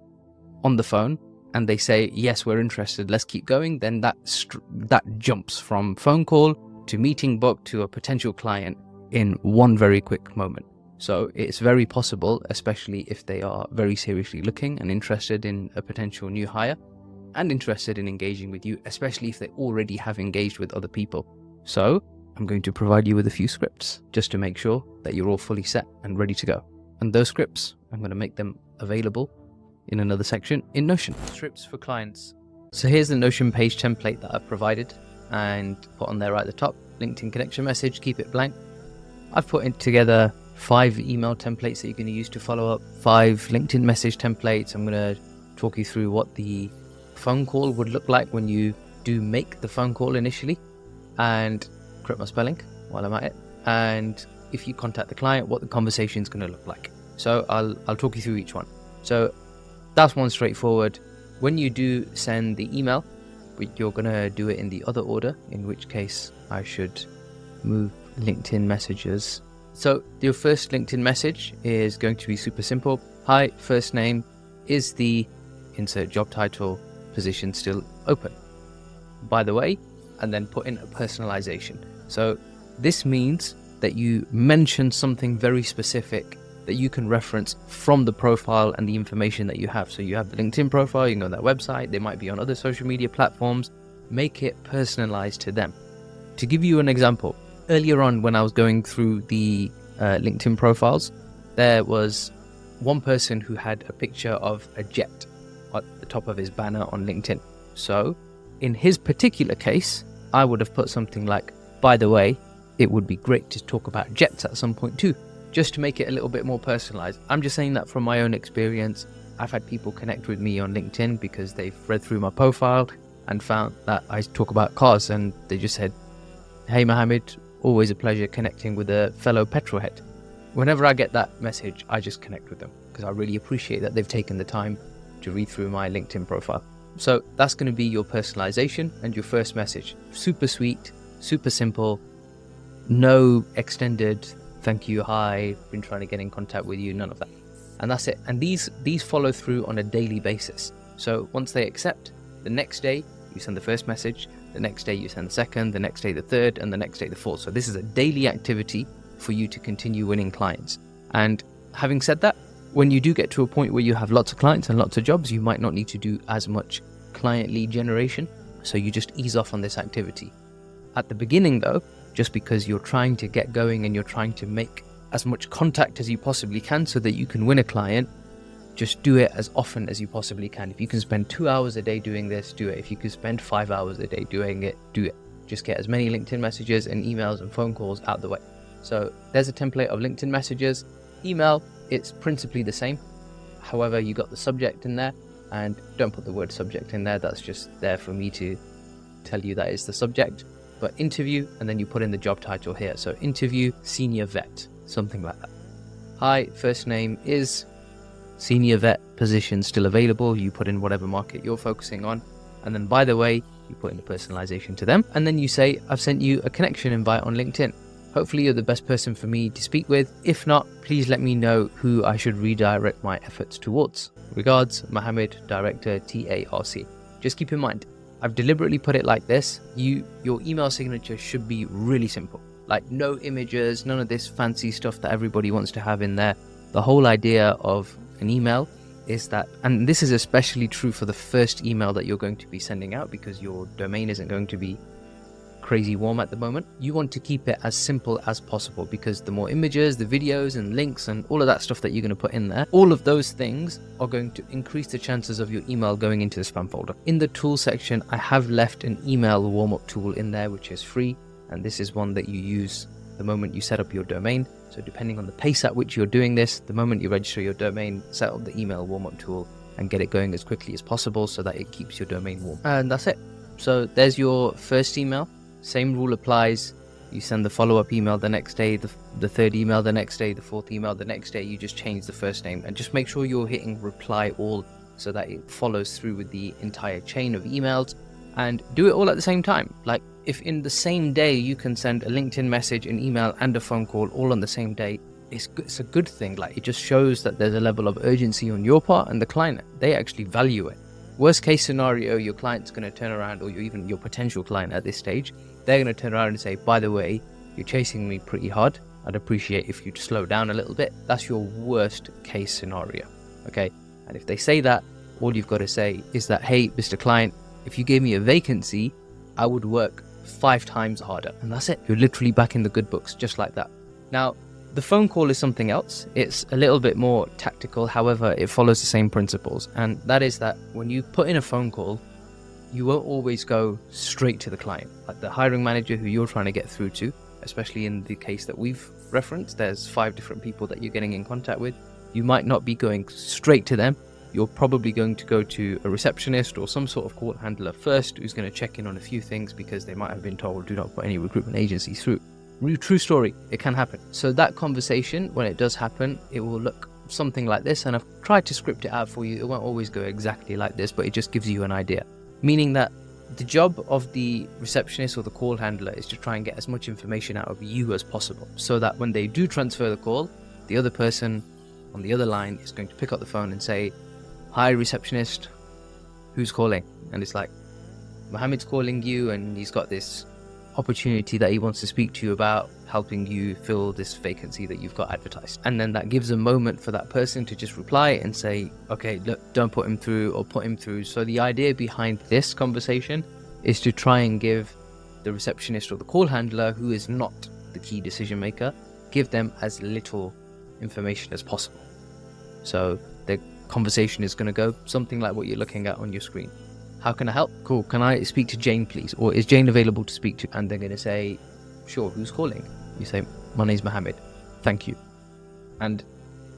S1: on the phone and they say, yes, we're interested, let's keep going, then that jumps from phone call to meeting booked to a potential client in one very quick moment. So it's very possible, especially if they are very seriously looking and interested in a potential new hire and interested in engaging with you, especially if they already have engaged with other people. So I'm going to provide you with a few scripts just to make sure that you're all fully set and ready to go. And those scripts, I'm going to make them available in another section in Notion. Scripts for clients. So here's the Notion page template that I've provided and put on there right at the top. LinkedIn connection message, keep it blank. I've put in together 5 email templates that you're going to use to follow up, 5 LinkedIn message templates. I'm going to talk you through what the phone call would look like when you do make the phone call initially, and correct my spelling while I'm at it, and if you contact the client, what the conversation is going to look like. So I'll talk you through each one. So that's one straightforward. When you do send the email, you're going to do it in the other order, in which case I should move LinkedIn messages. So your first LinkedIn message is going to be super simple. Hi, first name, is the insert job title position still open? By the way, and then put in a personalization. So this means that you mention something very specific that you can reference from the profile and the information that you have. So you have the LinkedIn profile, you can go on that website, they might be on other social media platforms. Make it personalized to them. To give you an example, earlier on when I was going through the LinkedIn profiles, there was one person who had a picture of a jet at the top of his banner on LinkedIn. So in his particular case, I would have put something like, by the way, it would be great to talk about jets at some point too, just to make it a little bit more personalized. I'm just saying that from my own experience. I've had people connect with me on LinkedIn because they've read through my profile and found that I talk about cars, and they just said, hey Mohammed, always a pleasure connecting with a fellow petrolhead. Whenever I get that message, I just connect with them because I really appreciate that they've taken the time to read through my LinkedIn profile. So that's going to be your personalization and your first message. Super sweet, super simple, no extended thank you, hi, been trying to get in contact with you, none of that. And that's it. And these follow through on a daily basis. So once they accept, the next day you send the first message, the next day you send the second, the next day the third, and the next day the fourth. So this is a daily activity for you to continue winning clients. And having said that, when you do get to a point where you have lots of clients and lots of jobs, you might not need to do as much client lead generation. So you just ease off on this activity. At the beginning though, just because you're trying to get going and you're trying to make as much contact as you possibly can so that you can win a client, just do it as often as you possibly can. If you can spend 2 hours a day doing this, do it. If you can spend 5 hours a day doing it, do it. Just get as many LinkedIn messages and emails and phone calls out the way. So there's a template of LinkedIn messages. Email, it's principally the same. However, you got the subject in there, and don't put the word subject in there. That's just there for me to tell you that it's the subject. But interview, and then you put in the job title here. So interview senior vet, something like that. Hi, first name is senior vet, position still available. You put in whatever market you're focusing on. And then by the way, you put in the personalization to them. And then you say, I've sent you a connection invite on LinkedIn. Hopefully you're the best person for me to speak with. If not, please let me know who I should redirect my efforts towards. Regards, Mohammed, Director, TARC. Just keep in mind, I've deliberately put it like this. Your email signature should be really simple. Like no images, none of this fancy stuff that everybody wants to have in there. The whole idea of an email is that, and this is especially true for the first email that you're going to be sending out because your domain isn't going to be crazy warm at the moment. You want to keep it as simple as possible because the more images, the videos and links and all of that stuff that you're going to put in there, all of those things are going to increase the chances of your email going into the spam folder. In the tool section, I have left an email warm-up tool in there, which is free. And this is one that you use the moment you set up your domain. So depending on the pace at which you're doing this, the moment you register your domain, set up the email warm-up tool and get it going as quickly as possible so that it keeps your domain warm. And that's it. So there's your first email. Same rule applies. You send the follow-up email the next day, the third email the next day, the fourth email the next day. You just change the first name and just make sure you're hitting reply all so that it follows through with the entire chain of emails, and do it all at the same time. Like if in the same day you can send a LinkedIn message, an email and a phone call all on the same day, it's a good thing. Like it just shows that there's a level of urgency on your part and the client, they actually value it. Worst case scenario, your client's going to turn around, or even your potential client at this stage, they're going to turn around and say, by the way, you're chasing me pretty hard. I'd appreciate if you'd slow down a little bit. That's your worst case scenario, okay? And if they say that, all you've got to say is that, hey, Mr. Client, if you gave me a vacancy, I would work 5 times harder. And that's it. You're literally back in the good books, just like that. Now, the phone call is something else. It's a little bit more tactical. However, it follows the same principles. And that is that when you put in a phone call, you won't always go straight to the client. Like the hiring manager who you're trying to get through to, especially in the case that we've referenced, there's 5 different people that you're getting in contact with. You might not be going straight to them. You're probably going to go to a receptionist or some sort of call handler first, who's going to check in on a few things because they might have been told, do not put any recruitment agencies through. True story, it can happen. So that conversation, when it does happen, it will look something like this, and I've tried to script it out for you. It won't always go exactly like this, but it just gives you an idea. Meaning that the job of the receptionist or the call handler is to try and get as much information out of you as possible, so that when they do transfer the call, the other person on the other line is going to pick up the phone and say, hi receptionist, who's calling? And it's like, Mohammed's calling you and he's got this opportunity that he wants to speak to you about, helping you fill this vacancy that you've got advertised. And then that gives a moment for that person to just reply and say, okay, look, don't put him through or put him through. So the idea behind this conversation is to try and give the receptionist or the call handler, who is not the key decision maker, give them as little information as possible. So the conversation is going to go something like what you're looking at on your screen. How can I help? Cool. Can I speak to Jane, please? Or is Jane available to speak to? And they're going to say, sure, who's calling? You say, my name's Mohammed. Thank you. And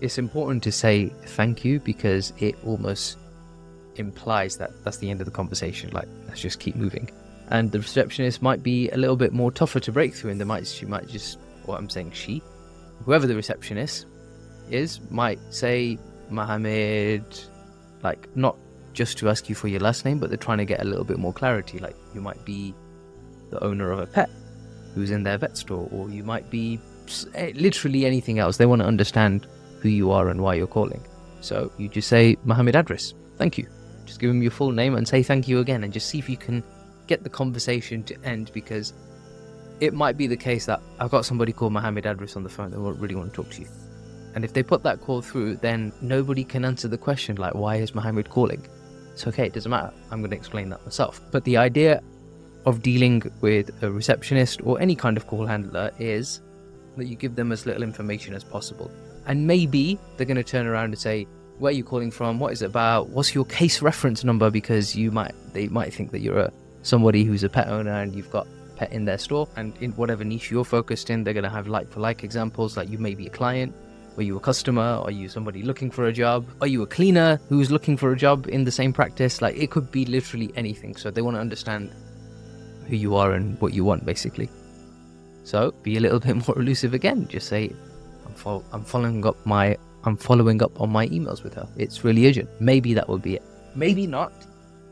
S1: it's important to say thank you because it almost implies that that's the end of the conversation. Like, let's just keep moving. And the receptionist might be a little bit more tougher to break through, and she might just, whoever the receptionist is, might say, Mohammed, like, not just to ask you for your last name, but they're trying to get a little bit more clarity. Like, you might be the owner of a pet who's in their vet store, or you might be literally anything else. They want to understand who you are and why you're calling. So you just say, Mohammed Adris, thank you. Just give them your full name and say thank you again, and just see if you can get the conversation to end, because it might be the case that I've got somebody called Mohammed Adris on the phone that really want to talk to you. And if they put that call through, then nobody can answer the question like, why is Mohammed calling? It's okay, it doesn't matter. I'm going to explain that myself. But the idea of dealing with a receptionist or any kind of call handler is that you give them as little information as possible. And maybe they're going to turn around and say, where are you calling from? What is it about? What's your case reference number? Because they might think that you're somebody who's a pet owner and you've got a pet in their store. And in whatever niche you're focused in, they're going to have like-for-like examples. Like, you may be a client. Were you a customer? Are you somebody looking for a job? Are you a cleaner who's looking for a job in the same practice? Like, it could be literally anything. So they want to understand who you are and what you want, basically. So be a little bit more elusive again. Just say, I'm following up on my emails with her. It's really urgent. Maybe that will be it. Maybe not.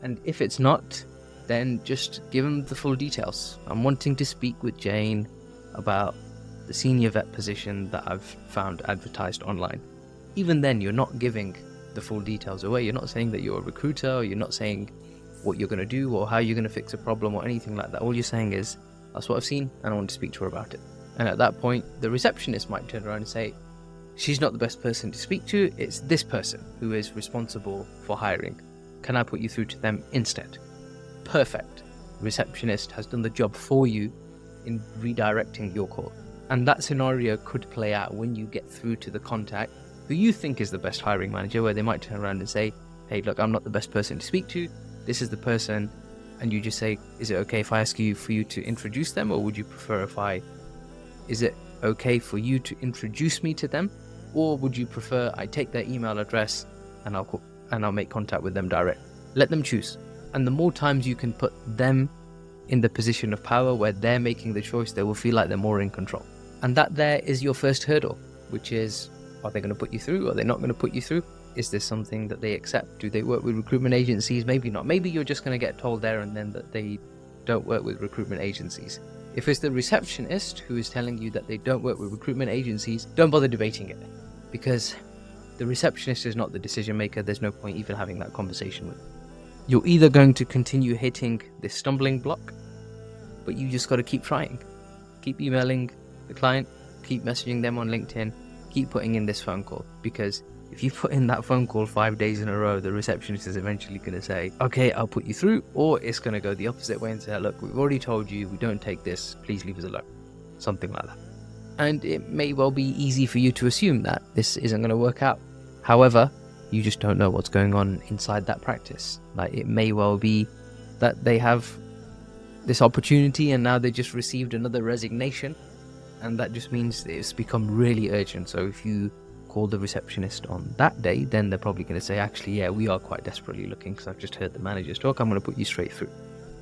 S1: And if it's not, then just give them the full details. I'm wanting to speak with Jane about the senior vet position that I've found advertised online. Even then, you're not giving the full details away. You're not saying that you're a recruiter, or you're not saying what you're going to do or how you're going to fix a problem or anything like that. All you're saying is, that's what I've seen and I want to speak to her about it. And at that point, the receptionist might turn around and say, she's not the best person to speak to. It's this person who is responsible for hiring. Can I put you through to them instead? Perfect. The receptionist has done the job for you in redirecting your call. And that scenario could play out when you get through to the contact who you think is the best hiring manager, where they might turn around and say, hey, look, I'm not the best person to speak to. This is the person. And you just say, is it okay if I ask you for you to introduce them? Or would you prefer is it okay for you to introduce me to them? Or would you prefer I take their email address and I'll make contact with them direct? Let them choose. And the more times you can put them in the position of power where they're making the choice, they will feel like they're more in control. And that there is your first hurdle, which is, are they going to put you through? Are they not going to put you through? Is this something that they accept? Do they work with recruitment agencies? Maybe not. Maybe you're just going to get told there and then that they don't work with recruitment agencies. If it's the receptionist who is telling you that they don't work with recruitment agencies, don't bother debating it, because the receptionist is not the decision maker. There's no point even having that conversation with them. You're either going to continue hitting this stumbling block, but you just got to keep trying. Keep emailing the client, keep messaging them on LinkedIn, keep putting in this phone call, because if you put in that phone call 5 days in a row, the receptionist is eventually going to say, okay, I'll put you through, or it's going to go the opposite way and say, look, we've already told you, we don't take this, please leave us alone. Something like that. And it may well be easy for you to assume that this isn't going to work out. However, you just don't know what's going on inside that practice. Like, it may well be that they have this opportunity and now they just received another resignation, and that just means it's become really urgent. So if you call the receptionist on that day, then they're probably going to say, actually, yeah, we are quite desperately looking because I've just heard the managers talk, I'm going to put you straight through.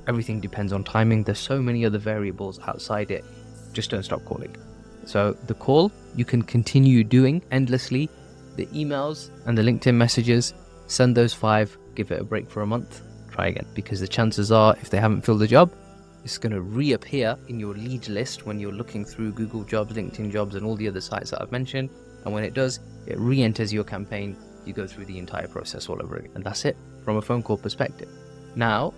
S1: Everything depends on timing. There's so many other variables outside it. Just don't stop calling. So the call, you can continue doing endlessly. The emails and the LinkedIn messages, send those 5, give it a break for a month, try again, because the chances are, if they haven't filled the job, it's going to reappear in your lead list when you're looking through Google Jobs, LinkedIn Jobs, and all the other sites that I've mentioned. And when it does, it re-enters your campaign. You go through the entire process all over again. And that's it from a phone call perspective. Now,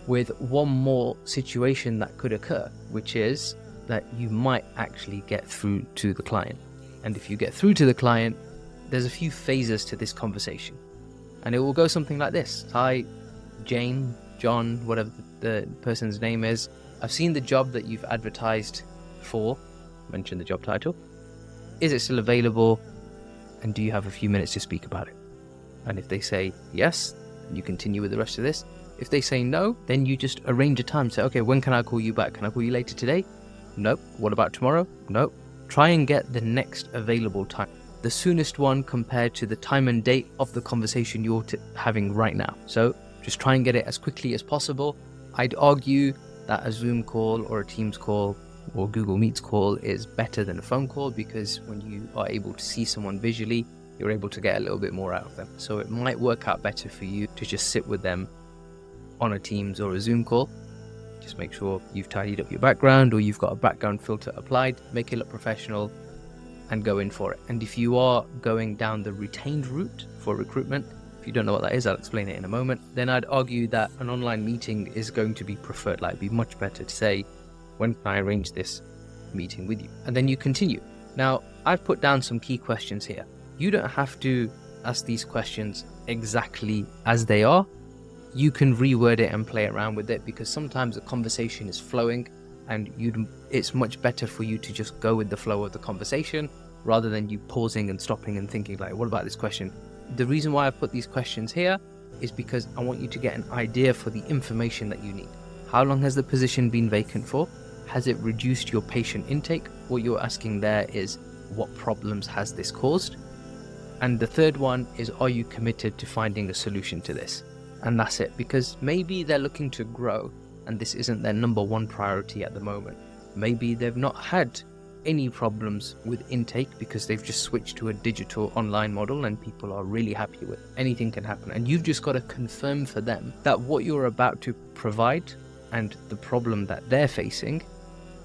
S1: with one more situation that could occur, which is that you might actually get through to the client. And if you get through to the client, there's a few phases to this conversation. And it will go something like this. Hi, Jane, John, whatever the person's name is. I've seen the job that you've advertised for. Mention the job title. Is it still available? And do you have a few minutes to speak about it? And if they say yes, you continue with the rest of this. If they say no, then you just arrange a time. Say, okay, when can I call you back? Can I call you later today? Nope. What about tomorrow? Nope. Try and get the next available time. The soonest one compared to the time and date of the conversation you're having right now. So just try and get it as quickly as possible. I'd argue that a Zoom call or a Teams call or Google Meets call is better than a phone call, because when you are able to see someone visually, you're able to get a little bit more out of them. So it might work out better for you to just sit with them on a Teams or a Zoom call. Just make sure you've tidied up your background, or you've got a background filter applied, make it look professional, and go in for it. And if you are going down the retained route for recruitment, if you don't know what that is, I'll explain it in a moment, then I'd argue that an online meeting is going to be preferred. Like, it'd be much better to say, when can I arrange this meeting with you? And then you continue. Now, I've put down some key questions here. You don't have to ask these questions exactly as they are. You can reword it and play around with it, because sometimes the conversation is flowing and it's much better for you to just go with the flow of the conversation rather than you pausing and stopping and thinking like, what about this question? The reason why I've put these questions here is because I want you to get an idea for the information that you need. How long has the position been vacant for? Has it reduced your patient intake? What you're asking there is, what problems has this caused? And the third one is, are you committed to finding a solution to this? And that's it, because maybe they're looking to grow and this isn't their number one priority at the moment. Maybe they've not had any problems with intake because they've just switched to a digital online model and people are really happy with it. Anything can happen, and you've just got to confirm for them that what you're about to provide and the problem that they're facing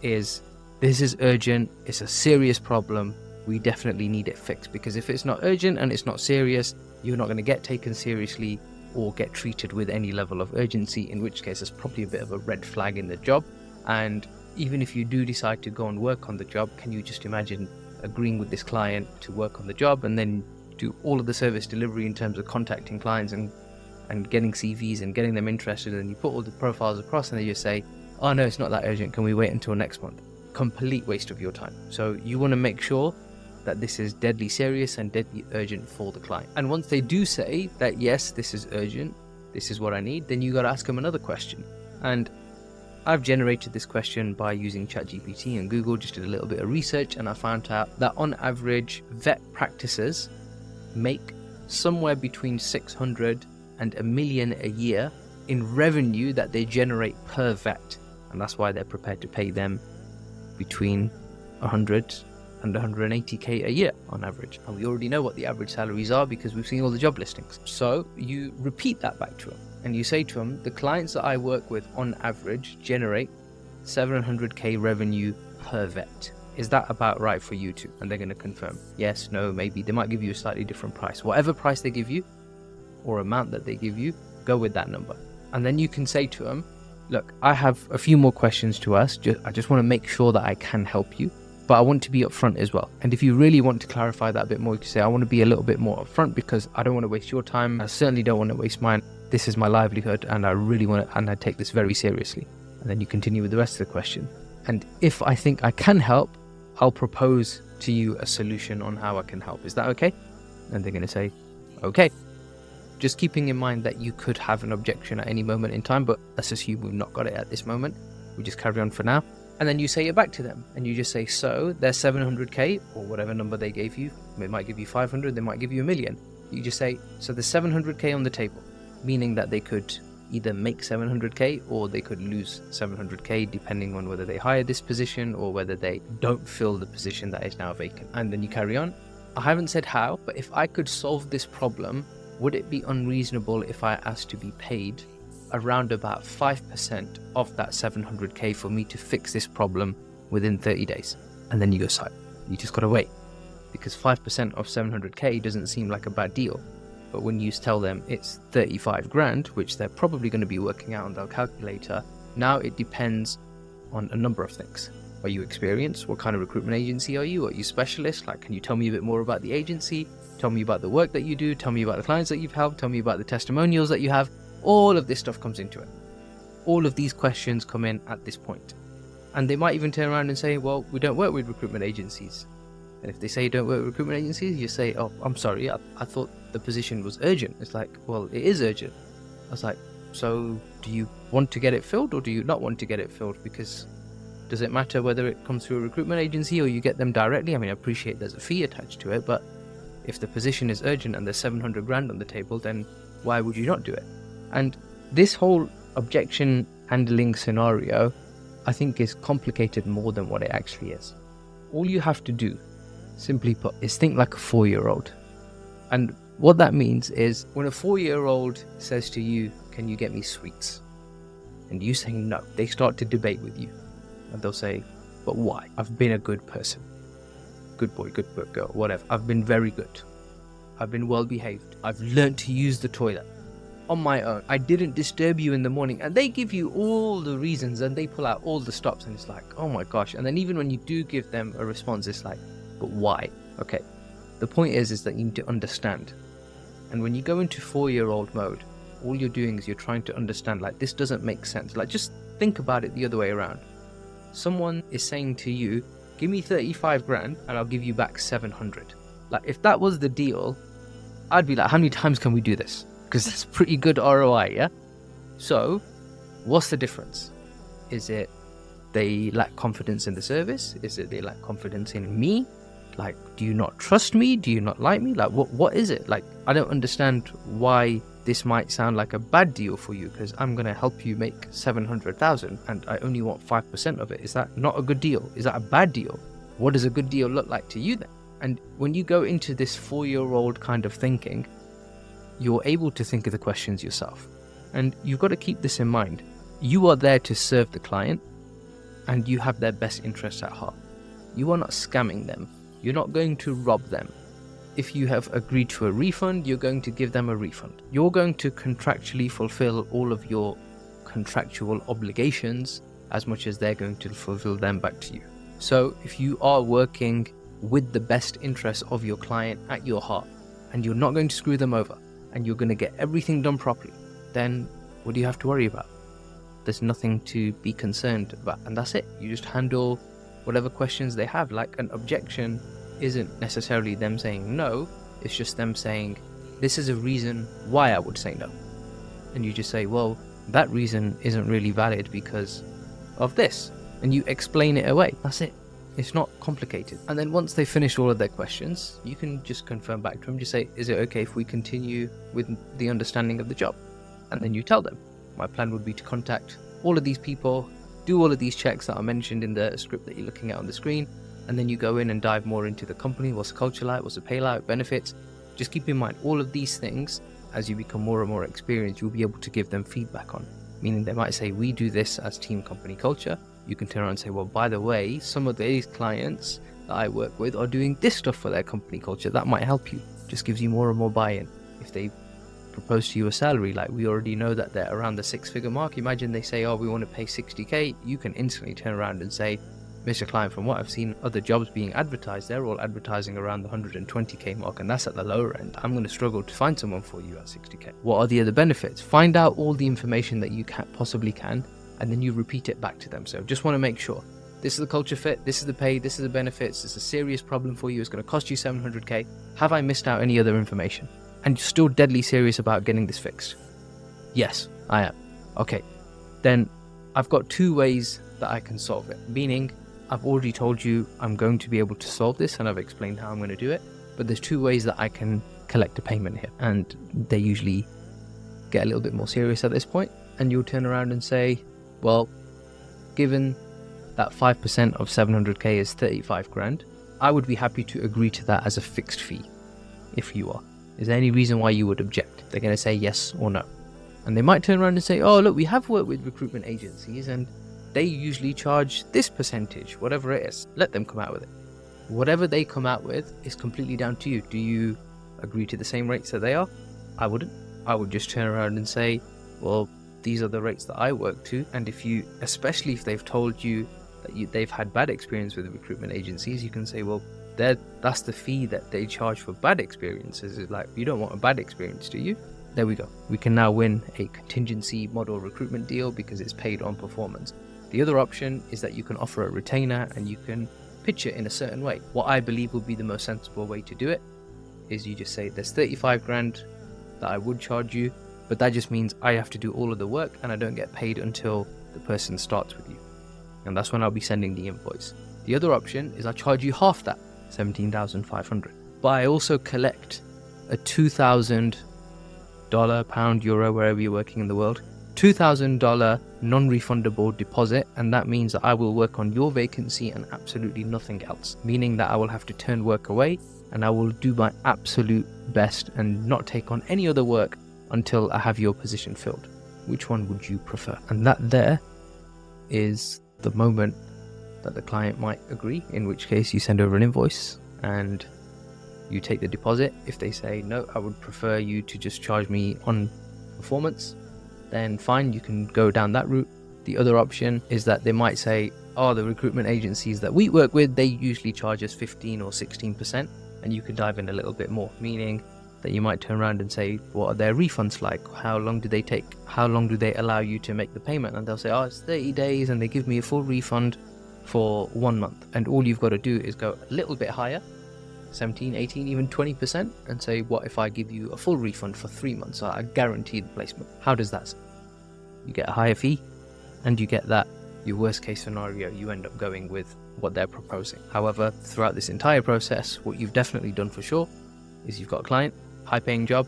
S1: is, this is urgent, it's a serious problem, we definitely need it fixed. Because if it's not urgent and it's not serious, you're not going to get taken seriously or get treated with any level of urgency, in which case it's probably a bit of a red flag in the job. And even if you do decide to go and work on the job, can you just imagine agreeing with this client to work on the job and then do all of the service delivery in terms of contacting clients and getting CVs and getting them interested, and you put all the profiles across and they just say, oh no, it's not that urgent, can we wait until next month? Complete waste of your time. So you want to make sure that this is deadly serious and deadly urgent for the client. And once they do say that, yes, this is urgent, this is what I need, then you got to ask them another question. And I've generated this question by using ChatGPT and Google, just did a little bit of research, and I found out that on average, vet practices make somewhere between 600 and $1 million a year in revenue that they generate per vet. And that's why they're prepared to pay them between 100 and 180k a year on average. And we already know what the average salaries are because we've seen all the job listings. So you repeat that back to them and you say to them, the clients that I work with on average generate 700k revenue per vet. Is that about right for you too? And they're going to confirm yes, no, maybe. They might give you a slightly different price. Whatever price they give you or amount that they give you, go with that number. And then you can say to them, look, I have a few more questions to ask. I just want to make sure that I can help you. but I want to be upfront as well. And if you really want to clarify that a bit more, you can say, I want to be a little bit more upfront because I don't want to waste your time. I certainly don't want to waste mine. This is my livelihood and I really want to, and I take this very seriously. And then you continue with the rest of the question. And if I think I can help, I'll propose to you a solution on how I can help. Is that okay? And they're going to say, okay. Just keeping in mind that you could have an objection at any moment in time, but let's assume we've not got it at this moment. We just carry on for now. And then you say it back to them and you just say, so there's 700k or whatever number they gave you. They might give you 500, they might give you $1 million. You just say, so there's 700k on the table, meaning that they could either make 700k or they could lose 700k depending on whether they hire this position or whether they don't fill the position that is now vacant. And then you carry on. I haven't said how, but if I could solve this problem, would it be unreasonable if I asked to be paid around about 5% of that 700k for me to fix this problem within 30 days? And then you go silent. You just gotta wait, because 5% of 700k doesn't seem like a bad deal. But when you tell them it's 35 grand, which they're probably going to be working out on their calculator, now it depends on a number of things. Are you experienced? What kind of recruitment agency are you? Are you specialist? Like, can you tell me a bit more about the agency? Tell me about the work that you do. Tell me about the clients that you've helped. Tell me about the testimonials that you have. All of this stuff comes into it. All of these questions come in at this point. And they might even turn around and say, well, we don't work with recruitment agencies. And if they say you don't work with recruitment agencies, you say, oh, I'm sorry, I thought the position was urgent. It's like, well, it is urgent. I was like, so do you want to get it filled or do you not want to get it filled? Because does it matter whether it comes through a recruitment agency or you get them directly? I mean, I appreciate there's a fee attached to it, but if the position is urgent and there's 700 grand on the table, then why would you not do it? And this whole objection handling scenario, I think, is complicated more than what it actually is. All you have to do, simply put, is think like a 4-year-old. And what that means is when a 4-year-old says to you, can you get me sweets? And you say no, they start to debate with you. And they'll say, but why? I've been a good person. Good boy, good girl, whatever. I've been very good. I've been well behaved. I've learned to use the toilet on my own. I didn't disturb you in the morning. And they give you all the reasons and they pull out all the stops and it's like, oh my gosh. And then even when you do give them a response, it's like, but why? Okay. The point is that you need to understand. And when you go into 4-year-old mode, all you're doing is you're trying to understand, like, this doesn't make sense. Like, just think about it the other way around. Someone is saying to you, give me 35 grand and I'll give you back 700. Like, if that was the deal, I'd be like, how many times can we do this? Because that's pretty good ROI, yeah? So, what's the difference? Is it they lack confidence in the service? Is it they lack confidence in me? Like, do you not trust me? Do you not like me? Like, what is it? Like, I don't understand why this might sound like a bad deal for you, because I'm going to help you make 700,000 and I only want 5% of it. Is that not a good deal? Is that a bad deal? What does a good deal look like to you then? And when you go into this 4-year-old kind of thinking, you're able to think of the questions yourself. And you've got to keep this in mind. You are there to serve the client and you have their best interests at heart. You are not scamming them. You're not going to rob them. If you have agreed to a refund, you're going to give them a refund. You're going to contractually fulfill all of your contractual obligations as much as they're going to fulfill them back to you. So if you are working with the best interests of your client at your heart and you're not going to screw them over and you're going to get everything done properly, then what do you have to worry about? There's nothing to be concerned about, and that's it. You just handle whatever questions they have. Like, an objection isn't necessarily them saying no, it's just them saying, this is a reason why I would say no. And you just say, well, that reason isn't really valid because of this. And you explain it away. That's it. It's not complicated. And then once they finish all of their questions, you can just confirm back to them, just say, is it okay if we continue with the understanding of the job? And then you tell them, my plan would be to contact all of these people, do all of these checks that are mentioned in the script that you're looking at on the screen, and then you go in and dive more into the company. What's the culture like? What's the pay like? Benefits? Just keep in mind all of these things. As you become more and more experienced, you'll be able to give them feedback on. Meaning they might say, we do this as team company culture. You can turn around and say, well, by the way, some of these clients that I work with are doing this stuff for their company culture. That might help you. Just gives you more and more buy-in. If they propose to you a salary, like we already know that they're around the 6-figure mark. Imagine they say, oh, we want to pay 60k. You can instantly turn around and say, Mr. Client, from what I've seen other jobs being advertised, they're all advertising around the 120k mark, and that's at the lower end. I'm going to struggle to find someone for you at 60k. What are the other benefits? Find out all the information that you possibly can, and then you repeat it back to them. So just want to make sure this is the culture fit, this is the pay, this is the benefits, it's a serious problem for you, it's going to cost you 700k. Have I missed out any other information? And you're still deadly serious about getting this fixed? Yes, I am. Okay, then I've got 2 ways that I can solve it, meaning I've already told you I'm going to be able to solve this, and I've explained how I'm going to do it, but there's 2 ways that I can collect a payment here, and they usually get a little bit more serious at this point, and you'll turn around and say, well, given that 5% of 700k is 35 grand, I would be happy to agree to that as a fixed fee if you are. Is there any reason why you would object? They're going to say yes or no. And they might turn around and say, oh, look, we have worked with recruitment agencies and they usually charge this percentage, whatever it is. Let them come out with it. Whatever they come out with is completely down to you. Do you agree to the same rates that they are? I wouldn't. I would just turn around and say, well, these are the rates that I work to. And if you, especially if they've told you that they've had bad experience with recruitment agencies, you can say, well, that's the fee that they charge for bad experiences. It's like, you don't want a bad experience, do you? There we go. We can now win a contingency model recruitment deal because it's paid on performance. The other option is that you can offer a retainer and you can pitch it in a certain way. What I believe would be the most sensible way to do it is you just say there's 35 grand that I would charge you, but that just means I have to do all of the work and I don't get paid until the person starts with you. And that's when I'll be sending the invoice. The other option is I charge you half that, 17,500. But I also collect a $2,000, pound, euro, wherever you're working in the world, $2,000 non-refundable deposit, and that means that I will work on your vacancy and absolutely nothing else, meaning that I will have to turn work away and I will do my absolute best and not take on any other work until I have your position filled. Which one would you prefer? And that there is the moment that the client might agree, in which case you send over an invoice and you take the deposit. If they say, no, I would prefer you to just charge me on performance, then fine, you can go down that route. The other option is that they might say, oh, the recruitment agencies that we work with, they usually charge us 15 or 16%, and you can dive in a little bit more, meaning that you might turn around and say, what are their refunds like? How long do they take? How long do they allow you to make the payment? And they'll say, oh, it's 30 days, and they give me a full refund for 1 month. And all you've got to do is go a little bit higher, 17, 18, even 20%, and say, what if I give you a full refund for 3 months? So I guarantee the placement. How does that sound? You get a higher fee, and you get that your worst case scenario, you end up going with what they're proposing. However, throughout this entire process, what you've definitely done for sure is you've got a client, high paying job,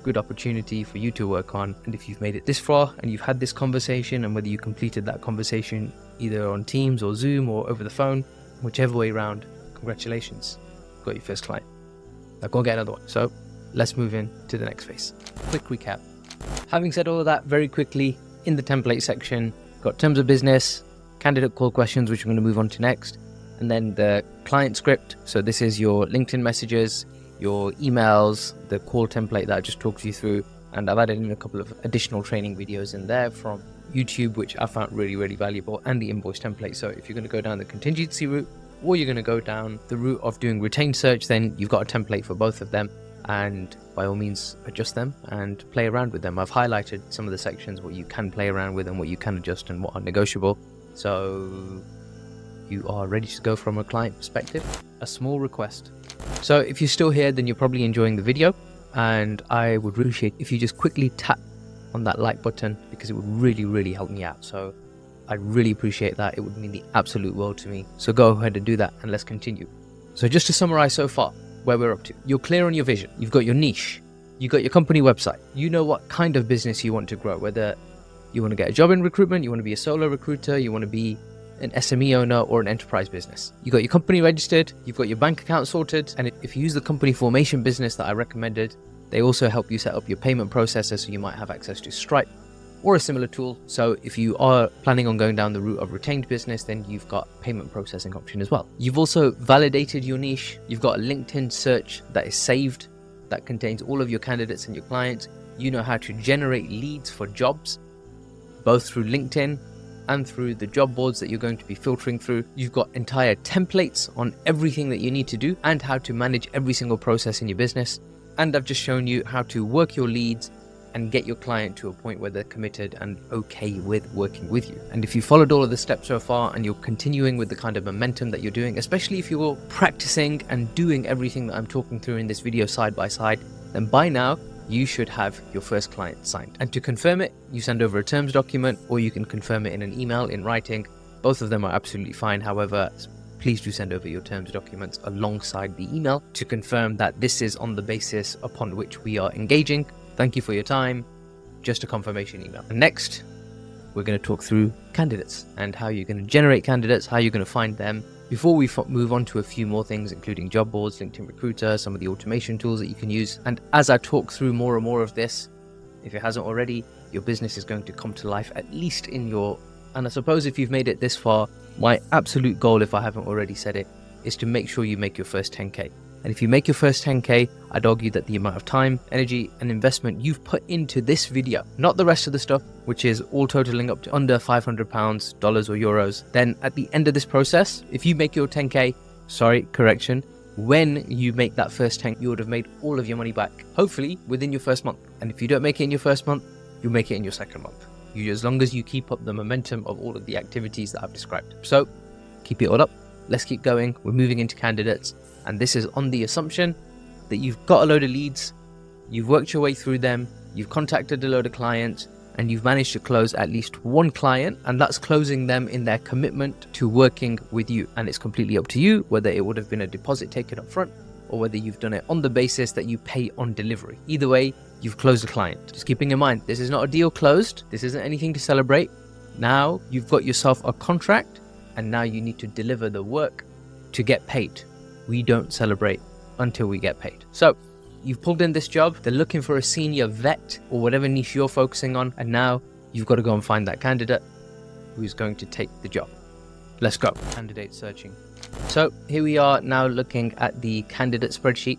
S1: good opportunity for you to work on. And if you've made it this far and you've had this conversation, and whether you completed that conversation either on Teams or Zoom or over the phone, whichever way around, congratulations, got your first client. Now go and get another one. So let's move in to the next phase. Quick recap. Having said all of that, very quickly, in the template section, got terms of business, candidate call questions, which I'm going to move on to next, and then the client script. So this is your LinkedIn messages, your emails, the call template that I just talked you through, and I've added in a couple of additional training videos in there from YouTube, which I found really, really valuable, and the invoice template. So if you're going to go down the contingency route, or you're going to go down the route of doing retained search, then you've got a template for both of them, and by all means adjust them and play around with them. I've highlighted some of the sections what you can play around with and what you can adjust and what are negotiable. So you are ready to go from a client perspective. A small request. So if you're still here, then you're probably enjoying the video, and I would appreciate if you just quickly tap on that like button, because it would really, really help me out. So I'd really appreciate that. It would mean the absolute world to me. So go ahead and do that, and let's continue. So just to summarize so far where we're up to, you're clear on your vision, you've got your niche, you got your company website, you know what kind of business you want to grow, whether you want to get a job in recruitment, you want to be a solo recruiter, you want to be an SME owner or an enterprise business. You got your company registered, you've got your bank account sorted, and if you use the company formation business that I recommended, they also help you set up your payment processor, so you might have access to Stripe or a similar tool. So if you are planning on going down the route of retained business, then you've got payment processing option as well. You've also validated your niche. You've got a LinkedIn search that is saved, that contains all of your candidates and your clients. You know how to generate leads for jobs, both through LinkedIn and through the job boards that you're going to be filtering through. You've got entire templates on everything that you need to do and how to manage every single process in your business. And I've just shown you how to work your leads and get your client to a point where they're committed and okay with working with you. And if you followed all of the steps so far and you're continuing with the kind of momentum that you're doing, especially if you're practicing and doing everything that I'm talking through in this video side by side, then by now you should have your first client signed. And to confirm it, you send over a terms document, or you can confirm it in an email in writing. Both of them are absolutely fine. However, please do send over your terms documents alongside the email to confirm that this is on the basis upon which we are engaging. Thank you for your time. Just a confirmation email. And next, we're going to talk through candidates and how you're going to generate candidates, how you're going to find them. Before we move on to a few more things, including job boards, LinkedIn Recruiter, some of the automation tools that you can use. And as I talk through more and more of this, if it hasn't already, your business is going to come to life, at least in your... And I suppose if you've made it this far, my absolute goal, if I haven't already said it, is to make sure you make your first 10K. And if you make your first 10K, I'd argue that the amount of time, energy, and investment you've put into this video, not the rest of the stuff, which is all totaling up to under £500, dollars or euros, then at the end of this process, if you make your 10K, when you make that first 10, you would have made all of your money back, hopefully within your first month. And if you don't make it in your first month, you'll make it in your second month. As long as you keep up the momentum of all of the activities that I've described. So keep it all up. Let's keep going. We're moving into candidates. And this is on the assumption that you've got a load of leads, you've worked your way through them, you've contacted a load of clients, and you've managed to close at least one client, and that's closing them in their commitment to working with you. And it's completely up to you whether it would have been a deposit taken up front or whether you've done it on the basis that you pay on delivery. Either way, you've closed a client. Just keeping in mind, this is not a deal closed. This isn't anything to celebrate. Now you've got yourself a contract, and now you need to deliver the work to get paid. We don't celebrate until we get paid. So you've pulled in this job, they're looking for a senior vet or whatever niche you're focusing on, and now you've got to go and find that candidate who's going to take the job. Let's go. Candidate searching. So here we are now looking at the candidate spreadsheet,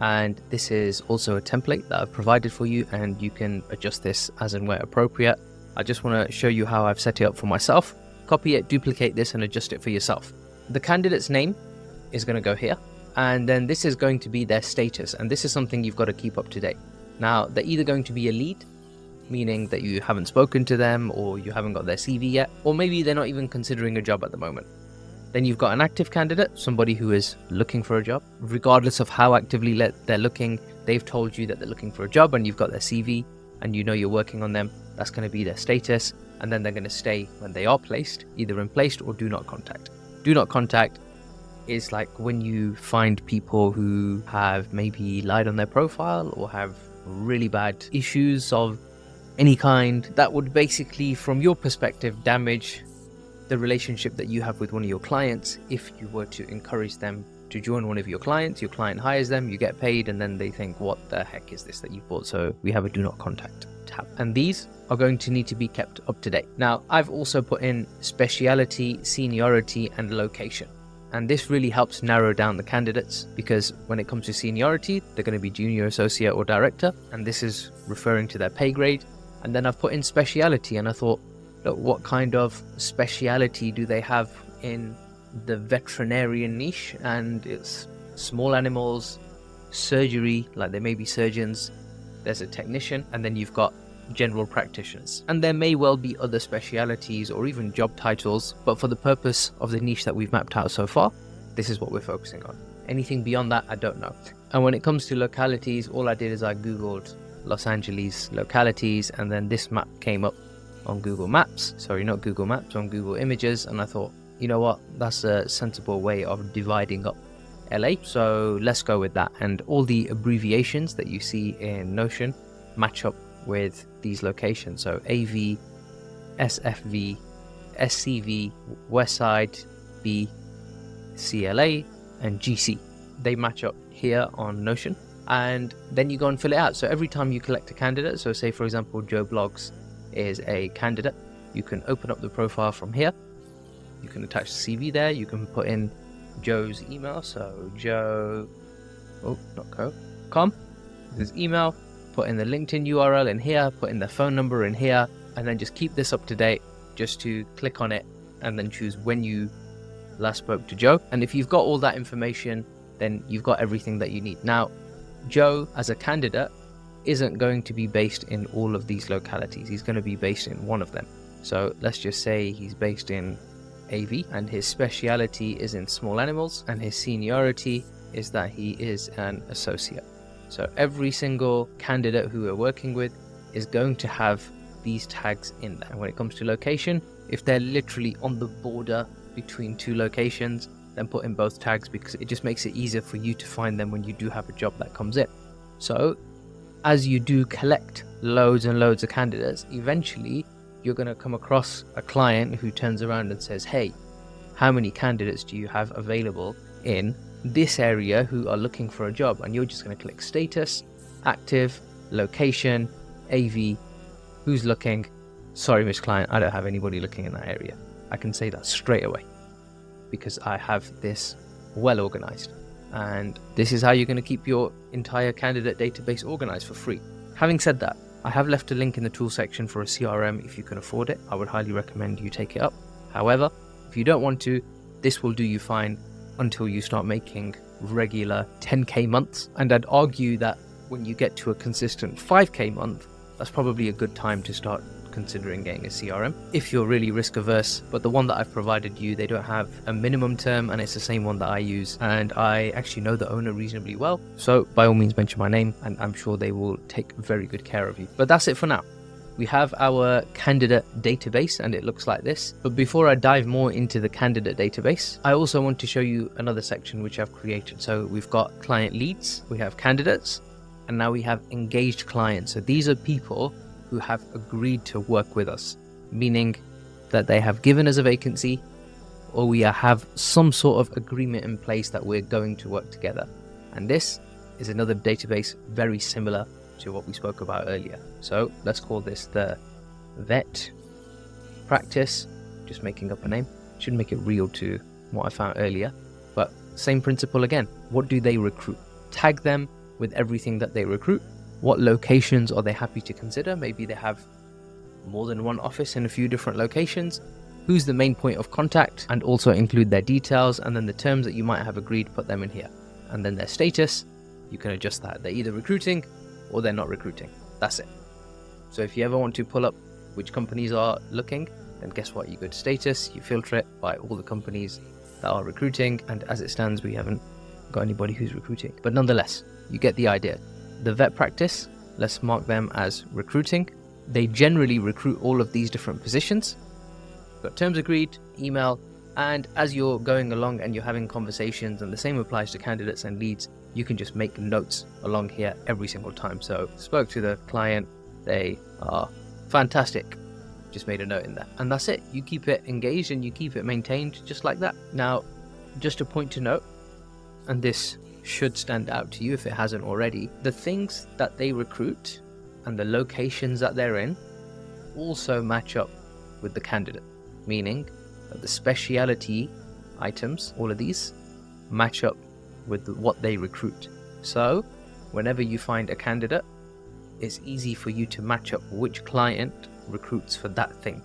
S1: and this is also a template that I've provided for you, and you can adjust this as and where appropriate. I just want to show you how I've set it up for myself. Copy it, duplicate this, and adjust it for yourself. The candidate's name is going to go here, and then this is going to be their status, and this is something you've got to keep up to date. Now, they're either going to be a lead, meaning that you haven't spoken to them or you haven't got their CV yet, or maybe they're not even considering a job at the moment. Then you've got an active candidate, somebody who is looking for a job. Regardless of how actively they're looking, they've told you that they're looking for a job and you've got their CV and you know you're working on them. That's going to be their status, and then they're going to stay when they are placed, either in placed or do not contact. Do not contact is like when you find people who have maybe lied on their profile or have really bad issues of any kind. That would basically, from your perspective, damage the relationship that you have with one of your clients. If you were to encourage them to join one of your clients hires them, you get paid, and then they think, what the heck is this that you bought? So we have a do not contact tab, and these are going to need to be kept up to date. Now, I've also put in speciality, seniority, and location. And this really helps narrow down the candidates, because when it comes to seniority, they're going to be junior, associate, or director. And this is referring to their pay grade. And then I've put in speciality, and I thought, look, what kind of speciality do they have in the veterinarian niche? And it's small animals, surgery, like they may be surgeons. There's a technician, and then you've got general practitioners. And there may well be other specialities or even job titles, but for the purpose of the niche that we've mapped out so far, this is what we're focusing on. Anything beyond that, I don't know. And when it comes to localities, all I did is I googled Los Angeles localities, and then this map came up on Google Maps. Sorry, not Google Maps, on Google Images. And I thought, you know what, that's a sensible way of dividing up LA, so let's go with that. And all the abbreviations that you see in Notion match up with these locations. So AV, SFV, SCV, Westside, B, CLA, and GC. They match up here on Notion, and then you go and fill it out. So every time you collect a candidate, so say for example Joe Blogs is a candidate, you can open up the profile from here, you can attach the CV there, you can put in Joe's email, so joe.com, his email, put in the LinkedIn URL in here, put in the phone number in here, and then just keep this up to date. just to click on it and then choose when you last spoke to Joe. And if you've got all that information, then you've got everything that you need. Now, Joe as a candidate isn't going to be based in all of these localities. He's going to be based in one of them. So let's just say he's based in AV and his speciality is in small animals, and his seniority is that he is an associate. So every single candidate who we're working with is going to have these tags in there. And when it comes to location, if they're literally on the border between two locations, then put in both tags, because it just makes it easier for you to find them when you do have a job that comes in. So as you do collect loads and loads of candidates, eventually you're going to come across a client who turns around and says, hey, how many candidates do you have available in this area who are looking for a job? And you're just going to click status, active, location, AV, who's looking. Sorry, Miss Client, I don't have anybody looking in that area. I can say that straight away because I have this well organized. And this is how you're going to keep your entire candidate database organized for free. Having said that, I have left a link in the tool section for a CRM if you can afford it. I would highly recommend you take it up. However, if you don't want to, this will do you fine until you start making regular 10k months. And I'd argue that when you get to a consistent 5k month, that's probably a good time to start considering getting a CRM if you're really risk averse. But the one that I've provided you, they don't have a minimum term, and it's the same one that I use, and I actually know the owner reasonably well, so by all means mention my name and I'm sure they will take very good care of you. But that's it for now. We have our candidate database and it looks like this. But before I dive more into the candidate database, I also want to show you another section which I've created. So we've got client leads, we have candidates, and now we have engaged clients. So these are people who have agreed to work with us, meaning that they have given us a vacancy or we have some sort of agreement in place that we're going to work together. And this is another database very similar to what we spoke about earlier. So let's call this the vet practice, just making up a name. Should make it real to what I found earlier, but same principle again. What do they recruit? Tag them with everything that they recruit. What locations are they happy to consider? Maybe they have more than one office in a few different locations. Who's the main point of contact? And also include their details, and then the terms that you might have agreed, put them in here. And then their status, you can adjust that. They're either recruiting or they're not recruiting. That's it. So if you ever want to pull up which companies are looking, then guess what? You go to status, you filter it by all the companies that are recruiting, and as it stands, we haven't got anybody who's recruiting. But nonetheless, you get the idea. The vet practice, let's mark them as recruiting. They generally recruit all of these different positions. Got terms agreed, email, and as you're going along and you're having conversations, and the same applies to candidates and leads, you can just make notes along here every single time. So spoke to the client, they are fantastic, just made a note in there, and that's it. You keep it engaged and you keep it maintained just like that. Now, just a point to note, and this should stand out to you if it hasn't already, the things that they recruit and the locations that they're in also match up with the candidate, meaning that the speciality items, all of these, match up with what they recruit. So whenever you find a candidate, it's easy for you to match up which client recruits for that thing,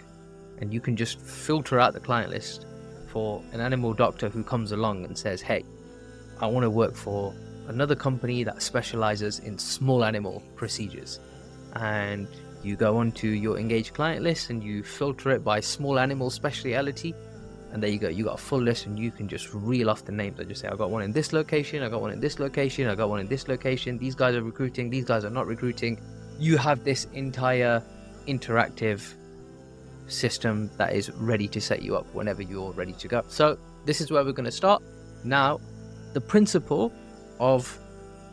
S1: and you can just filter out the client list for an animal doctor who comes along and says, hey, I want to work for another company that specializes in small animal procedures. And you go onto your engaged client list and you filter it by small animal speciality, and there you go. You got a full list, and you can just reel off the names. I just say, I got one in this location, I got one in this location, I got one in this location. These guys are recruiting, these guys are not recruiting. You have this entire interactive system that is ready to set you up whenever you're ready to go. So this is where we're going to start. Now, the principle of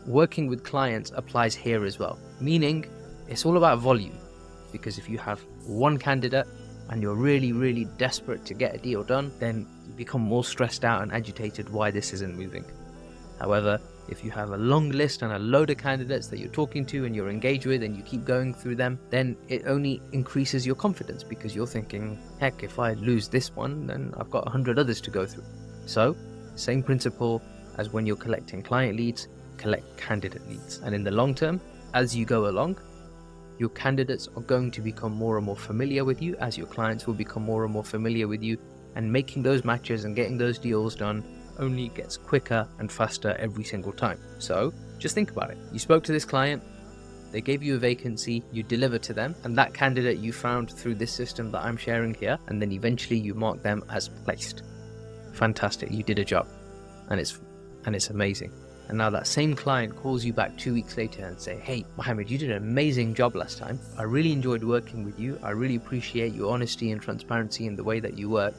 S1: working with clients applies here as well, meaning it's all about volume, because if you have one candidate and you're really, really desperate to get a deal done, then you become more stressed out and agitated why this isn't moving. However, if you have a long list and a load of candidates that you're talking to and you're engaged with and you keep going through them, then it only increases your confidence, because you're thinking, heck, if I lose this one, then I've got 100 others to go through. So, same principle as when you're collecting client leads, collect candidate leads. And in the long term, as you go along, Your candidates are going to become more and more familiar with you as your clients will become more and more familiar with you, and making those matches and getting those deals done only gets quicker and faster every single time. So just think about it. You spoke to this client, they gave you a vacancy, you deliver to them, and that candidate you found through this system that I'm sharing here, and then eventually you mark them as placed. Fantastic, you did a job, and it's amazing. And now that same client calls you back 2 weeks later and say, hey, Mohammed, you did an amazing job last time. I really enjoyed working with you. I really appreciate your honesty and transparency in the way that you work.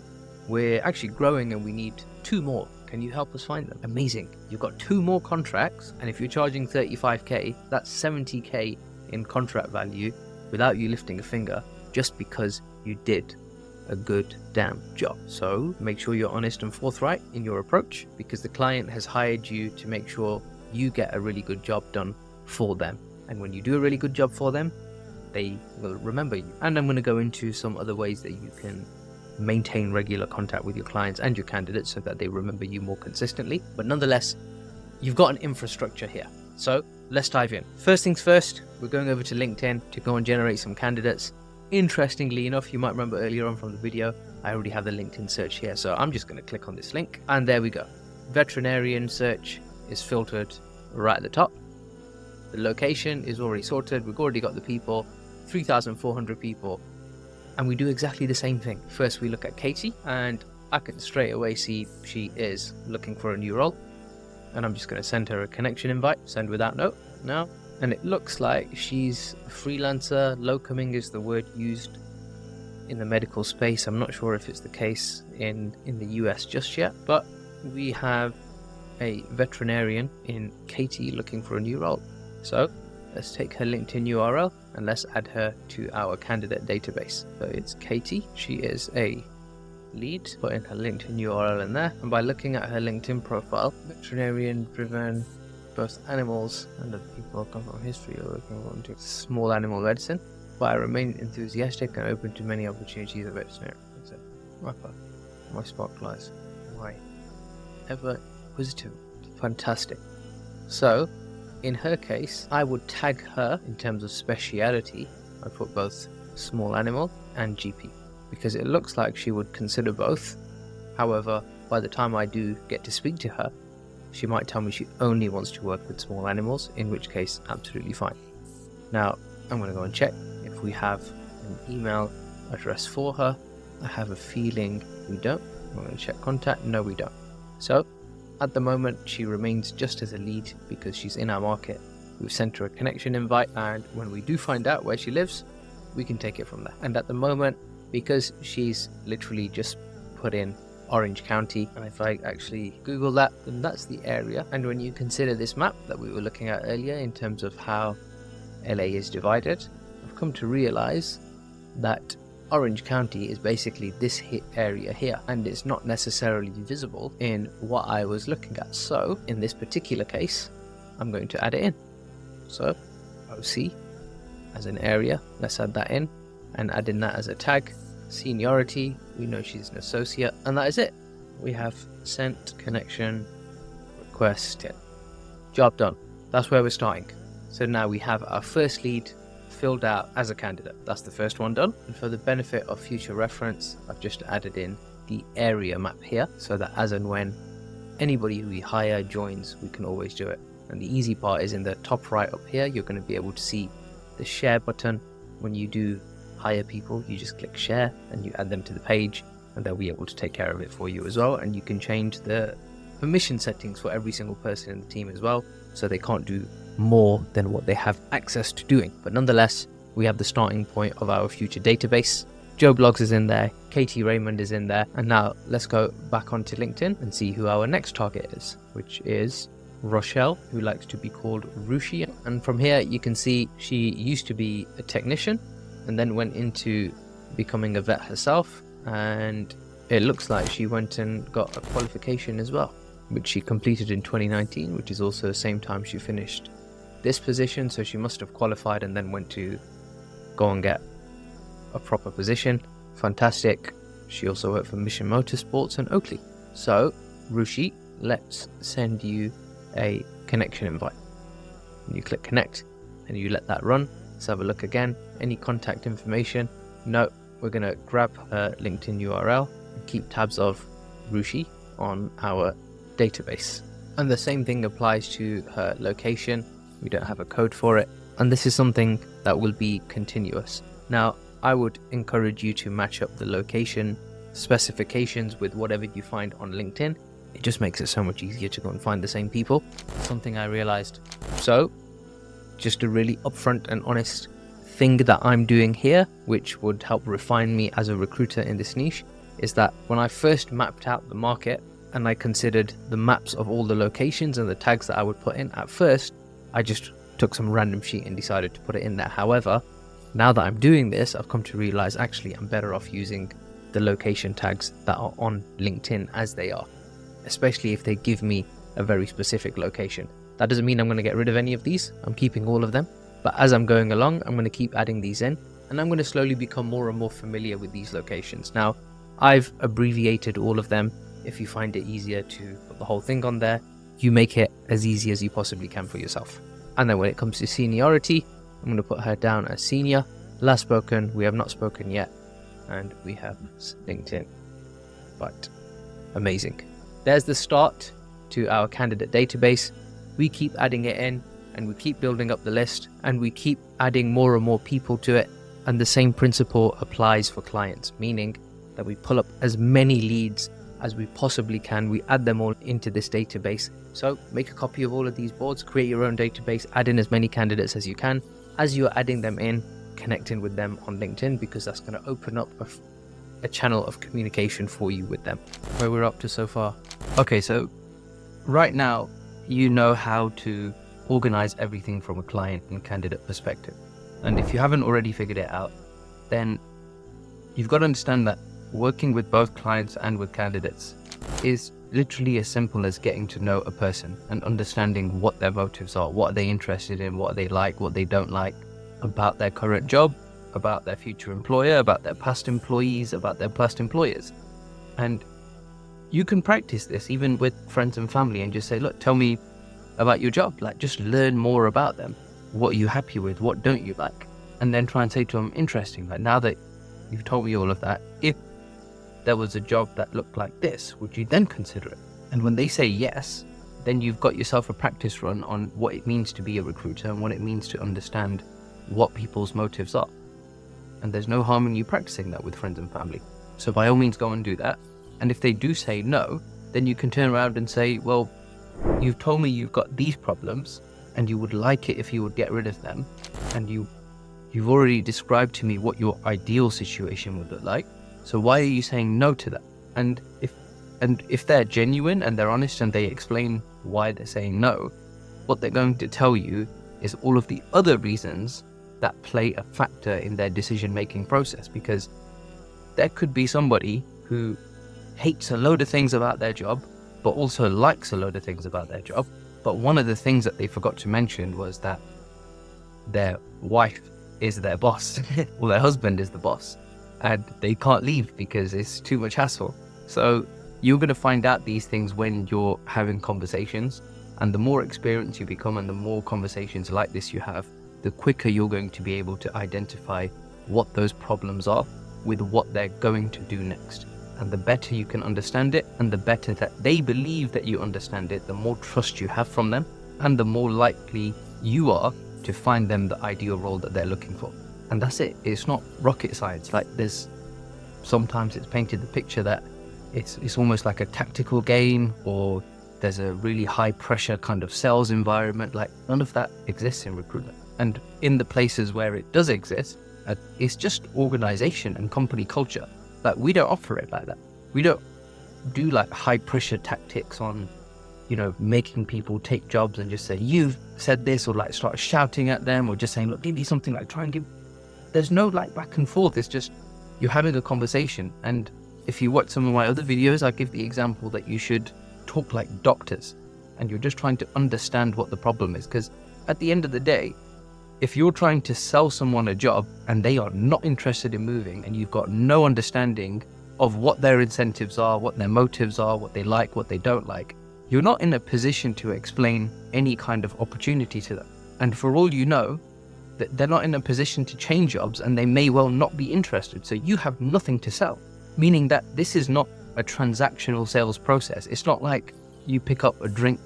S1: We're actually growing and we need 2 more. Can you help us find them? Amazing. You've got 2 more contracts, and if you're charging 35k, that's 70k in contract value without you lifting a finger, just because you did a good damn job. So make sure you're honest and forthright in your approach, because the client has hired you to make sure you get a really good job done for them. And when you do a really good job for them, they will remember you. And I'm going to go into some other ways that you can maintain regular contact with your clients and your candidates so that they remember you more consistently. But nonetheless, you've got an infrastructure here. So let's dive in. First things first, we're going over to LinkedIn to go and generate some candidates. Interestingly enough, you might remember earlier on from the video, I already have the LinkedIn search here. So I'm just going to click on this link, and there we go. Veterinarian search is filtered right at the top. The location is already sorted. We've already got the people, 3,400 people. And we do exactly the same thing. First, we look at Katie, and I can straight away see she is looking for a new role. And I'm just going to send her a connection invite. Send without note now. And it looks like she's a freelancer. Locuming is the word used in the medical space. I'm not sure if it's the case in the US just yet. But we have a veterinarian in Katie looking for a new role. So let's take her LinkedIn URL and let's add her to our candidate database. So it's Katie. She is a lead. Put in her LinkedIn URL in there. And by looking at her LinkedIn profile, veterinarian driven, both animals and other people come from history or looking into small animal medicine, but I remain enthusiastic and open to many opportunities of veterinary. My sparklights. Why? Ever inquisitive. Fantastic. So in her case, I would tag her in terms of speciality. I put both small animal and GP because it looks like she would consider both. However, by the time I do get to speak to her, she might tell me she only wants to work with small animals, in which case, absolutely fine. Now, I'm going to go and check if we have an email address for her. I have a feeling we don't. I'm going to check contact. No, we don't. So, at the moment, she remains just as a lead because she's in our market. We've sent her a connection invite, and when we do find out where she lives, we can take it from there. And at the moment, because she's literally just put in Orange County, and if I actually Google that, then that's the area. And when you consider this map that we were looking at earlier in terms of how LA is divided, I've come to realize that Orange County is basically this area here, and it's not necessarily visible in what I was looking at. So in this particular case, I'm going to add it in. So OC as an area, let's add that in and add in that as a tag. Seniority, we know she's an associate, and that is it. We have sent connection request in. Job done. That's where we're starting. So now we have our first lead filled out as a candidate. That's the first one done. And for the benefit of future reference, I've just added in the area map here so that as and when anybody who we hire joins, we can always do it. And the easy part is in the top right up here, you're going to be able to see the share button. When you do hire people, you just click share and you add them to the page, and they'll be able to take care of it for you as well. And you can change the permission settings for every single person in the team as well, so they can't do more than what they have access to doing. But nonetheless, we have the starting point of our future database. Joe Blogs is in there, Katie Raymond is in there, and now let's go back onto LinkedIn and see who our next target is, which is Rochelle, who likes to be called Rushi. And from here you can see she used to be a technician and then went into becoming a vet herself, and it looks like she went and got a qualification as well, which she completed in 2019, which is also the same time she finished this position. So she must have qualified and then went to go and get a proper position. Fantastic. She also worked for Mission Motorsports and Oakley. So Rushi, let's send you a connection invite. You click connect and you let that run. Let's have a look again. Any contact information? No. We're going to grab her LinkedIn URL and keep tabs of Rushi on our database. And the same thing applies to her location. We don't have a code for it. And this is something that will be continuous. Now, I would encourage you to match up the location specifications with whatever you find on LinkedIn. It just makes it so much easier to go and find the same people. Something I realized. So, just a really upfront and honest thing that I'm doing here, which would help refine me as a recruiter in this niche, is that when I first mapped out the market and I considered the maps of all the locations and the tags that I would put in, at first, I just took some random sheet and decided to put it in there. However, now that I'm doing this, I've come to realize actually I'm better off using the location tags that are on LinkedIn as they are, especially if they give me a very specific location. That doesn't mean I'm going to get rid of any of these. I'm keeping all of them. But as I'm going along, I'm going to keep adding these in, and I'm going to slowly become more and more familiar with these locations. Now, I've abbreviated all of them. If you find it easier to put the whole thing on there, you make it as easy as you possibly can for yourself. And then when it comes to seniority, I'm going to put her down as senior. Last spoken, we have not spoken yet, and we have LinkedIn. But amazing. There's the start to our candidate database. We keep adding it in, and we keep building up the list, and we keep adding more and more people to it. And the same principle applies for clients, meaning that we pull up as many leads as we possibly can. We add them all into this database. So make a copy of all of these boards, create your own database, add in as many candidates as you can. As you're adding them in, connecting with them on LinkedIn, because that's going to open up a channel of communication for you with them. Where we're up to so far. Okay, so right now, you know how to organize everything from a client and candidate perspective. And if you haven't already figured it out, then you've got to understand that working with both clients and with candidates is literally as simple as getting to know a person and understanding what their motives are, what are they interested in, what they like, what they don't like about their current job, about their future employer, about their past employees, about their past employers. And you can practice this even with friends and family and just say, look, tell me about your job. Like, just learn more about them. What are you happy with? What don't you like? And then try and say to them, interesting, like, now that you've told me all of that, if there was a job that looked like this, would you then consider it? And when they say yes, then you've got yourself a practice run on what it means to be a recruiter and what it means to understand what people's motives are. And there's no harm in you practicing that with friends and family. So by all means, go and do that. And if they do say no, then you can turn around and say, well, you've told me you've got these problems and you would like it if you would get rid of them. And you've already described to me what your ideal situation would look like. So why are you saying no to that? And if they're genuine and they're honest and they explain why they're saying no, what they're going to tell you is all of the other reasons that play a factor in their decision-making process. Because there could be somebody who hates a load of things about their job, but also likes a load of things about their job. But one of the things that they forgot to mention was that their wife is their boss, or their husband is the boss, and they can't leave because it's too much hassle. So you're going to find out these things when you're having conversations, and the more experienced you become and the more conversations like this you have, the quicker you're going to be able to identify what those problems are with what they're going to do next. And the better you can understand it, and the better that they believe that you understand it, the more trust you have from them, and the more likely you are to find them the ideal role that they're looking for. And that's it. It's not rocket science. Like, sometimes it's painted the picture that it's almost like a tactical game, or there's a really high pressure kind of sales environment. Like, none of that exists in recruitment. And in the places where it does exist, it's just organization and company culture. Like, we don't operate like that. We don't do like high pressure tactics on, making people take jobs and just say, you've said this, or like start shouting at them, or just saying, look, give me something, like try and give. There's no like back and forth. It's just you're having a conversation. And if you watch some of my other videos, I give the example that you should talk like doctors, and you're just trying to understand what the problem is. Because at the end of the day, if you're trying to sell someone a job and they are not interested in moving, and you've got no understanding of what their incentives are, what their motives are, what they like, what they don't like, you're not in a position to explain any kind of opportunity to them. And for all you know, they're not in a position to change jobs, and they may well not be interested. So you have nothing to sell, meaning that this is not a transactional sales process. It's not like you pick up a drink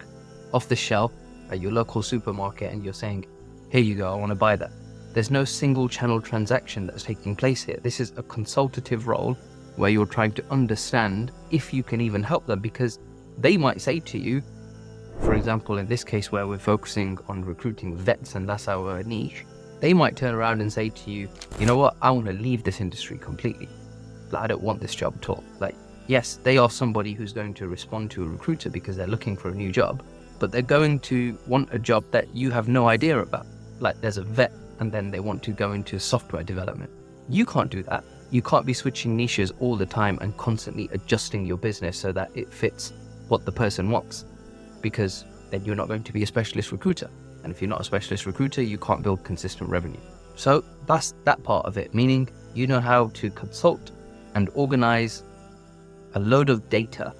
S1: off the shelf at your local supermarket and you're saying, here you go, I want to buy that. There's no single channel transaction that's taking place here. This is a consultative role where you're trying to understand if you can even help them, because they might say to you, for example, in this case where we're focusing on recruiting vets and that's our niche, they might turn around and say to you, you know what, I want to leave this industry completely. Like, I don't want this job at all. Like, yes, they are somebody who's going to respond to a recruiter because they're looking for a new job, but they're going to want a job that you have no idea about. Like, there's a vet and then they want to go into software development. You can't do that. You can't be switching niches all the time and constantly adjusting your business so that it fits what the person wants, because then you're not going to be a specialist recruiter. And if you're not a specialist recruiter, you can't build consistent revenue. So that's that part of it, meaning you know how to consult and organize a load of data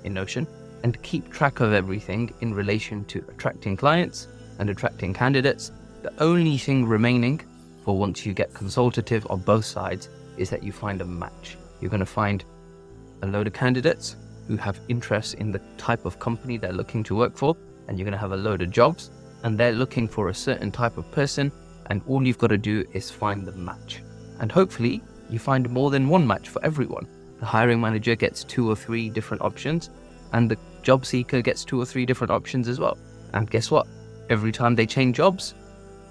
S1: in Notion and keep track of everything in relation to attracting clients and attracting candidates. The only thing remaining for once you get consultative on both sides is that you find a match. You're going to find a load of candidates who have interest in the type of company they're looking to work for, and you're going to have a load of jobs and they're looking for a certain type of person, and all you've got to do is find the match. And hopefully you find more than one match for everyone. The hiring manager gets 2 or 3 different options, and the job seeker gets 2 or 3 different options as well. And guess what? Every time they change jobs,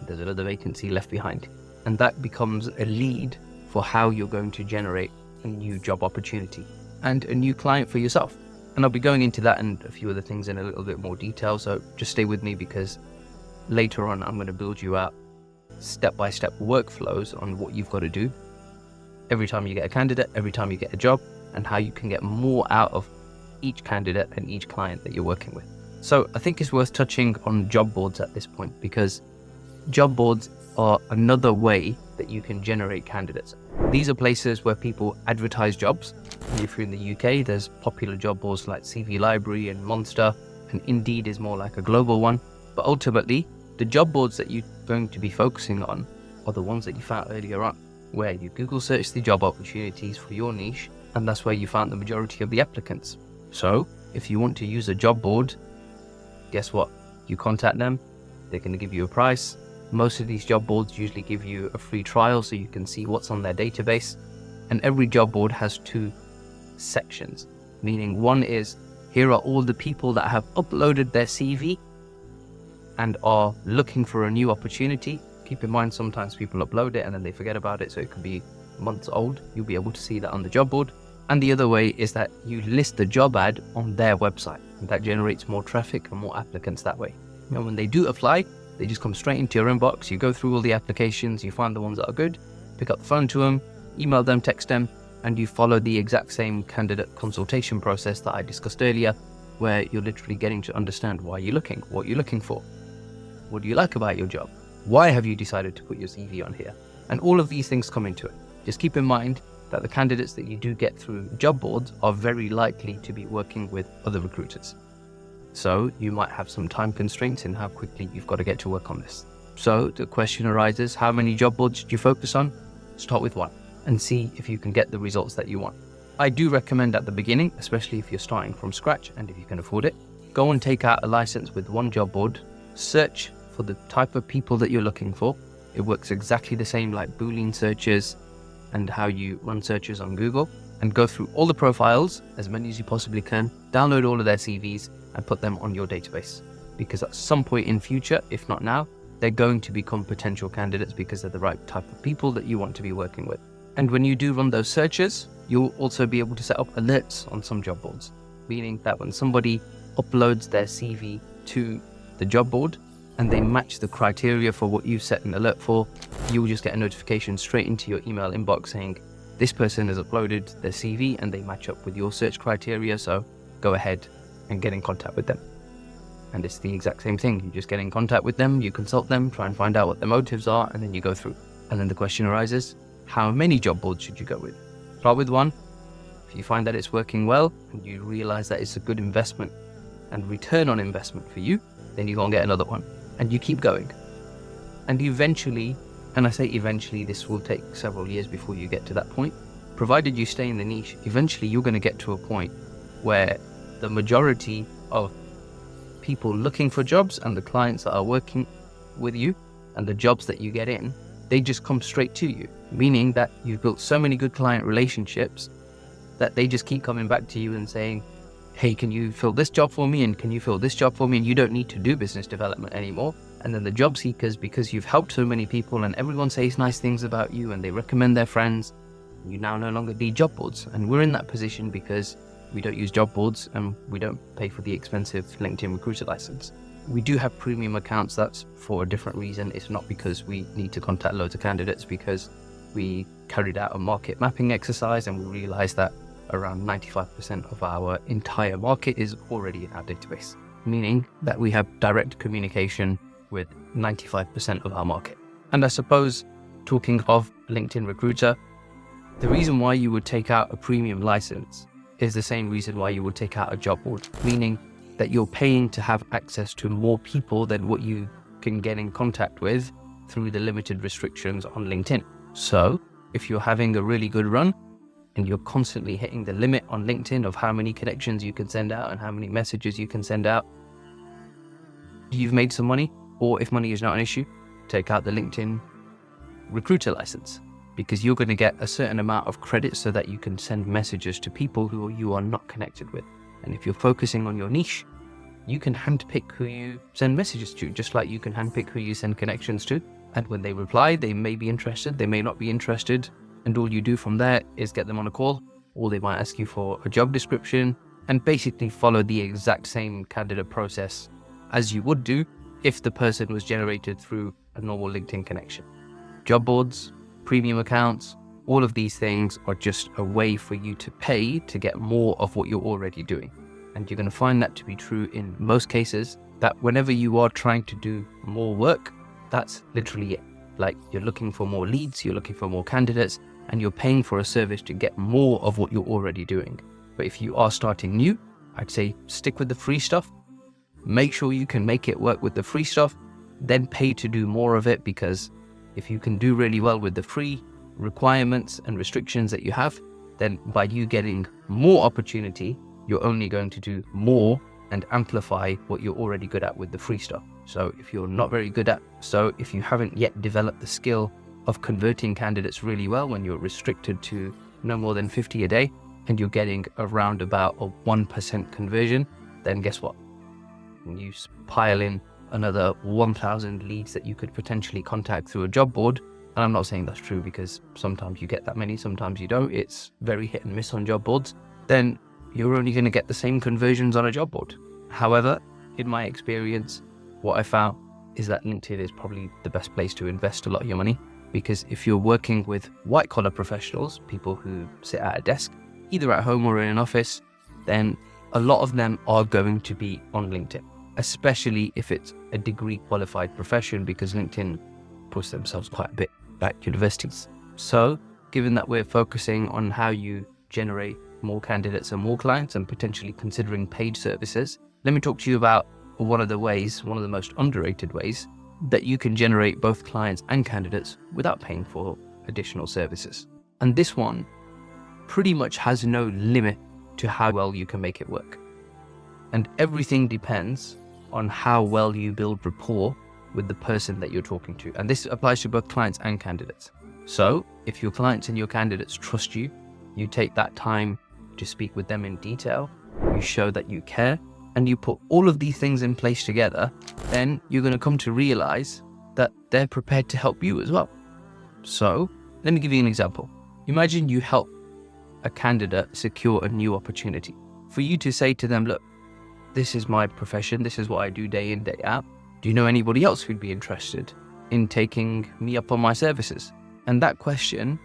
S1: there's another vacancy left behind. And that becomes a lead for how you're going to generate a new job opportunity and a new client for yourself. And I'll be going into that and a few other things in a little bit more detail, so just stay with me, because later on I'm going to build you out step-by-step workflows on what you've got to do every time you get a candidate, every time you get a job, and how you can get more out of each candidate and each client that you're working with. So I think it's worth touching on job boards at this point, because job boards are another way that you can generate candidates. These are places where people advertise jobs. If you're in the UK, there's popular job boards like CV Library and Monster, and Indeed is more like a global one. But ultimately, the job boards that you're going to be focusing on are the ones that you found earlier on, where you Google search the job opportunities for your niche, and that's where you found the majority of the applicants. So if you want to use a job board, guess what? You contact them, they're going to give you a price. Most of these job boards usually give you a free trial so you can see what's on their database. And every job board has 2 sections, meaning one is, here are all the people that have uploaded their CV and are looking for a new opportunity. Keep in mind, sometimes people upload it and then they forget about it, so it could be months old. You'll be able to see that on the job board. And the other way is that you list the job ad on their website, and that generates more traffic and more applicants that way. And when they do apply, they just come straight into your inbox. You go through all the applications, you find the ones that are good, pick up the phone to them, email them, text them, and you follow the exact same candidate consultation process that I discussed earlier, where you're literally getting to understand why you're looking, what you're looking for, what do you like about your job, why have you decided to put your CV on here, and all of these things come into it. Just keep in mind that the candidates that you do get through job boards are very likely to be working with other recruiters. So you might have some time constraints in how quickly you've got to get to work on this. So the question arises, how many job boards should you focus on? Start with one and see if you can get the results that you want. I do recommend at the beginning, especially if you're starting from scratch and if you can afford it, go and take out a license with one job board, search for the type of people that you're looking for. It works exactly the same like Boolean searches and how you run searches on Google, and go through all the profiles, as many as you possibly can, download all of their CVs and put them on your database. Because at some point in future, if not now, they're going to become potential candidates because they're the right type of people that you want to be working with. And when you do run those searches, you'll also be able to set up alerts on some job boards, meaning that when somebody uploads their CV to the job board and they match the criteria for what you've set an alert for, you'll just get a notification straight into your email inbox saying, this person has uploaded their CV and they match up with your search criteria, so go ahead and get in contact with them. And it's the exact same thing. You just get in contact with them, you consult them, try and find out what their motives are, and then you go through. And then the question arises, how many job boards should you go with? Start with one. If you find that it's working well and you realize that it's a good investment and return on investment for you, then you go and get another one and you keep going. And eventually, and I say eventually, this will take several years before you get to that point, provided you stay in the niche, eventually you're going to get to a point where the majority of people looking for jobs and the clients that are working with you and the jobs that you get in, they just come straight to you, meaning that you've built so many good client relationships that they just keep coming back to you and saying, hey, can you fill this job for me? And can you fill this job for me? And you don't need to do business development anymore. And then the job seekers, because you've helped so many people and everyone says nice things about you and they recommend their friends, you now no longer need job boards. And we're in that position because we don't use job boards and we don't pay for the expensive LinkedIn recruiter license. We do have premium accounts. That's for a different reason. It's not because we need to contact loads of candidates, because we carried out a market mapping exercise and we realized that around 95% of our entire market is already in our database, meaning that we have direct communication with 95% of our market. And I suppose, talking of LinkedIn Recruiter, the reason why you would take out a premium license is the same reason why you would take out a job board, meaning that you're paying to have access to more people than what you can get in contact with through the limited restrictions on LinkedIn. So if you're having a really good run and you're constantly hitting the limit on LinkedIn of how many connections you can send out and how many messages you can send out, you've made some money. Or if money is not an issue, take out the LinkedIn Recruiter license, because you're going to get a certain amount of credit so that you can send messages to people who you are not connected with. And if you're focusing on your niche, you can handpick who you send messages to, just like you can handpick who you send connections to. And when they reply, they may be interested, they may not be interested. And all you do from there is get them on a call, or they might ask you for a job description, and basically follow the exact same candidate process as you would do if the person was generated through a normal LinkedIn connection. Job boards, premium accounts, all of these things are just a way for you to pay to get more of what you're already doing. And you're going to find that to be true in most cases, that whenever you are trying to do more work, that's literally it. Like, you're looking for more leads, you're looking for more candidates, and you're paying for a service to get more of what you're already doing. But if you are starting new, I'd say stick with the free stuff. Make sure you can make it work with the free stuff, then pay to do more of it, because if you can do really well with the free requirements and restrictions that you have, then by you getting more opportunity, you're only going to do more and amplify what you're already good at with the free stuff. So if you're not very good at, if you haven't yet developed the skill of converting candidates really well when you're restricted to no more than 50 a day and you're getting around about a 1% conversion, then guess what? You pile in another 1,000 leads that you could potentially contact through a job board. And I'm not saying that's true, because sometimes you get that many, sometimes you don't. It's very hit and miss on job boards. Then you're only going to get the same conversions on a job board. However, in my experience, what I found is that LinkedIn is probably the best place to invest a lot of your money, because if you're working with white collar professionals, people who sit at a desk, either at home or in an office, then a lot of them are going to be on LinkedIn, especially if it's a degree qualified profession, because LinkedIn push themselves quite a bit back universities. So given that we're focusing on how you generate more candidates and more clients and potentially considering paid services, let me talk to you about one of the most underrated ways that you can generate both clients and candidates without paying for additional services. And this one pretty much has no limit to how well you can make it work. And everything depends on how well you build rapport with the person that you're talking to. And this applies to both clients and candidates. So if your clients and your candidates trust you, you take that time to speak with them in detail, you show that you care, and you put all of these things in place together, then you're going to come to realize that they're prepared to help you as well. So let me give you an example. Imagine you help a candidate secure a new opportunity. For you to say to them, look, this is my profession, this is what I do day in, day out. Do you know anybody else who'd be interested in taking me up on my services? And that question,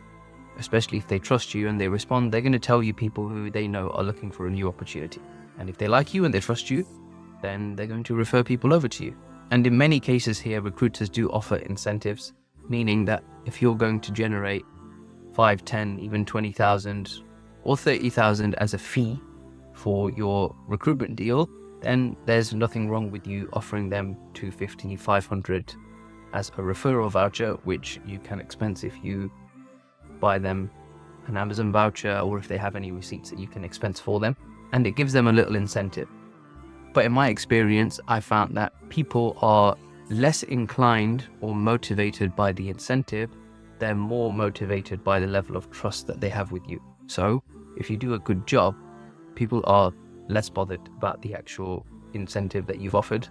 S1: especially if they trust you and they respond, they're going to tell you people who they know are looking for a new opportunity. And if they like you and they trust you, then they're going to refer people over to you. And in many cases here, recruiters do offer incentives, meaning that if you're going to generate 5, 10, even 20,000 or 30,000 as a fee for your recruitment deal, then there's nothing wrong with you offering them 250, 500 as a referral voucher, which you can expense if you buy them an Amazon voucher, or if they have any receipts that you can expense for them, and it gives them a little incentive. But in my experience, I found that people are less inclined or motivated by the incentive. They're more motivated by the level of trust that they have with you. So if you do a good job, people are less bothered about the actual incentive that you've offered.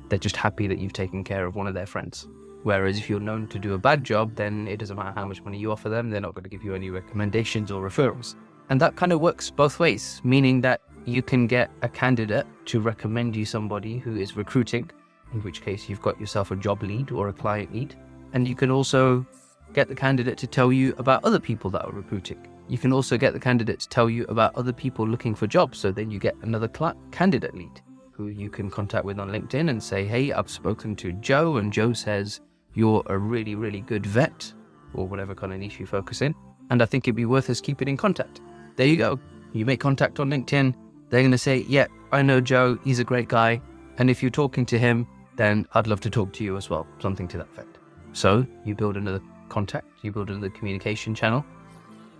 S1: They're just happy that you've taken care of one of their friends. Whereas if you're known to do a bad job, then it doesn't matter how much money you offer them, they're not going to give you any recommendations or referrals. And that kind of works both ways, meaning that you can get a candidate to recommend you somebody who is recruiting, in which case you've got yourself a job lead or a client lead. And you can also get the candidate to tell you about other people that are recruiting. You can also get the candidate to tell you about other people looking for jobs. So then you get another candidate lead who you can contact with on LinkedIn and say, hey, I've spoken to Joe, and Joe says you're a really, really good vet, or whatever kind of niche you focus in, and I think it'd be worth us keeping in contact. There you go. You make contact on LinkedIn. They're going to say, yeah, I know Joe, he's a great guy, and if you're talking to him, then I'd love to talk to you as well, something to that effect. So you build another contact, you build another communication channel,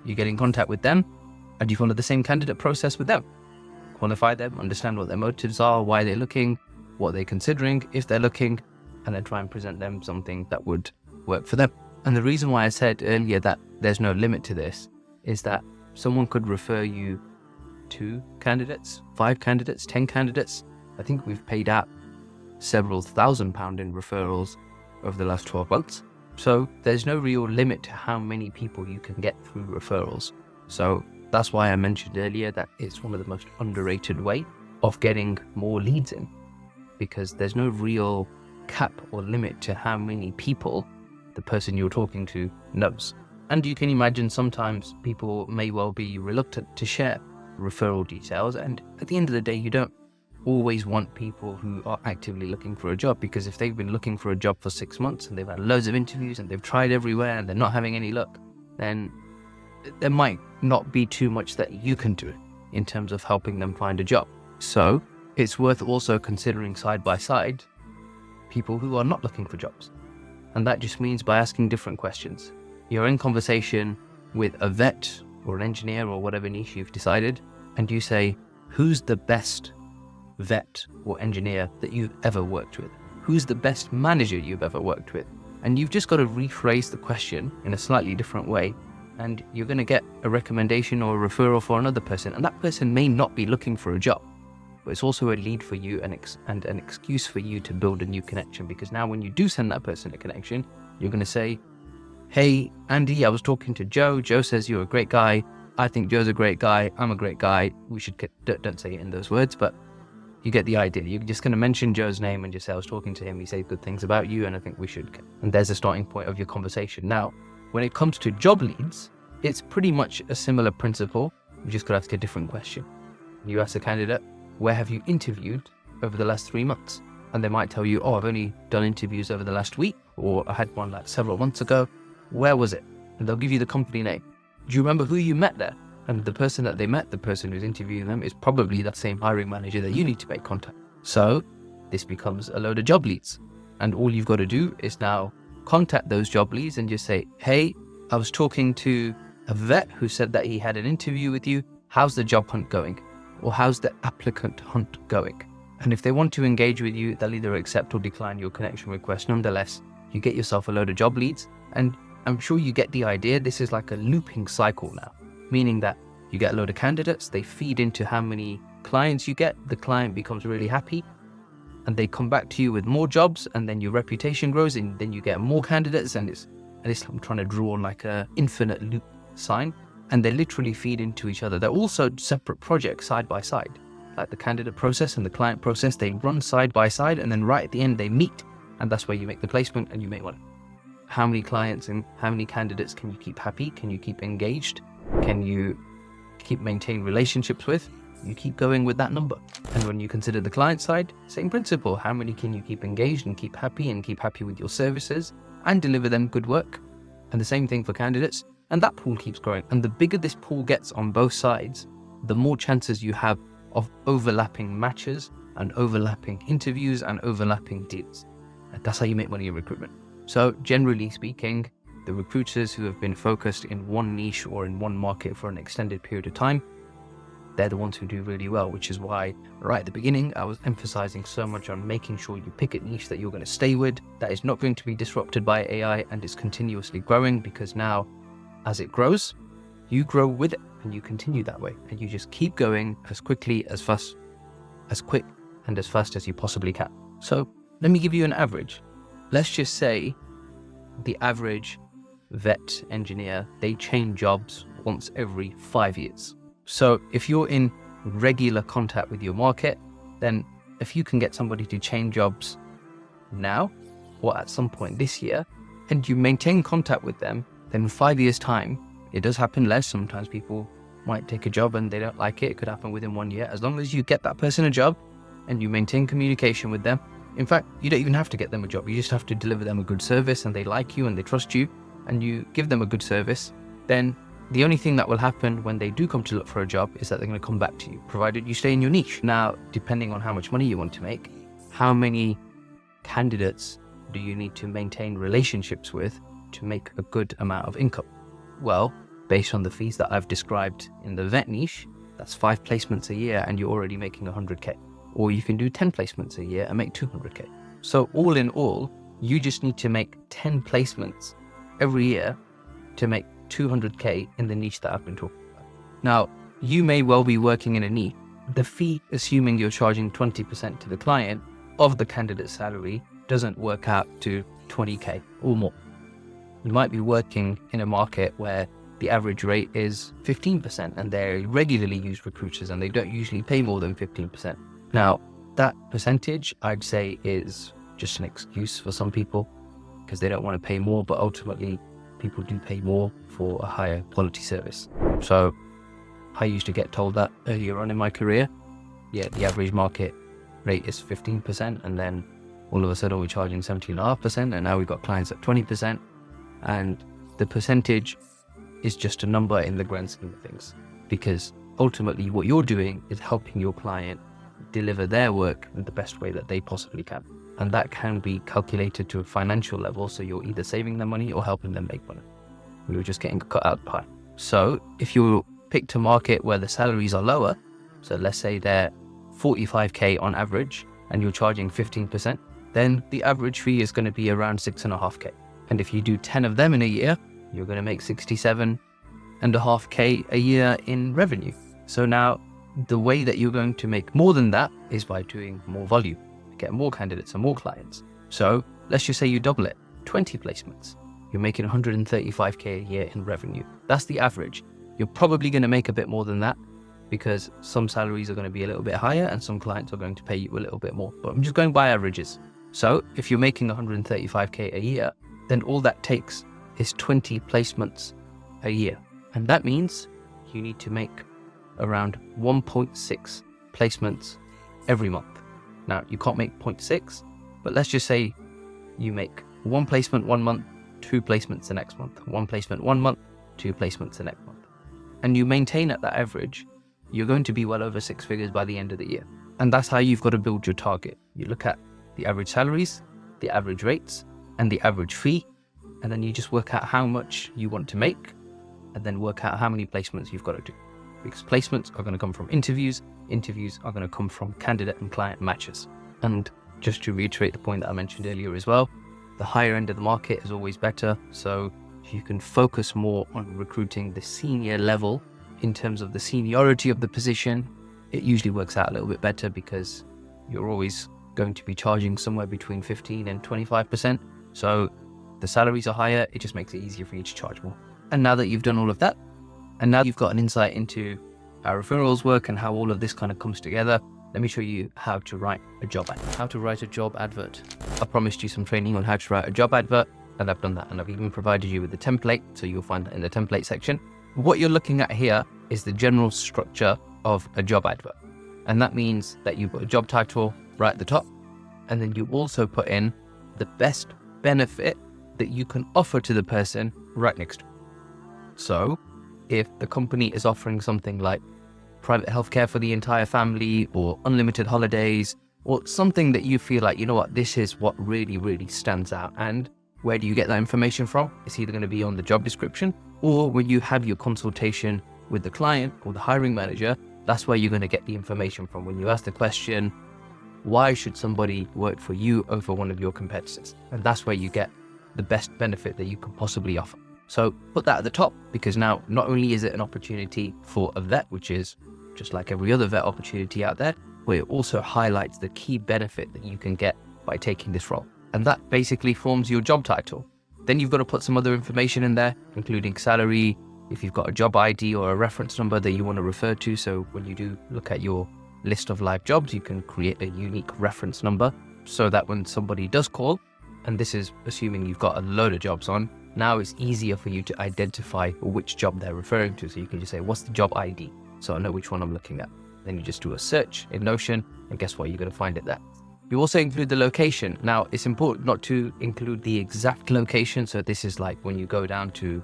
S1: you get in contact with them, and you follow the same candidate process with them. Qualify them, understand what their motives are, why they're looking, what they're considering, if they're looking, and then try and present them something that would work for them. And the reason why I said earlier that there's no limit to this is that someone could refer you 2 candidates, 5 candidates, 10 candidates. I think we've paid out several £1,000s in referrals over the last 12 months. So there's no real limit to how many people you can get through referrals. So that's why I mentioned earlier that it's one of the most underrated way of getting more leads in, because there's no real cap or limit to how many people the person you're talking to knows. And you can imagine sometimes people may well be reluctant to share referral details, and at the end of the day, you don't always want people who are actively looking for a job, because if they've been looking for a job for 6 months and they've had loads of interviews and they've tried everywhere and they're not having any luck, then there might not be too much that you can do in terms of helping them find a job. So it's worth also considering side by side people who are not looking for jobs. And that just means by asking different questions. You're in conversation with a vet or an engineer or whatever niche you've decided, and you say, who's the best vet or engineer that you've ever worked with? Who's the best manager you've ever worked with? And you've just got to rephrase the question in a slightly different way, and you're going to get a recommendation or a referral for another person. And that person may not be looking for a job, but it's also a lead for you and an excuse for you to build a new connection. Because now when you do send that person a connection, you're going to say, hey, Andy, I was talking to Joe. Joe says you're a great guy. I think Joe's a great guy. I'm a great guy. We should don't say it in those words, but you get the idea. You're just going to mention Joe's name and just say, I was talking to him. He said good things about you, and I think we should. And there's a starting point of your conversation. Now, when it comes to job leads, it's pretty much a similar principle. You just got to ask a different question. You ask the candidate, where have you interviewed over the last 3 months? And they might tell you, oh, I've only done interviews over the last week, or I had one like several months ago. Where was it? And they'll give you the company name. Do you remember who you met there? And the person that they met, the person who's interviewing them, is probably that same hiring manager that you need to make contact. So this becomes a load of job leads. And all you've got to do is now contact those job leads and just say, hey, I was talking to a vet who said that he had an interview with you. How's the job hunt going? Or how's the applicant hunt going? And if they want to engage with you, they'll either accept or decline your connection request. Nonetheless, you get yourself a load of job leads, and I'm sure you get the idea. This is like a looping cycle now, meaning that you get a load of candidates, they feed into how many clients you get, the client becomes really happy, and they come back to you with more jobs, and then your reputation grows, and then you get more candidates, and it's I'm trying to draw like a infinite loop sign, and they literally feed into each other. They're also separate projects side by side, like the candidate process and the client process. They run side by side, and then right at the end they meet, and that's where you make the placement and you make money. How many clients and how many candidates can you keep happy? Can you keep engaged? Can you keep maintaining relationships with? You keep going with that number. And when you consider the client side, same principle. How many can you keep engaged and keep happy with your services and deliver them good work? And the same thing for candidates. And that pool keeps growing. And the bigger this pool gets on both sides, the more chances you have of overlapping matches and overlapping interviews and overlapping deals. And that's how you make money in recruitment. So generally speaking, the recruiters who have been focused in one niche or in one market for an extended period of time, they're the ones who do really well, which is why right at the beginning, I was emphasizing so much on making sure you pick a niche that you're going to stay with, that is not going to be disrupted by AI and is continuously growing, because now as it grows, you grow with it and you continue that way and you just keep going as quick and as fast as you possibly can. So let me give you an average. Let's just say the average vet engineer, they change jobs once every 5 years. So if you're in regular contact with your market, then if you can get somebody to change jobs now or at some point this year, and you maintain contact with them, then in 5 years' time, it does happen less. Sometimes people might take a job and they don't like it. It could happen within 1 year. As long as you get that person a job and you maintain communication with them. In fact, you don't even have to get them a job. You just have to deliver them a good service and they like you and they trust you and you give them a good service. Then the only thing that will happen when they do come to look for a job is that they're going to come back to you, provided you stay in your niche. Now, depending on how much money you want to make, how many candidates do you need to maintain relationships with to make a good amount of income? Well, based on the fees that I've described in the vet niche, that's 5 placements a year and you're already making 100K. Or you can do 10 placements a year and make 200K. So all in all, you just need to make 10 placements every year to make 200K in the niche that I've been talking about. Now, you may well be working in a niche. The fee, assuming you're charging 20% to the client of the candidate's salary, doesn't work out to 20K or more. You might be working in a market where the average rate is 15% and they regularly use recruiters and they don't usually pay more than 15%. Now, that percentage, I'd say, is just an excuse for some people because they don't want to pay more, but ultimately people do pay more for a higher quality service. So I used to get told that earlier on in my career. Yeah, the average market rate is 15%, and then all of a sudden we're charging 17.5%, and now we've got clients at 20%. And the percentage is just a number in the grand scheme of things, because ultimately what you're doing is helping your client deliver their work in the best way that they possibly can. And that can be calculated to a financial level. So you're either saving them money or helping them make money. We were just getting cut out of the pie. So if you picked a market where the salaries are lower, so let's say they're 45K on average and you're charging 15%, then the average fee is going to be around 6.5K. And if you do 10 of them in a year, you're going to make 67.5K a year in revenue. So now the way that you're going to make more than that is by doing more volume, get more candidates and more clients. So let's just say you double it, 20 placements. You're making 135K a year in revenue. That's the average. You're probably going to make a bit more than that because some salaries are going to be a little bit higher and some clients are going to pay you a little bit more. But I'm just going by averages. So if you're making 135K a year, then all that takes is 20 placements a year. And that means you need to make around 1.6 placements every month. Now, you can't make 0.6, but let's just say you make 1 placement 1 month, 2 placements the next month, 1 placement 1 month, 2 placements the next month. And you maintain at that average, you're going to be well over 6 figures by the end of the year. And that's how you've got to build your target. You look at the average salaries, the average rates, and the average fee, and then you just work out how much you want to make, and then work out how many placements you've got to do. Because placements are going to come from interviews are going to come from candidate and client matches. And just to reiterate the point that I mentioned earlier as well, the higher end of the market is always better. So if you can focus more on recruiting the senior level in terms of the seniority of the position, it usually works out a little bit better because you're always going to be charging somewhere between 15 and 25%. So the salaries are higher, it just makes it easier for you to charge more. And now that you've done all of that, and now you've got an insight into how referrals work and how all of this kind of comes together, let me show you how to write a job advert. How to write a job advert. I promised you some training on how to write a job advert, and I've done that. And I've even provided you with the template, so you'll find that in the template section. What you're looking at here is the general structure of a job advert. And that means that you put a job title right at the top, and then you also put in the best benefit that you can offer to the person right next to it. So if the company is offering something like private healthcare for the entire family, or unlimited holidays, or something that you feel like, you know what, this is what really, really stands out. And where do you get that information from? It's either going to be on the job description, or when you have your consultation with the client or the hiring manager, that's where you're going to get the information from. When you ask the question, why should somebody work for you over one of your competitors? And that's where you get the best benefit that you could possibly offer. So put that at the top, because now not only is it an opportunity for a vet, which is just like every other vet opportunity out there, but it also highlights the key benefit that you can get by taking this role. And that basically forms your job title. Then you've got to put some other information in there, including salary, if you've got a job ID or a reference number that you want to refer to. So when you do look at your list of live jobs, you can create a unique reference number so that when somebody does call, and this is assuming you've got a load of jobs on, now it's easier for you to identify which job they're referring to. So you can just say, what's the job ID? So I know which one I'm looking at. Then you just do a search in Notion, and guess what? You're going to find it there. You also include the location. Now, it's important not to include the exact location. So this is like when you go down to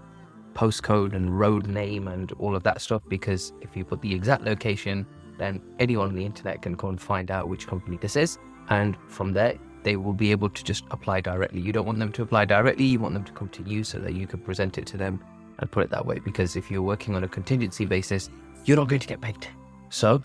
S1: postcode and road name and all of that stuff, because if you put the exact location, then anyone on the internet can go and find out which company this is. And from there, they will be able to just apply directly. You don't want them to apply directly. You want them to come to you so that you can present it to them and put it that way. Because if you're working on a contingency basis, you're not going to get paid. So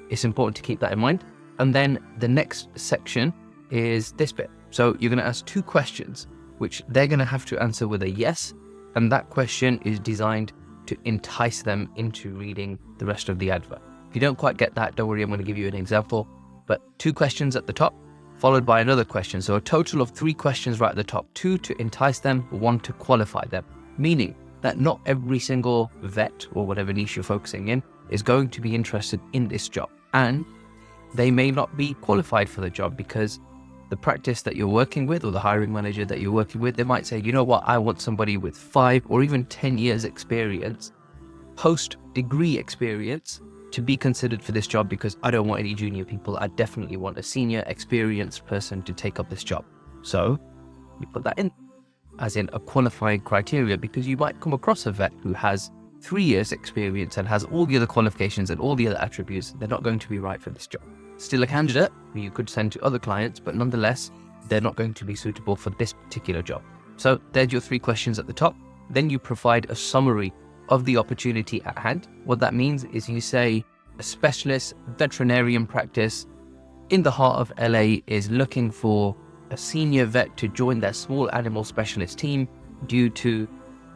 S1: it's important to keep that in mind. And then the next section is this bit. So you're going to ask 2 questions, which they're going to have to answer with a yes. And that question is designed to entice them into reading the rest of the advert. If you don't quite get that, don't worry, I'm going to give you an example. But 2 questions at the top, followed by another question. So a total of 3 questions right at the top, 2 to entice them, 1 to qualify them. Meaning that not every single vet or whatever niche you're focusing in is going to be interested in this job. And they may not be qualified for the job because the practice that you're working with or the hiring manager that you're working with, they might say, you know what, I want somebody with 5 or even 10 years experience, post-degree experience, to be considered for this job, because I don't want any junior people. I definitely want a senior experienced person to take up this job. So you put that in as in a qualifying criteria, because you might come across a vet who has 3 years experience and has all the other qualifications and all the other attributes. They're not going to be right for this job. Still a candidate who you could send to other clients, but nonetheless, they're not going to be suitable for this particular job. So there's your 3 questions at the top. Then you provide a summary of the opportunity at hand. What that means is you say a specialist veterinarian practice in the heart of LA is looking for a senior vet to join their small animal specialist team due to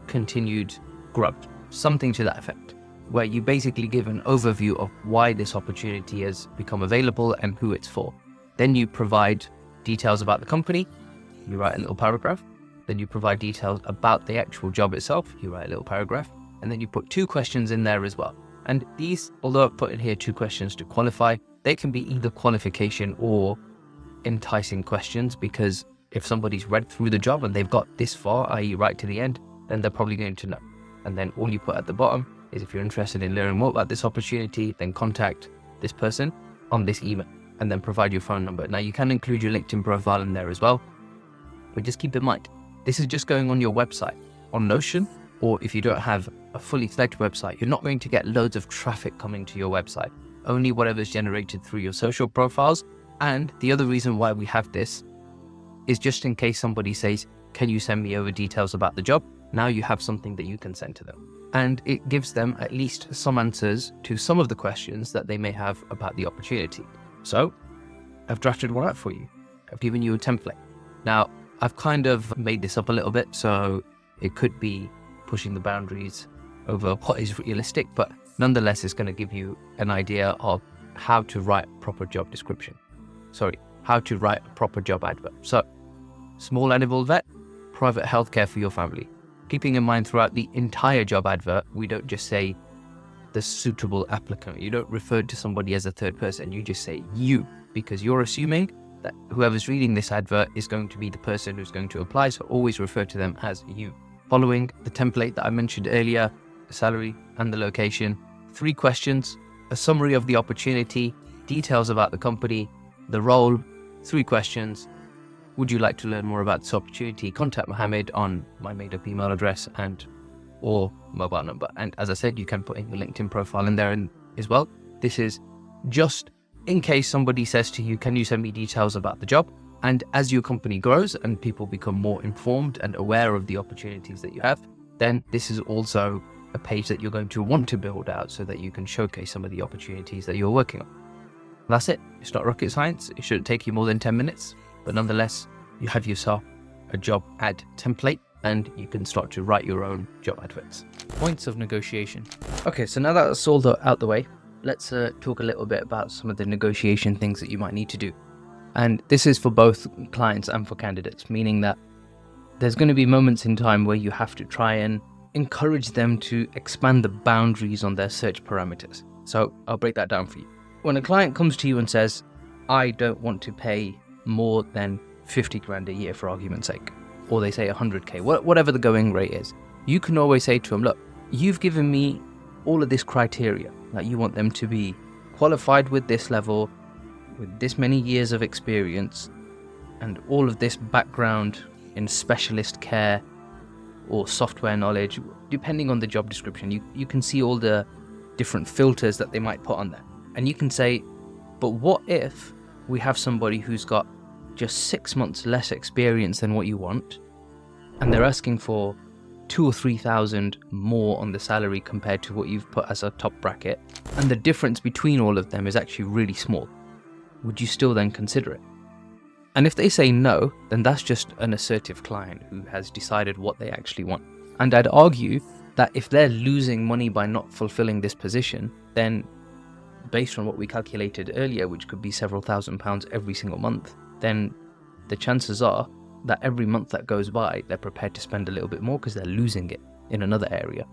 S1: continued growth. Something to that effect, where you basically give an overview of why this opportunity has become available and who it's for. Then you provide details about the company. You write a little paragraph. Then you provide details about the actual job itself. You write a little paragraph. And then you put 2 questions in there as well. And these, although I've put in here 2 questions to qualify, they can be either qualification or enticing questions, because if somebody's read through the job and they've got this far, i.e. right to the end, then they're probably going to know. And then all you put at the bottom is, if you're interested in learning more about this opportunity, then contact this person on this email, and then provide your phone number. Now you can include your LinkedIn profile in there as well, but just keep in mind, this is just going on your website. On Notion, or if you don't have a fully fledged website, you're not going to get loads of traffic coming to your website, only whatever's generated through your social profiles. And the other reason why we have this is just in case somebody says, can you send me over details about the job? Now you have something that you can send to them. And it gives them at least some answers to some of the questions that they may have about the opportunity. So I've drafted one out for you. I've given you a template. Now I've kind of made this up a little bit, so it could be pushing the boundaries over what is realistic, but nonetheless, it's going to give you an idea of how to write a proper job description. How to write a proper job advert. So, small animal vet, private healthcare for your family. Keeping in mind throughout the entire job advert, we don't just say the suitable applicant. You don't refer to somebody as a third person. You just say you, because you're assuming that whoever's reading this advert is going to be the person who's going to apply. So always refer to them as you. Following the template that I mentioned earlier, the salary and the location, 3 questions, a summary of the opportunity, details about the company, the role, 3 questions. Would you like to learn more about this opportunity? Contact Mohammed on my made-up email address or mobile number. And as I said, you can put in your LinkedIn profile in there as well. This is just in case somebody says to you, can you send me details about the job? And as your company grows and people become more informed and aware of the opportunities that you have, then this is also a page that you're going to want to build out so that you can showcase some of the opportunities that you're working on. That's it. It's not rocket science. It shouldn't take you more than 10 minutes, but nonetheless, you have yourself a job ad template and you can start to write your own job adverts. Points of negotiation. Okay, so now that's all out the way, let's talk a little bit about some of the negotiation things that you might need to do. And this is for both clients and for candidates, meaning that there's going to be moments in time where you have to try and encourage them to expand the boundaries on their search parameters. So I'll break that down for you. When a client comes to you and says, I don't want to pay more than 50 grand a year for argument's sake, or they say 100k, whatever the going rate is, you can always say to them, look, you've given me all of this criteria, that you want them to be qualified with this level, with this many years of experience, and all of this background in specialist care or software knowledge, depending on the job description. You can see all the different filters that they might put on there. And you can say, but what if we have somebody who's got just 6 months less experience than what you want, and they're asking for 2,000 or 3,000 more on the salary compared to what you've put as a top bracket, and the difference between all of them is actually really small. Would you still then consider it? And if they say no, then that's just an assertive client who has decided what they actually want. And I'd argue that if they're losing money by not fulfilling this position, then based on what we calculated earlier, which could be several £1,000s every single month, then the chances are that every month that goes by, they're prepared to spend a little bit more because they're losing it in another area.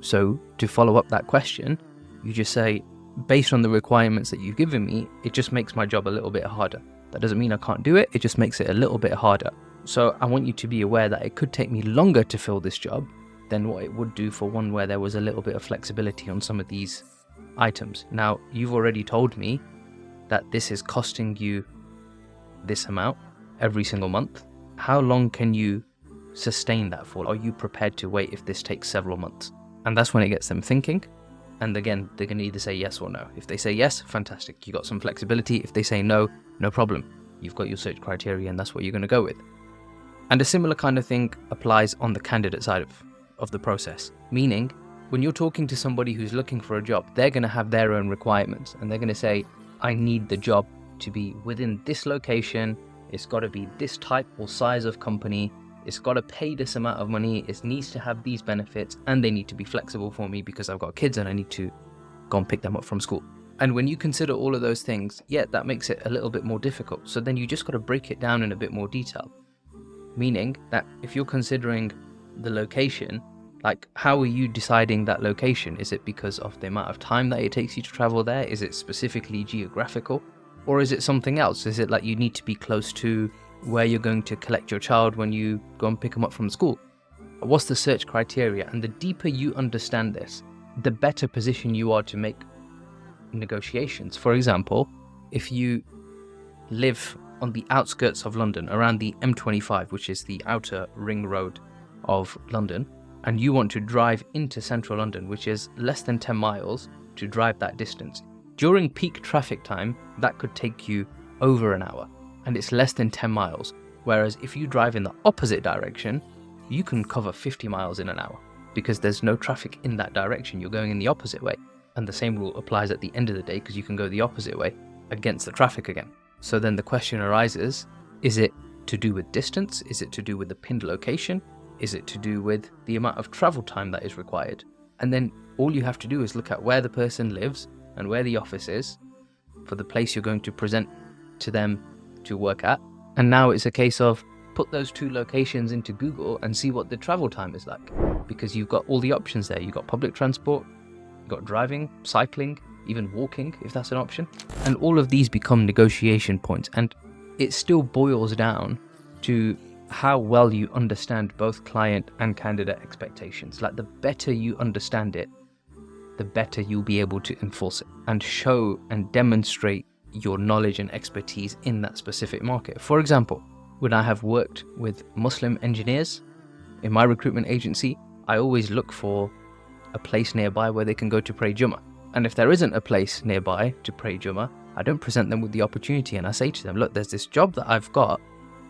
S1: So to follow up that question, you just say, based on the requirements that you've given me, it just makes my job a little bit harder. That doesn't mean I can't do it, it just makes it a little bit harder. So I want you to be aware that it could take me longer to fill this job than what it would do for one where there was a little bit of flexibility on some of these items. Now, you've already told me that this is costing you this amount every single month. How long can you sustain that for? Are you prepared to wait if this takes several months? And that's when it gets them thinking. And again, they're going to either say yes or no. If they say yes, fantastic, you got some flexibility. If they say no, no problem. You've got your search criteria and that's what you're going to go with. And a similar kind of thing applies on the candidate side of the process. Meaning, when you're talking to somebody who's looking for a job, they're going to have their own requirements and they're going to say, I need the job to be within this location, it's got to be this type or size of company, it's got to pay this amount of money, it needs to have these benefits, and they need to be flexible for me because I've got kids and I need to go and pick them up from school. And when you consider all of those things, yeah, that makes it a little bit more difficult. So then you just got to break it down in a bit more detail. Meaning that if you're considering the location, like how are you deciding that location? Is it because of the amount of time that it takes you to travel there? Is it specifically geographical? Or is it something else? Is it like you need to be close to where you're going to collect your child when you go and pick them up from school? What's the search criteria? And the deeper you understand this, the better position you are to make negotiations. For example, if you live on the outskirts of London, around the M25, which is the outer ring road of London, and you want to drive into central London, which is less than 10 miles to drive that distance. During peak traffic time, that could take you over an hour, and it's less than 10 miles. Whereas if you drive in the opposite direction, you can cover 50 miles in an hour because there's no traffic in that direction. You're going in the opposite way. And the same rule applies at the end of the day because you can go the opposite way against the traffic again. So then the question arises, is it to do with distance? Is it to do with the pinned location? Is it to do with the amount of travel time that is required? And then all you have to do is look at where the person lives and where the office is for the place you're going to present to them to work at. And now it's a case of put those two locations into Google and see what the travel time is like, because you've got all the options there. You've got public transport, you've got driving, cycling, even walking if that's an option. And all of these become negotiation points, and it still boils down to how well you understand both client and candidate expectations. Like the better you understand it, the better you'll be able to enforce it and show and demonstrate your knowledge and expertise in that specific market. For example, when I have worked with Muslim engineers in my recruitment agency, I always look for a place nearby where they can go to pray Jummah. And if there isn't a place nearby to pray Jummah, I don't present them with the opportunity, and I say to them, look, there's this job that I've got.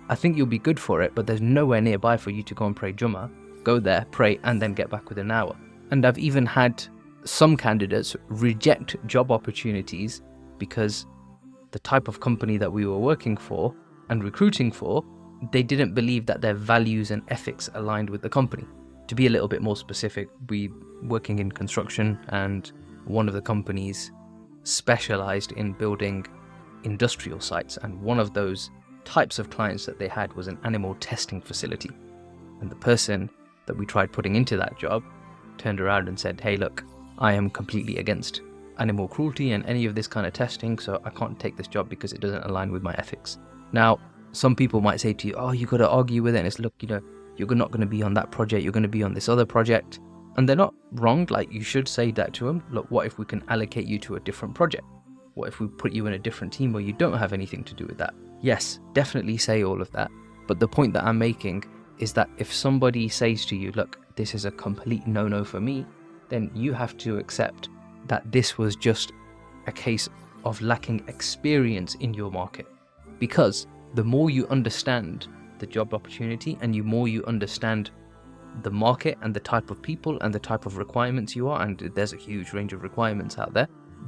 S1: I think you'll be good for it, but there's nowhere nearby for you to go and pray Jummah. Go there, pray, and then get back within an hour. And I've even had some candidates reject job opportunities because the type of company that we were working for and recruiting for, they didn't believe that their values and ethics aligned with the company. To be a little bit more specific, we working in construction, and one of the companies specialized in building industrial sites, and one of those types of clients that they had was an animal testing facility. And the person that we tried putting into that job turned around and said, hey, look, I am completely against animal cruelty and any of this kind of testing, so I can't take this job because it doesn't align with my ethics. Now, some people might say to you, oh, you got to argue with it, and it's, look, you're not going to be on that project, you're going to be on this other project. And they're not wrong. Like, you should say that to them. Look, what if we can allocate you to a different project? What if we put you in a different team where you don't have anything to do with that? Yes, definitely say all of that. But the point that I'm making is that if somebody says to you, look, this is a complete no-no for me, then you have to accept that this was just a case of lacking experience in your market. Because the more you understand the job opportunity and the more you understand the market and the type of people and the type of requirements you are, and there's a huge range of requirements out there,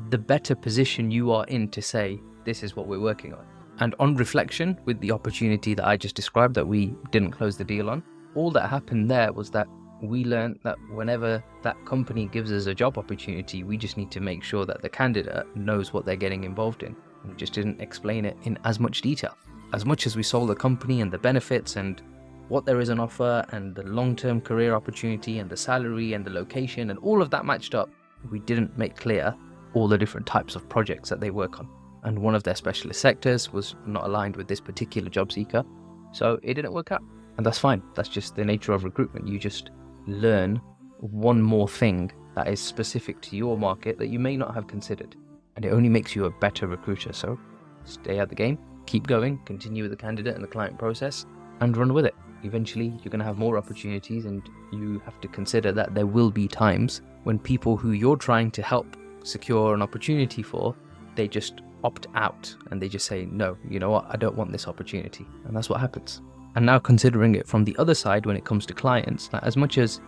S1: the better position you are in to say, this is what we're working on. And on reflection, with the opportunity that I just described that we didn't close the deal on, all that happened there was that we learned that whenever that company gives us a job opportunity, we just need to make sure that the candidate knows what they're getting involved in. We just didn't explain it in as much detail. As much as we sold the company and the benefits and what there is on offer and the long-term career opportunity and the salary and the location and all of that matched up, we didn't make clear all the different types of projects that they work on. And one of their specialist sectors was not aligned with this particular job seeker, so it didn't work out. And that's fine. That's just the nature of recruitment. You just learn one more thing that is specific to your market that you may not have considered. And it only makes you a better recruiter. So stay at the game, keep going, continue with the candidate and the client process, and run with it. Eventually, you're going to have more opportunities, and you have to consider that there will be times when people who you're trying to help secure an opportunity for, they just opt out and they just say, no, you know what, I don't want this opportunity. And that's what happens. And now considering it from the other side, when it comes to clients, that as much as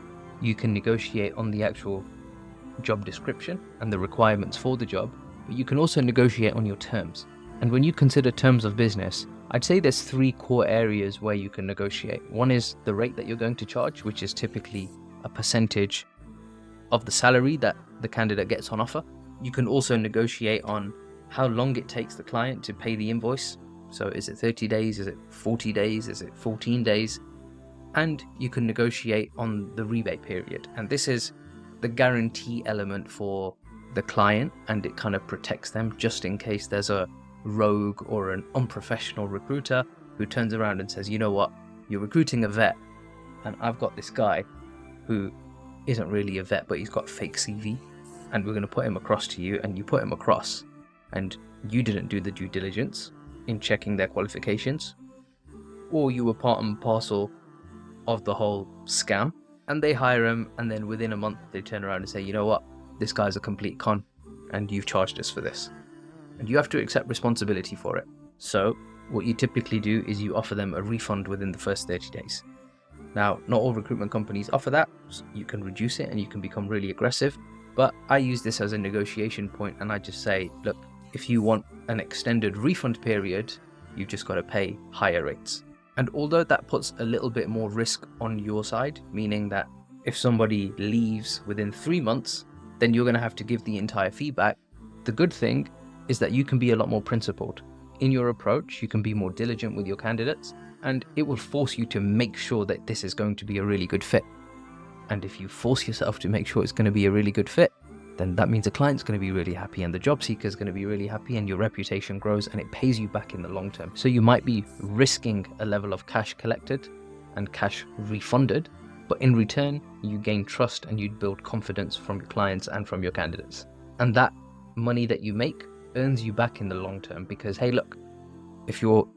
S1: you can negotiate on the actual job description and the requirements for the job, but you can also negotiate on your terms. And when you consider terms of business, I'd say there's three core areas where you can negotiate. One is the rate that you're going to charge, which is typically a percentage of the salary that the candidate gets on offer. You can also negotiate on how long it takes the client to pay the invoice. So is it 30 days? Is it 40 days? Is it 14 days? And you can negotiate on the rebate period. And this is the guarantee element for the client, and it kind of protects them just in case there's a rogue or an unprofessional recruiter who turns around and says, you know what, you're recruiting a vet, and I've got this guy who isn't really a vet, but he's got a fake CV, and we're going to put him across to you, and you put him across, and you didn't do the due diligence in checking their qualifications, or you were part and parcel of the whole scam, and they hire him, and then within a month they turn around and say, you know what, this guy's a complete con, and you've charged us for this. And you have to accept responsibility for it. So what you typically do is you offer them a refund within the first 30 days. Now, not all recruitment companies offer that. So you can reduce it and you can become really aggressive. But I use this as a negotiation point, and I just say, look, if you want an extended refund period, you've just got to pay higher rates. And although that puts a little bit more risk on your side, meaning that if somebody leaves within 3 months, then you're going to have to give the entire feedback. The good thing is that you can be a lot more principled in your approach. You can be more diligent with your candidates, and it will force you to make sure that this is going to be a really good fit. And if you force yourself to make sure it's going to be a really good fit, then that means the client's going to be really happy and the job seeker is going to be really happy, and your reputation grows and it pays you back in the long term. So you might be risking a level of cash collected and cash refunded, but in return, you gain trust and you build confidence from your clients and from your candidates. And that money that you make earns you back in the long term, because, hey, look, if you're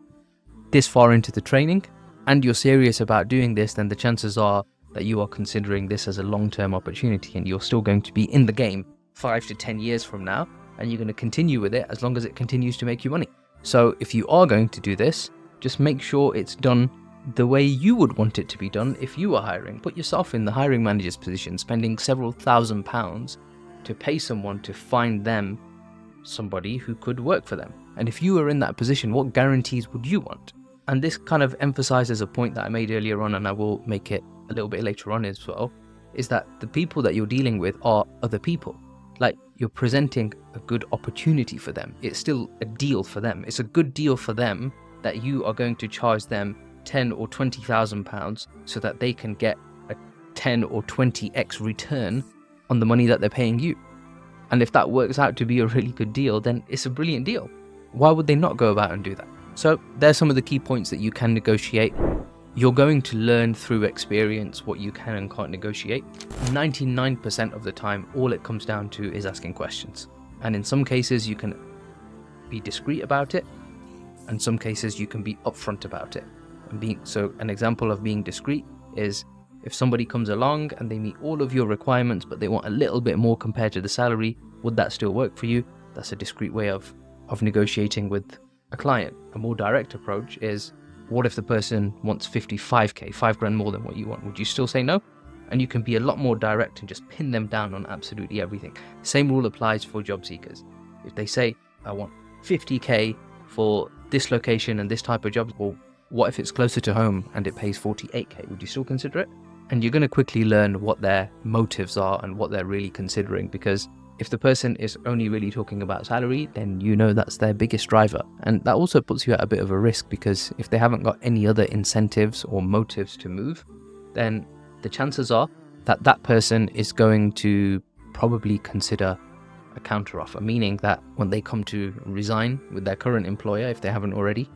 S1: this far into the training and you're serious about doing this, then the chances are that you are considering this as a long-term opportunity, and you're still going to be in the game 5 to 10 years from now, and you're going to continue with it as long as it continues to make you money. So if you are going to do this, just make sure it's done the way you would want it to be done if you were hiring. Put yourself in the hiring manager's position, spending several £1,000s to pay someone to find them somebody who could work for them. And if you were in that position, what guarantees would you want? And this kind of emphasizes a point that I made earlier on, and I will make it a little bit later on as well, is that the people that you're dealing with are other people. Like, you're presenting a good opportunity for them. It's still a deal for them. It's a good deal for them that you are going to charge them 10 or 20,000 pounds so that they can get a 10 or 20x return on the money that they're paying you. And if that works out to be a really good deal, then it's a brilliant deal. Why would they not go about and do that? So there's some of the key points that you can negotiate. You're going to learn through experience what you can and can't negotiate. 99% of the time, all it comes down to is asking questions. And in some cases, you can be discreet about it. And some cases, you can be upfront about it. So an example of being discreet is if somebody comes along and they meet all of your requirements, but they want a little bit more compared to the salary, would that still work for you? That's a discreet way of negotiating with a client. A more direct approach is, what if the person wants 55k, 5 grand more than what you want? Would you still say no? And you can be a lot more direct and just pin them down on absolutely everything. Same rule applies for job seekers. If they say, I want 50k for this location and this type of job, well, what if it's closer to home and it pays 48k? Would you still consider it? And you're going to quickly learn what their motives are and what they're really considering, because if the person is only really talking about salary, then you know that's their biggest driver. And that also puts you at a bit of a risk, because if they haven't got any other incentives or motives to move, then the chances are that that person is going to probably consider a counteroffer, meaning that when they come to resign with their current employer, if they haven't already,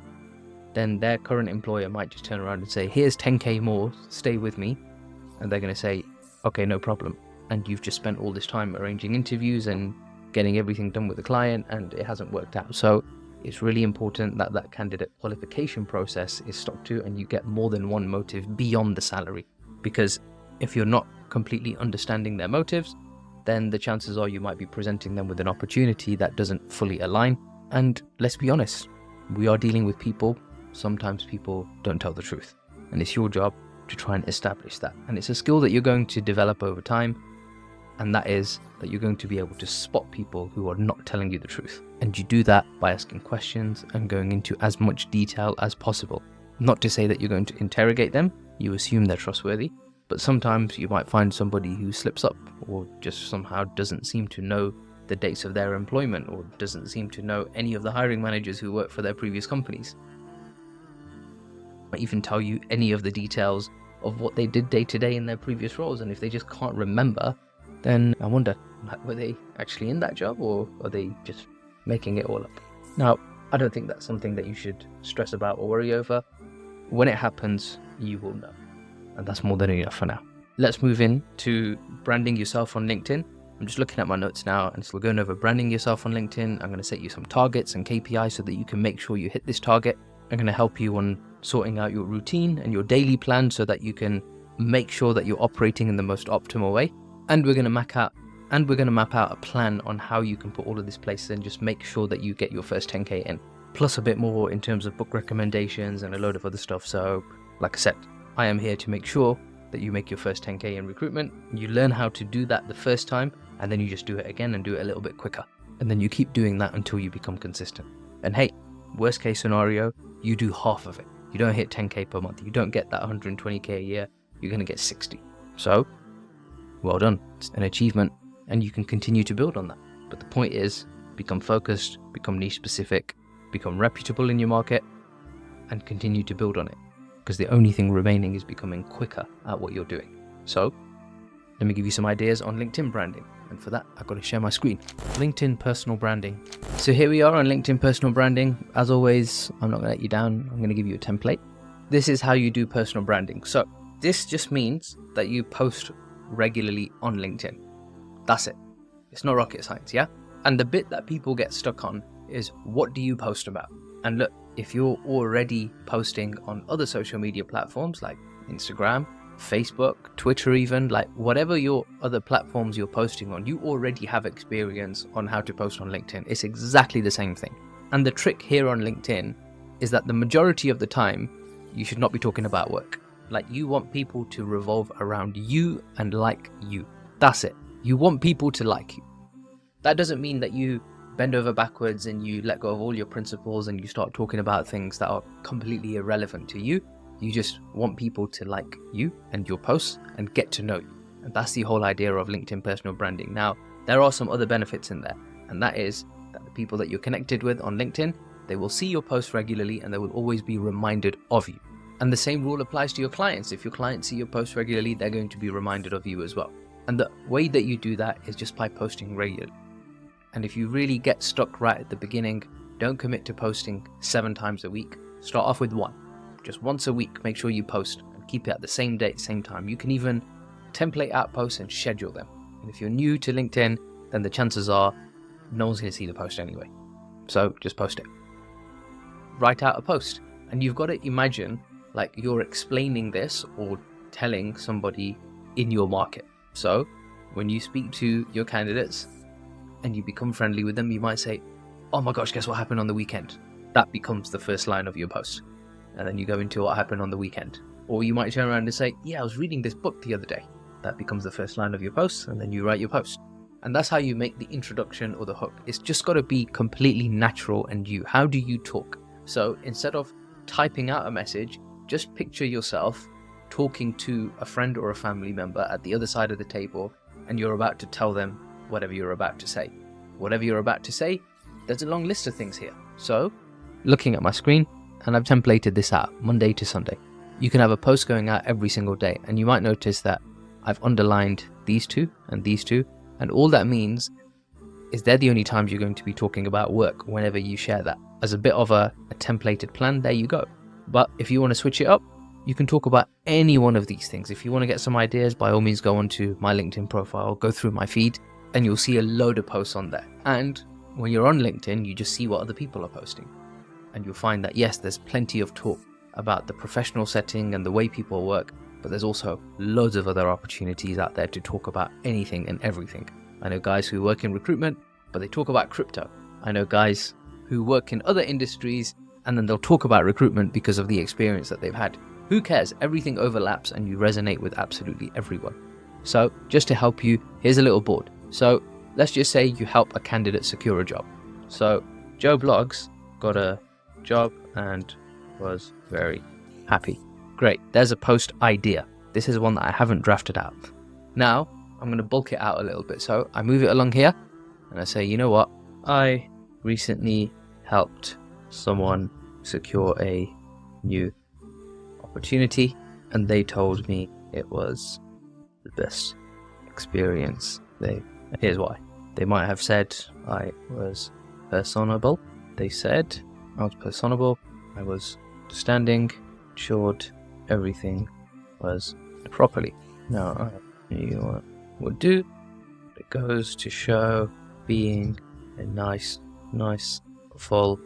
S1: then their current employer might just turn around and say, here's 10k more, stay with me. And they're going to say, okay, no problem. And you've just spent all this time arranging interviews and getting everything done with the client, and it hasn't worked out. So it's really important that that candidate qualification process is stuck to, and you get more than one motive beyond the salary. Because if you're not completely understanding their motives, then the chances are you might be presenting them with an opportunity that doesn't fully align. And let's be honest, we are dealing with people. Sometimes people don't tell the truth, and it's your job to try and establish that. And it's a skill that you're going to develop over time. And that is that you're going to be able to spot people who are not telling you the truth. And you do that by asking questions and going into as much detail as possible. Not to say that you're going to interrogate them, you assume they're trustworthy, but sometimes you might find somebody who slips up or just somehow doesn't seem to know the dates of their employment, or doesn't seem to know any of the hiring managers who work for their previous companies. Might even tell you any of the details of what they did day to day in their previous roles. And if they just can't remember, then I wonder, were they actually in that job, or are they just making it all up? Now, I don't think that's something that you should stress about or worry over. When it happens, you will know. And that's more than enough for now. Let's move in to branding yourself on LinkedIn. I'm just looking at my notes now, and so we're going over branding yourself on LinkedIn. I'm going to set you some targets and KPIs so that you can make sure you hit this target. I'm going to help you on sorting out your routine and your daily plan so that you can make sure that you're operating in the most optimal way. And we're going to map out a plan on how you can put all of this place and just make sure that you get your first 10k in, plus a bit more in terms of book recommendations and a load of other stuff. So like I said, I am here to make sure that you make your first 10k in recruitment. You learn how to do that the first time, and then you just do it again and do it a little bit quicker. And then you keep doing that until you become consistent. And hey, worst case scenario, you do half of it. You don't hit 10k per month. You don't get that 120k a year. You're going to get 60. So well done. It's an achievement, and you can continue to build on that. But the point is, become focused, become niche specific, become reputable in your market, and continue to build on it. Because the only thing remaining is becoming quicker at what you're doing. So let me give you some ideas on LinkedIn branding. And for that, I've got to share my screen. LinkedIn personal branding. So here we are on LinkedIn personal branding. As always, I'm not going to let you down. I'm going to give you a template. This is how you do personal branding. So this just means that you post regularly on LinkedIn. That's it. It's not rocket science, yeah? And the bit that people get stuck on is, what do you post about? And look, if you're already posting on other social media platforms like Instagram, Facebook, Twitter even, like whatever your other platforms you're posting on, you already have experience on how to post on LinkedIn. It's exactly the same thing. And the trick here on LinkedIn is that the majority of the time, you should not be talking about work. Like, you want people to revolve around you and like you. That's it. You want people to like you. That doesn't mean that you bend over backwards and you let go of all your principles and you start talking about things that are completely irrelevant to you. You just want people to like you and your posts and get to know you. And that's the whole idea of LinkedIn personal branding. Now, there are some other benefits in there, and that is that the people that you're connected with on LinkedIn, they will see your posts regularly and they will always be reminded of you. And the same rule applies to your clients. If your clients see your posts regularly, they're going to be reminded of you as well. And the way that you do that is just by posting regularly. And if you really get stuck right at the beginning, don't commit to posting 7 times a week. Start off with 1. Just once a week, make sure you post and keep it at the same date, same time. You can even template out posts and schedule them. And if you're new to LinkedIn, then the chances are no one's going to see the post anyway. So just post it. Write out a post. And you've got to imagine like you're explaining this or telling somebody in your market. So when you speak to your candidates and you become friendly with them, you might say, "Oh my gosh, guess what happened on the weekend?" That becomes the first line of your post. And then you go into what happened on the weekend. Or you might turn around and say, "Yeah, I was reading this book the other day." That becomes the first line of your post, and then you write your post. And that's how you make the introduction or the hook. It's just got to be completely natural and you. How do you talk? So instead of typing out a message, just picture yourself talking to a friend or a family member at the other side of the table, and you're about to tell them whatever you're about to say. Whatever you're about to say, there's a long list of things here. So, looking at my screen, and I've templated this out Monday to Sunday. You can have a post going out every single day, and you might notice that I've underlined these two, and all that means is they're the only times you're going to be talking about work whenever you share that. As a bit of a templated plan, there you go. But if you want to switch it up, you can talk about any one of these things. If you want to get some ideas, by all means go onto my LinkedIn profile, go through my feed, and you'll see a load of posts on there. And when you're on LinkedIn, you just see what other people are posting. And you'll find that yes, there's plenty of talk about the professional setting and the way people work, but there's also loads of other opportunities out there to talk about anything and everything. I know guys who work in recruitment, but they talk about crypto. I know guys who work in other industries, and then they'll talk about recruitment because of the experience that they've had. Who cares? Everything overlaps and you resonate with absolutely everyone. So just to help you, here's a little board. So let's just say you help a candidate secure a job. So Joe Blogs got a job and was very happy. Great, there's a post idea. This is one that I haven't drafted out. Now I'm going to bulk it out a little bit. So I move it along here and I say, you know what? I recently helped someone secure a new opportunity and they told me it was the best experience. Here's why. They might have said I was personable. They said I was personable, I was understanding, ensured everything was properly. Now you would do. It goes to show being a nice, full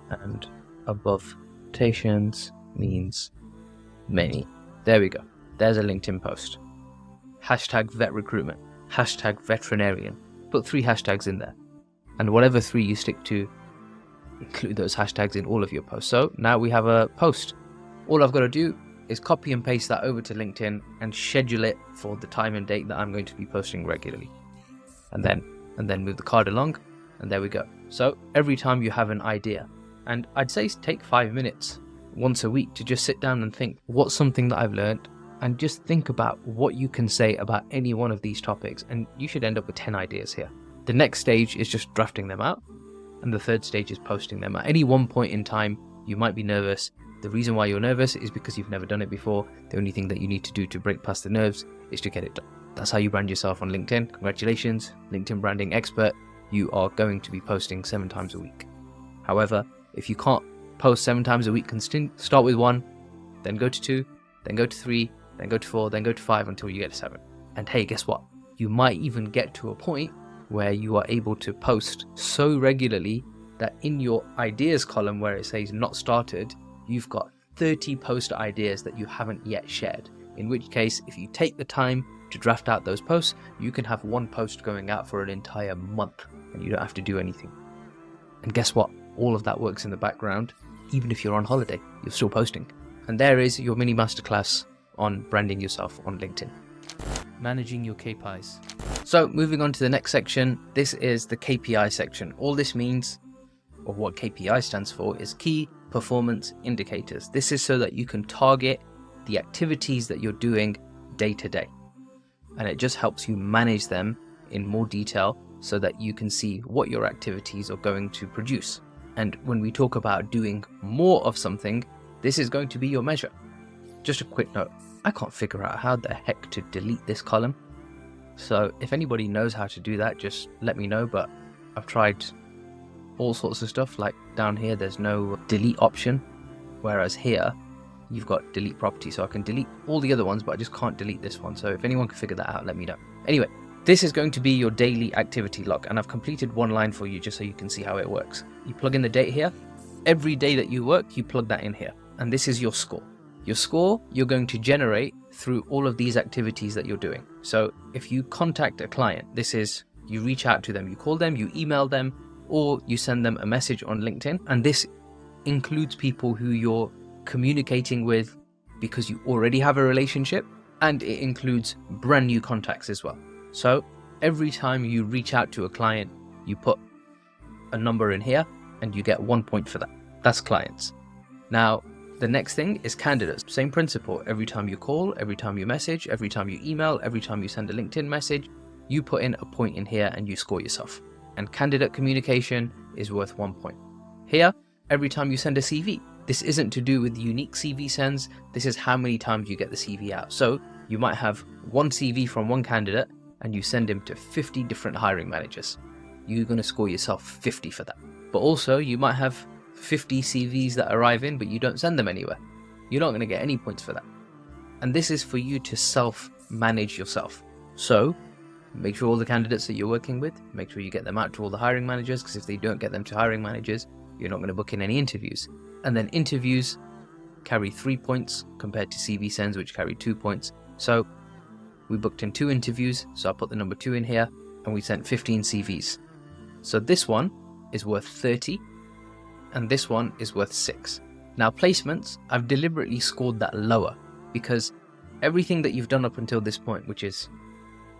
S1: and above quotations means many. There we go. There's a LinkedIn post. Hashtag vet recruitment. Hashtag veterinarian. Put 3 hashtags in there. And whatever 3 you stick to, include those hashtags in all of your posts. So now we have a post. All I've got to do is copy and paste that over to LinkedIn and schedule it for the time and date that I'm going to be posting regularly. And then move the card along, and there we go. So every time you have an idea, and I'd say take 5 minutes once a week to just sit down and think, what's something that I've learned, and just think about what you can say about any one of these topics, and you should end up with 10 ideas here. The next stage is just drafting them out, and the third stage is posting them. At any one point in time, you might be nervous. The reason why you're nervous is because you've never done it before. The only thing that you need to do to break past the nerves is to get it done. That's how you brand yourself on LinkedIn. Congratulations, LinkedIn branding expert. You are going to be posting 7 times a week. However, if you can't post 7 times a week, start with 1, then go to 2, then go to 3, then go to 4, then go to 5 until you get to 7. And hey, guess what? You might even get to a point where you are able to post so regularly that in your ideas column where it says not started, you've got 30 post ideas that you haven't yet shared. In which case, if you take the time to draft out those posts, you can have one post going out for an entire month and you don't have to do anything. And guess what? All of that works in the background. Even if you're on holiday, you're still posting. And there is your mini masterclass on branding yourself on LinkedIn. Managing your KPIs. So moving on to the next section, this is the KPI section. All this means, or what KPI stands for, is key performance indicators. This is so that you can target the activities that you're doing day to day. And it just helps you manage them in more detail so that you can see what your activities are going to produce. And when we talk about doing more of something, this is going to be your measure. Just a quick note, I can't figure out how the heck to delete this column. So if anybody knows how to do that, just let me know. But I've tried all sorts of stuff, like down here, there's no delete option. Whereas here, you've got delete property. So I can delete all the other ones, but I just can't delete this one. So if anyone can figure that out, let me know. Anyway, this is going to be your daily activity log. And I've completed one line for you just so you can see how it works. You plug in the date here. Every day that you work, you plug that in here. And this is your score. Your score, you're going to generate through all of these activities that you're doing. So if you contact a client, this is, you reach out to them, you call them, you email them, or you send them a message on LinkedIn. And this includes people who you're communicating with because you already have a relationship, and it includes brand new contacts as well. So every time you reach out to a client, you put a number in here and you get 1 point for that. That's clients. Now, the next thing is candidates. Same principle. Every time you call, every time you message, every time you email, every time you send a LinkedIn message, you put in a point in here and you score yourself. And candidate communication is worth 1 point. Here, every time you send a CV, this isn't to do with unique CV sends. This is how many times you get the CV out. So you might have one CV from one candidate and you send him to 50 different hiring managers. You're going to score yourself 50 for that. But also you might have 50 CVs that arrive in, but you don't send them anywhere. You're not going to get any points for that. And this is for you to self-manage yourself. So make sure all the candidates that you're working with, make sure you get them out to all the hiring managers, because if they don't get them to hiring managers, you're not going to book in any interviews. And then interviews carry 3 points compared to CV sends, which carry 2 points. So we booked in 2 interviews, so I put the number 2 in here, and we sent 15 CVs. So this one is worth 30, and this one is worth 6. Now placements, I've deliberately scored that lower because everything that you've done up until this point, which is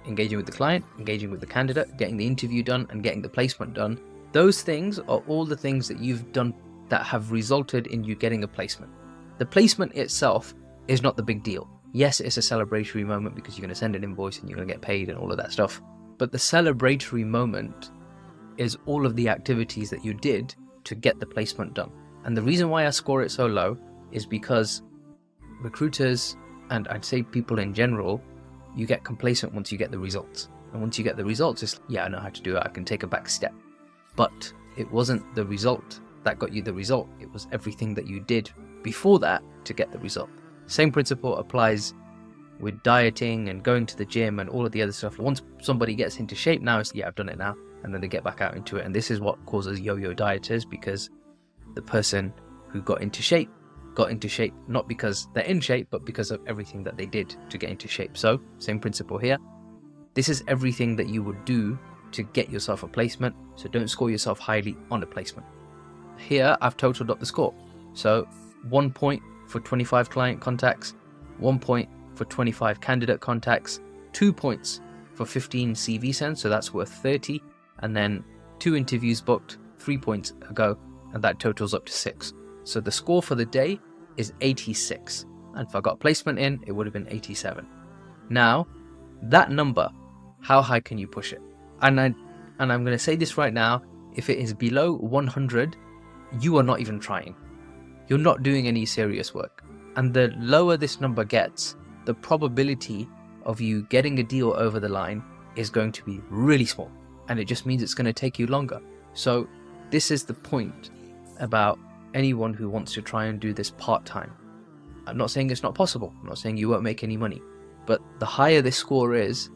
S1: engaging with the client, engaging with the candidate, getting the interview done, and getting the placement done, those things are all the things that you've done that have resulted in you getting a placement. The placement itself is not the big deal. Yes, it's a celebratory moment because you're going to send an invoice and you're going to get paid and all of that stuff. But the celebratory moment is all of the activities that you did to get the placement done. And the reason why I score it so low is because recruiters, and I'd say people in general, you get complacent once you get the results. And once you get the results, it's, yeah, I know how to do it, I can take a back step. But it wasn't the result that got you the result. It was everything that you did before that to get the result. Same principle applies with dieting and going to the gym and all of the other stuff. Once somebody gets into shape now, it's, yeah, I've done it now. And then they get back out into it. And this is what causes yo-yo dieters, because the person who got into shape not because they're in shape, but because of everything that they did to get into shape. So same principle here. This is everything that you would do to get yourself a placement. So don't score yourself highly on a placement. Here I've totaled up the score. So 1 point for 25 client contacts, 1 point for 25 candidate contacts, 2 points for 15 CV sends, so that's worth 30, and then 2 interviews booked, 3 points ago, and that totals up to 6. So the score for the day is 86, and if I got placement in, it would have been 87. Now, that number, how high can you push it? And I'm going to say this right now, if it is below 100, you are not even trying. You're not doing any serious work. And the lower this number gets, the probability of you getting a deal over the line is going to be really small. And it just means it's going to take you longer. So this is the point about anyone who wants to try and do this part-time. I'm not saying it's not possible. I'm not saying you won't make any money. But the higher this score is,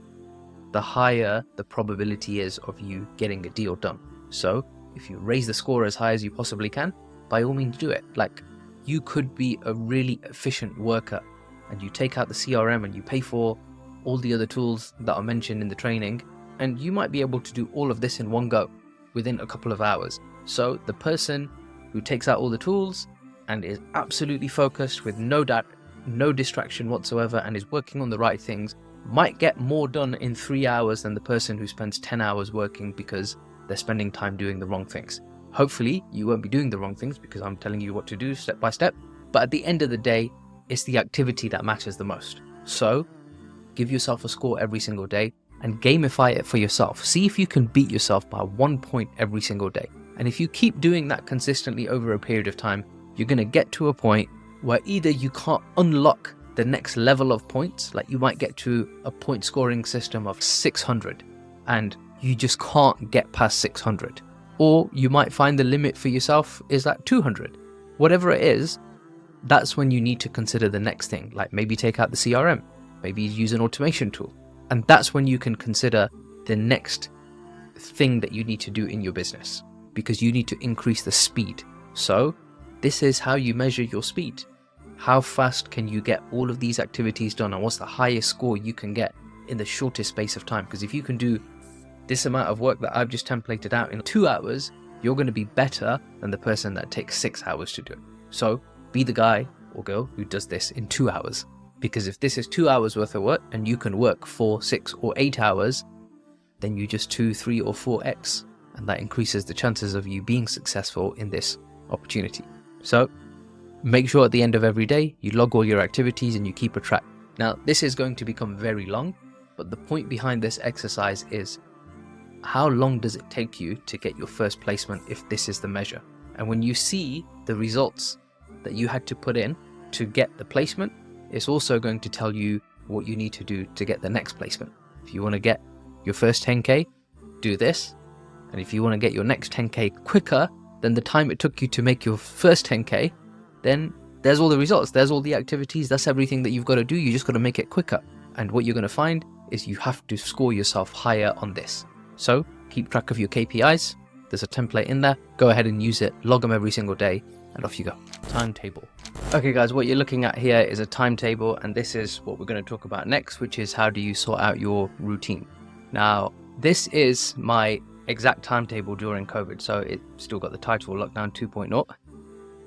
S1: the higher the probability is of you getting a deal done. So if you raise the score as high as you possibly can, by all means do it. Like, you could be a really efficient worker and you take out the CRM and you pay for all the other tools that are mentioned in the training, and you might be able to do all of this in one go within a couple of hours. So the person who takes out all the tools and is absolutely focused with no doubt, no distraction whatsoever, and is working on the right things might get more done in 3 hours than the person who spends 10 hours working because they're spending time doing the wrong things. Hopefully you won't be doing the wrong things because I'm telling you what to do step by step, but at the end of the day, it's the activity that matters the most. So give yourself a score every single day and gamify it for yourself. See if you can beat yourself by 1 point every single day. And if you keep doing that consistently over a period of time, you're going to get to a point where either you can't unlock the next level of points, like you might get to a point scoring system of 600 and you just can't get past 600, or you might find the limit for yourself is at 200. Whatever it is, that's when you need to consider the next thing, like maybe take out the CRM, maybe use an automation tool, and that's when you can consider the next thing that you need to do in your business, because you need to increase the speed. So this is how you measure your speed. How fast can you get all of these activities done, and what's the highest score you can get in the shortest space of time? Because if you can do this amount of work that I've just templated out in 2 hours, you're going to be better than the person that takes 6 hours to do it. So be the guy or girl who does this in 2 hours. Because if this is 2 hours worth of work and you can work 4, 6 or 8 hours, then you just 2, 3 or 4x, and that increases the chances of you being successful in this opportunity. So make sure at the end of every day you log all your activities and you keep a track. Now this is going to become very long, but the point behind this exercise is how long does it take you to get your first placement if this is the measure? And when you see the results that you had to put in to get the placement, it's also going to tell you what you need to do to get the next placement. If you want to get your first 10k, do this. And if you want to get your next 10k quicker than the time it took you to make your first 10k, then there's all the results, there's all the activities, that's everything that you've got to do. You just got to make it quicker. And what you're going to find is you have to score yourself higher on this. So keep track of your KPIs. There's a template in there. Go ahead and use it, log them every single day, and off you go. Timetable. Okay guys, what you're looking at here is a timetable, and this is what we're going to talk about next, which is how do you sort out your routine. Now, this is my exact timetable during COVID, so it's still got the title Lockdown 2.0.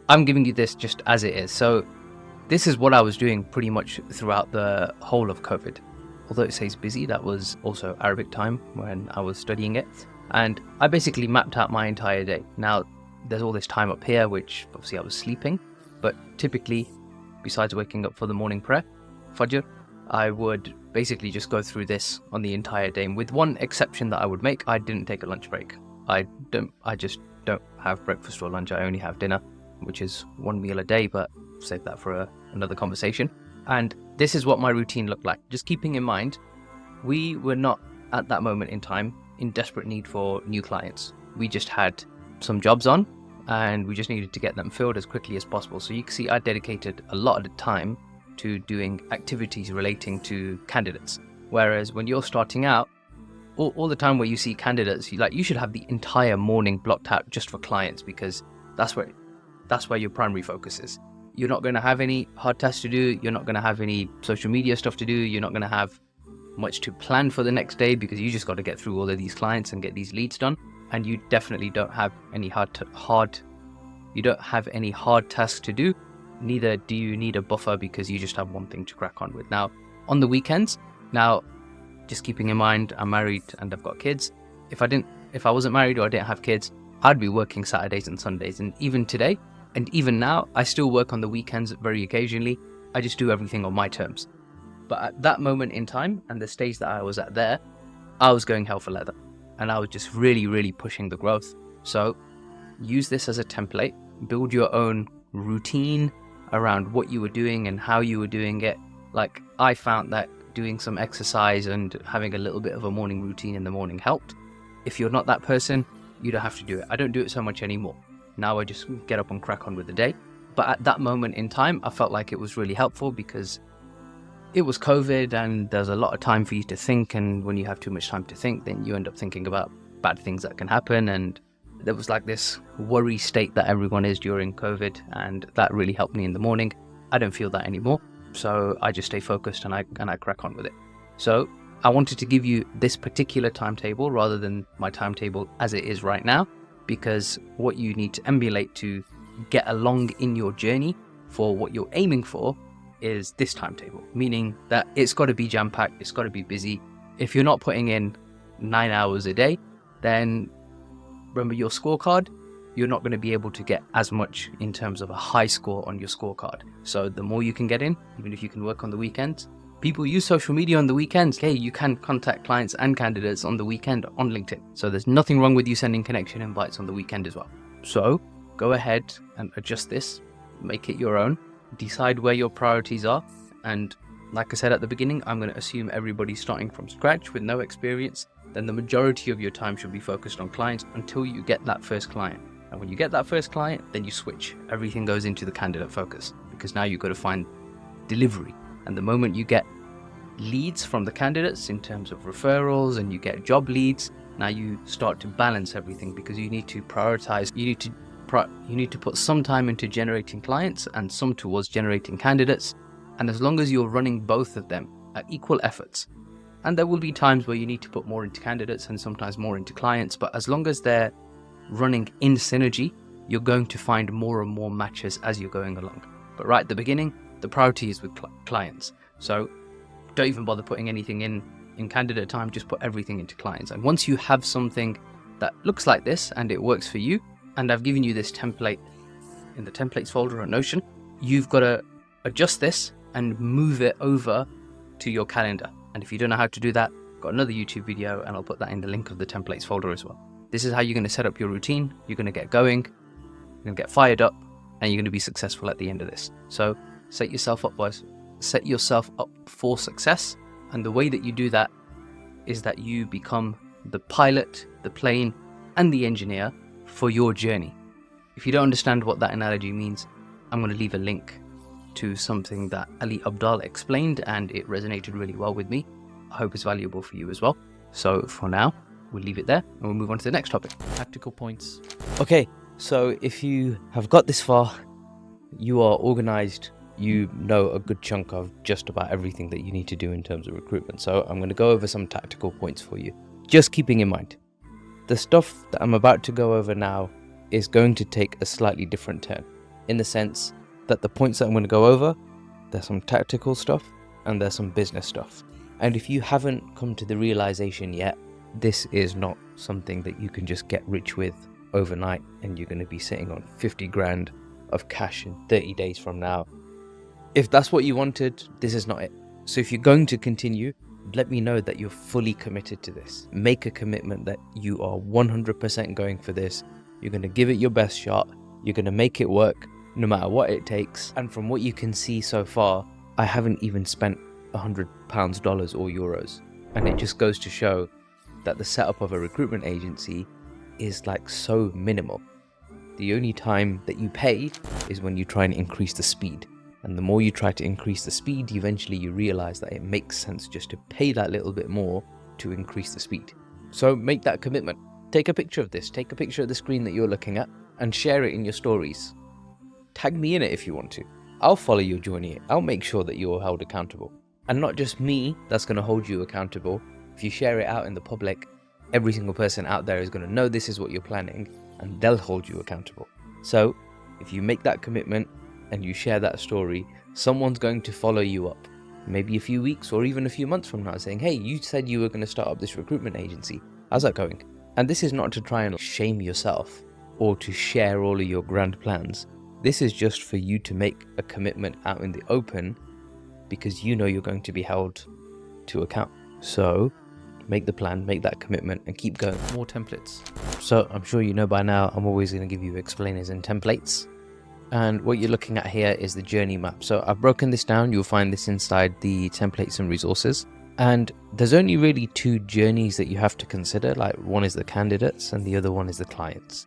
S1: I'm giving you this just as it is. So this is what I was doing pretty much throughout the whole of COVID. Although it says busy, that was also Arabic time when I was studying it. And I basically mapped out my entire day. Now, there's all this time up here, which obviously I was sleeping, but typically, besides waking up for the morning prayer, Fajr, I would basically just go through this on the entire day. And with one exception that I would make, I didn't take a lunch break. I just don't have breakfast or lunch. I only have dinner, which is one meal a day, but save that for another conversation. And this is what my routine looked like. Just keeping in mind, we were not at that moment in time in desperate need for new clients. We just had some jobs on and we just needed to get them filled as quickly as possible. So you can see I dedicated a lot of the time to doing activities relating to candidates. Whereas when you're starting out, all the time where you see candidates, you should have the entire morning blocked out just for clients, because that's where your primary focus is. You're not going to have any hard tasks to do. You're not going to have any social media stuff to do. You're not going to have much to plan for the next day, because you just got to get through all of these clients and get these leads done. And you definitely don't have any hard tasks to do. Neither do you need a buffer, because you just have one thing to crack on with. Now, on the weekends, just keeping in mind I'm married and I've got kids. If I wasn't married or I didn't have kids, I'd be working Saturdays and Sundays. And even today, and even now, I still work on the weekends very occasionally. I just do everything on my terms. But at that moment in time and the stage that I was at there, I was going hell for leather. And I was just really, really pushing the growth. So use this as a template. Build your own routine around what you were doing and how you were doing it. Like, I found that doing some exercise and having a little bit of a morning routine in the morning helped. If you're not that person, you don't have to do it. I don't do it so much anymore. Now I just get up and crack on with the day. But at that moment in time, I felt like it was really helpful, because it was COVID and there's a lot of time for you to think. And when you have too much time to think, then you end up thinking about bad things that can happen. And there was like this worry state that everyone is during COVID. And that really helped me in the morning. I don't feel that anymore. So I just stay focused and I crack on with it. So I wanted to give you this particular timetable rather than my timetable as it is right now, because what you need to emulate to get along in your journey for what you're aiming for is this timetable, meaning that it's got to be jam-packed, it's got to be busy. If you're not putting in 9 hours a day, then remember your scorecard, you're not going to be able to get as much in terms of a high score on your scorecard. So the more you can get in, even if you can work on the weekends. People use social media on the weekends. Okay, you can contact clients and candidates on the weekend on LinkedIn. So there's nothing wrong with you sending connection invites on the weekend as well. So go ahead and adjust this, make it your own, decide where your priorities are. And like I said at the beginning, I'm going to assume everybody's starting from scratch with no experience. Then the majority of your time should be focused on clients until you get that first client. And when you get that first client, then you switch. Everything goes into the candidate focus, because now you've got to find delivery. And the moment you get leads from the candidates in terms of referrals and you get job leads, now you start to balance everything, because you need to prioritize. You need to put some time into generating clients and some towards generating candidates. And as long as you're running both of them at equal efforts, and there will be times where you need to put more into candidates and sometimes more into clients, but as long as they're running in synergy, you're going to find more and more matches as you're going along. But right at the beginning, the priority is with clients. So don't even bother putting anything in candidate time, just put everything into clients. And once you have something that looks like this and it works for you, and I've given you this template in the templates folder on Notion, you've got to adjust this and move it over to your calendar. And if you don't know how to do that, I've got another YouTube video and I'll put that in the link of the templates folder as well. This is how you're going to set up your routine. You're going to get going, you're going to get fired up, and you're going to be successful at the end of this. So set yourself up, boys. Set yourself up for success. And the way that you do that is that you become the pilot, the plane, and the engineer for your journey. If you don't understand what that analogy means, I'm going to leave a link to something that Ali Abdal explained, and it resonated really well with me. I hope it's valuable for you as well. So for now, we'll leave it there and we'll move on to the next topic. Tactical points. Okay, so if you have got this far, you are organized, you know a good chunk of just about everything that you need to do in terms of recruitment. So I'm going to go over some tactical points for you. Just keeping in mind, the stuff that I'm about to go over now is going to take a slightly different turn, in the sense that the points that I'm going to go over, there's some tactical stuff and there's some business stuff. And if you haven't come to the realization yet, this is not something that you can just get rich with overnight and you're going to be sitting on 50 grand of cash in 30 days from now. If that's what you wanted, this is not it. So if you're going to continue, let me know that you're fully committed to this. Make a commitment that you are 100% going for this. You're going to give it your best shot. You're going to make it work no matter what it takes. And from what you can see so far, I haven't even spent £100, dollars or euros. And it just goes to show that the setup of a recruitment agency is like so minimal. The only time that you pay is when you try and increase the speed. And the more you try to increase the speed, eventually you realize that it makes sense just to pay that little bit more to increase the speed. So make that commitment. Take a picture of this. Take a picture of the screen that you're looking at and share it in your stories. Tag me in it if you want to. I'll follow your journey. I'll make sure that you're held accountable. And not just me that's going to hold you accountable. If you share it out in the public, every single person out there is going to know this is what you're planning and they'll hold you accountable. So if you make that commitment and you share that story, someone's going to follow you up. Maybe a few weeks or even a few months from now saying, hey, you said you were going to start up this recruitment agency. How's that going? And this is not to try and shame yourself or to share all of your grand plans. This is just for you to make a commitment out in the open because you know you're going to be held to account. So make the plan, make that commitment and keep going. More templates. So I'm sure you know by now, I'm always going to give you explainers and templates. And what you're looking at here is the journey map. So I've broken this down. You'll find this inside the templates and resources. And there's only really two journeys that you have to consider. Like one is the candidates and the other one is the clients.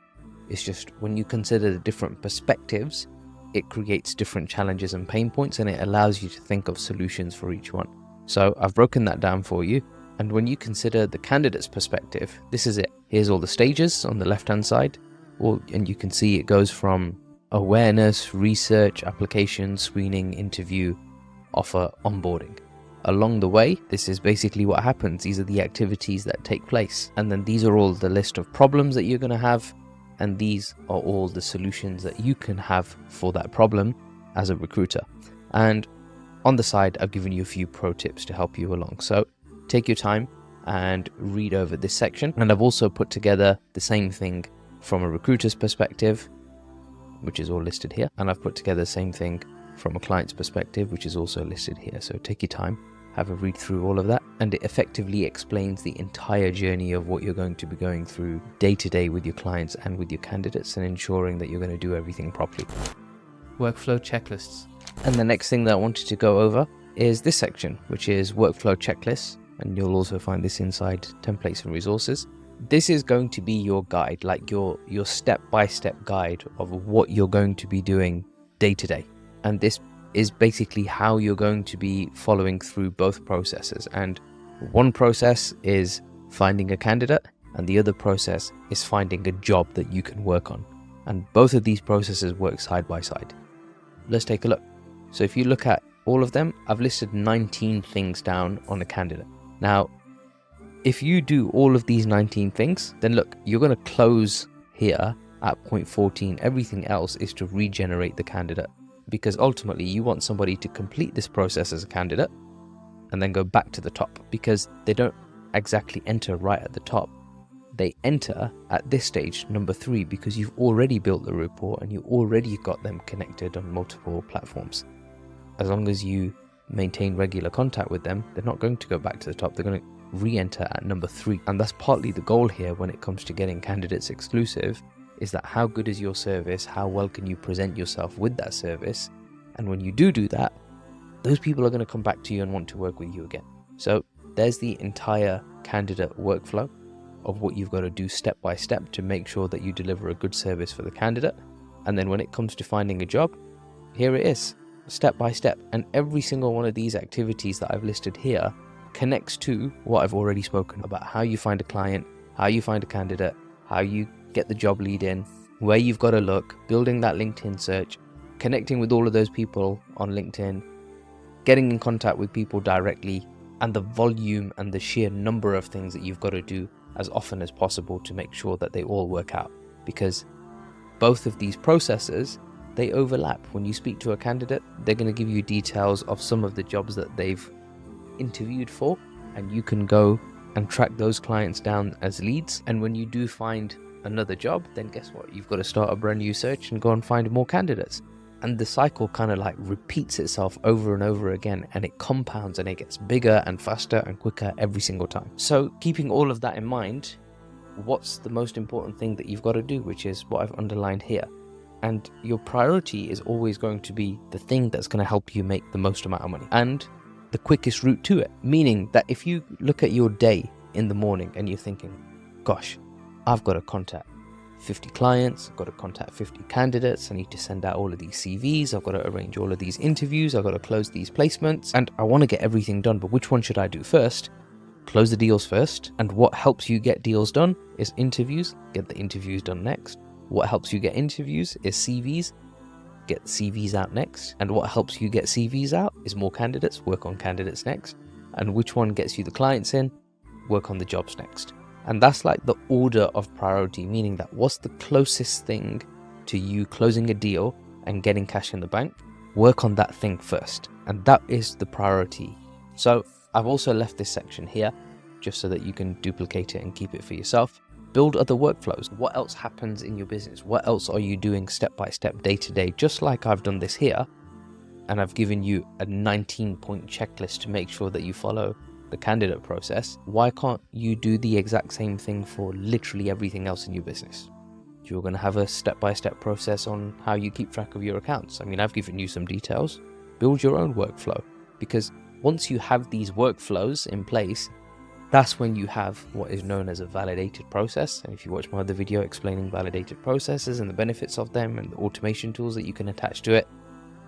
S1: It's just when you consider the different perspectives, it creates different challenges and pain points and it allows you to think of solutions for each one. So I've broken that down for you. And when you consider the candidate's perspective, this is it. Here's all the stages on the left-hand side. And you can see it goes from awareness, research, application, screening, interview, offer onboarding. Along the way, this is basically what happens. These are the activities that take place. And then these are all the list of problems that you're going to have. And these are all the solutions that you can have for that problem as a recruiter. And on the side, I've given you a few pro tips to help you along. So take your time and read over this section. And I've also put together the same thing from a recruiter's perspective, which is all listed here. And I've put together the same thing from a client's perspective, which is also listed here. So take your time, have a read through all of that, and it effectively explains the entire journey of what you're going to be going through day to day with your clients and with your candidates, and ensuring that you're going to do everything properly. Workflow checklists. And the next thing that I wanted to go over is this section, which is workflow checklists, and you'll also find this inside templates and resources. This is going to be your guide, like your step-by-step guide of what you're going to be doing day to day. And this is basically how you're going to be following through both processes. And one process is finding a candidate, and the other process is finding a job that you can work on. And both of these processes work side by side. Let's take a look. So if you look at all of them, I've listed 19 things down on a candidate. Now, if you do all of these 19 things, then look, you're going to close here at point 14. Everything else is to regenerate the candidate, because ultimately you want somebody to complete this process as a candidate and then go back to the top, because they don't exactly enter right at the top. They enter at this stage, number 3, because you've already built the rapport and you already got them connected on multiple platforms. As long as you maintain regular contact with them, they're not going to go back to the top. They're going to re-enter at number 3. And that's partly the goal here when it comes to getting candidates exclusive, is that how good is your service? How well can you present yourself with that service? And when you do that, those people are going to come back to you and want to work with you again. So there's the entire candidate workflow of what you've got to do step by step to make sure that you deliver a good service for the candidate. And then when it comes to finding a job, here it is, step by step. And every single one of these activities that I've listed here connects to what I've already spoken about: how you find a client, how you find a candidate, how you get the job lead in, where you've got to look, building that LinkedIn search, connecting with all of those people on LinkedIn, getting in contact with people directly, and the volume and the sheer number of things that you've got to do as often as possible to make sure that they all work out. Because both of these processes, they overlap. When you speak to a candidate, they're going to give you details of some of the jobs that they've interviewed for, and you can go and track those clients down as leads. And when you do find another job, then guess what? You've got to start a brand new search and go and find more candidates. And the cycle kind of like repeats itself over and over again, and it compounds and it gets bigger and faster and quicker every single time. So keeping all of that in mind, what's the most important thing that you've got to do, which is what I've underlined here. And your priority is always going to be the thing that's going to help you make the most amount of money and the quickest route to it. Meaning that if you look at your day in the morning and you're thinking, gosh, I've got to contact 50 clients, I've got to contact 50 candidates, I need to send out all of these CVs, I've got to arrange all of these interviews, I've got to close these placements, and I want to get everything done, but which one should I do first? Close the deals first. And what helps you get deals done is interviews. Get the interviews done next. What helps you get interviews is CVs. Get the CVs out next. And what helps you get CVs out is more candidates. Work on candidates next. And which one gets you the clients in? Work on the jobs next. And that's like the order of priority, meaning that what's the closest thing to you closing a deal and getting cash in the bank? Work on that thing first. And that is the priority. So I've also left this section here just so that you can duplicate it and keep it for yourself. Build other workflows. What else happens in your business? What else are you doing step by step, day to day? Just like I've done this here, and I've given you a 19-point checklist to make sure that you follow the candidate process. Why can't you do the exact same thing for literally everything else in your business? You're going to have a step-by-step process on how you keep track of your accounts. I mean, I've given you some details. Build your own workflow, because once you have these workflows in place, that's when you have what is known as a validated process. And if you watch my other video explaining validated processes and the benefits of them and the automation tools that you can attach to it,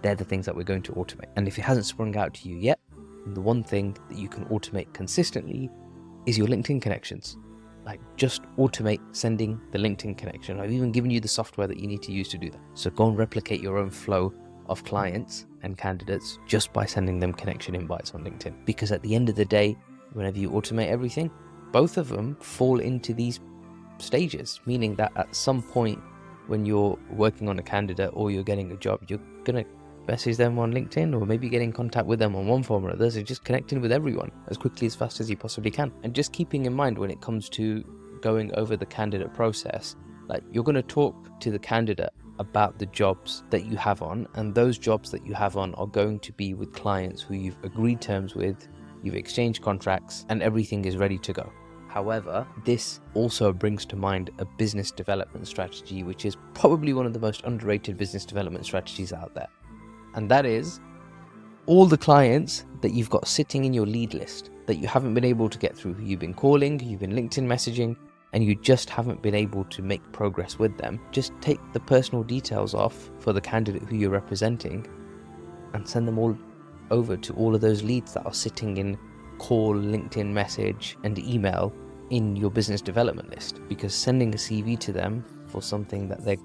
S1: they're the things that we're going to automate. And if it hasn't sprung out to you yet, the one thing that you can automate consistently is your LinkedIn connections. Like, just automate sending the LinkedIn connection. I've even given you the software that you need to use to do that. So go and replicate your own flow of clients and candidates just by sending them connection invites on LinkedIn. Because at the end of the day, whenever you automate everything, both of them fall into these stages, meaning that at some point when you're working on a candidate or you're getting a job, you're going to message them on LinkedIn or maybe get in contact with them on one form or other. So just connecting with everyone as quickly, as fast as you possibly can. And just keeping in mind when it comes to going over the candidate process, like you're going to talk to the candidate about the jobs that you have on, and those jobs that you have on are going to be with clients who you've agreed terms with, you've exchanged contracts, and everything is ready to go. However, this also brings to mind a business development strategy, which is probably one of the most underrated business development strategies out there. And that is all the clients that you've got sitting in your lead list that you haven't been able to get through, who you've been calling, you've been LinkedIn messaging, and you just haven't been able to make progress with them. Just take the personal details off for the candidate who you're representing and send them all over to all of those leads that are sitting in call, LinkedIn message, and email in your business development list. Because sending a CV to them for something that they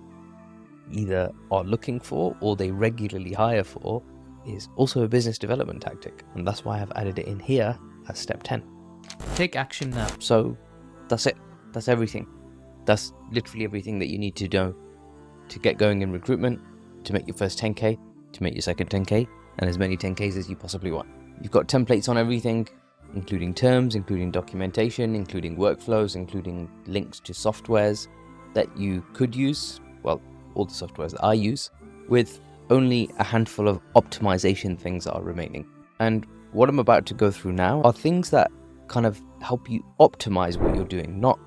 S1: either are looking for or they regularly hire for is also a business development tactic. And that's why I've added it in here as step 10.
S2: Take action now.
S1: So that's it. That's everything. That's literally everything that you need to do to get going in recruitment, to make your first 10K, to make your second 10K, and as many 10Ks as you possibly want. You've got templates on everything, including terms, including documentation, including workflows, including links to softwares that you could use. Well, all the softwares that I use, with only a handful of optimization things that are remaining. And what I'm about to go through now are things that kind of help you optimize what you're doing, not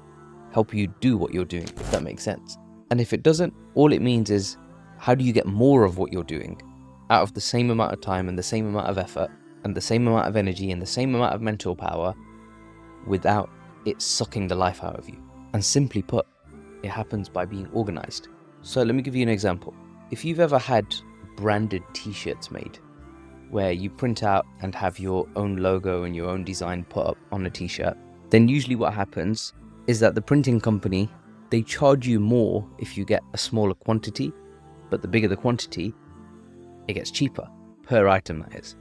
S1: help you do what you're doing, if that makes sense. And if it doesn't, all it means is how do you get more of what you're doing out of the same amount of time and the same amount of effort and the same amount of energy and the same amount of mental power without it sucking the life out of you. And simply put, it happens by being organized. So let me give you an example. If you've ever had branded t-shirts made where you print out and have your own logo and your own design put up on a t-shirt, then usually what happens is that the printing company, they charge you more if you get a smaller quantity, but the bigger the quantity, it gets cheaper per item, that is.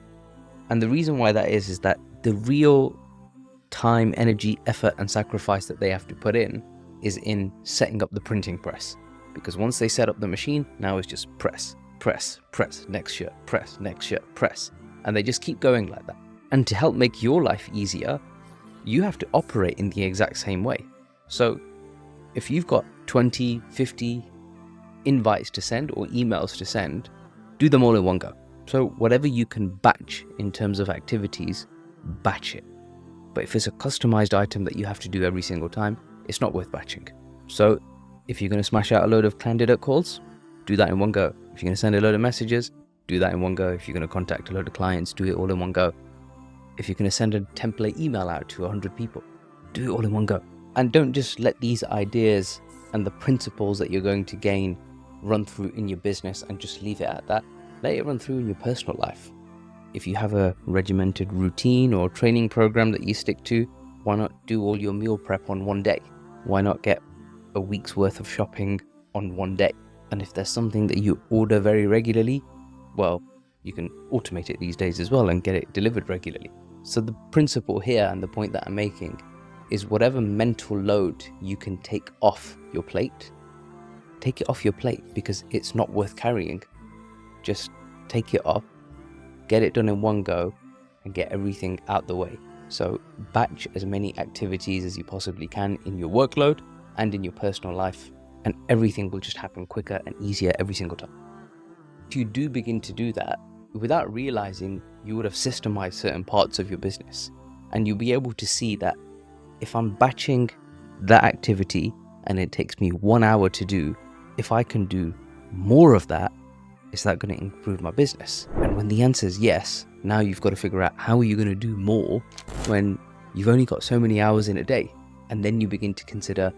S1: And the reason why that is that the real time, energy, effort and sacrifice that they have to put in is in setting up the printing press. Because once they set up the machine, now it's just press, press, press, next shirt, press, next shirt, press. And they just keep going like that. And to help make your life easier, you have to operate in the exact same way. So if you've got 20, 50 invites to send or emails to send, do them all in one go. So whatever you can batch in terms of activities, batch it. But if it's a customized item that you have to do every single time, it's not worth batching. So if you're going to smash out a load of candidate calls, do that in one go. If you're going to send a load of messages, do that in one go. If you're going to contact a load of clients, do it all in one go. If you're going to send a template email out to 100 people, do it all in one go. And don't just let these ideas and the principles that you're going to gain run through in your business and just leave it at that. Let it run through in your personal life. If you have a regimented routine or training program that you stick to, why not do all your meal prep on one day? Why not get a week's worth of shopping on one day? And if there's something that you order very regularly, well, you can automate it these days as well and get it delivered regularly. So the principle here and the point that I'm making is whatever mental load you can take off your plate, take it off your plate, because it's not worth carrying. Just take it off, get it done in one go, and get everything out the way. So batch as many activities as you possibly can in your workload and in your personal life, and everything will just happen quicker and easier every single time. If you do begin to do that, without realizing, you would have systemized certain parts of your business, and you'll be able to see that if I'm batching that activity and it takes me 1 hour to do, if I can do more of that, is that going to improve my business? And when the answer is yes, now you've got to figure out how are you going to do more when you've only got so many hours in a day. And then you begin to consider,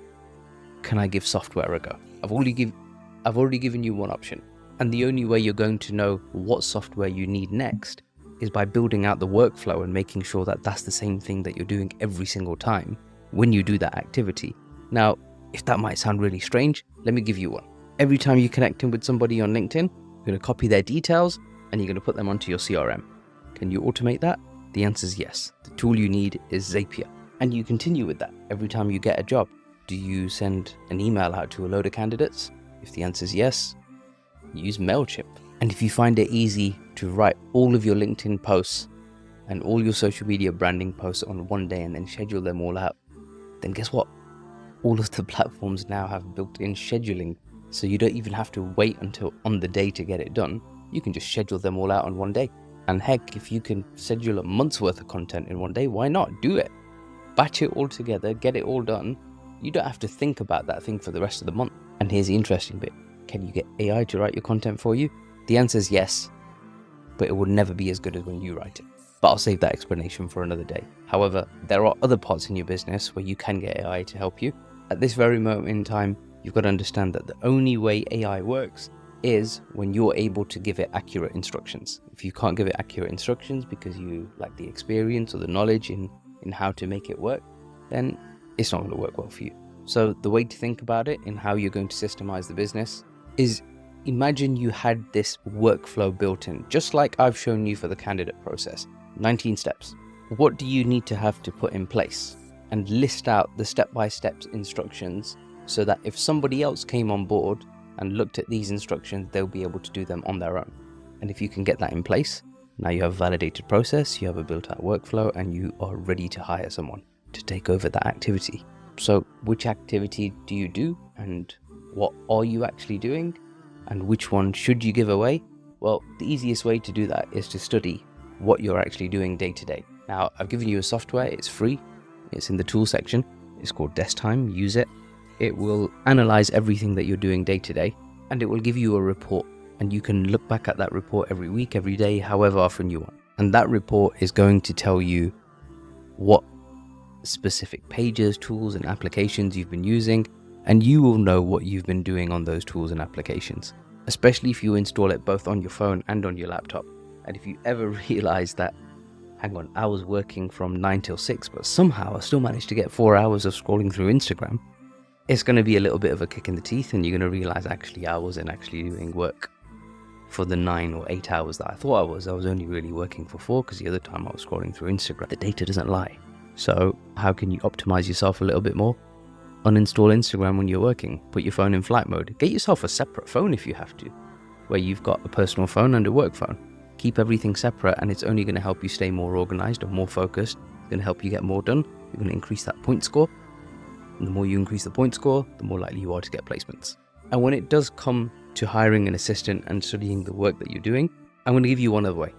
S1: can I give software a go? I've already given you one option. And the only way you're going to know what software you need next is by building out the workflow and making sure that that's the same thing that you're doing every single time when you do that activity. Now, if that might sound really strange, let me give you one. Every time you connect in with somebody on LinkedIn, You're going to copy their details and you're going to put them onto your CRM. Can you automate that? The answer is yes. The tool you need is Zapier. And you continue with that every time you get a job. Do you send an email out to a load of candidates? If the answer is yes, use MailChimp. And if you find it easy to write all of your LinkedIn posts and all your social media branding posts on one day and then schedule them all out, then guess what? All of the platforms now have built-in scheduling, so you don't even have to wait until on the day to get it done. You can just schedule them all out on one day. And heck, if you can schedule a month's worth of content in one day, why not? Do it. Batch it all together, get it all done. You don't have to think about that thing for the rest of the month. And here's the interesting bit. Can you get AI to write your content for you? The answer is yes, but it will never be as good as when you write it. But I'll save that explanation for another day. However, there are other parts in your business where you can get AI to help you. At this very moment in time, you've got to understand that the only way AI works is when you're able to give it accurate instructions. If you can't give it accurate instructions because you lack the experience or the knowledge in how to make it work, then it's not going to work well for you. So the way to think about it and how you're going to systemize the business is, imagine you had this workflow built in, just like I've shown you for the candidate process, 19 steps. What do you need to have to put in place? And list out the step-by-step instructions so that if somebody else came on board and looked at these instructions, they'll be able to do them on their own. And if you can get that in place, now you have a validated process, you have a built-out workflow, and you are ready to hire someone to take over that activity. So which activity do you do, and what are you actually doing, and which one should you give away? Well, the easiest way to do that is to study what you're actually doing day to day. Now, I've given you a software, it's free, it's in the tool section, it's called Desktime, use it. It will analyze everything that you're doing day to day, and it will give you a report, and you can look back at that report every week, every day, however often you want. And that report is going to tell you what specific pages, tools, and applications you've been using, and you will know what you've been doing on those tools and applications, especially if you install it both on your phone and on your laptop. And if you ever realize that, hang on, I was working from 9 till 6, but somehow I still managed to get 4 hours of scrolling through Instagram, it's going to be a little bit of a kick in the teeth, and you're going to realize actually I wasn't actually doing work for the 9 or 8 hours that I thought I was. I was only really working for 4 because the other time I was scrolling through Instagram. The data doesn't lie. So how can you optimize yourself a little bit more? Uninstall Instagram when you're working. Put your phone in flight mode. Get yourself a separate phone if you have to, where you've got a personal phone and a work phone. Keep everything separate, and it's only going to help you stay more organized or more focused. It's going to help you get more done. You're going to increase that point score. And the more you increase the point score, the more likely you are to get placements. And when it does come to hiring an assistant and studying the work that you're doing, I'm going to give you one other way.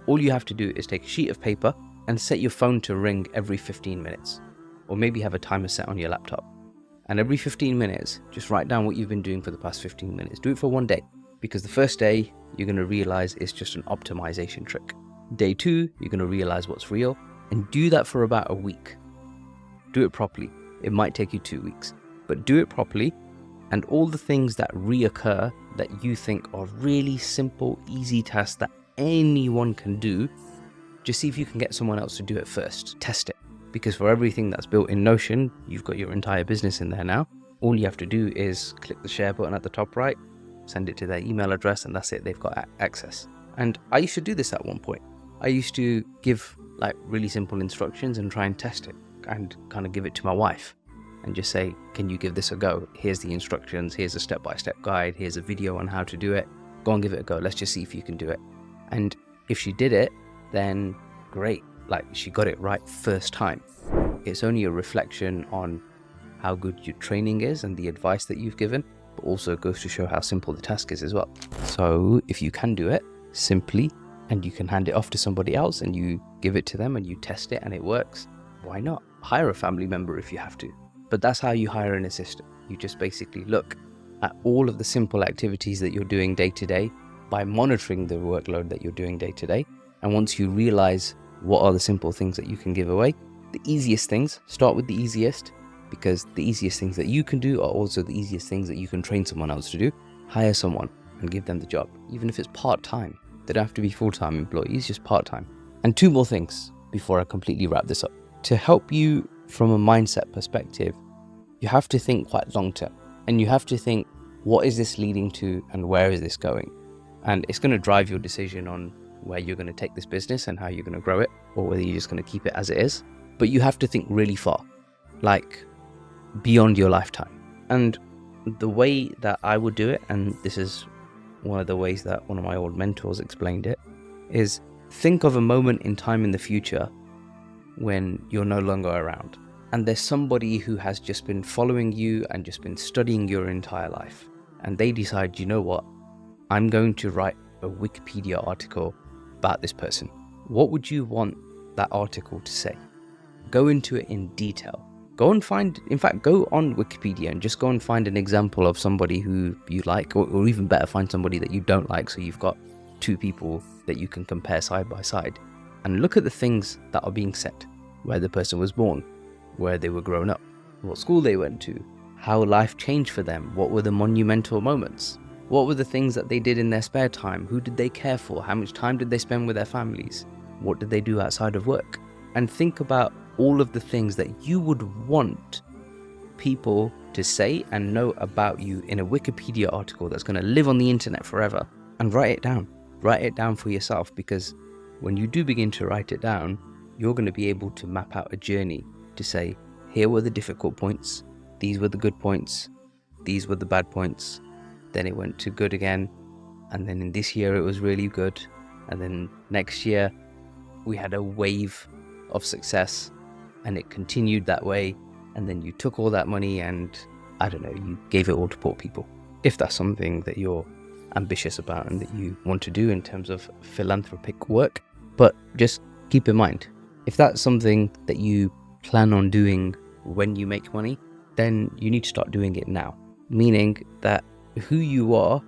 S1: All you have to do is take a sheet of paper and set your phone to ring every 15 minutes. Or maybe have a timer set on your laptop. And every 15 minutes, just write down what you've been doing for the past 15 minutes. Do it for one day. Because the first day, you're going to realize it's just an optimization trick. Day 2, you're going to realize what's real. And do that for about a week. Do it properly. It might take you 2 weeks, but do it properly, and all the things that reoccur that you think are really simple, easy tasks that anyone can do, just see if you can get someone else to do it first. Test it, because for everything that's built in Notion, you've got your entire business in there now. All you have to do is click the share button at the top right, send it to their email address, and that's it. They've got access. And I used to do this at one point. I used to give like really simple instructions and try and test it, and kind of give it to my wife and just say, can you give this a go? Here's the instructions, here's a step-by-step guide, here's a video on how to do it. Go and give it a go. Let's just see if you can do it. And if she did it, then great. Like, she got it right first time. It's only a reflection on how good your training is and the advice that you've given, but also goes to show how simple the task is as well. So if you can do it simply, and you can hand it off to somebody else and you give it to them and you test it and it works, why not? Hire a family member if you have to. But that's how you hire an assistant. You just basically look at all of the simple activities that you're doing day to day by monitoring the workload that you're doing day to day. And once you realize what are the simple things that you can give away, the easiest things, start with the easiest, because the easiest things that you can do are also the easiest things that you can train someone else to do. Hire someone and give them the job, even if it's part-time. They don't have to be full-time employees, just part-time. And 2 more things before I completely wrap this up. To help you from a mindset perspective, you have to think quite long-term, and you have to think, what is this leading to and where is this going? And it's going to drive your decision on where you're going to take this business and how you're going to grow it, or whether you're just going to keep it as it is. But you have to think really far, like beyond your lifetime. And the way that I would do it, and this is one of the ways that one of my old mentors explained it, is think of a moment in time in the future when you're no longer around. And there's somebody who has just been following you and just been studying your entire life. And they decide, you know what, I'm going to write a Wikipedia article about this person. What would you want that article to say? Go into it in detail. Go on Wikipedia and just go and find an example of somebody who you like, or even better, find somebody that you don't like, so you've got two people that you can compare side by side. And look at the things that are being said: where the person was born, where they were grown up, what school they went to, how life changed for them, what were the monumental moments, what were the things that they did in their spare time, who did they care for, how much time did they spend with their families, what did they do outside of work. And think about all of the things that you would want people to say and know about you in a Wikipedia article that's going to live on the internet forever, and write it down. Write it down for yourself, because when you do begin to write it down, you're going to be able to map out a journey to say, here were the difficult points, these were the good points, these were the bad points, then it went to good again, and then in this year it was really good, and then next year we had a wave of success and it continued that way, and then you took all that money and, I don't know, you gave it all to poor people. If that's something that you're ambitious about and that you want to do in terms of philanthropic work. But just keep in mind, if that's something that you plan on doing when you make money, then you need to start doing it now. Meaning that who you are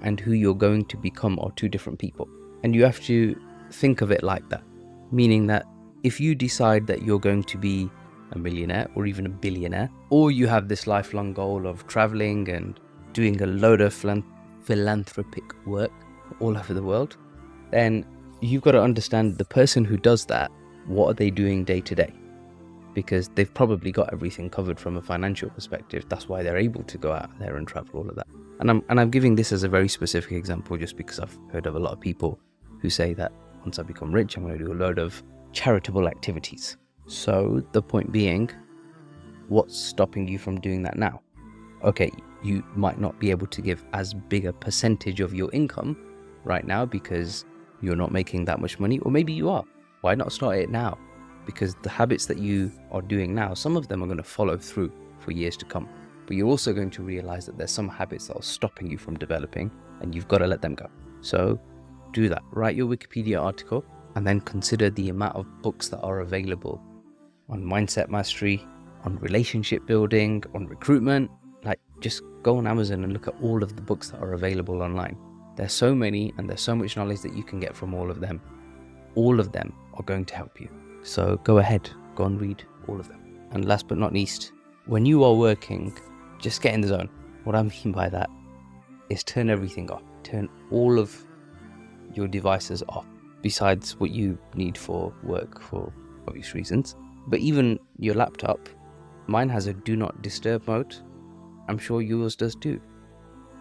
S1: and who you're going to become are two different people. And you have to think of it like that. Meaning that if you decide that you're going to be a millionaire or even a billionaire, or you have this lifelong goal of traveling and doing a load of philanthropic work all over the world, then you've got to understand the person who does that, what are they doing day to day? Because they've probably got everything covered from a financial perspective. That's why they're able to go out there and travel, all of that. And I'm giving this as a very specific example just because I've heard of a lot of people who say that once I become rich, I'm going to do a load of charitable activities. So the point being, what's stopping you from doing that now? Okay, you might not be able to give as big a percentage of your income right now because you're not making that much money, or maybe you are. Why not start it now? Because the habits that you are doing now, some of them are going to follow through for years to come. But you're also going to realize that there's some habits that are stopping you from developing, and you've got to let them go. So do that. Write your Wikipedia article, and then consider the amount of books that are available on mindset mastery, on relationship building, on recruitment. Like, just go on Amazon and look at all of the books that are available online. There's so many, and there's so much knowledge that you can get from all of them. All of them are going to help you. So go ahead, go and read all of them. And last but not least, when you are working, just get in the zone. What I mean by that is turn everything off. Turn all of your devices off, besides what you need for work for obvious reasons. But even your laptop, mine has a do not disturb mode. I'm sure yours does too.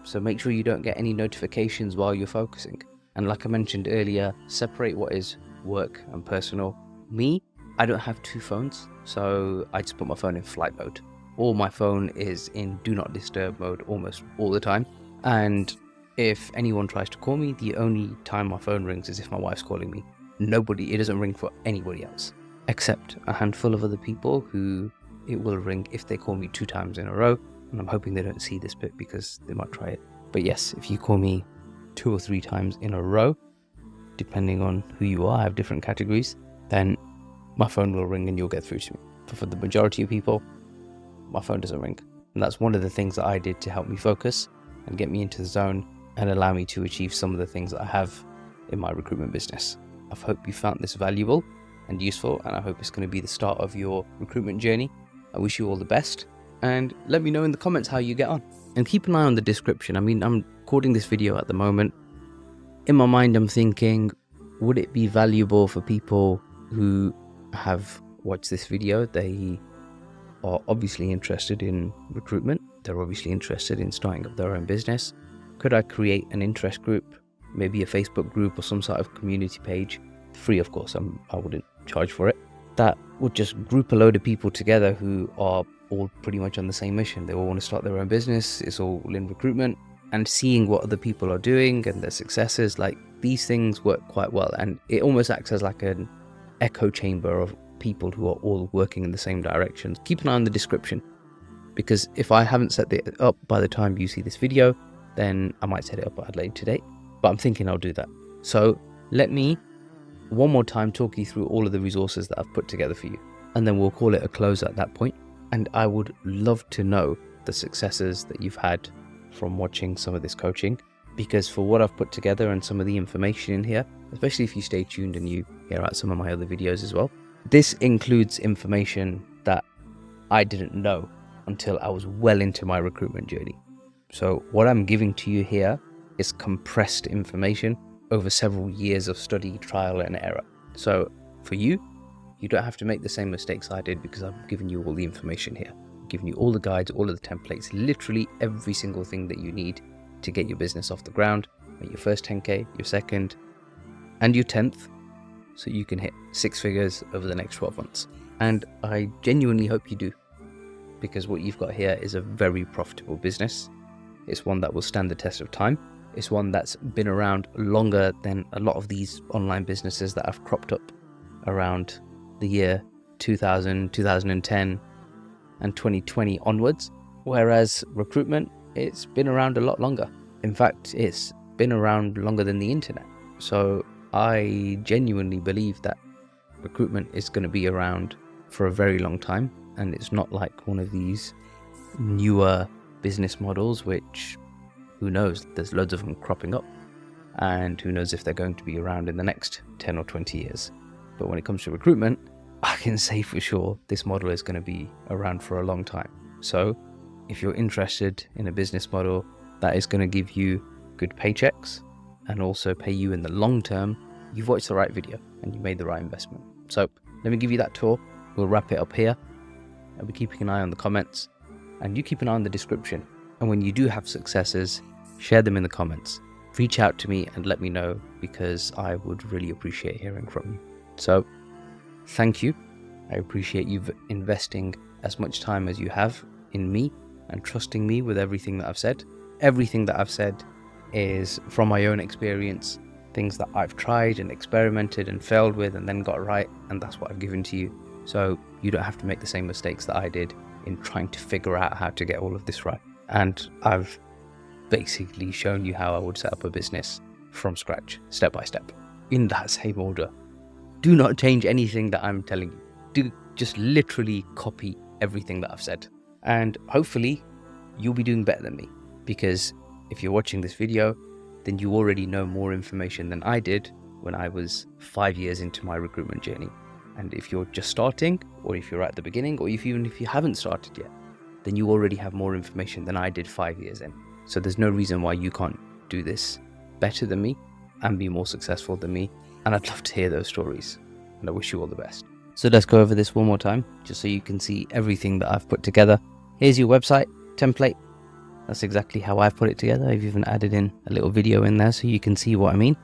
S1: So make sure you don't get any notifications while you're focusing. And like I mentioned earlier, separate what is work and personal. Me, I don't have two phones, so I just put my phone in flight mode. Or my phone is in do not disturb mode almost all the time. And if anyone tries to call me, the only time my phone rings is if my wife's calling me. It doesn't ring for anybody else, except a handful of other people who it will ring if they call me 2 times in a row. And I'm hoping they don't see this bit because they might try it. But yes, if you call me 2 or 3 times in a row, depending on who you are, I have different categories, then my phone will ring and you'll get through to me. But for the majority of people, my phone doesn't ring. And that's one of the things that I did to help me focus and get me into the zone and allow me to achieve some of the things that I have in my recruitment business. I hope you found this valuable and useful, and I hope it's going to be the start of your recruitment journey. I wish you all the best, and let me know in the comments how you get on. And keep an eye on the description. I mean, I'm recording this video at the moment. In my mind, I'm thinking, would it be valuable for people who have watched this video? They are obviously interested in recruitment. They're obviously interested in starting up their own business. Could I create an interest group maybe a Facebook group or some sort of community page, free of course, I wouldn't charge for it, that would just group a load of people together who are all pretty much on the same mission. They all want to start their own business, it's all in recruitment, and seeing what other people are doing and their successes, like these things work quite well, and it almost acts as like an echo chamber of people who are all working in the same direction. Keep an eye on the description, because if I haven't set it up by the time you see this video, then I might set it up at a later date, but I'm thinking I'll do that. So let me one more time talk you through all of the resources that I've put together for you, and then we'll call it a close at that point. And I would love to know the successes that you've had from watching some of this coaching, because for what I've put together and some of the information in here, especially if you stay tuned and you hear out some of my other videos as well, this includes information that I didn't know until I was well into my recruitment journey. So what I'm giving to you here is compressed information over several years of study, trial and error. So for you, you don't have to make the same mistakes I did, because I've given you all the information here. I've given you all the guides, all of the templates, literally every single thing that you need to get your business off the ground, make your first 10K, your second, and your 10th, so you can hit 6 figures over the next 12 months. And I genuinely hope you do, because what you've got here is a very profitable business. It's one that will stand the test of time. It's one that's been around longer than a lot of these online businesses that have cropped up around the year 2000, 2010 and 2020 onwards. Whereas recruitment, it's been around a lot longer. In fact, it's been around longer than the internet. So I genuinely believe that recruitment is going to be around for a very long time, and it's not like one of these newer business models which, who knows, there's loads of them cropping up, and who knows if they're going to be around in the next 10 or 20 years. But when it comes to recruitment, I can say for sure this model is going to be around for a long time. So if you're interested in a business model that is going to give you good paychecks and also pay you in the long term, you've watched the right video and you made the right investment. So let me give you that tour. We'll wrap it up here. I'll be keeping an eye on the comments, and you keep an eye on the description. And when you do have successes, share them in the comments. Reach out to me and let me know, because I would really appreciate hearing from you. So thank you. I appreciate you investing as much time as you have in me and trusting me with everything that I've said. Everything that I've said is from my own experience, things that I've tried and experimented and failed with and then got right, and that's what I've given to you. So you don't have to make the same mistakes that I did in trying to figure out how to get all of this right. And I've basically shown you how I would set up a business from scratch, step by step, in that same order. Do not change anything that I'm telling you. Do just literally copy everything that I've said. And hopefully you'll be doing better than me, because if you're watching this video, then you already know more information than I did when I was 5 years into my recruitment journey. And if you're just starting, or if you're at the beginning, or even if you haven't started yet, then you already have more information than I did 5 years in. So there's no reason why you can't do this better than me and be more successful than me. And I'd love to hear those stories, and I wish you all the best. So let's go over this one more time, just so you can see everything that I've put together. Here's your website template. That's exactly how I've put it together. I've even added in a little video in there so you can see what I mean.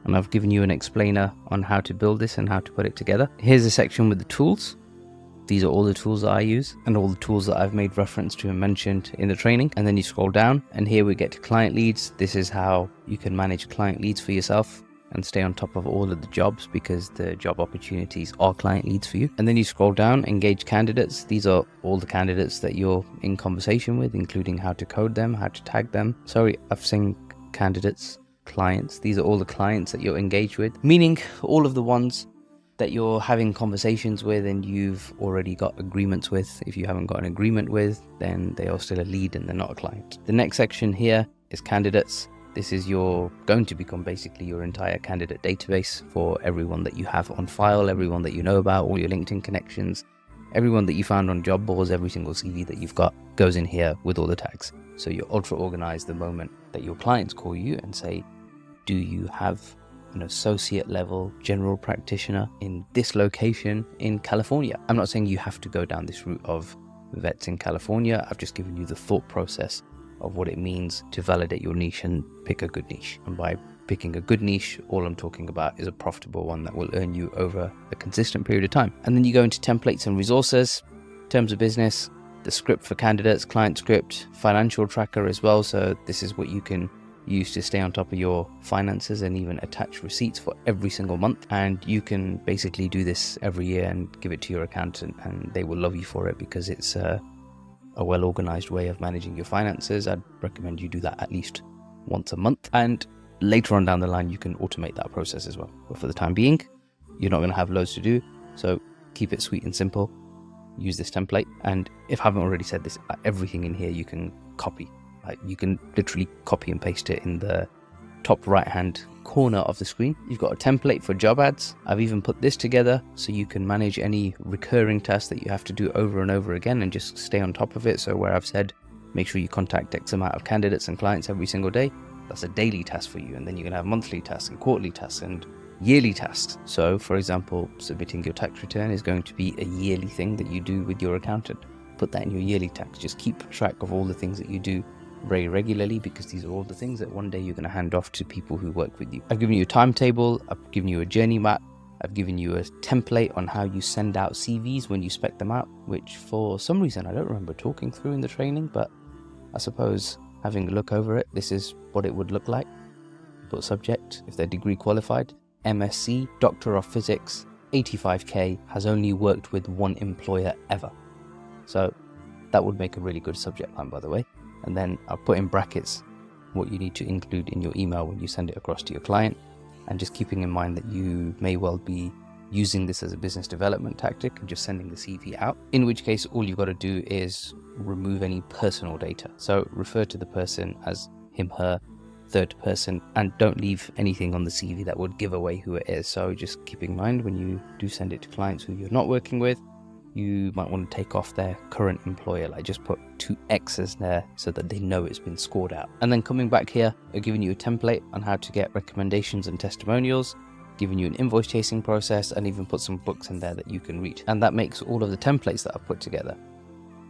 S1: And I've given you an explainer on how to build this and how to put it together. Here's a section with the tools. These are all the tools that I use and all the tools that I've made reference to and mentioned in the training. And then you scroll down and here we get to client leads. This is how you can manage client leads for yourself and stay on top of all of the jobs, because the job opportunities are client leads for you. And then you scroll down, engage candidates. These are all the candidates that you're in conversation with, including how to code them, how to tag them. Sorry, I've seen candidates, clients. These are all the clients that you're engaged with, meaning all of the ones that you're having conversations with and you've already got agreements with. If you haven't got an agreement with, then they are still a lead and they're not a client. The next section here is candidates. This is going to become basically your entire candidate database for everyone that you have on file, everyone that you know about, all your LinkedIn connections, everyone that you found on job boards. Every single CV that you've got goes in here with all the tags. So you're ultra organized the moment that your clients call you and say, do you have an associate level general practitioner in this location in California? I'm not saying you have to go down this route of vets in California. I've just given you the thought process of what it means to validate your niche and pick a good niche. And by picking a good niche. All I'm talking about is a profitable one that will earn you over a consistent period of time. And then you go into templates and resources, terms of business, the script for candidates, client script, financial tracker as well. So this is what you can use to stay on top of your finances and even attach receipts for every single month. And you can basically do this every year and give it to your accountant, and they will love you for it because it's a well-organized way of managing your finances. I'd recommend you do that at least once a month, and later on down the line you can automate that process as well. But for the time being, you're not going to have loads to do, so keep it sweet and simple. Use this template, and if I haven't already said this, everything in here you can copy. You can literally copy and paste it in the top right hand corner of the screen. You've got a template for job ads. I've even put this together so you can manage any recurring tasks that you have to do over and over again and just stay on top of it. So where I've said make sure you contact X amount of candidates and clients every single day, that's a daily task for you. And then you can have monthly tasks and quarterly tasks and yearly tasks. So for example, submitting your tax return is going to be a yearly thing that you do with your accountant. Put that in your yearly tax. Just keep track of all the things that you do very regularly, because these are all the things that one day you're going to hand off to people who work with you. I've given you a timetable, I've given you a journey map, I've given you a template on how you send out CVs when you spec them out, which for some reason I don't remember talking through in the training, but I suppose having a look over it, this is what it would look like. Put subject, if they're degree qualified, MSc, Doctor of Physics, 85k, has only worked with one employer ever. So that would make a really good subject line, by the way. And then I'll put in brackets what you need to include in your email when you send it across to your client, and just keeping in mind that you may well be using this as a business development tactic and just sending the CV out, in which case all you've got to do is remove any personal data. So refer to the person as him, her, third person, and don't leave anything on the CV that would give away who it is. So just keep in mind when you do send it to clients who you're not working with, you might want to take off their current employer, like just put 2 X's there so that they know it's been scored out. And then coming back here, I've given you a template on how to get recommendations and testimonials, given you an invoice chasing process, and even put some books in there that you can read. And that makes all of the templates that I've put together.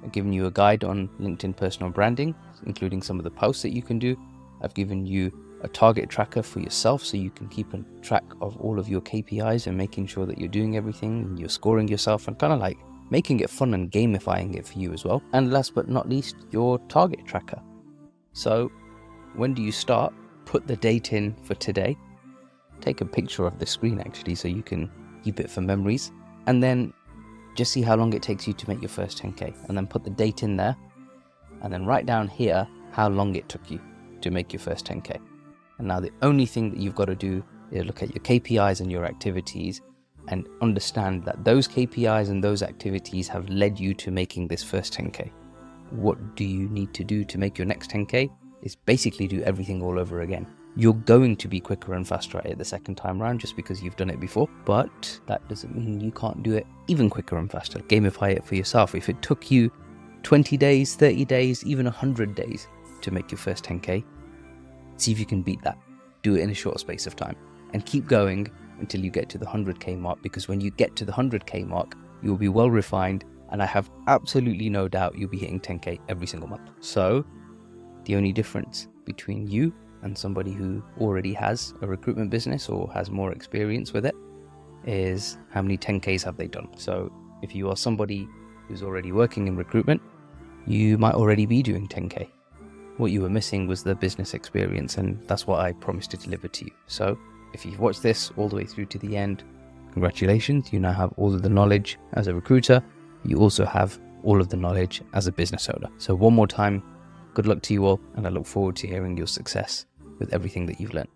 S1: I've given you a guide on LinkedIn personal branding, including some of the posts that you can do. I've given you a target tracker for yourself so you can keep a track of all of your KPIs and making sure that you're doing everything and you're scoring yourself, and kind of like making it fun and gamifying it for you as well. And last but not least, your target tracker. So when do you start? Put the date in for today. Take a picture of the screen actually so you can keep it for memories, and then just see how long it takes you to make your first 10k, and then put the date in there, and then write down here how long it took you to make your first 10k. And now the only thing that you've got to do is look at your KPIs and your activities and understand that those KPIs and those activities have led you to making this first 10k. What do you need to do to make your next 10k? Is basically do everything all over again. You're going to be quicker and faster at it the second time around just because you've done it before, but that doesn't mean you can't do it even quicker and faster. Gamify it for yourself. If it took you 20 days, 30 days, even 100 days to make your first 10k, see if you can beat that. Do it in a short space of time and keep going until you get to the 100k mark, because when you get to the 100k mark, you'll be well refined, and I have absolutely no doubt you'll be hitting 10k every single month. So the only difference between you and somebody who already has a recruitment business or has more experience with it is how many 10ks have they done. So if you are somebody who's already working in recruitment, you might already be doing 10k. What you were missing was the business experience, and that's what I promised to deliver to you. So if you've watched this all the way through to the end, congratulations, you now have all of the knowledge as a recruiter. You also have all of the knowledge as a business owner. So one more time, good luck to you all, and I look forward to hearing your success with everything that you've learned.